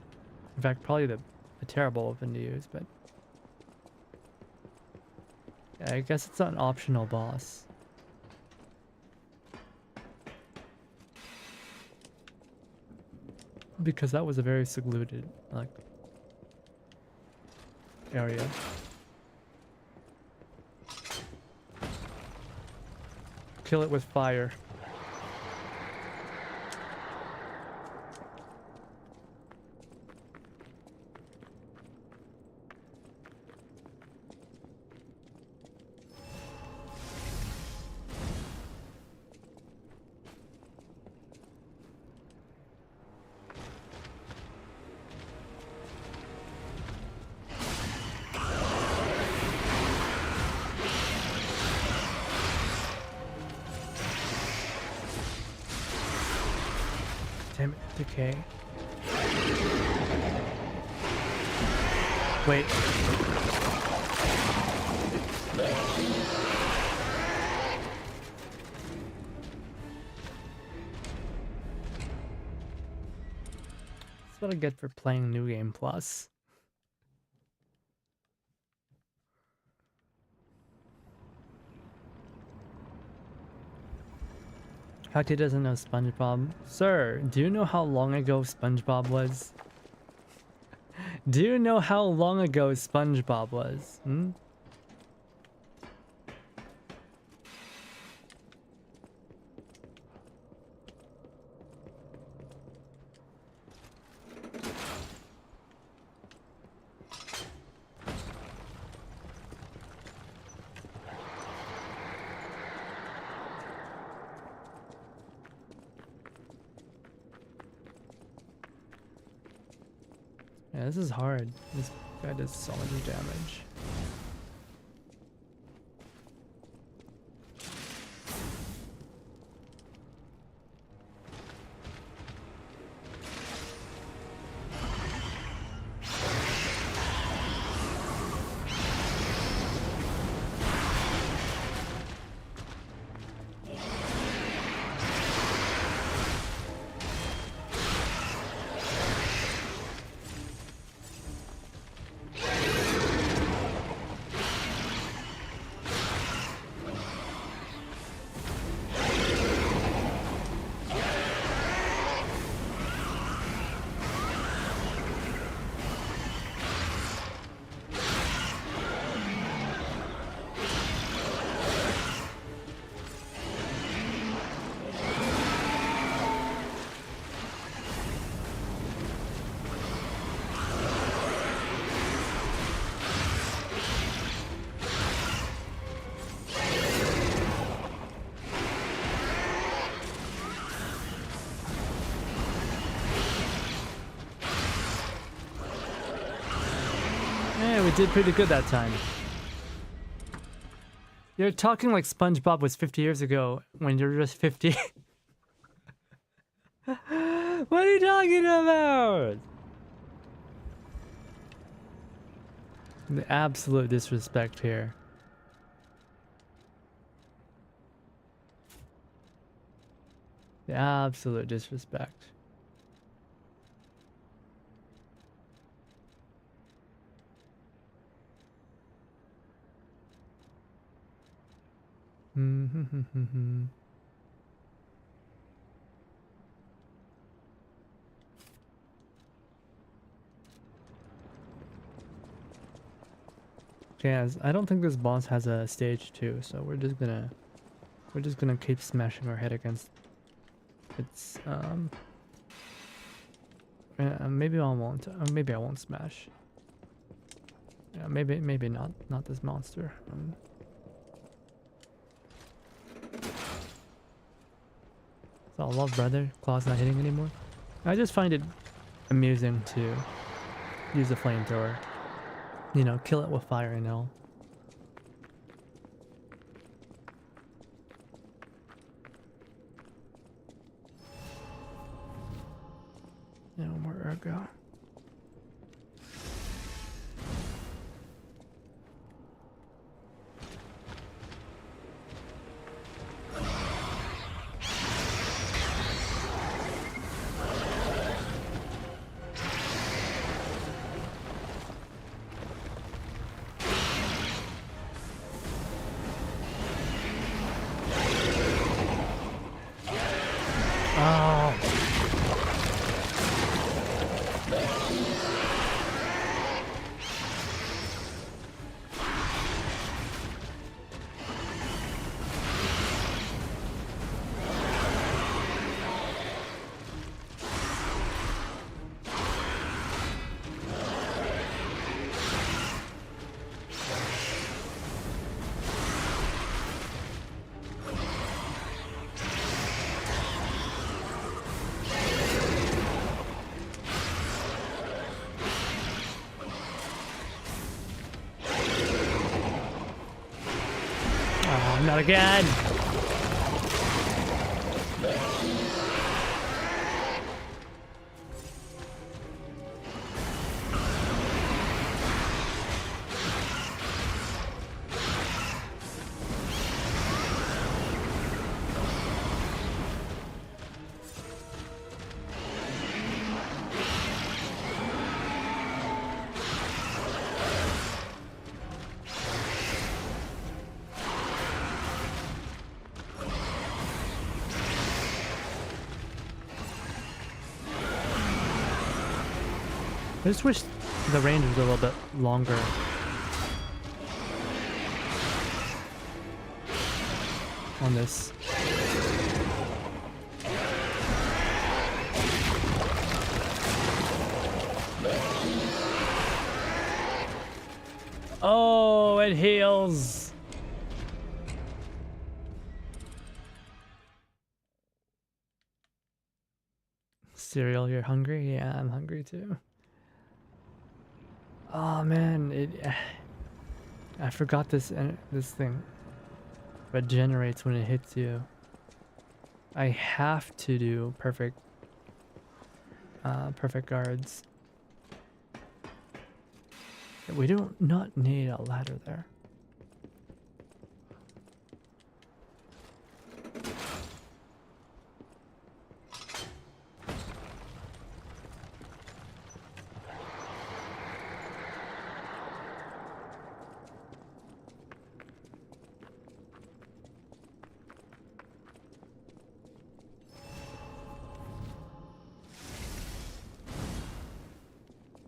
In fact, probably a terrible weapon to use, but yeah, I guess it's an optional boss. Because that was a very secluded, like, area. Kill it with fire. Damn it, decay. Wait. That's what I get for playing New Game Plus. Kati doesn't know SpongeBob. Sir, do you know how long ago SpongeBob was? Do you know how long ago SpongeBob was? Hmm? Yeah, this is hard. This guy does so much damage. we did pretty good that time. You're talking like SpongeBob was 50 years ago when you're just 50. What are you talking about? The absolute disrespect here. The absolute disrespect. Okay, I don't think this boss has a stage 2, so we're just gonna keep smashing our head against its maybe I won't. Maybe I won't smash. Yeah, maybe not this monster. So love brother, claw's not hitting anymore. I just find it amusing to use a flamethrower. You know, kill it with fire and all. No more ergo. Not again! I just wish the range was a little bit longer. On this. Oh, it heals. Cereal, you're hungry? Yeah, I'm hungry too. Oh man, I forgot this thing regenerates when it hits you. I have to do perfect guards. We do not need a ladder there.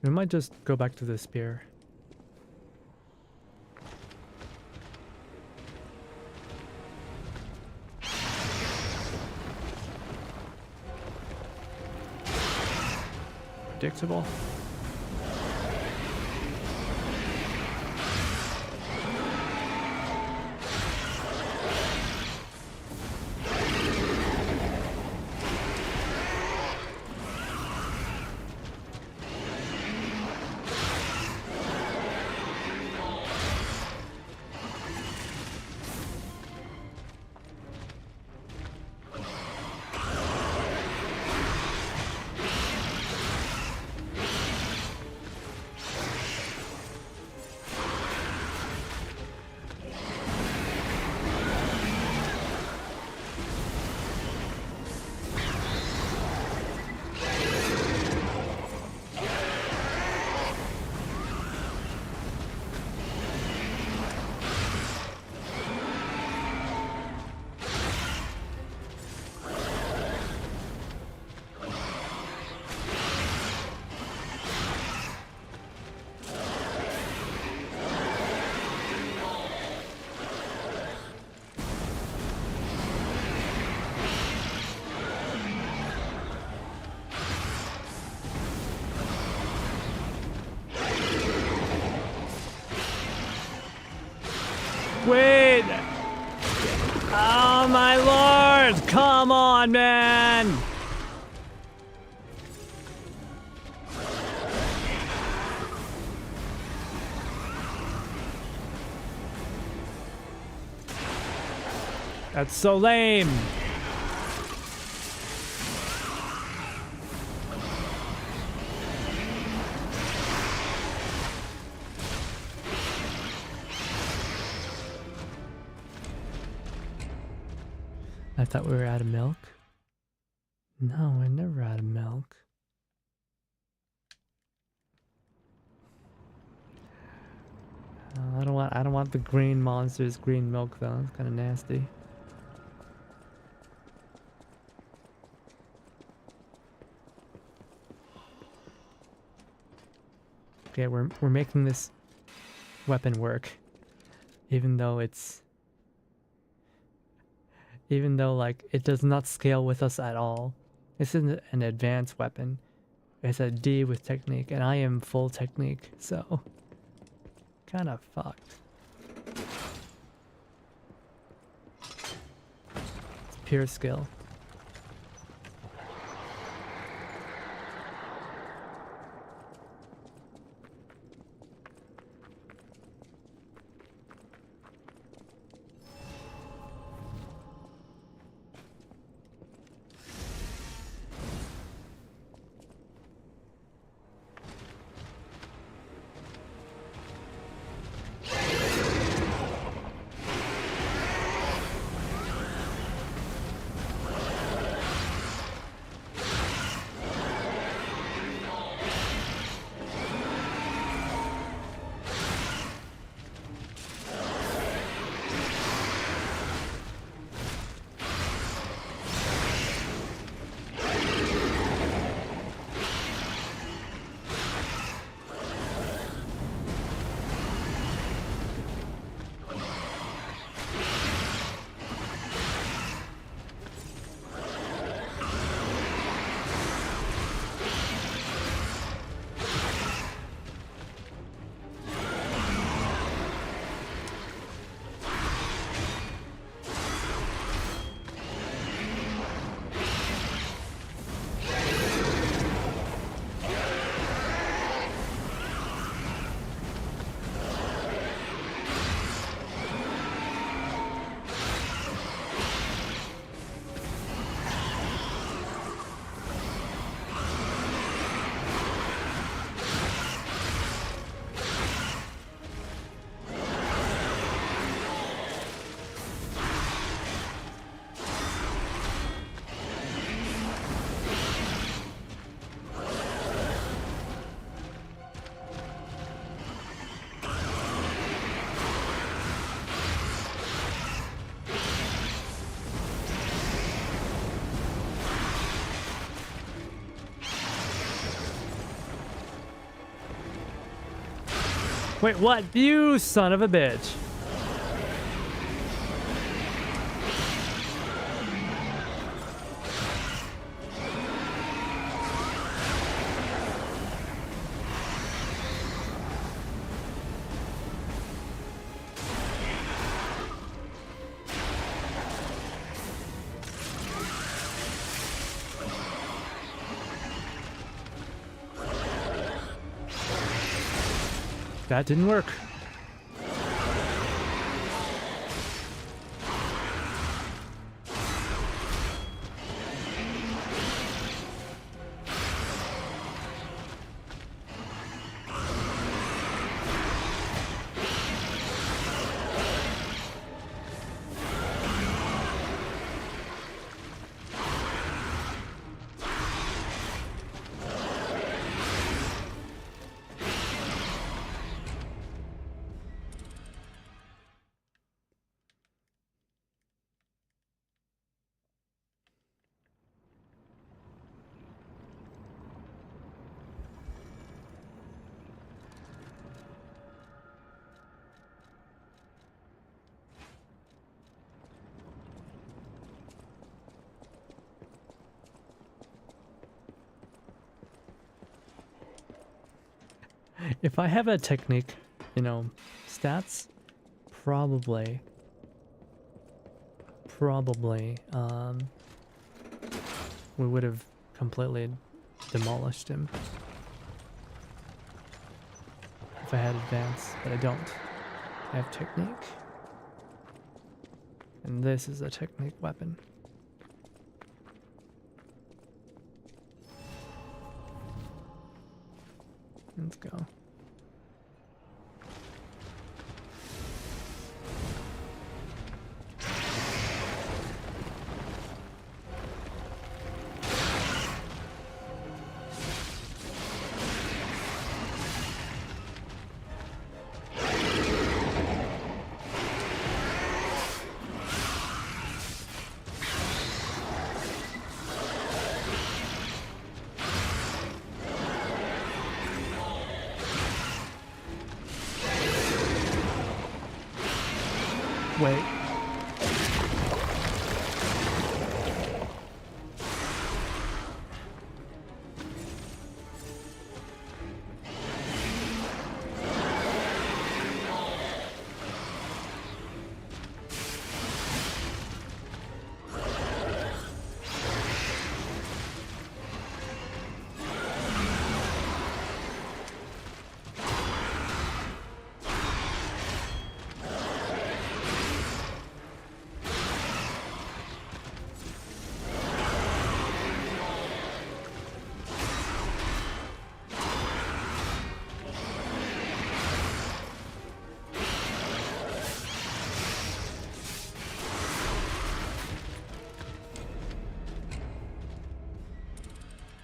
We might just go back to the spear. Predictable. Wizard! Come on, man! That's so lame! I thought we were out of milk. No, we're never out of milk. I don't want the green monster's green milk though. It's kind of nasty. Okay, we're making this weapon work, even though like it does not scale with us at all. This isn't an advanced weapon. It's a D with technique, and I am full technique, so kind of fucked. It's pure skill. Wait, what? You son of a bitch. That didn't work. If I have a technique, you know, stats, probably probably we would have completely demolished him if I had advance, but I don't. I have technique. And this is a technique weapon. Let's go. Wait.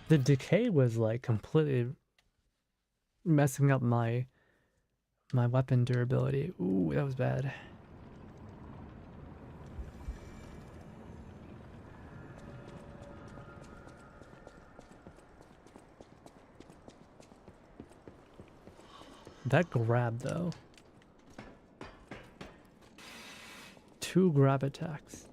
The decay was like completely messing up my weapon durability. Ooh, that was bad. That grab though. 2 grab attacks.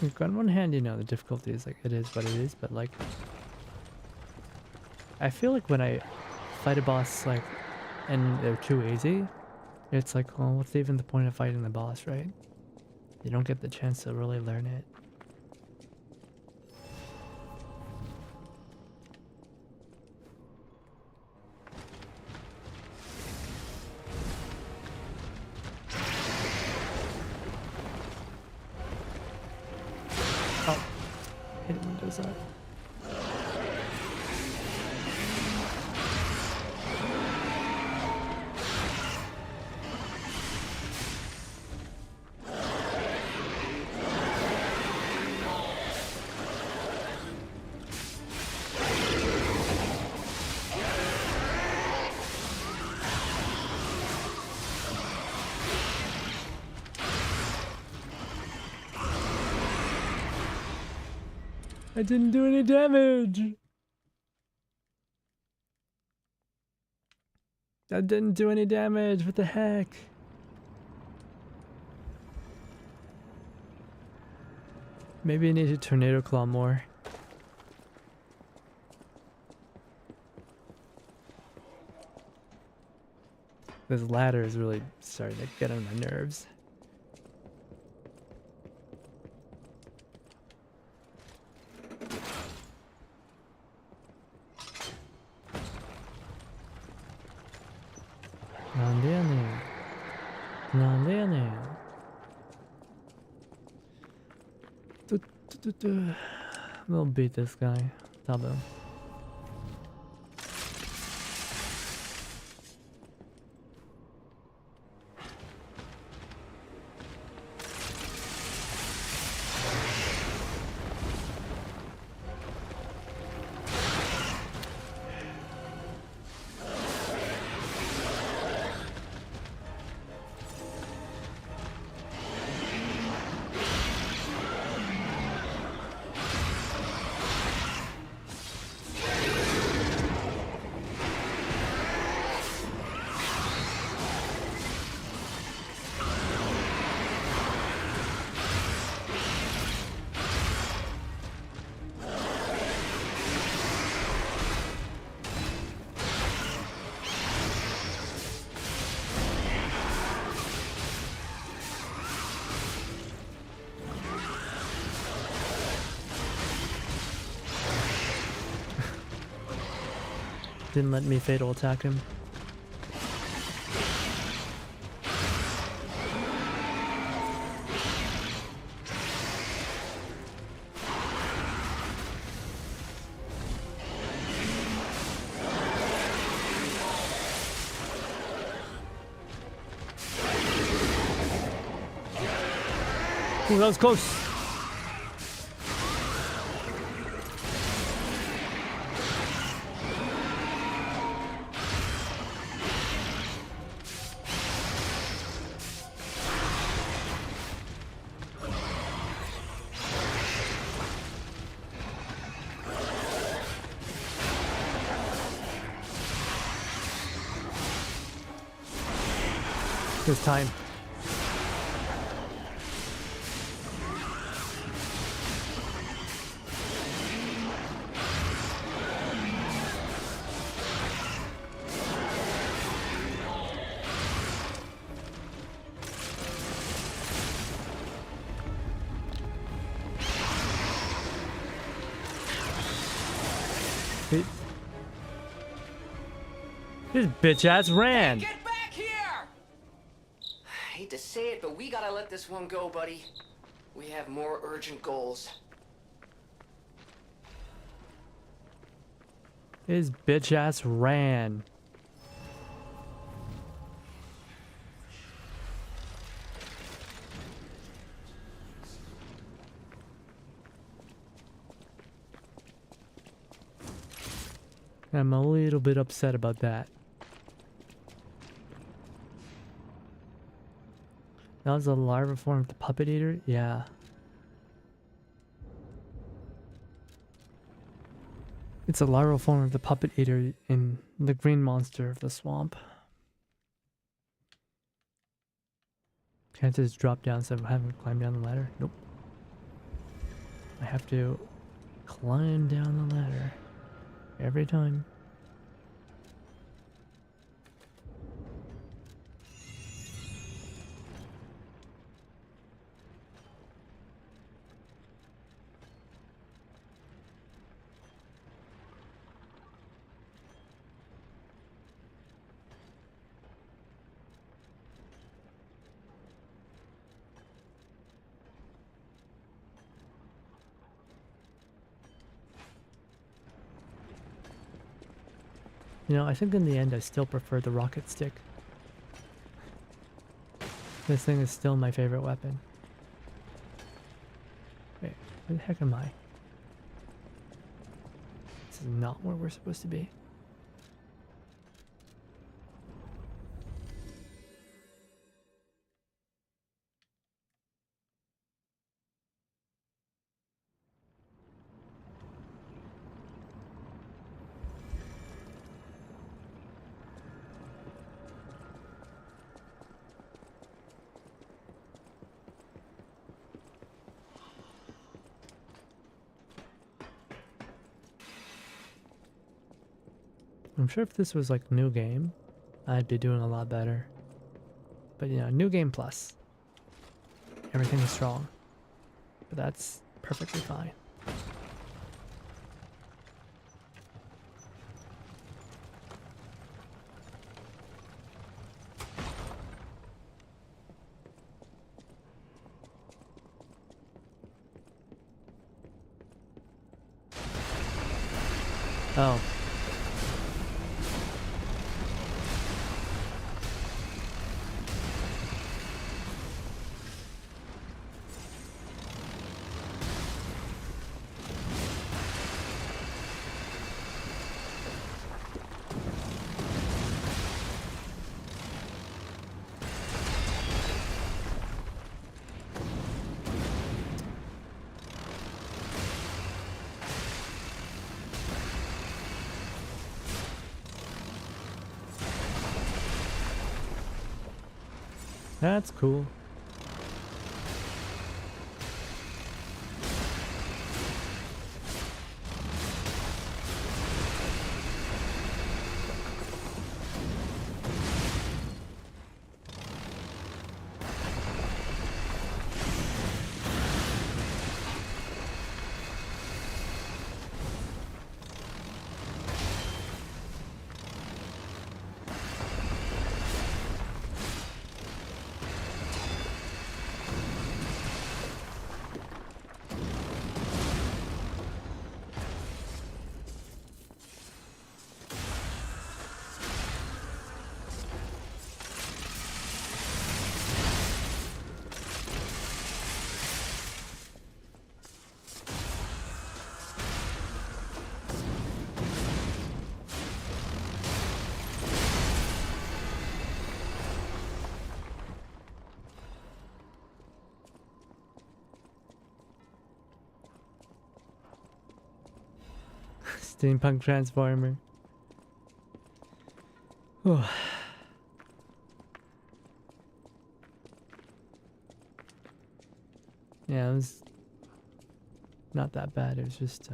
Like, on one hand, you know, the difficulty is like, it is what it is, but like, I feel like when I fight a boss, like, and they're too easy, it's like, well, what's even the point of fighting the boss, right? You don't get the chance to really learn it. I didn't do any damage. That didn't do any damage. What the heck? Maybe I need to tornado claw more. This ladder is really starting to get on my nerves. We'll beat this guy. Tabo. Didn't let me fatal attack him. Ooh, that was close. This time. This bitch ass ran. Get back here! Hate to say it, but we gotta let this one go, buddy. We have more urgent goals. His bitch ass ran. I'm a little bit upset about that. That was a larva form of the puppet eater? Yeah. It's a larval form of the puppet eater in the green monster of the swamp. Can't just drop down so I haven't climbed down the ladder? Nope. I have to climb down the ladder every time. You know, I think in the end I still prefer the rocket stick. This thing is still my favorite weapon. Wait, where the heck am I? This is not where we're supposed to be. I'm sure if this was like new game, I'd be doing a lot better. But you know, new game plus. Everything is strong. But that's perfectly fine. Oh. That's cool. Steampunk transformer. Whew. Yeah, it was not that bad. It was just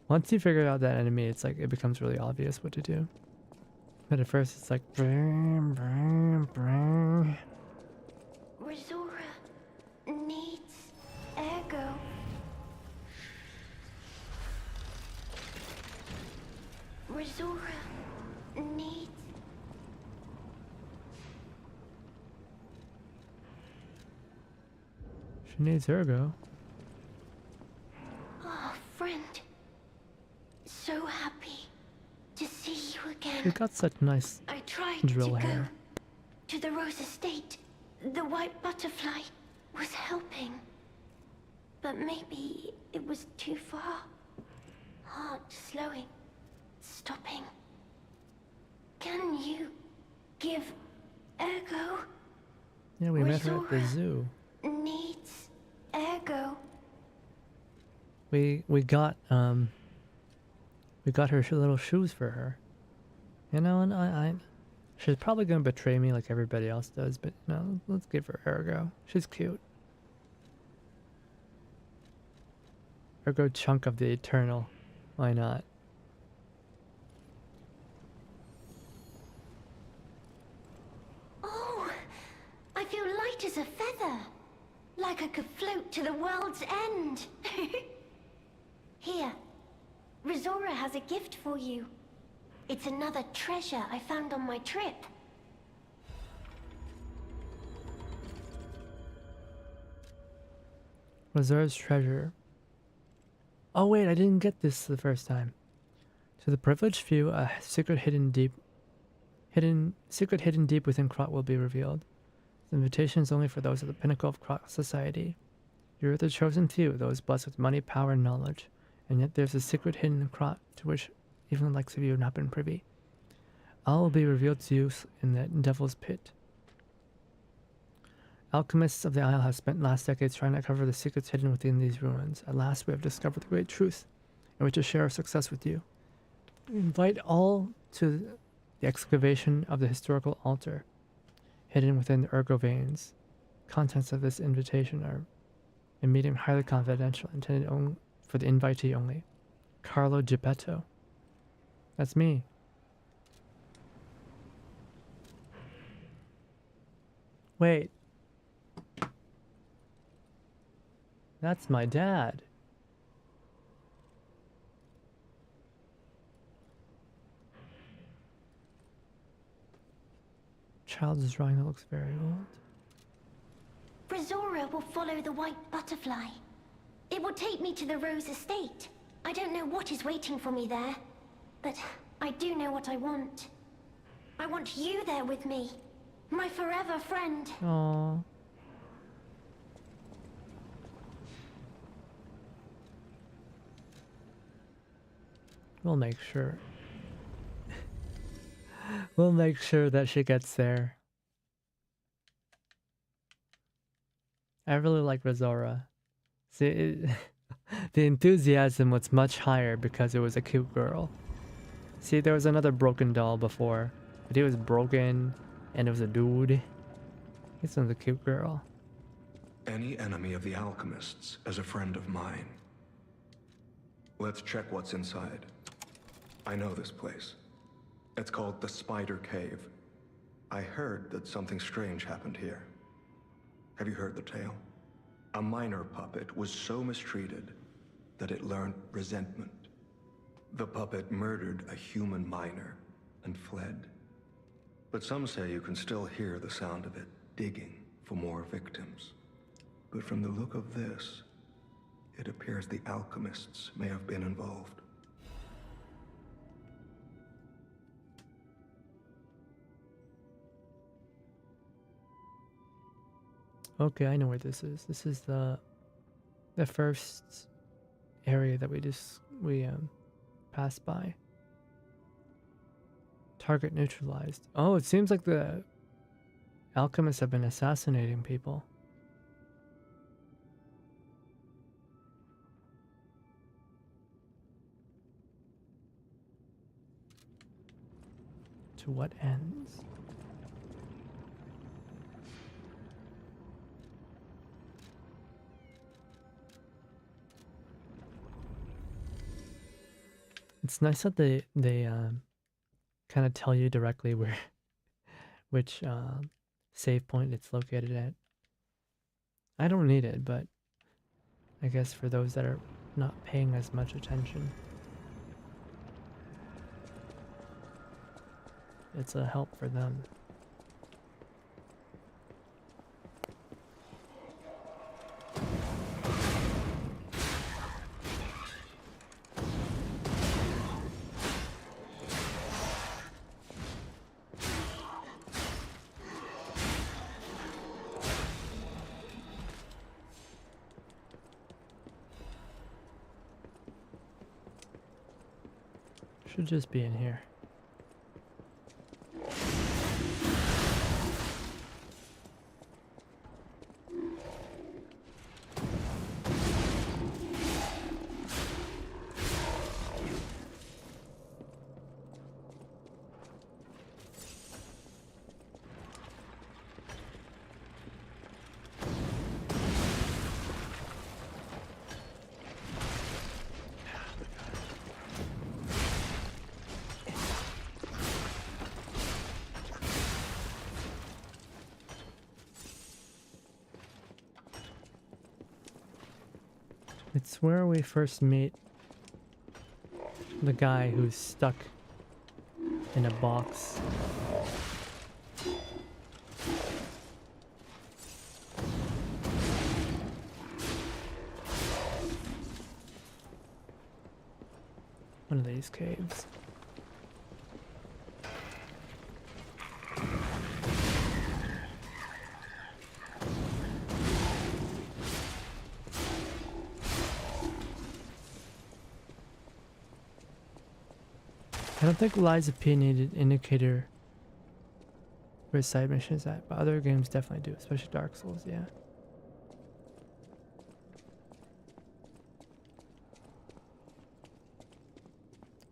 once you figure out that enemy, it's like it becomes really obvious what to do. But at first, it's like. Resora needs Ergo. Resora needs. She needs Ergo. Oh, friend. So happy to see you again. She got such nice I tried drill to hair. go to the Rose Estate. The white butterfly was helping. But maybe it was too far. Heart slowing. Stopping. Can you give Ergo? Yeah, we met her at the Resora zoo. needs Ergo. We got her little shoes for her. You know, and she's probably gonna betray me like everybody else does, but you know, let's give her Ergo. She's cute. Ergo, chunk of the eternal. Why not? Oh, I feel light as a feather. Like I could float to the world's end. Here, Resora has a gift for you. It's another treasure I found on my trip. Reserve's treasure. Oh wait, I didn't get this the first time. To the privileged few, a secret hidden deep within Krot will be revealed. The invitation is only for those at the pinnacle of Krot society. You're the chosen few, those blessed with money, power, and knowledge. And yet there's a secret hidden in Krot to which even the likes of you have not been privy. All will be revealed to you in the Devil's Pit. Alchemists of the Isle have spent last decades trying to uncover the secrets hidden within these ruins. At last we have discovered the great truth, and we wish to share our success with you. We invite all to the excavation of the historical altar, hidden within the Ergo veins. Contents of this invitation are a medium highly confidential, intended only for the invitee only. Carlo Geppetto. That's me. Wait. That's my dad. Child's drawing that looks very old. Resora will follow the white butterfly. It will take me to the Rose Estate. I don't know what is waiting for me there, but I do know what I want. I want you there with me, my forever friend. Aww. We'll make sure. We'll make sure that she gets there. I really like Resora. See, the enthusiasm was much higher because it was a cute girl. See, there was another broken doll before, but he was broken and it was a dude. This one's a cute girl. Any enemy of the alchemists is a friend of mine. Let's check what's inside. I know this place. It's called the Spider Cave. I heard that something strange happened here. Have you heard the tale? A minor puppet was so mistreated that it learned resentment. The puppet murdered a human miner and fled. But some say you can still hear the sound of it digging for more victims. But from the look of this, it appears the alchemists may have been involved. Okay, I know where this is. This is the first area that we passed by. Target neutralized. Oh, it seems like the alchemists have been assassinating people. To what ends? It's nice that they kind of tell you directly where which save point it's located at. I don't need it, but I guess for those that are not paying as much attention, it's a help for them. Should just be in here. It's where we first meet the guy who's stuck in a box. One of these caves. I don't think Lies of P needed indicator where side missions at, but other games definitely do, especially Dark Souls, yeah.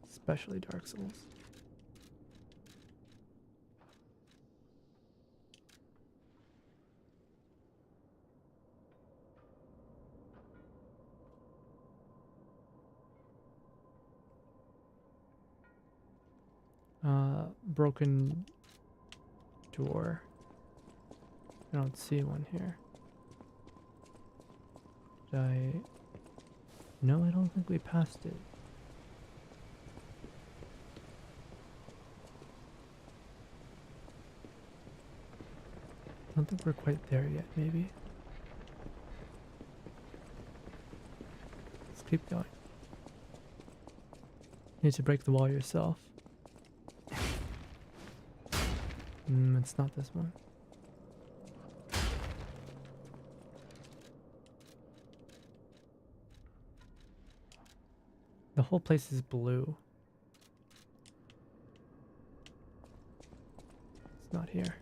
Especially Dark Souls. Broken door. I don't see one here. Did I? No, I don't think we passed it. I don't think we're quite there yet, maybe. Let's keep going. You need to break the wall yourself. It's not this one. The whole place is blue. It's not here.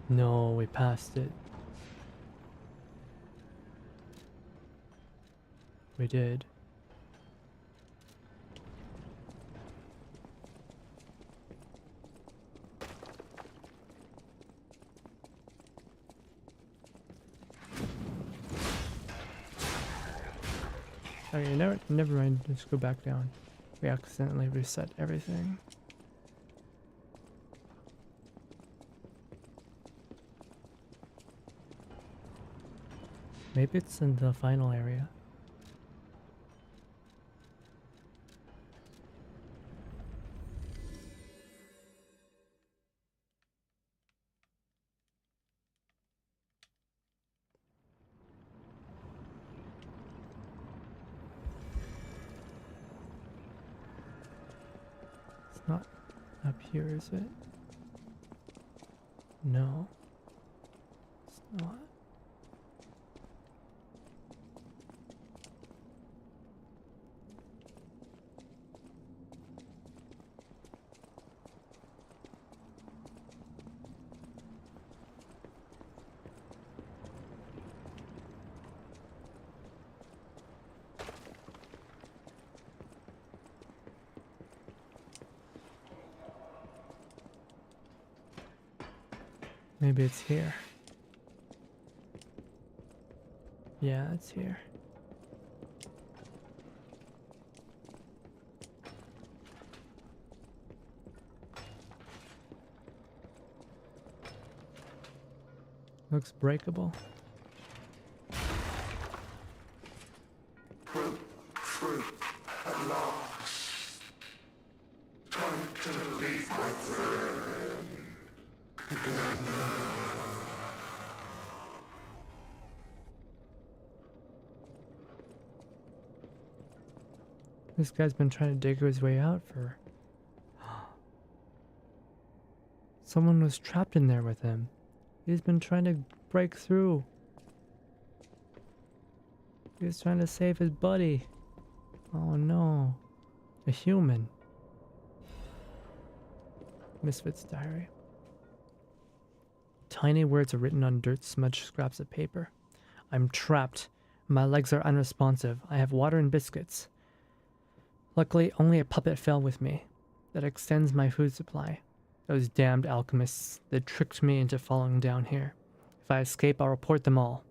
No, we passed it. We did. Okay, never mind. Just go back down. We accidentally reset everything. Maybe it's in the final area. It's not up here, is it? No. It's not. Maybe it's here. Yeah, it's here. Looks breakable. Fruit at last. Time to leave my friend. This guy's been trying to dig his way out for... Someone was trapped in there with him. He's been trying to break through. He was trying to save his buddy. Oh no. A human. Misfit's diary. Tiny words are written on dirt-smudged scraps of paper. I'm trapped. My legs are unresponsive. I have water and biscuits. Luckily, only a puppet fell with me. That extends my food supply. Those damned alchemists that tricked me into falling down here. If I escape, I'll report them all.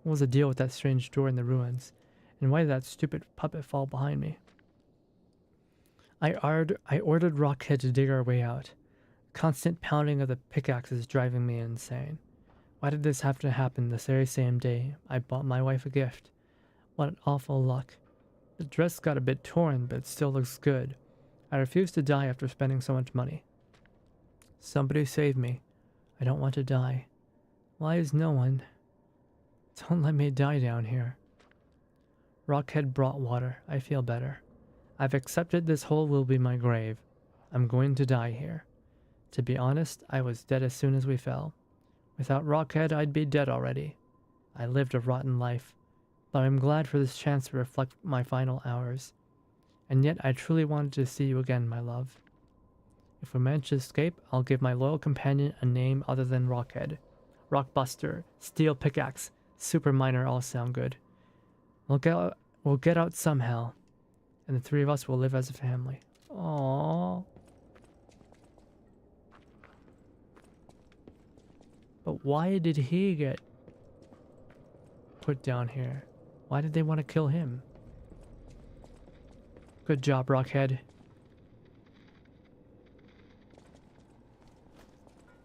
What was the deal with that strange door in the ruins? And why did that stupid puppet fall behind me? I ordered Rockhead to dig our way out. Constant pounding of the pickaxe is driving me insane. Why did this have to happen the very same day I bought my wife a gift? What awful luck. The dress got a bit torn, but it still looks good. I refuse to die after spending so much money. Somebody save me. I don't want to die. Why is no one? Don't let me die down here. Rockhead brought water. I feel better. I've accepted this hole will be my grave. I'm going to die here. To be honest, I was dead as soon as we fell. Without Rockhead, I'd be dead already. I lived a rotten life, but I'm glad for this chance to reflect my final hours. And yet I truly wanted to see you again, my love. If we manage to escape, I'll give my loyal companion a name other than Rockhead. Rockbuster, Steel Pickaxe, Super Miner all sound good. We'll get out somehow, and the three of us will live as a family. Aww. But why did he get put down here? Why did they want to kill him? Good job, Rockhead.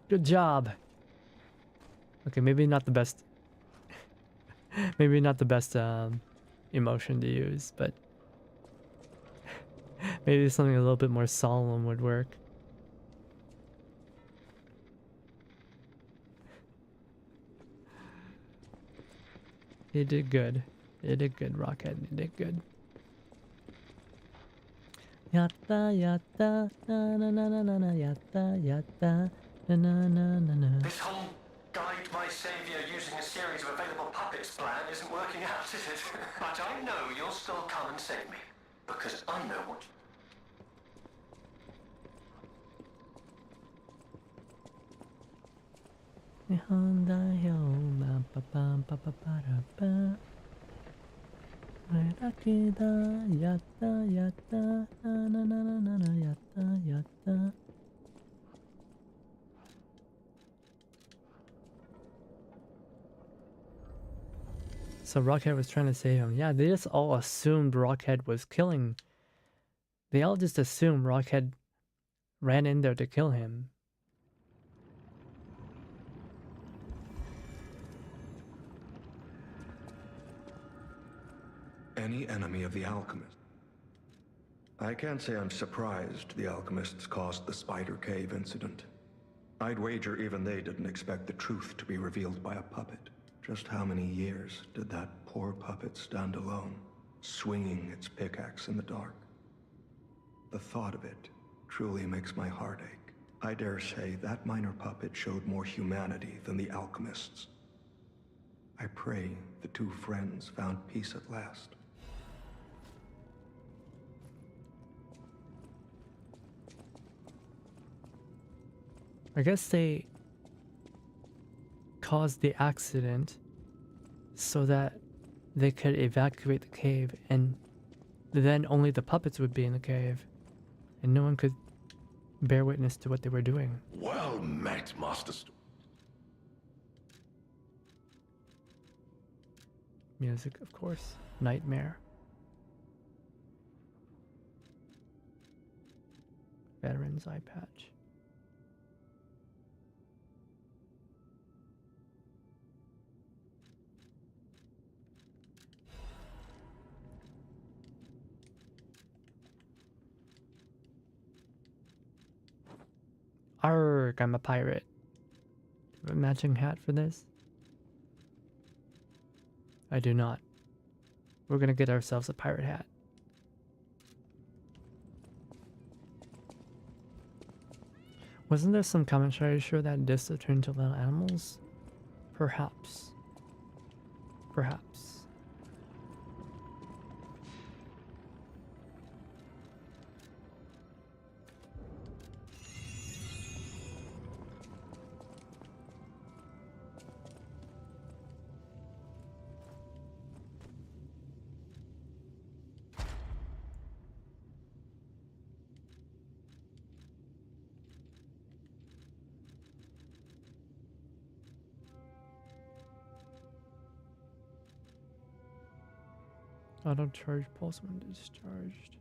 Good job. Okay, maybe not the best. Maybe not the best emotion to use, but maybe something a little bit more solemn would work. You did good. You did good, Rockhead. You did good. Yatta yatta na na na na na na yatta yatta na na na na na. This whole guide my savior using a series of available puppets plan isn't working out, is it? But I know you'll still come and save me, because I know what... So Rockhead was trying to save him. Yeah, they just all assumed Rockhead was killing. They all just assumed Rockhead ran in there to kill him. Any enemy of the alchemist. I can't say I'm surprised the alchemists caused the Spider Cave incident. I'd wager even they didn't expect the truth to be revealed by a puppet. Just how many years did that poor puppet stand alone, swinging its pickaxe in the dark? The thought of it truly makes my heart ache. I dare say that minor puppet showed more humanity than the alchemists. I pray the two friends found peace at last. I guess they caused the accident so that they could evacuate the cave, and then only the puppets would be in the cave, and no one could bear witness to what they were doing. Well met, Master Music, of course. Nightmare. Veteran's eye patch. Arg, I'm a pirate. Do you have a matching hat for this? I do not. We're gonna get ourselves a pirate hat. Wasn't there some commentary show that discs are turned into little animals? Perhaps. Perhaps. Auto charge pulse when discharged.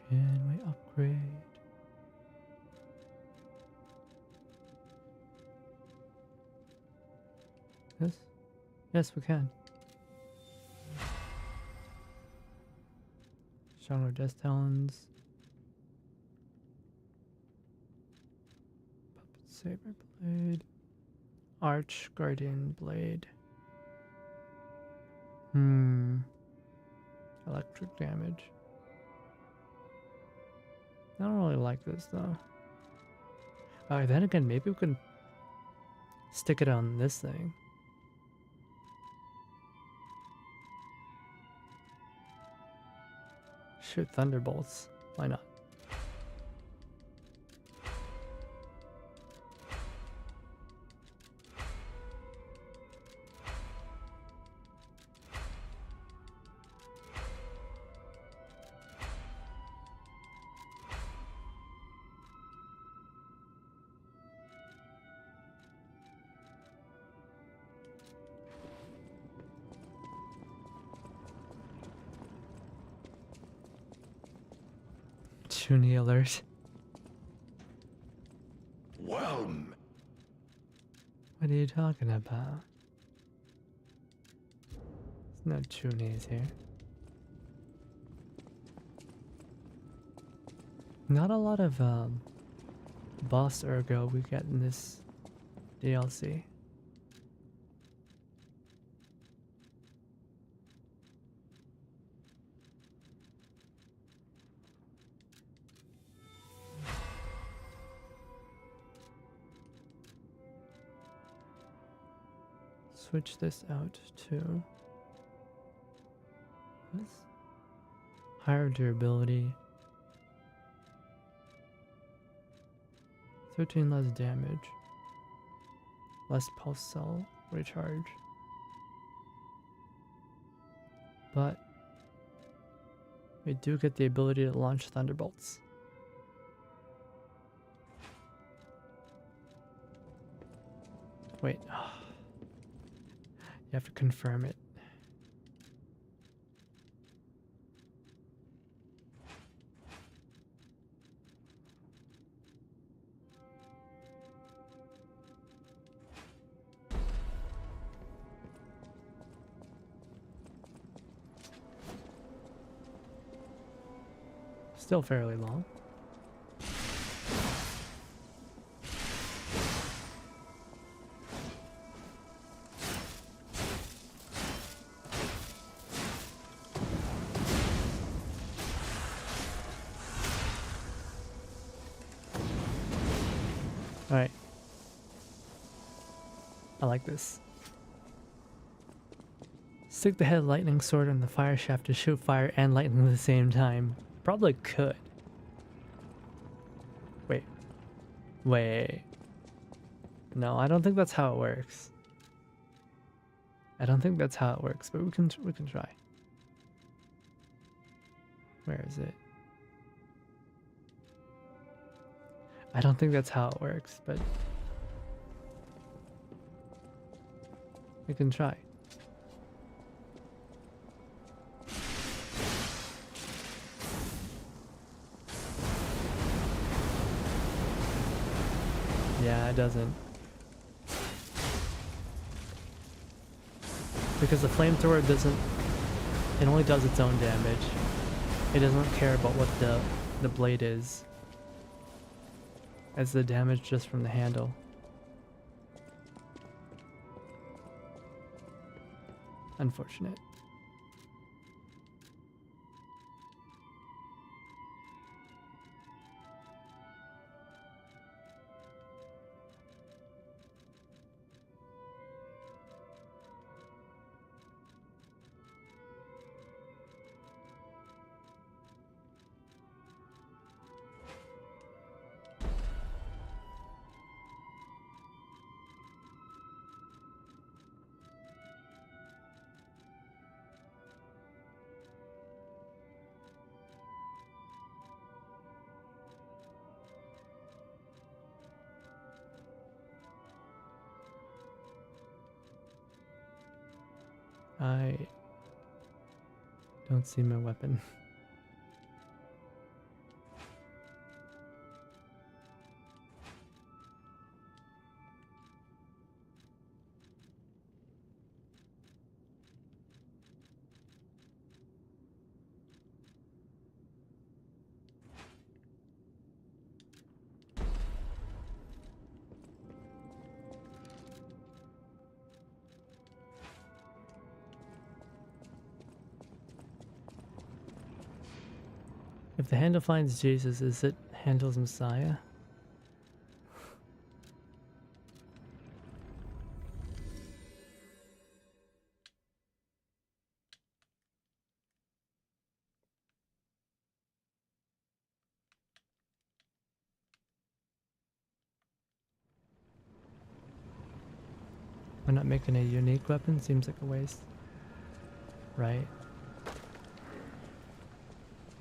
Can we upgrade? Yes? Yes, we can. Stronger death talons. Puppet saber blade. Arch guardian blade. Electric damage. I don't really like this though. Then again, maybe we can stick it on this thing. Shoot thunderbolts. Why not? Toonie alert. Whelm. What are you talking about? There's no Toonies here. Not a lot of boss ergo we get in this DLC. Switch this out to this. Higher durability. 13 less damage. Less pulse cell recharge. But we do get the ability to launch thunderbolts. Wait. You have to confirm it. Still fairly long. Alright. I like this. Stick the head lightning sword on the fire shaft to shoot fire and lightning at the same time. Probably could. Wait. Wait. No, I don't think that's how it works. I don't think that's how it works, but we can try. Where is it? I don't think that's how it works, but we can try. Yeah, it doesn't. Because the flamethrower doesn't, it only does its own damage. It doesn't care about what the blade is. It's the damage just from the handle. Unfortunate. I don't see my weapon. If the handle finds Jesus, is it handle's Messiah? We're not making a unique weapon, seems like a waste. Right?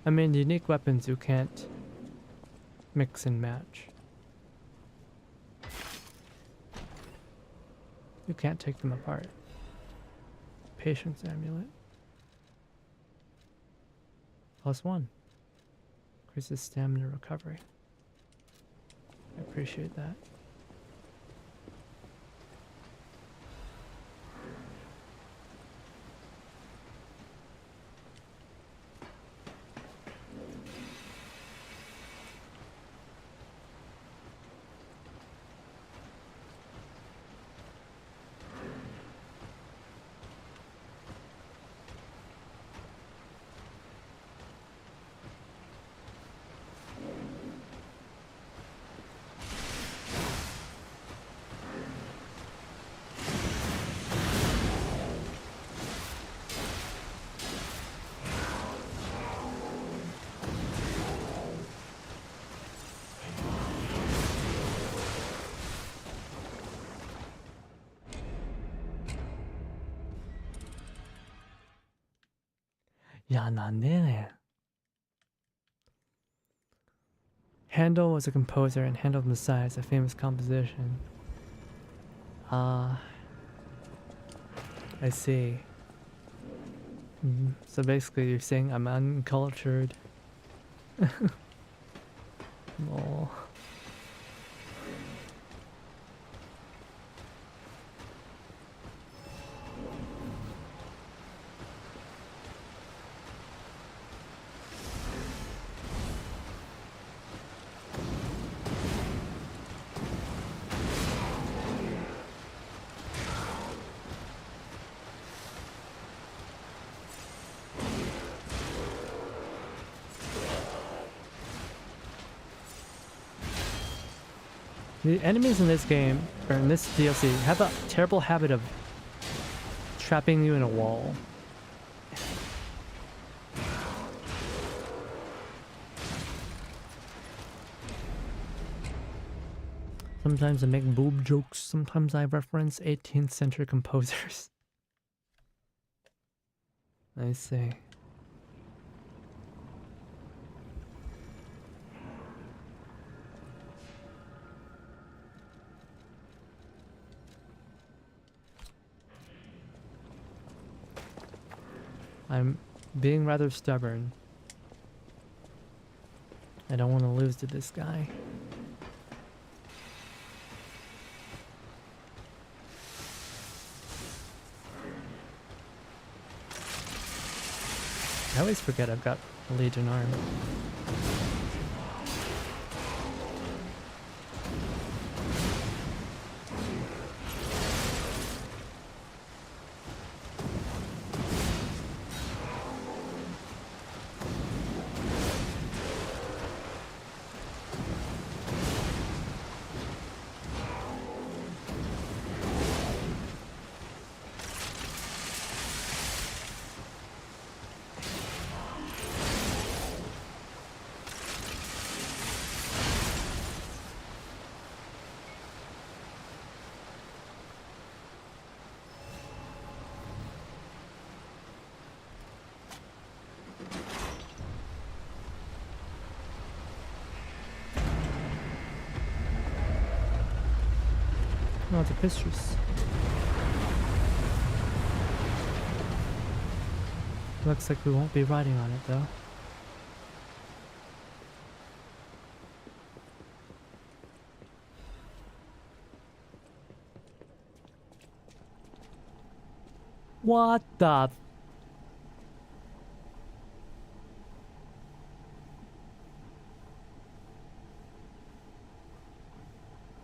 I mean, unique weapons you can't mix and match. You can't take them apart. Patience amulet. +1. Increases stamina recovery. I appreciate that. Yeah, Handel was a composer and Handel's Messiah is a famous composition. I see. So basically you're saying I'm uncultured. Lol. The enemies in this game, or in this DLC, have a terrible habit of trapping you in a wall. Sometimes I make boob jokes, sometimes I reference 18th century composers. I see. I'm being rather stubborn. I don't want to lose to this guy. I always forget I've got a Legion arm. Oh, the pictures. Looks like we won't be riding on it though. What the?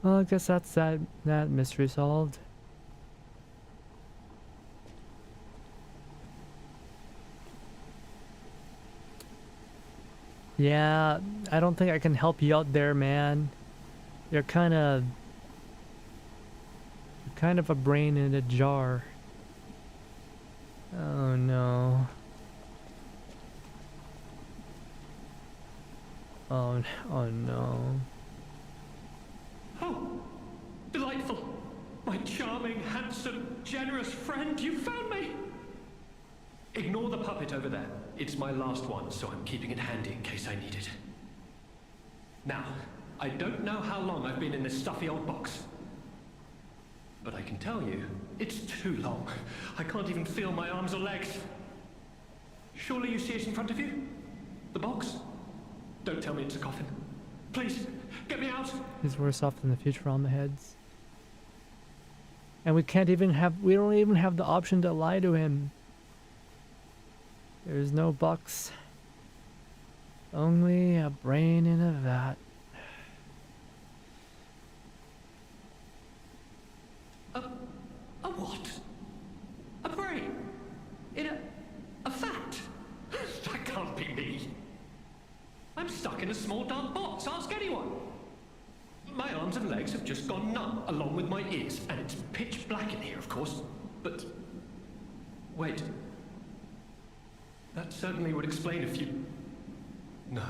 Well, I guess that's that mystery solved. Yeah, I don't think I can help you out there, man. You're kind of a brain in a jar. Oh no. Oh no. Oh, delightful. My charming, handsome, generous friend, you found me. Ignore the puppet over there. It's my last one, so I'm keeping it handy in case I need it. Now, I don't know how long I've been in this stuffy old box. But I can tell you, it's too long. I can't even feel my arms or legs. Surely you see it in front of you? The box? Don't tell me it's a coffin. Please, get me out! He's worse off than the Futurama heads. And we don't even have the option to lie to him. There's no box. Only a brain in a vat. A what? A brain? In a vat? That can't be me. I'm stuck in a small dark box, ask anyone. My arms and legs have just gone numb, along with my ears, and it's pitch black in here, of course. But... wait. That certainly would explain a few... No.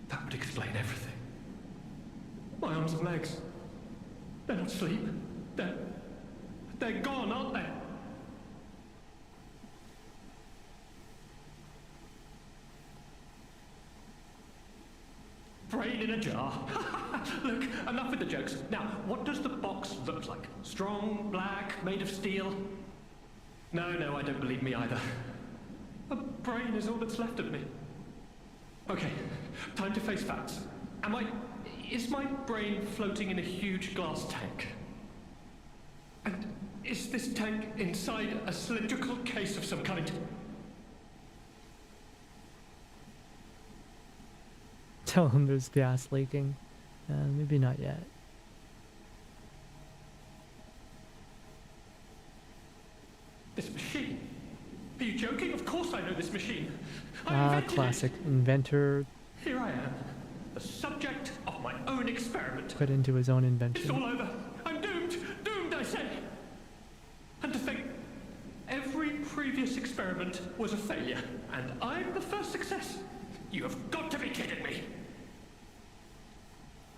That would explain everything. My arms and legs. They're not asleep. They're gone, aren't they? Brain in a jar. Look, enough with the jokes. Now, what does the box look like? Strong, black, made of steel? No, I don't believe me either. A brain is all that's left of me. Okay, time to face facts. Is my brain floating in a huge glass tank? And is this tank inside a cylindrical case of some kind? Tell him there's gas leaking. Maybe not yet. This machine? Are you joking? Of course I know this machine. I invented classic it. inventor. Here I am, the subject of upon my own experiment. Put into his own It's invention. all over. I'm doomed. Doomed, I say. And to think, every previous experiment was a failure, and I'm the first success. You have got to be kidding me.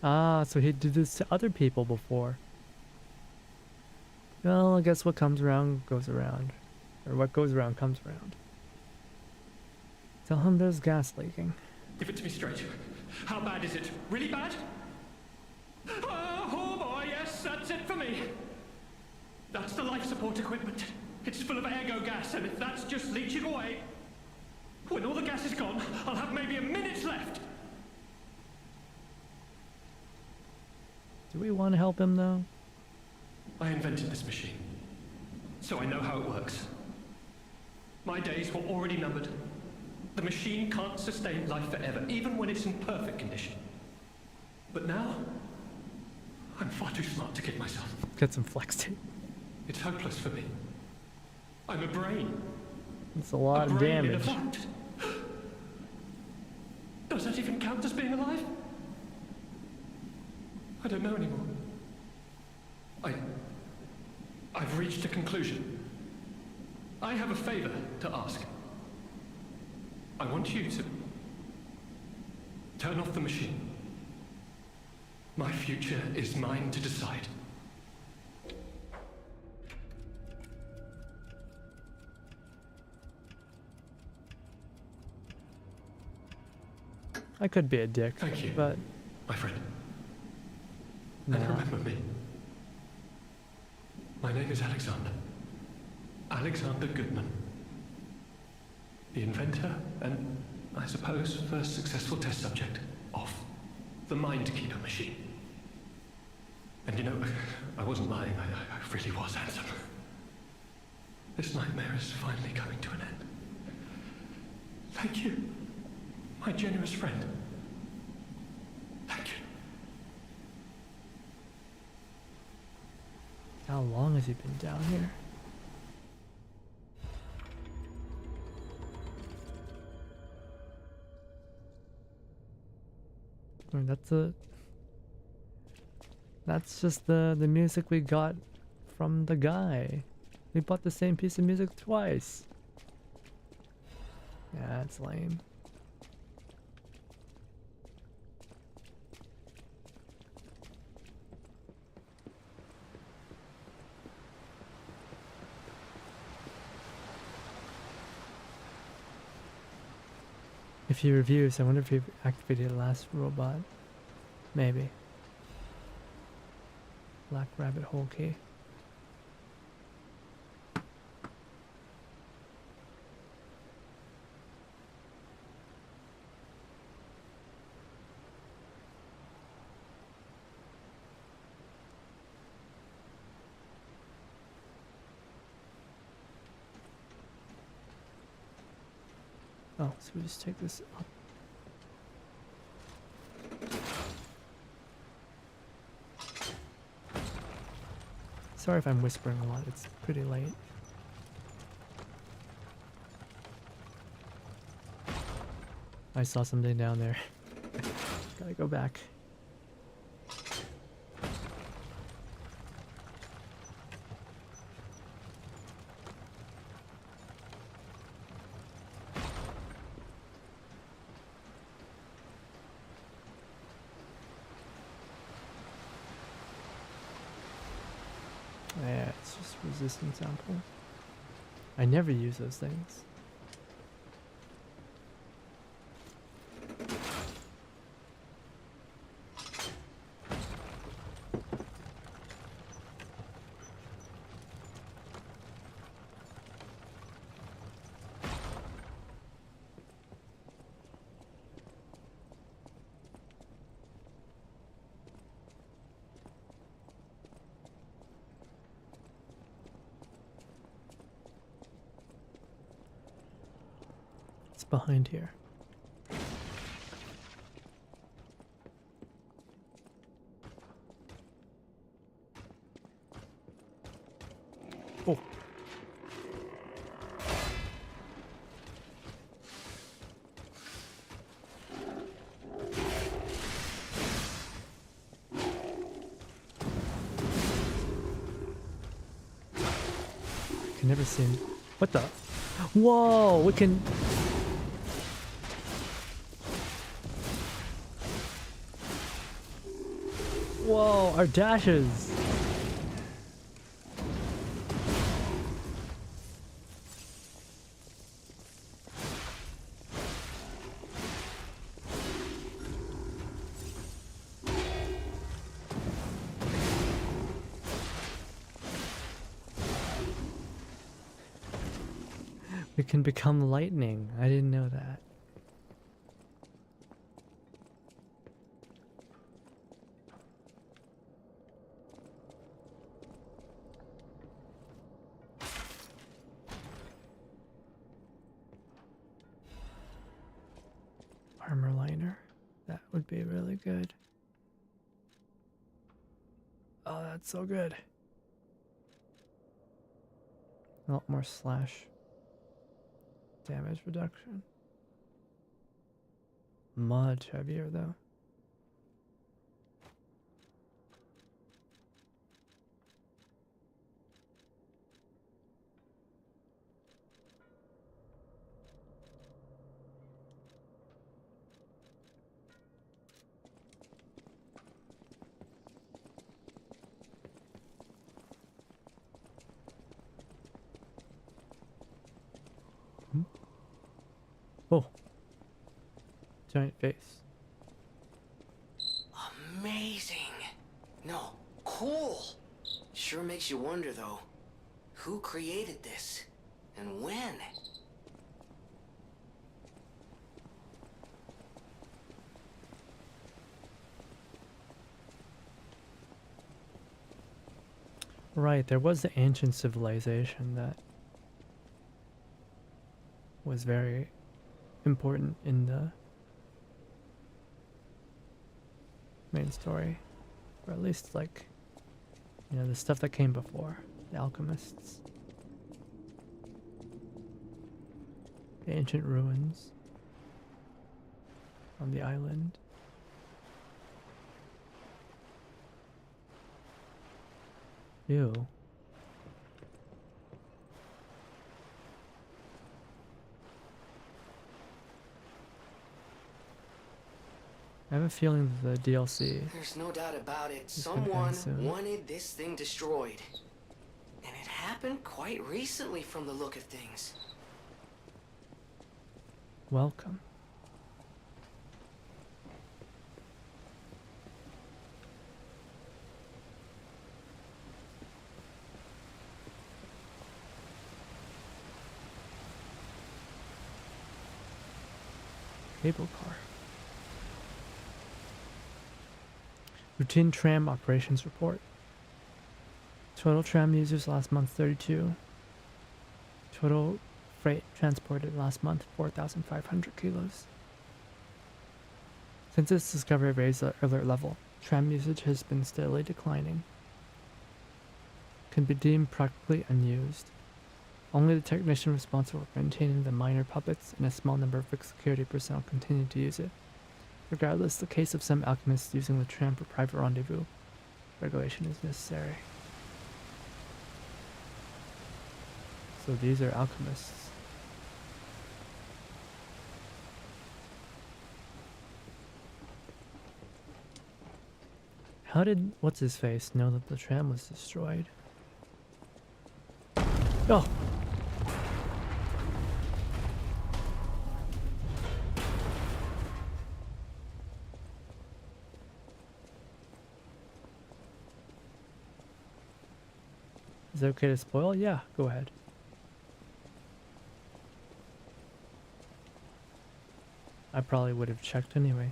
Ah, so he did this to other people before. Well, I guess what comes around goes around. Or what goes around comes around. Tell him there's gas leaking. Give it to me straight. How bad is it? Really bad? Oh boy, yes, that's it for me. That's the life support equipment. It's full of ergo gas, and if that's just leaching away, when all the gas is gone, I'll have maybe a minute left. Do we want to help him though? I invented this machine, so I know how it works. My days were already numbered. The machine can't sustain life forever, even when it's in perfect condition. But now, I'm far too smart to kid myself. Get some flex tape. It's hopeless for me. I'm a brain. It's a lot of brain in a damage. vat. Does that even count as being alive? I don't know anymore. I've reached a conclusion. I have a favor to ask. I want you to turn off the machine. My future is mine to decide. I could be a dick, Thank you, but my friend. nah. And remember me. My name is Alexander. Alexander Goodman. The inventor and, I suppose, first successful test subject of the Mindkeeper machine. And you know, I wasn't lying, I really was handsome. This nightmare is finally coming to an end. Thank you, my generous friend. Thank you. How long has he been down here? I mean, that's just the music we got from the guy. We bought the same piece of music twice. Yeah, that's lame. If he reviews, I wonder if he activated the last robot. Maybe. Black rabbit hole key. Oh, so we just take this up. Sorry if I'm whispering a lot, it's pretty late. I saw something down there. Gotta go back. Yeah, it's just resistance sample. I never use those things. Behind here. Oh. never seen. What the? Whoa! We can. Whoa! Our dashes. We can become lightning. I didn't know that. Armor liner. That would be really good. Oh, that's so good. A lot more slash damage reduction. Much heavier though. Oh. Giant face. Amazing. No, cool. Sure makes you wonder, though. Who created this? And when? Right, there was the ancient civilization that was very important in the main story, or at least like, you know, the stuff that came before, the alchemists, the ancient ruins on the island. Ew. I have a feeling that the DLC. There's no doubt about it. It's gonna end Someone soon. wanted this thing destroyed. And it happened quite recently from the look of things. Welcome. Cable car. Routine tram operations report. Total tram users last month 32. Total freight transported last month 4,500 kilos. Since its discovery raised the alert level, tram usage has been steadily declining. Can be deemed practically unused. Only the technician responsible for maintaining the minor puppets and a small number of fixed security personnel continue to use it. Regardless, the case of some alchemists using the tram for private rendezvous, regulation is necessary. So these are alchemists. How did what's-his-face know that the tram was destroyed? Oh! Is it okay to spoil? Yeah, go ahead. I probably would have checked anyway.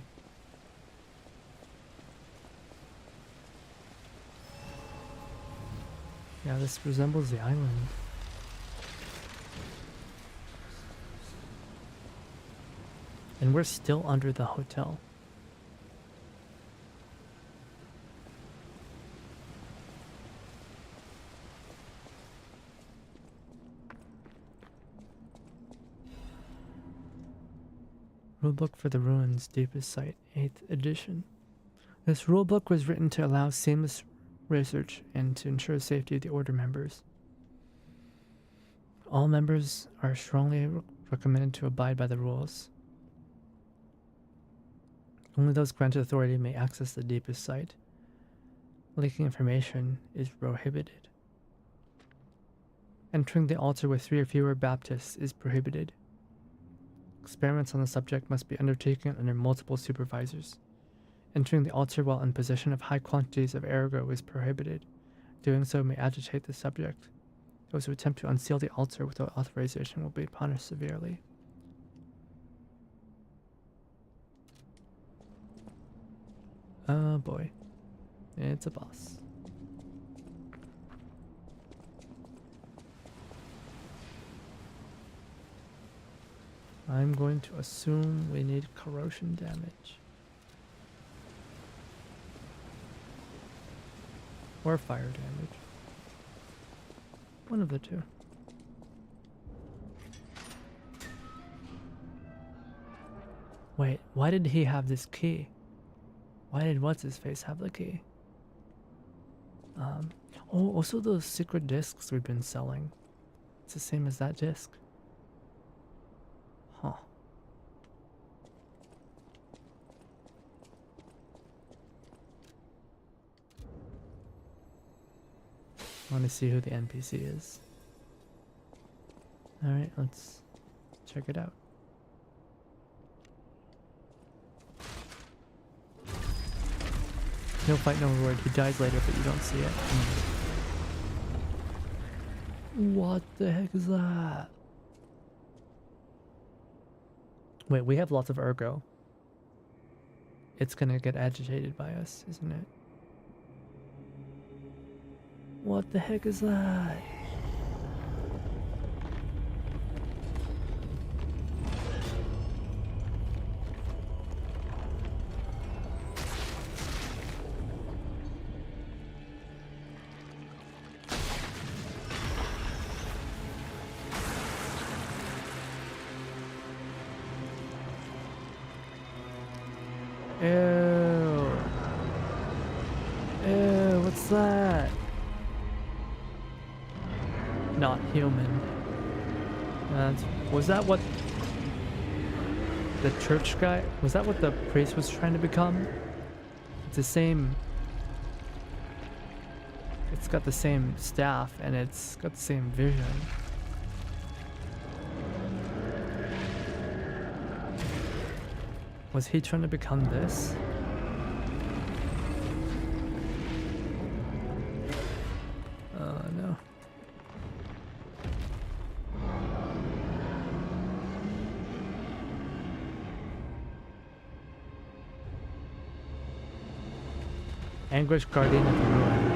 Yeah, this resembles the island. And we're still under the hotel. Rulebook for the Ruins Deepest Site, 8th edition. This rulebook was written to allow seamless research and to ensure safety of the Order members. All members are strongly recommended to abide by the rules. Only those granted authority may access the deepest site. Leaking information is prohibited. Entering the altar with 3 or fewer Baptists is prohibited. Experiments on the subject must be undertaken under multiple supervisors. Entering the altar while in possession of high quantities of ergo is prohibited. Doing so may agitate the subject. Those who attempt to unseal the altar without authorization will be punished severely. Oh boy. It's a boss. I'm going to assume we need corrosion damage. Or fire damage. One of the two. Wait, why did he have this key? Why did what's-his-face have the key? Oh, also those secret discs we've been selling. It's the same as that disc. Huh. I want to see who the NPC is. Alright, let's check it out. No fight, no reward. He dies later, but you don't see it. What the heck is that? Wait, we have lots of ergo. It's gonna get agitated by us, isn't it? What the heck is that? Ew. Ew, what's that? Not human. Was that what the church guy, was that what the priest was trying to become? It's the same, it's got the same staff and it's got the same vision. Was he trying to become this? Oh no. Anguish Guardian of the Ruin.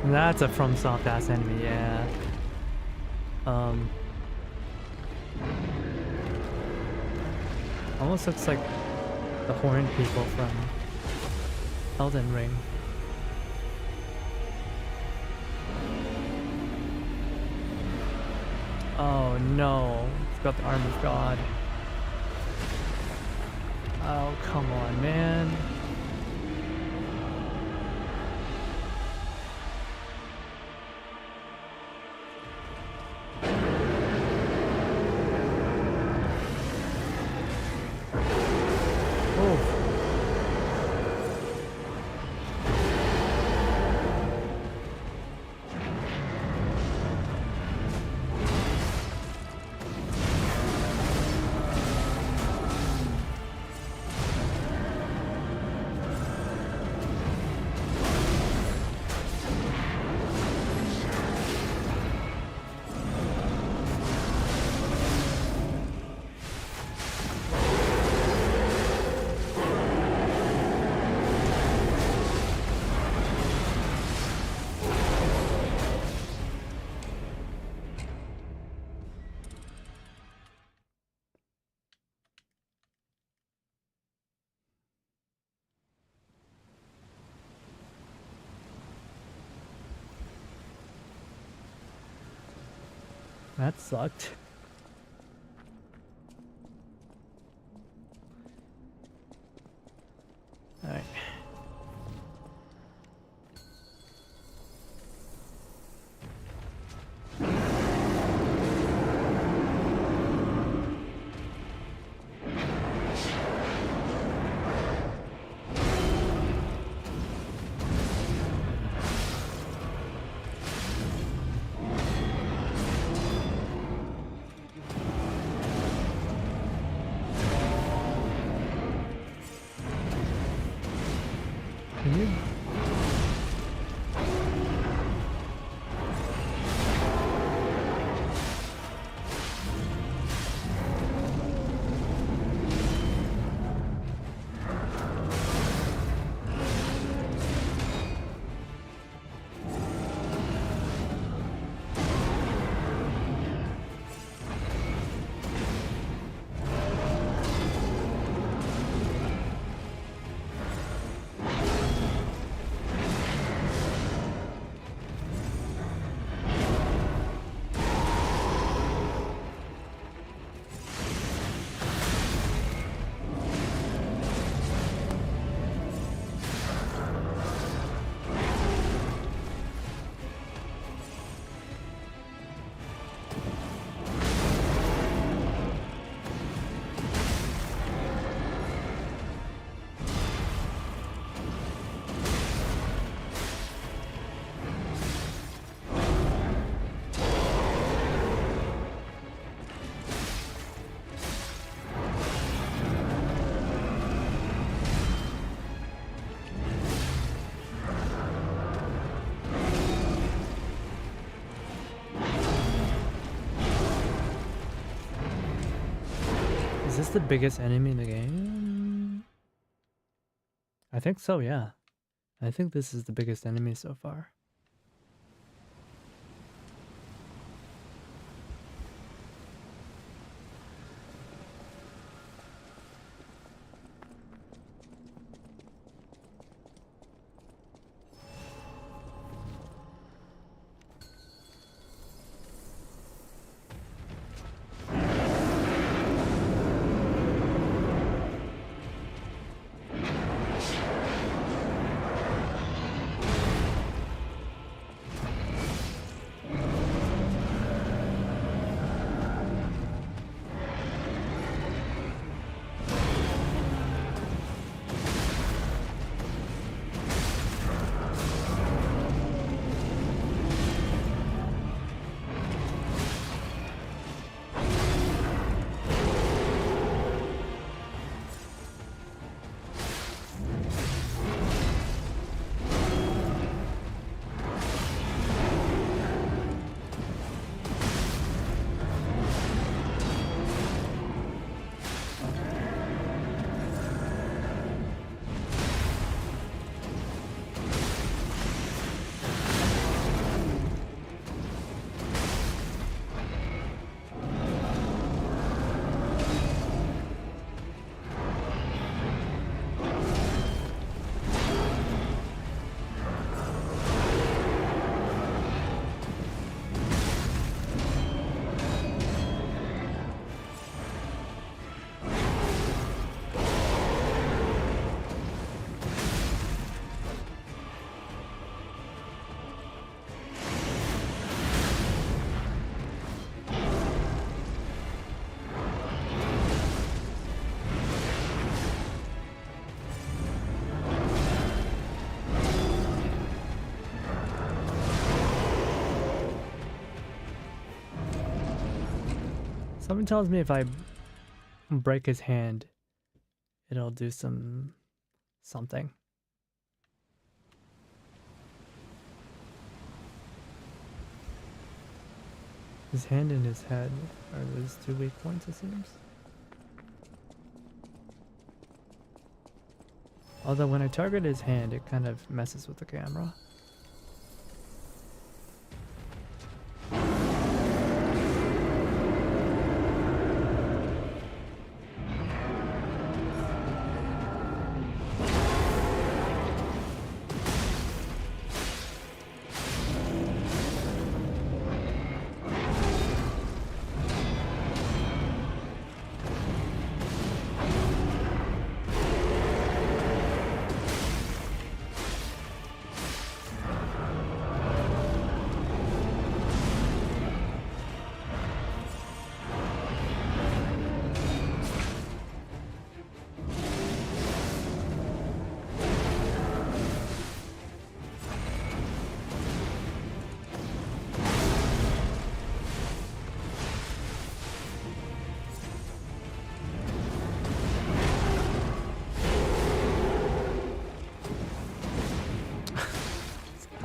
That's a FromSoft ass enemy, yeah. Almost looks like the horned people from Elden Ring. Oh no, it's got the arm of God. Oh, come on, man. That sucked. Alright. Can you? Is this the biggest enemy in the game? I think so, yeah. I think this is the biggest enemy so far. Something tells me if I break his hand, it'll do something. His hand and his head are his two weak points, it seems. Although when I target his hand, it kind of messes with the camera.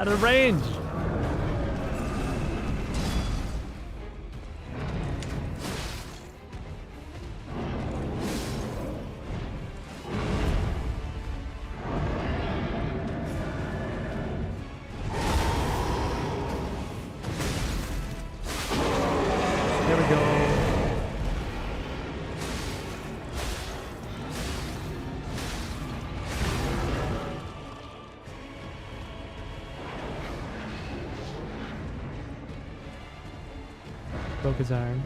Out of range. There we go. Broke his arm.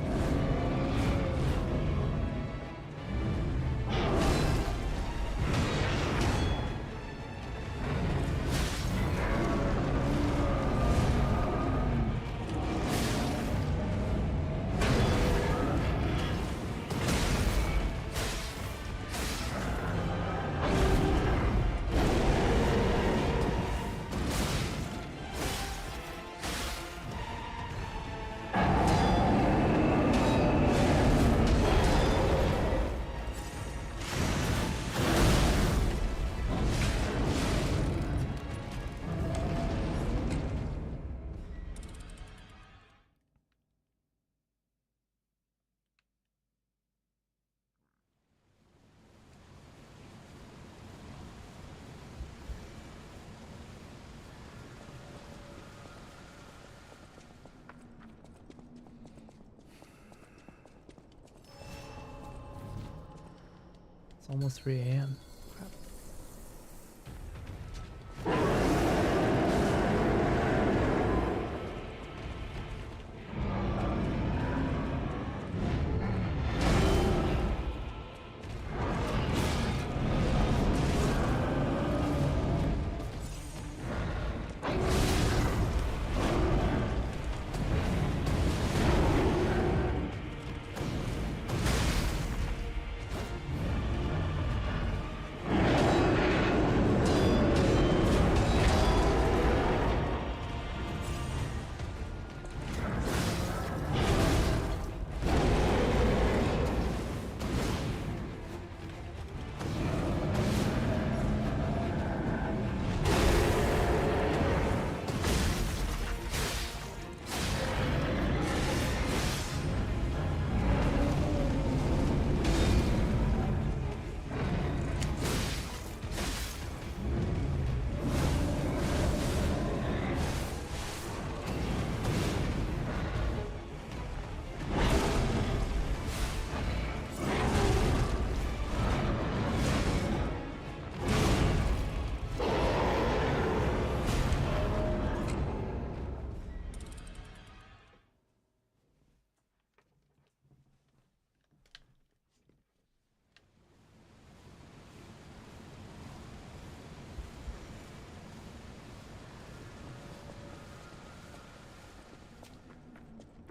It's almost 3 a.m. Crap.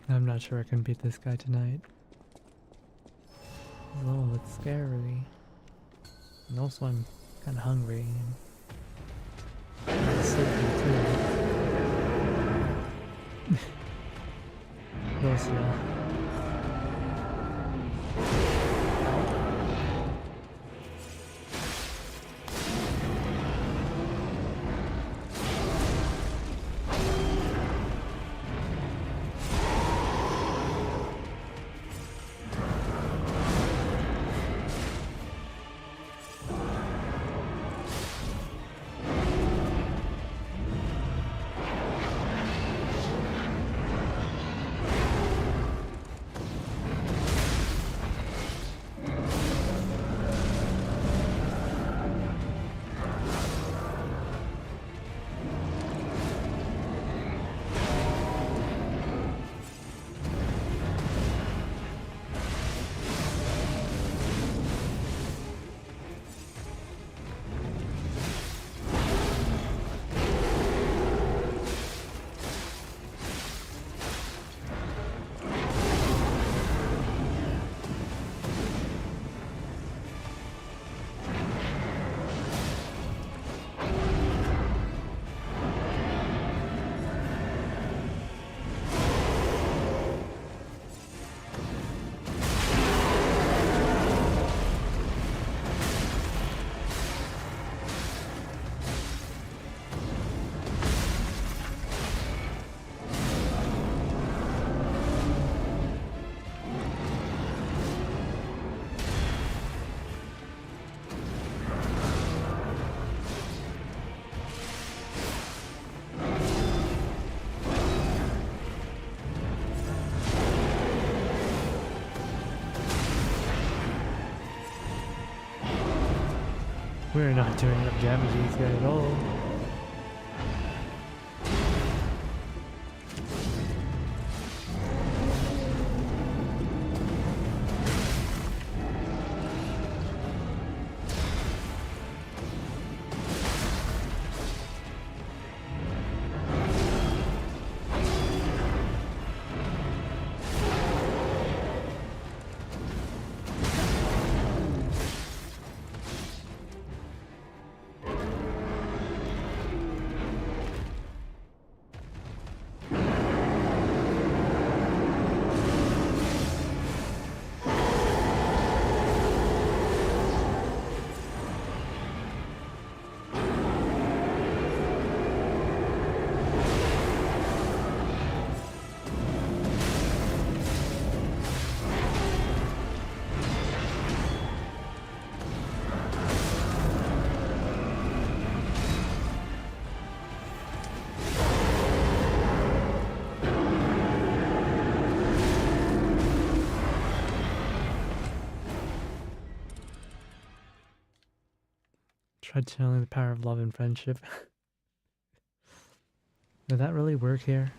I'm not sure I can beat this guy tonight. He's a little bit scary. And also I'm kinda hungry and sleepy too. Close, yeah. We're not doing enough damage to this guy at all. Try channeling the power of love and friendship. Did that really work here?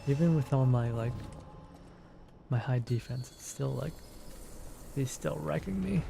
Even with all my my high defense, it's still he's still wrecking me.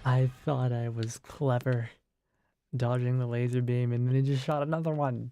I thought I was clever dodging the laser beam, and then he just shot another one.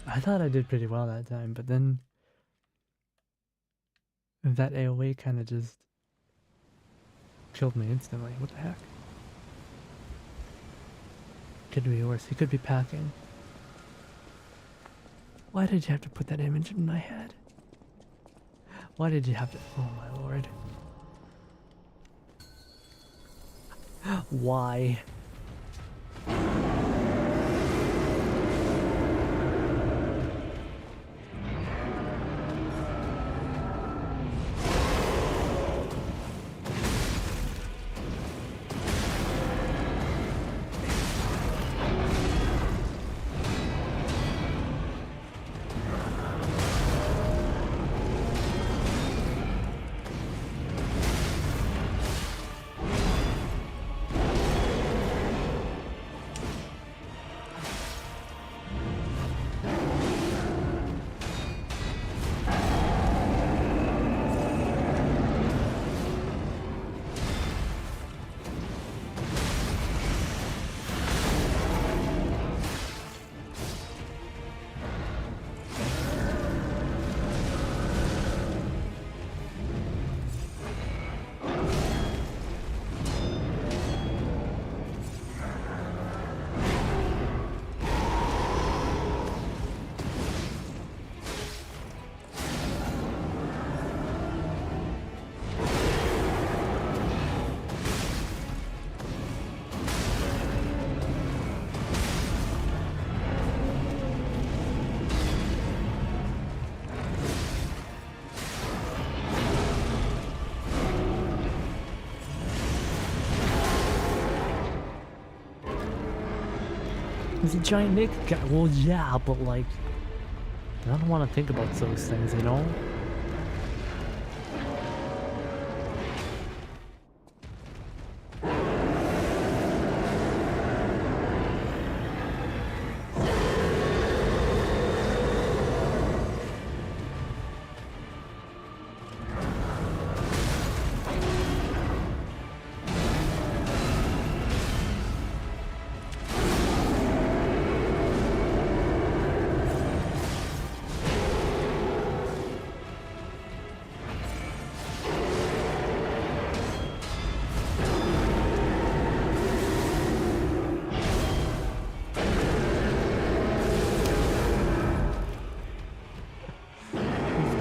I thought I did pretty well that time, but then that AoE kind of just killed me instantly. What the heck? Could be worse. He could be packing. Why did you have to put that image in my head? Why did you have to? Oh my lord. Why? He's a giant naked guy. Well, yeah, but like, I don't want to think about those things, you know?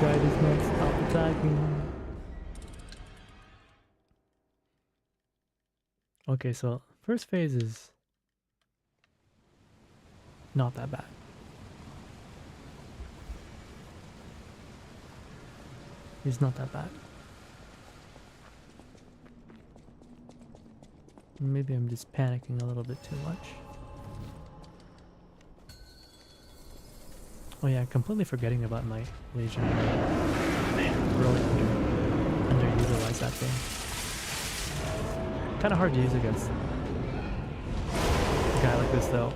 Guy does not stop attacking. Okay, so first phase is not that bad. It's not that bad. Maybe I'm just panicking a little bit too much. Oh yeah, completely forgetting about my Legion. Man, really underutilized that thing. Kind of hard to use against a guy like this though.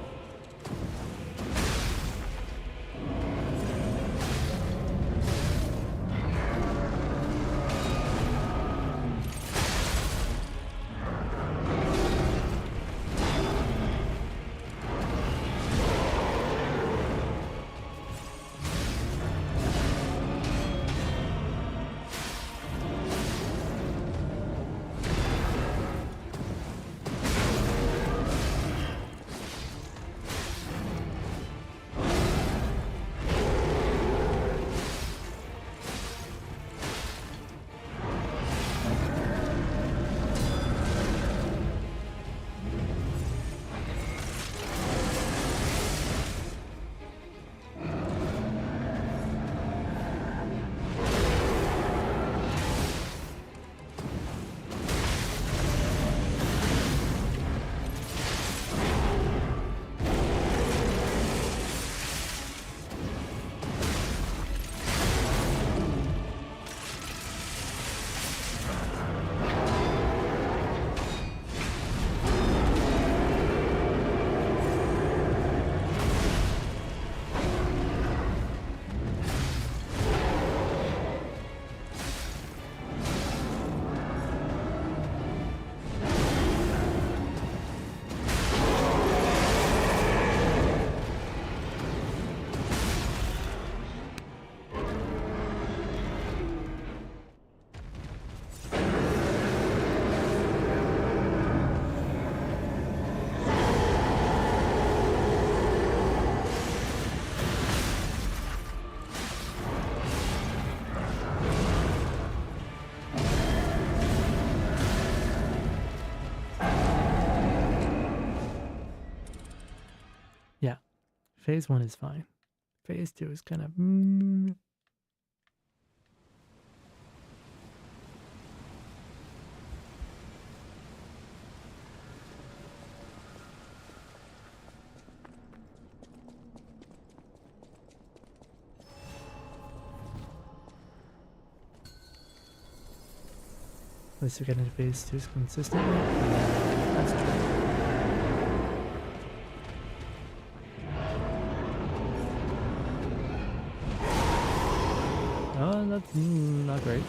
Phase 1 is fine. Phase 2 is kind of... At least we get into phase 2 consistently. That's true. Oh, that's not great.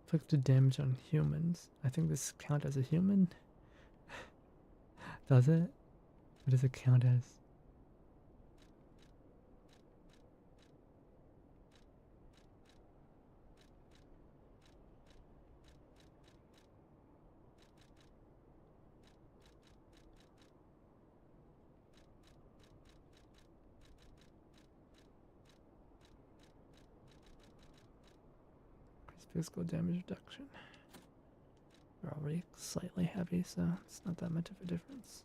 Inflicted damage on humans. I think this count as a human? Does it? What does it count as? Physical damage reduction. We're already slightly heavy, so it's not that much of a difference.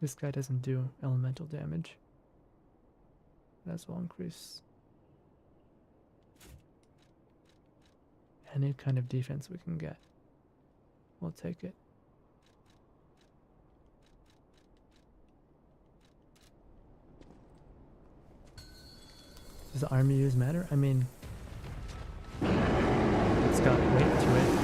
This guy doesn't do elemental damage. That will increase any kind of defense we can get. We'll take it. Does the army use matter? I mean, it's got weight to it.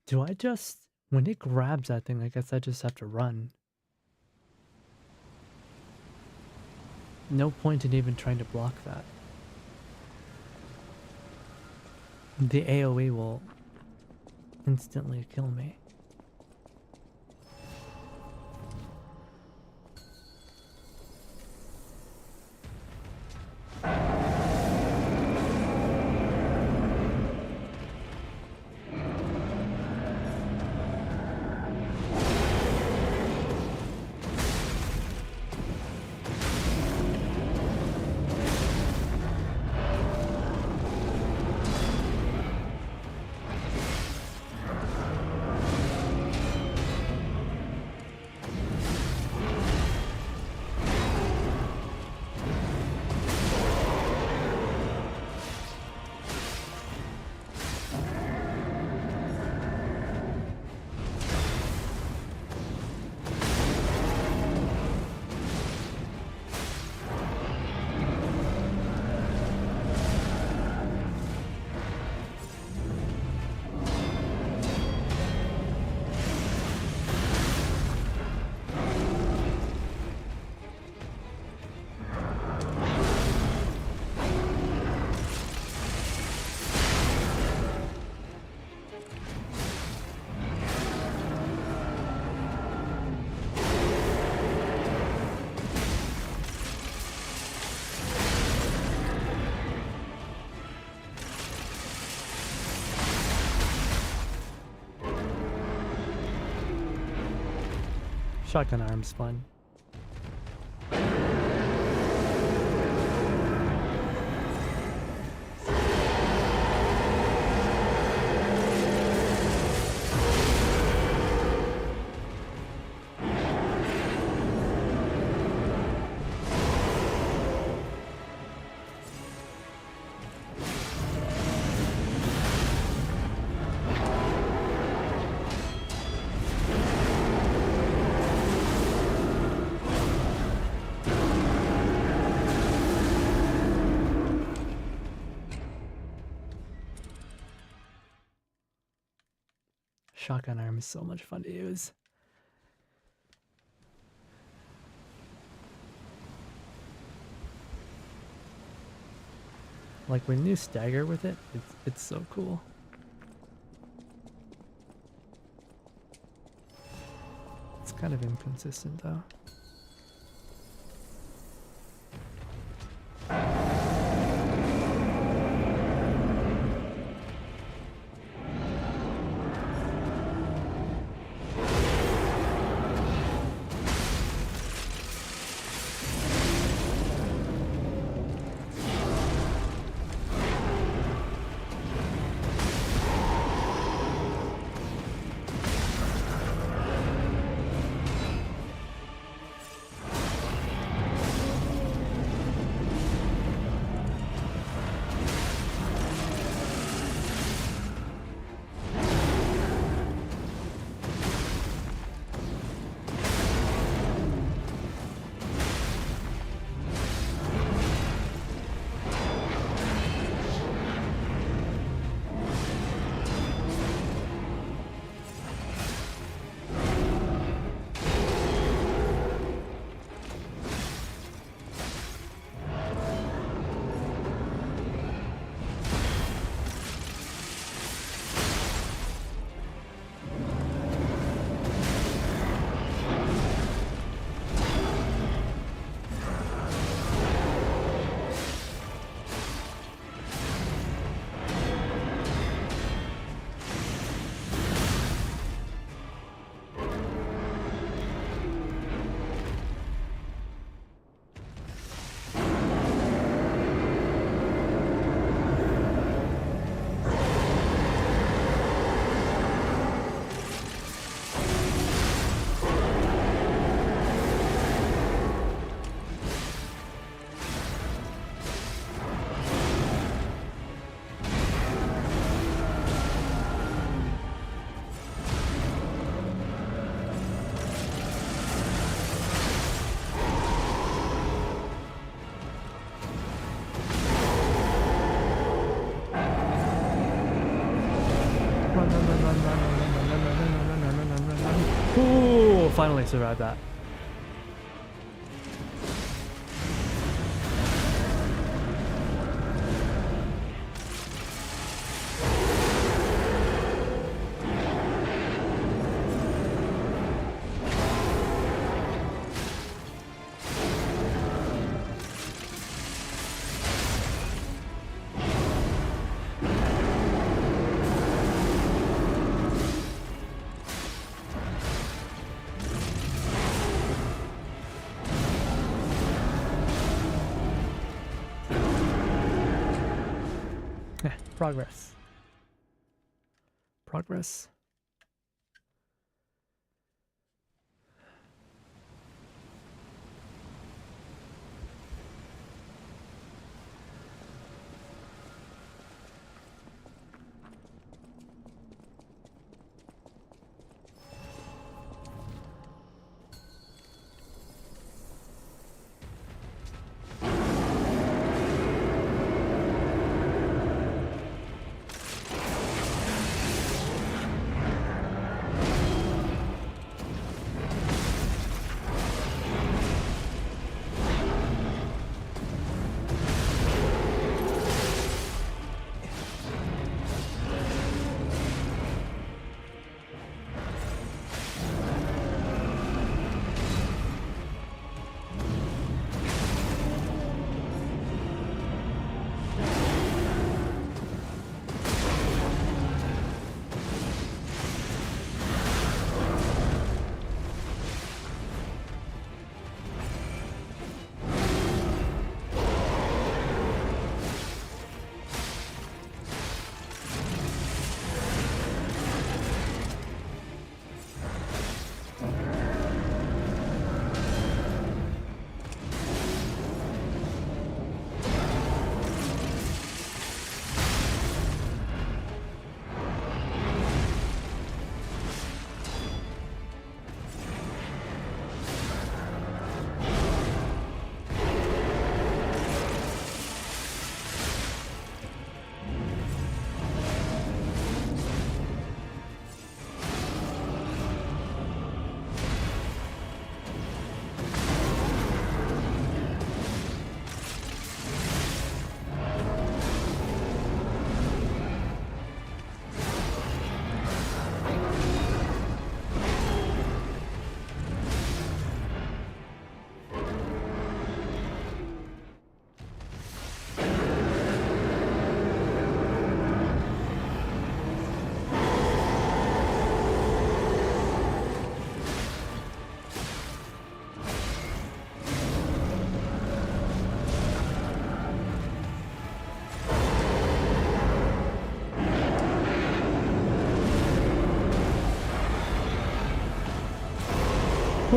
Do I just... When it grabs that thing, I guess I just have to run. No point in even trying to block that. The AoE will instantly kill me. Shotgun arm's fun. Shotgun arm is so much fun to use. Like when you stagger with it, it's so cool. It's kind of inconsistent though. finally survived that. Progress. Progress.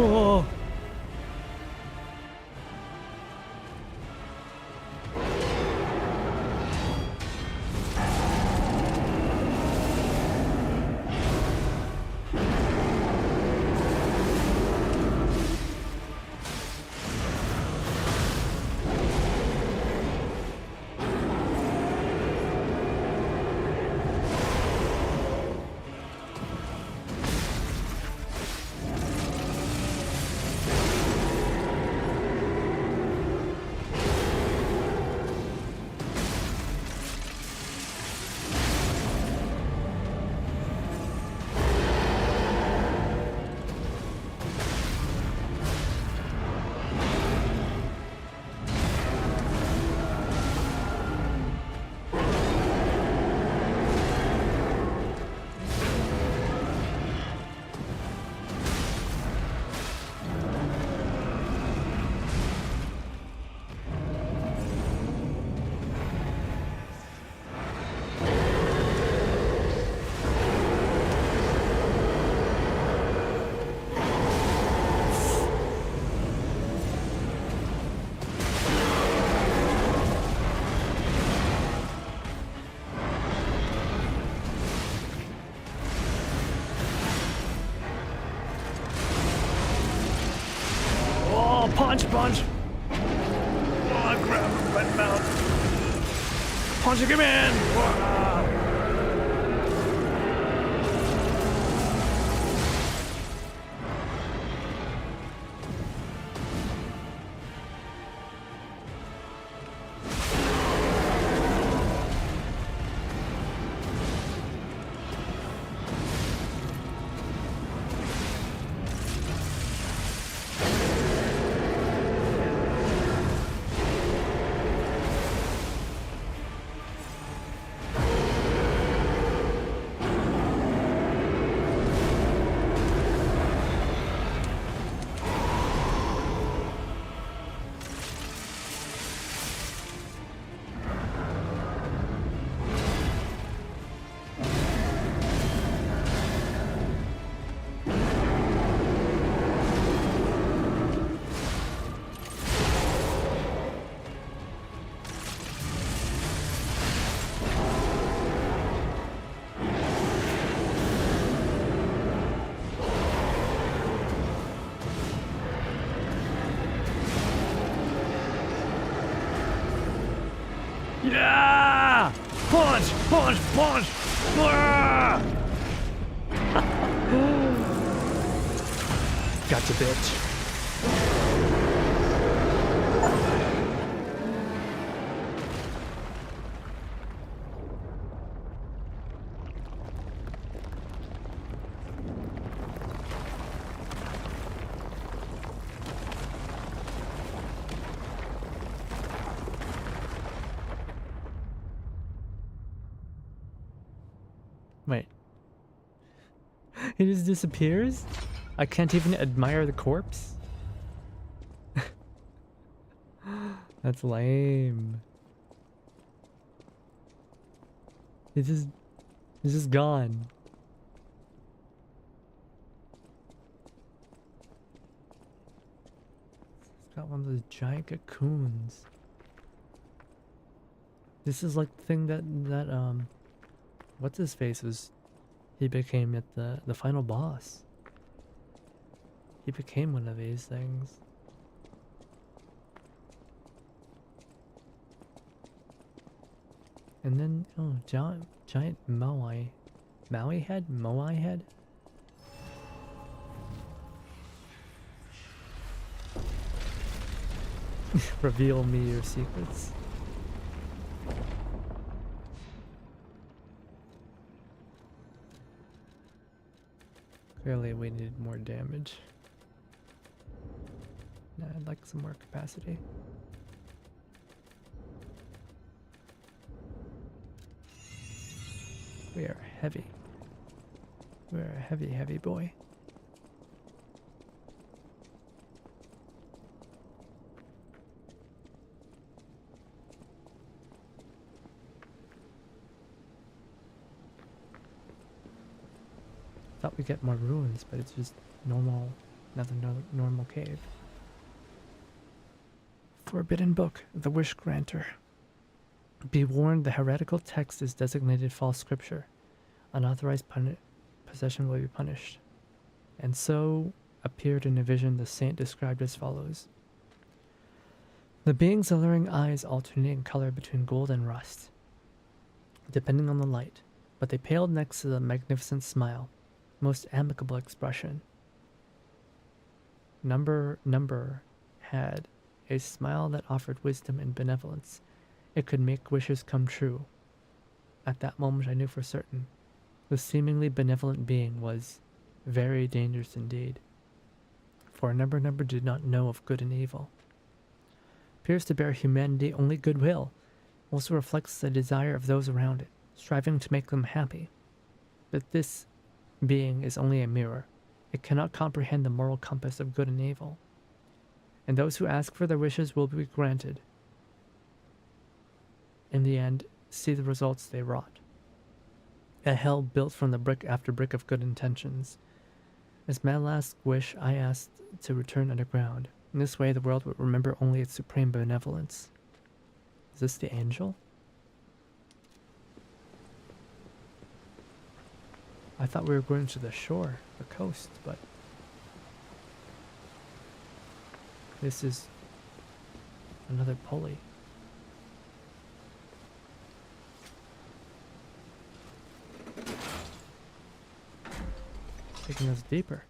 Oh. Punch! Oh, I grabbed him right mouth. Punching him in! Whoa. Yeah! Punch! Punch! Punch! Ah! Gotcha, bitch. Wait. He just disappears? I can't even admire the corpse? That's lame. He's just gone. He's got one of those giant cocoons. This is like the thing that what's his face was he became at the final boss. He became one of these things. And then oh, giant Maui head? Moai head? Reveal me your secrets. Clearly we needed more damage. Nah, I'd like some more capacity. We are heavy. We are a heavy, heavy boy. Thought we'd get more ruins, but it's just normal, another normal cave. Forbidden Book, the Wish Granter. Be warned, the heretical text is designated false scripture. Unauthorized possession will be punished. And so appeared in a vision the saint described as follows. The being's alluring eyes alternate in color between gold and rust, depending on the light, but they paled next to the magnificent smile, most amicable expression. Number had a smile that offered wisdom and benevolence. It could make wishes come true. At that moment I knew for certain the seemingly benevolent being was very dangerous indeed. For number did not know of good and evil. Appears to bear humanity only goodwill, also reflects the desire of those around it, striving to make them happy. But this being is only a mirror. It cannot comprehend the moral compass of good and evil. And those who ask for their wishes will be granted. In the end, see the results they wrought. A hell built from the brick after brick of good intentions. As my last wish, I asked to return underground. In this way, the world would remember only its supreme benevolence. Is this the angel? I thought we were going to the shore, the coast, but this is another pulley. Taking us deeper.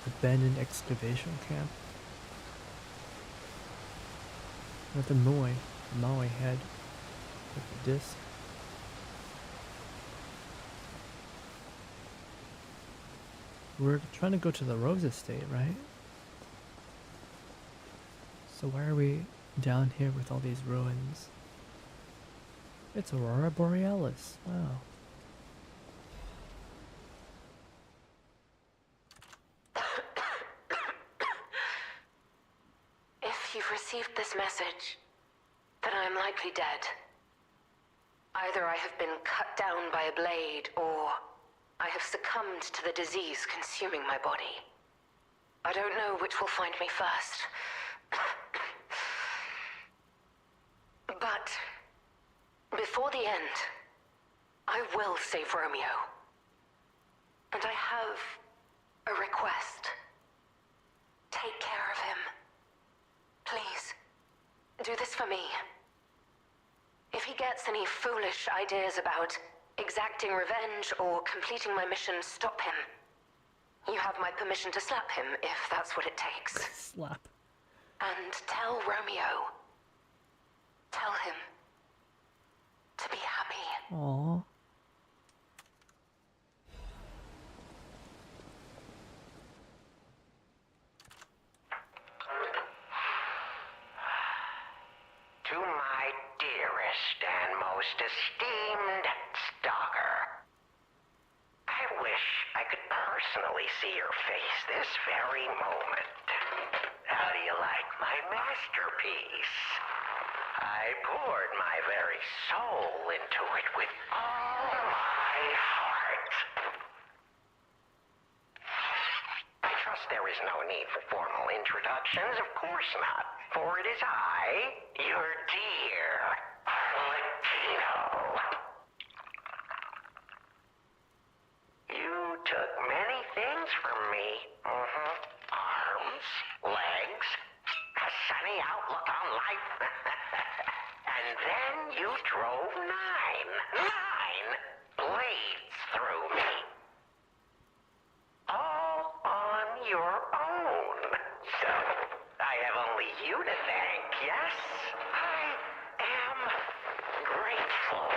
Abandoned excavation camp. With the Maui head with the disc. We're trying to go to the Rose Estate, right? So why are we down here with all these ruins? It's Aurora Borealis. Wow. If you've received this message, then I am likely dead. Either I have been cut down by a blade, or I have succumbed to the disease consuming my body. I don't know which will find me first. But before the end, I will save Romeo. And I have a request. Take care of him. Please, do this for me. If he gets any foolish ideas about exacting revenge or completing my mission, stop him. You have my permission to slap him if that's what it takes. Slap. And tell Romeo. Tell him to be happy. Aww. To my dearest and most esteemed stalker, I wish I could personally see your face this very moment. How do you like my masterpiece? I poured my very soul into it with all my heart. I trust there is no need for formal introductions, of course not, for it is I, your dear Latino. You took many things from me. Arms, legs, a sunny outlook on life. And then you drove nine blades through me. All on your own. So, I have only you to thank, yes? I am grateful.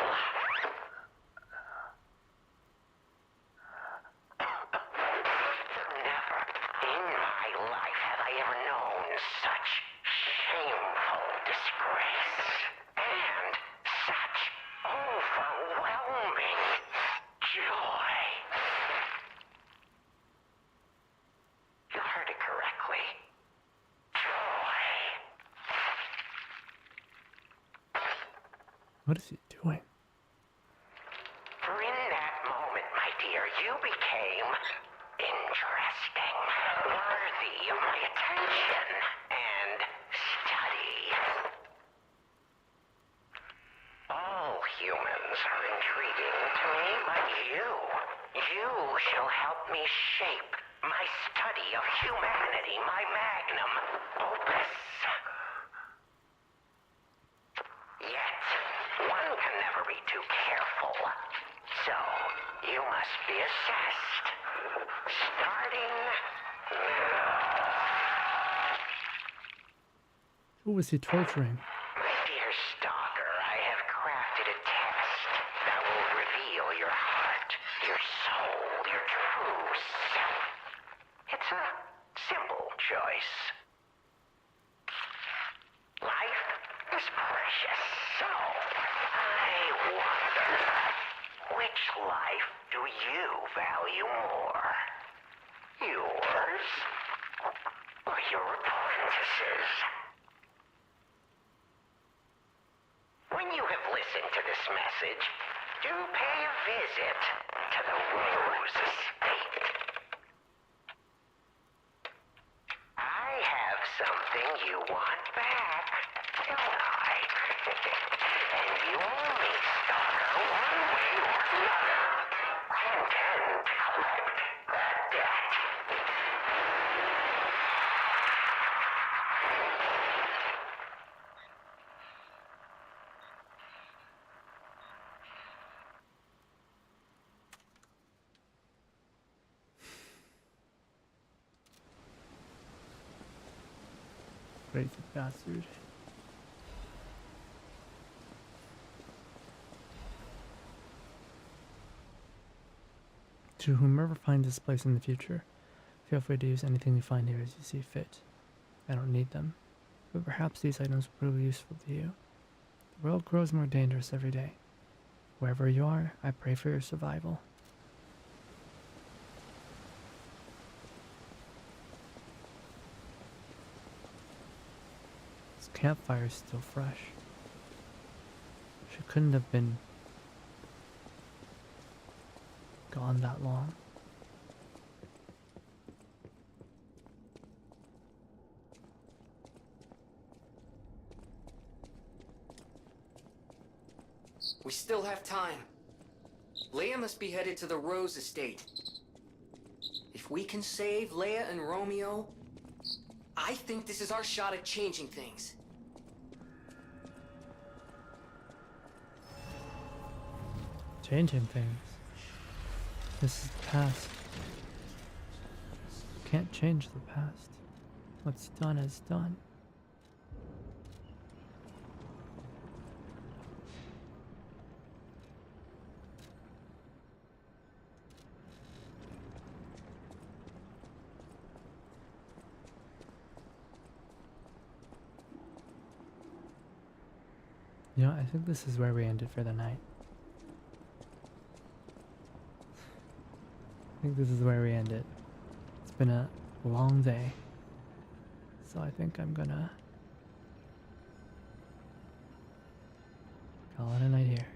Never in my life have I ever known such shameful disgrace. And such overwhelming joy. You heard it correctly. Joy. What is he doing? For in that moment, my dear, you became interesting, worthy of my attention and study. All humans are intriguing to me, but you shall help me shape my study of humanity, my magnum opus. Yet, one can never be too careful, so you must be assessed. Starting now. Who was he torturing? My dear stalker, I have crafted a test that will reveal your heart, your soul, your true self. It's a simple choice. Life is precious, so I wonder, which life do you value more? Yours or your apprentice's? When you have listened to this message, do pay a visit to the Rose Estate. I have something you want back, don't I? And you owe me, stalker, one way or another. I intend to collect that debt. Crazy bastard. To whomever finds this place in the future, feel free to use anything you find here as you see fit. I don't need them, but perhaps these items will prove useful to you. The world grows more dangerous every day. Wherever you are, I pray for your survival. This campfire is still fresh. She couldn't have been gone that long. We still have time. Leia must be headed to the Rose Estate. If we can save Leia and Romeo, I think this is our shot at changing things. Changing things. This is the past. Can't change the past. What's done is done. You know, I think this is where we ended for the night. I think this is where we end it. It's been a long day. So I think I'm gonna call it a night here.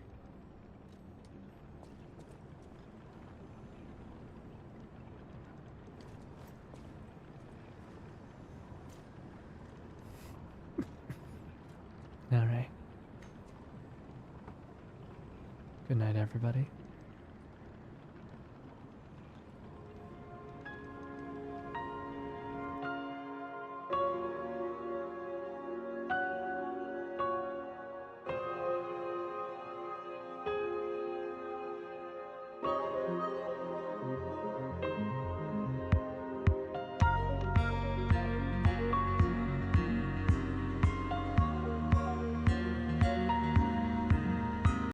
Alright. Good night, everybody.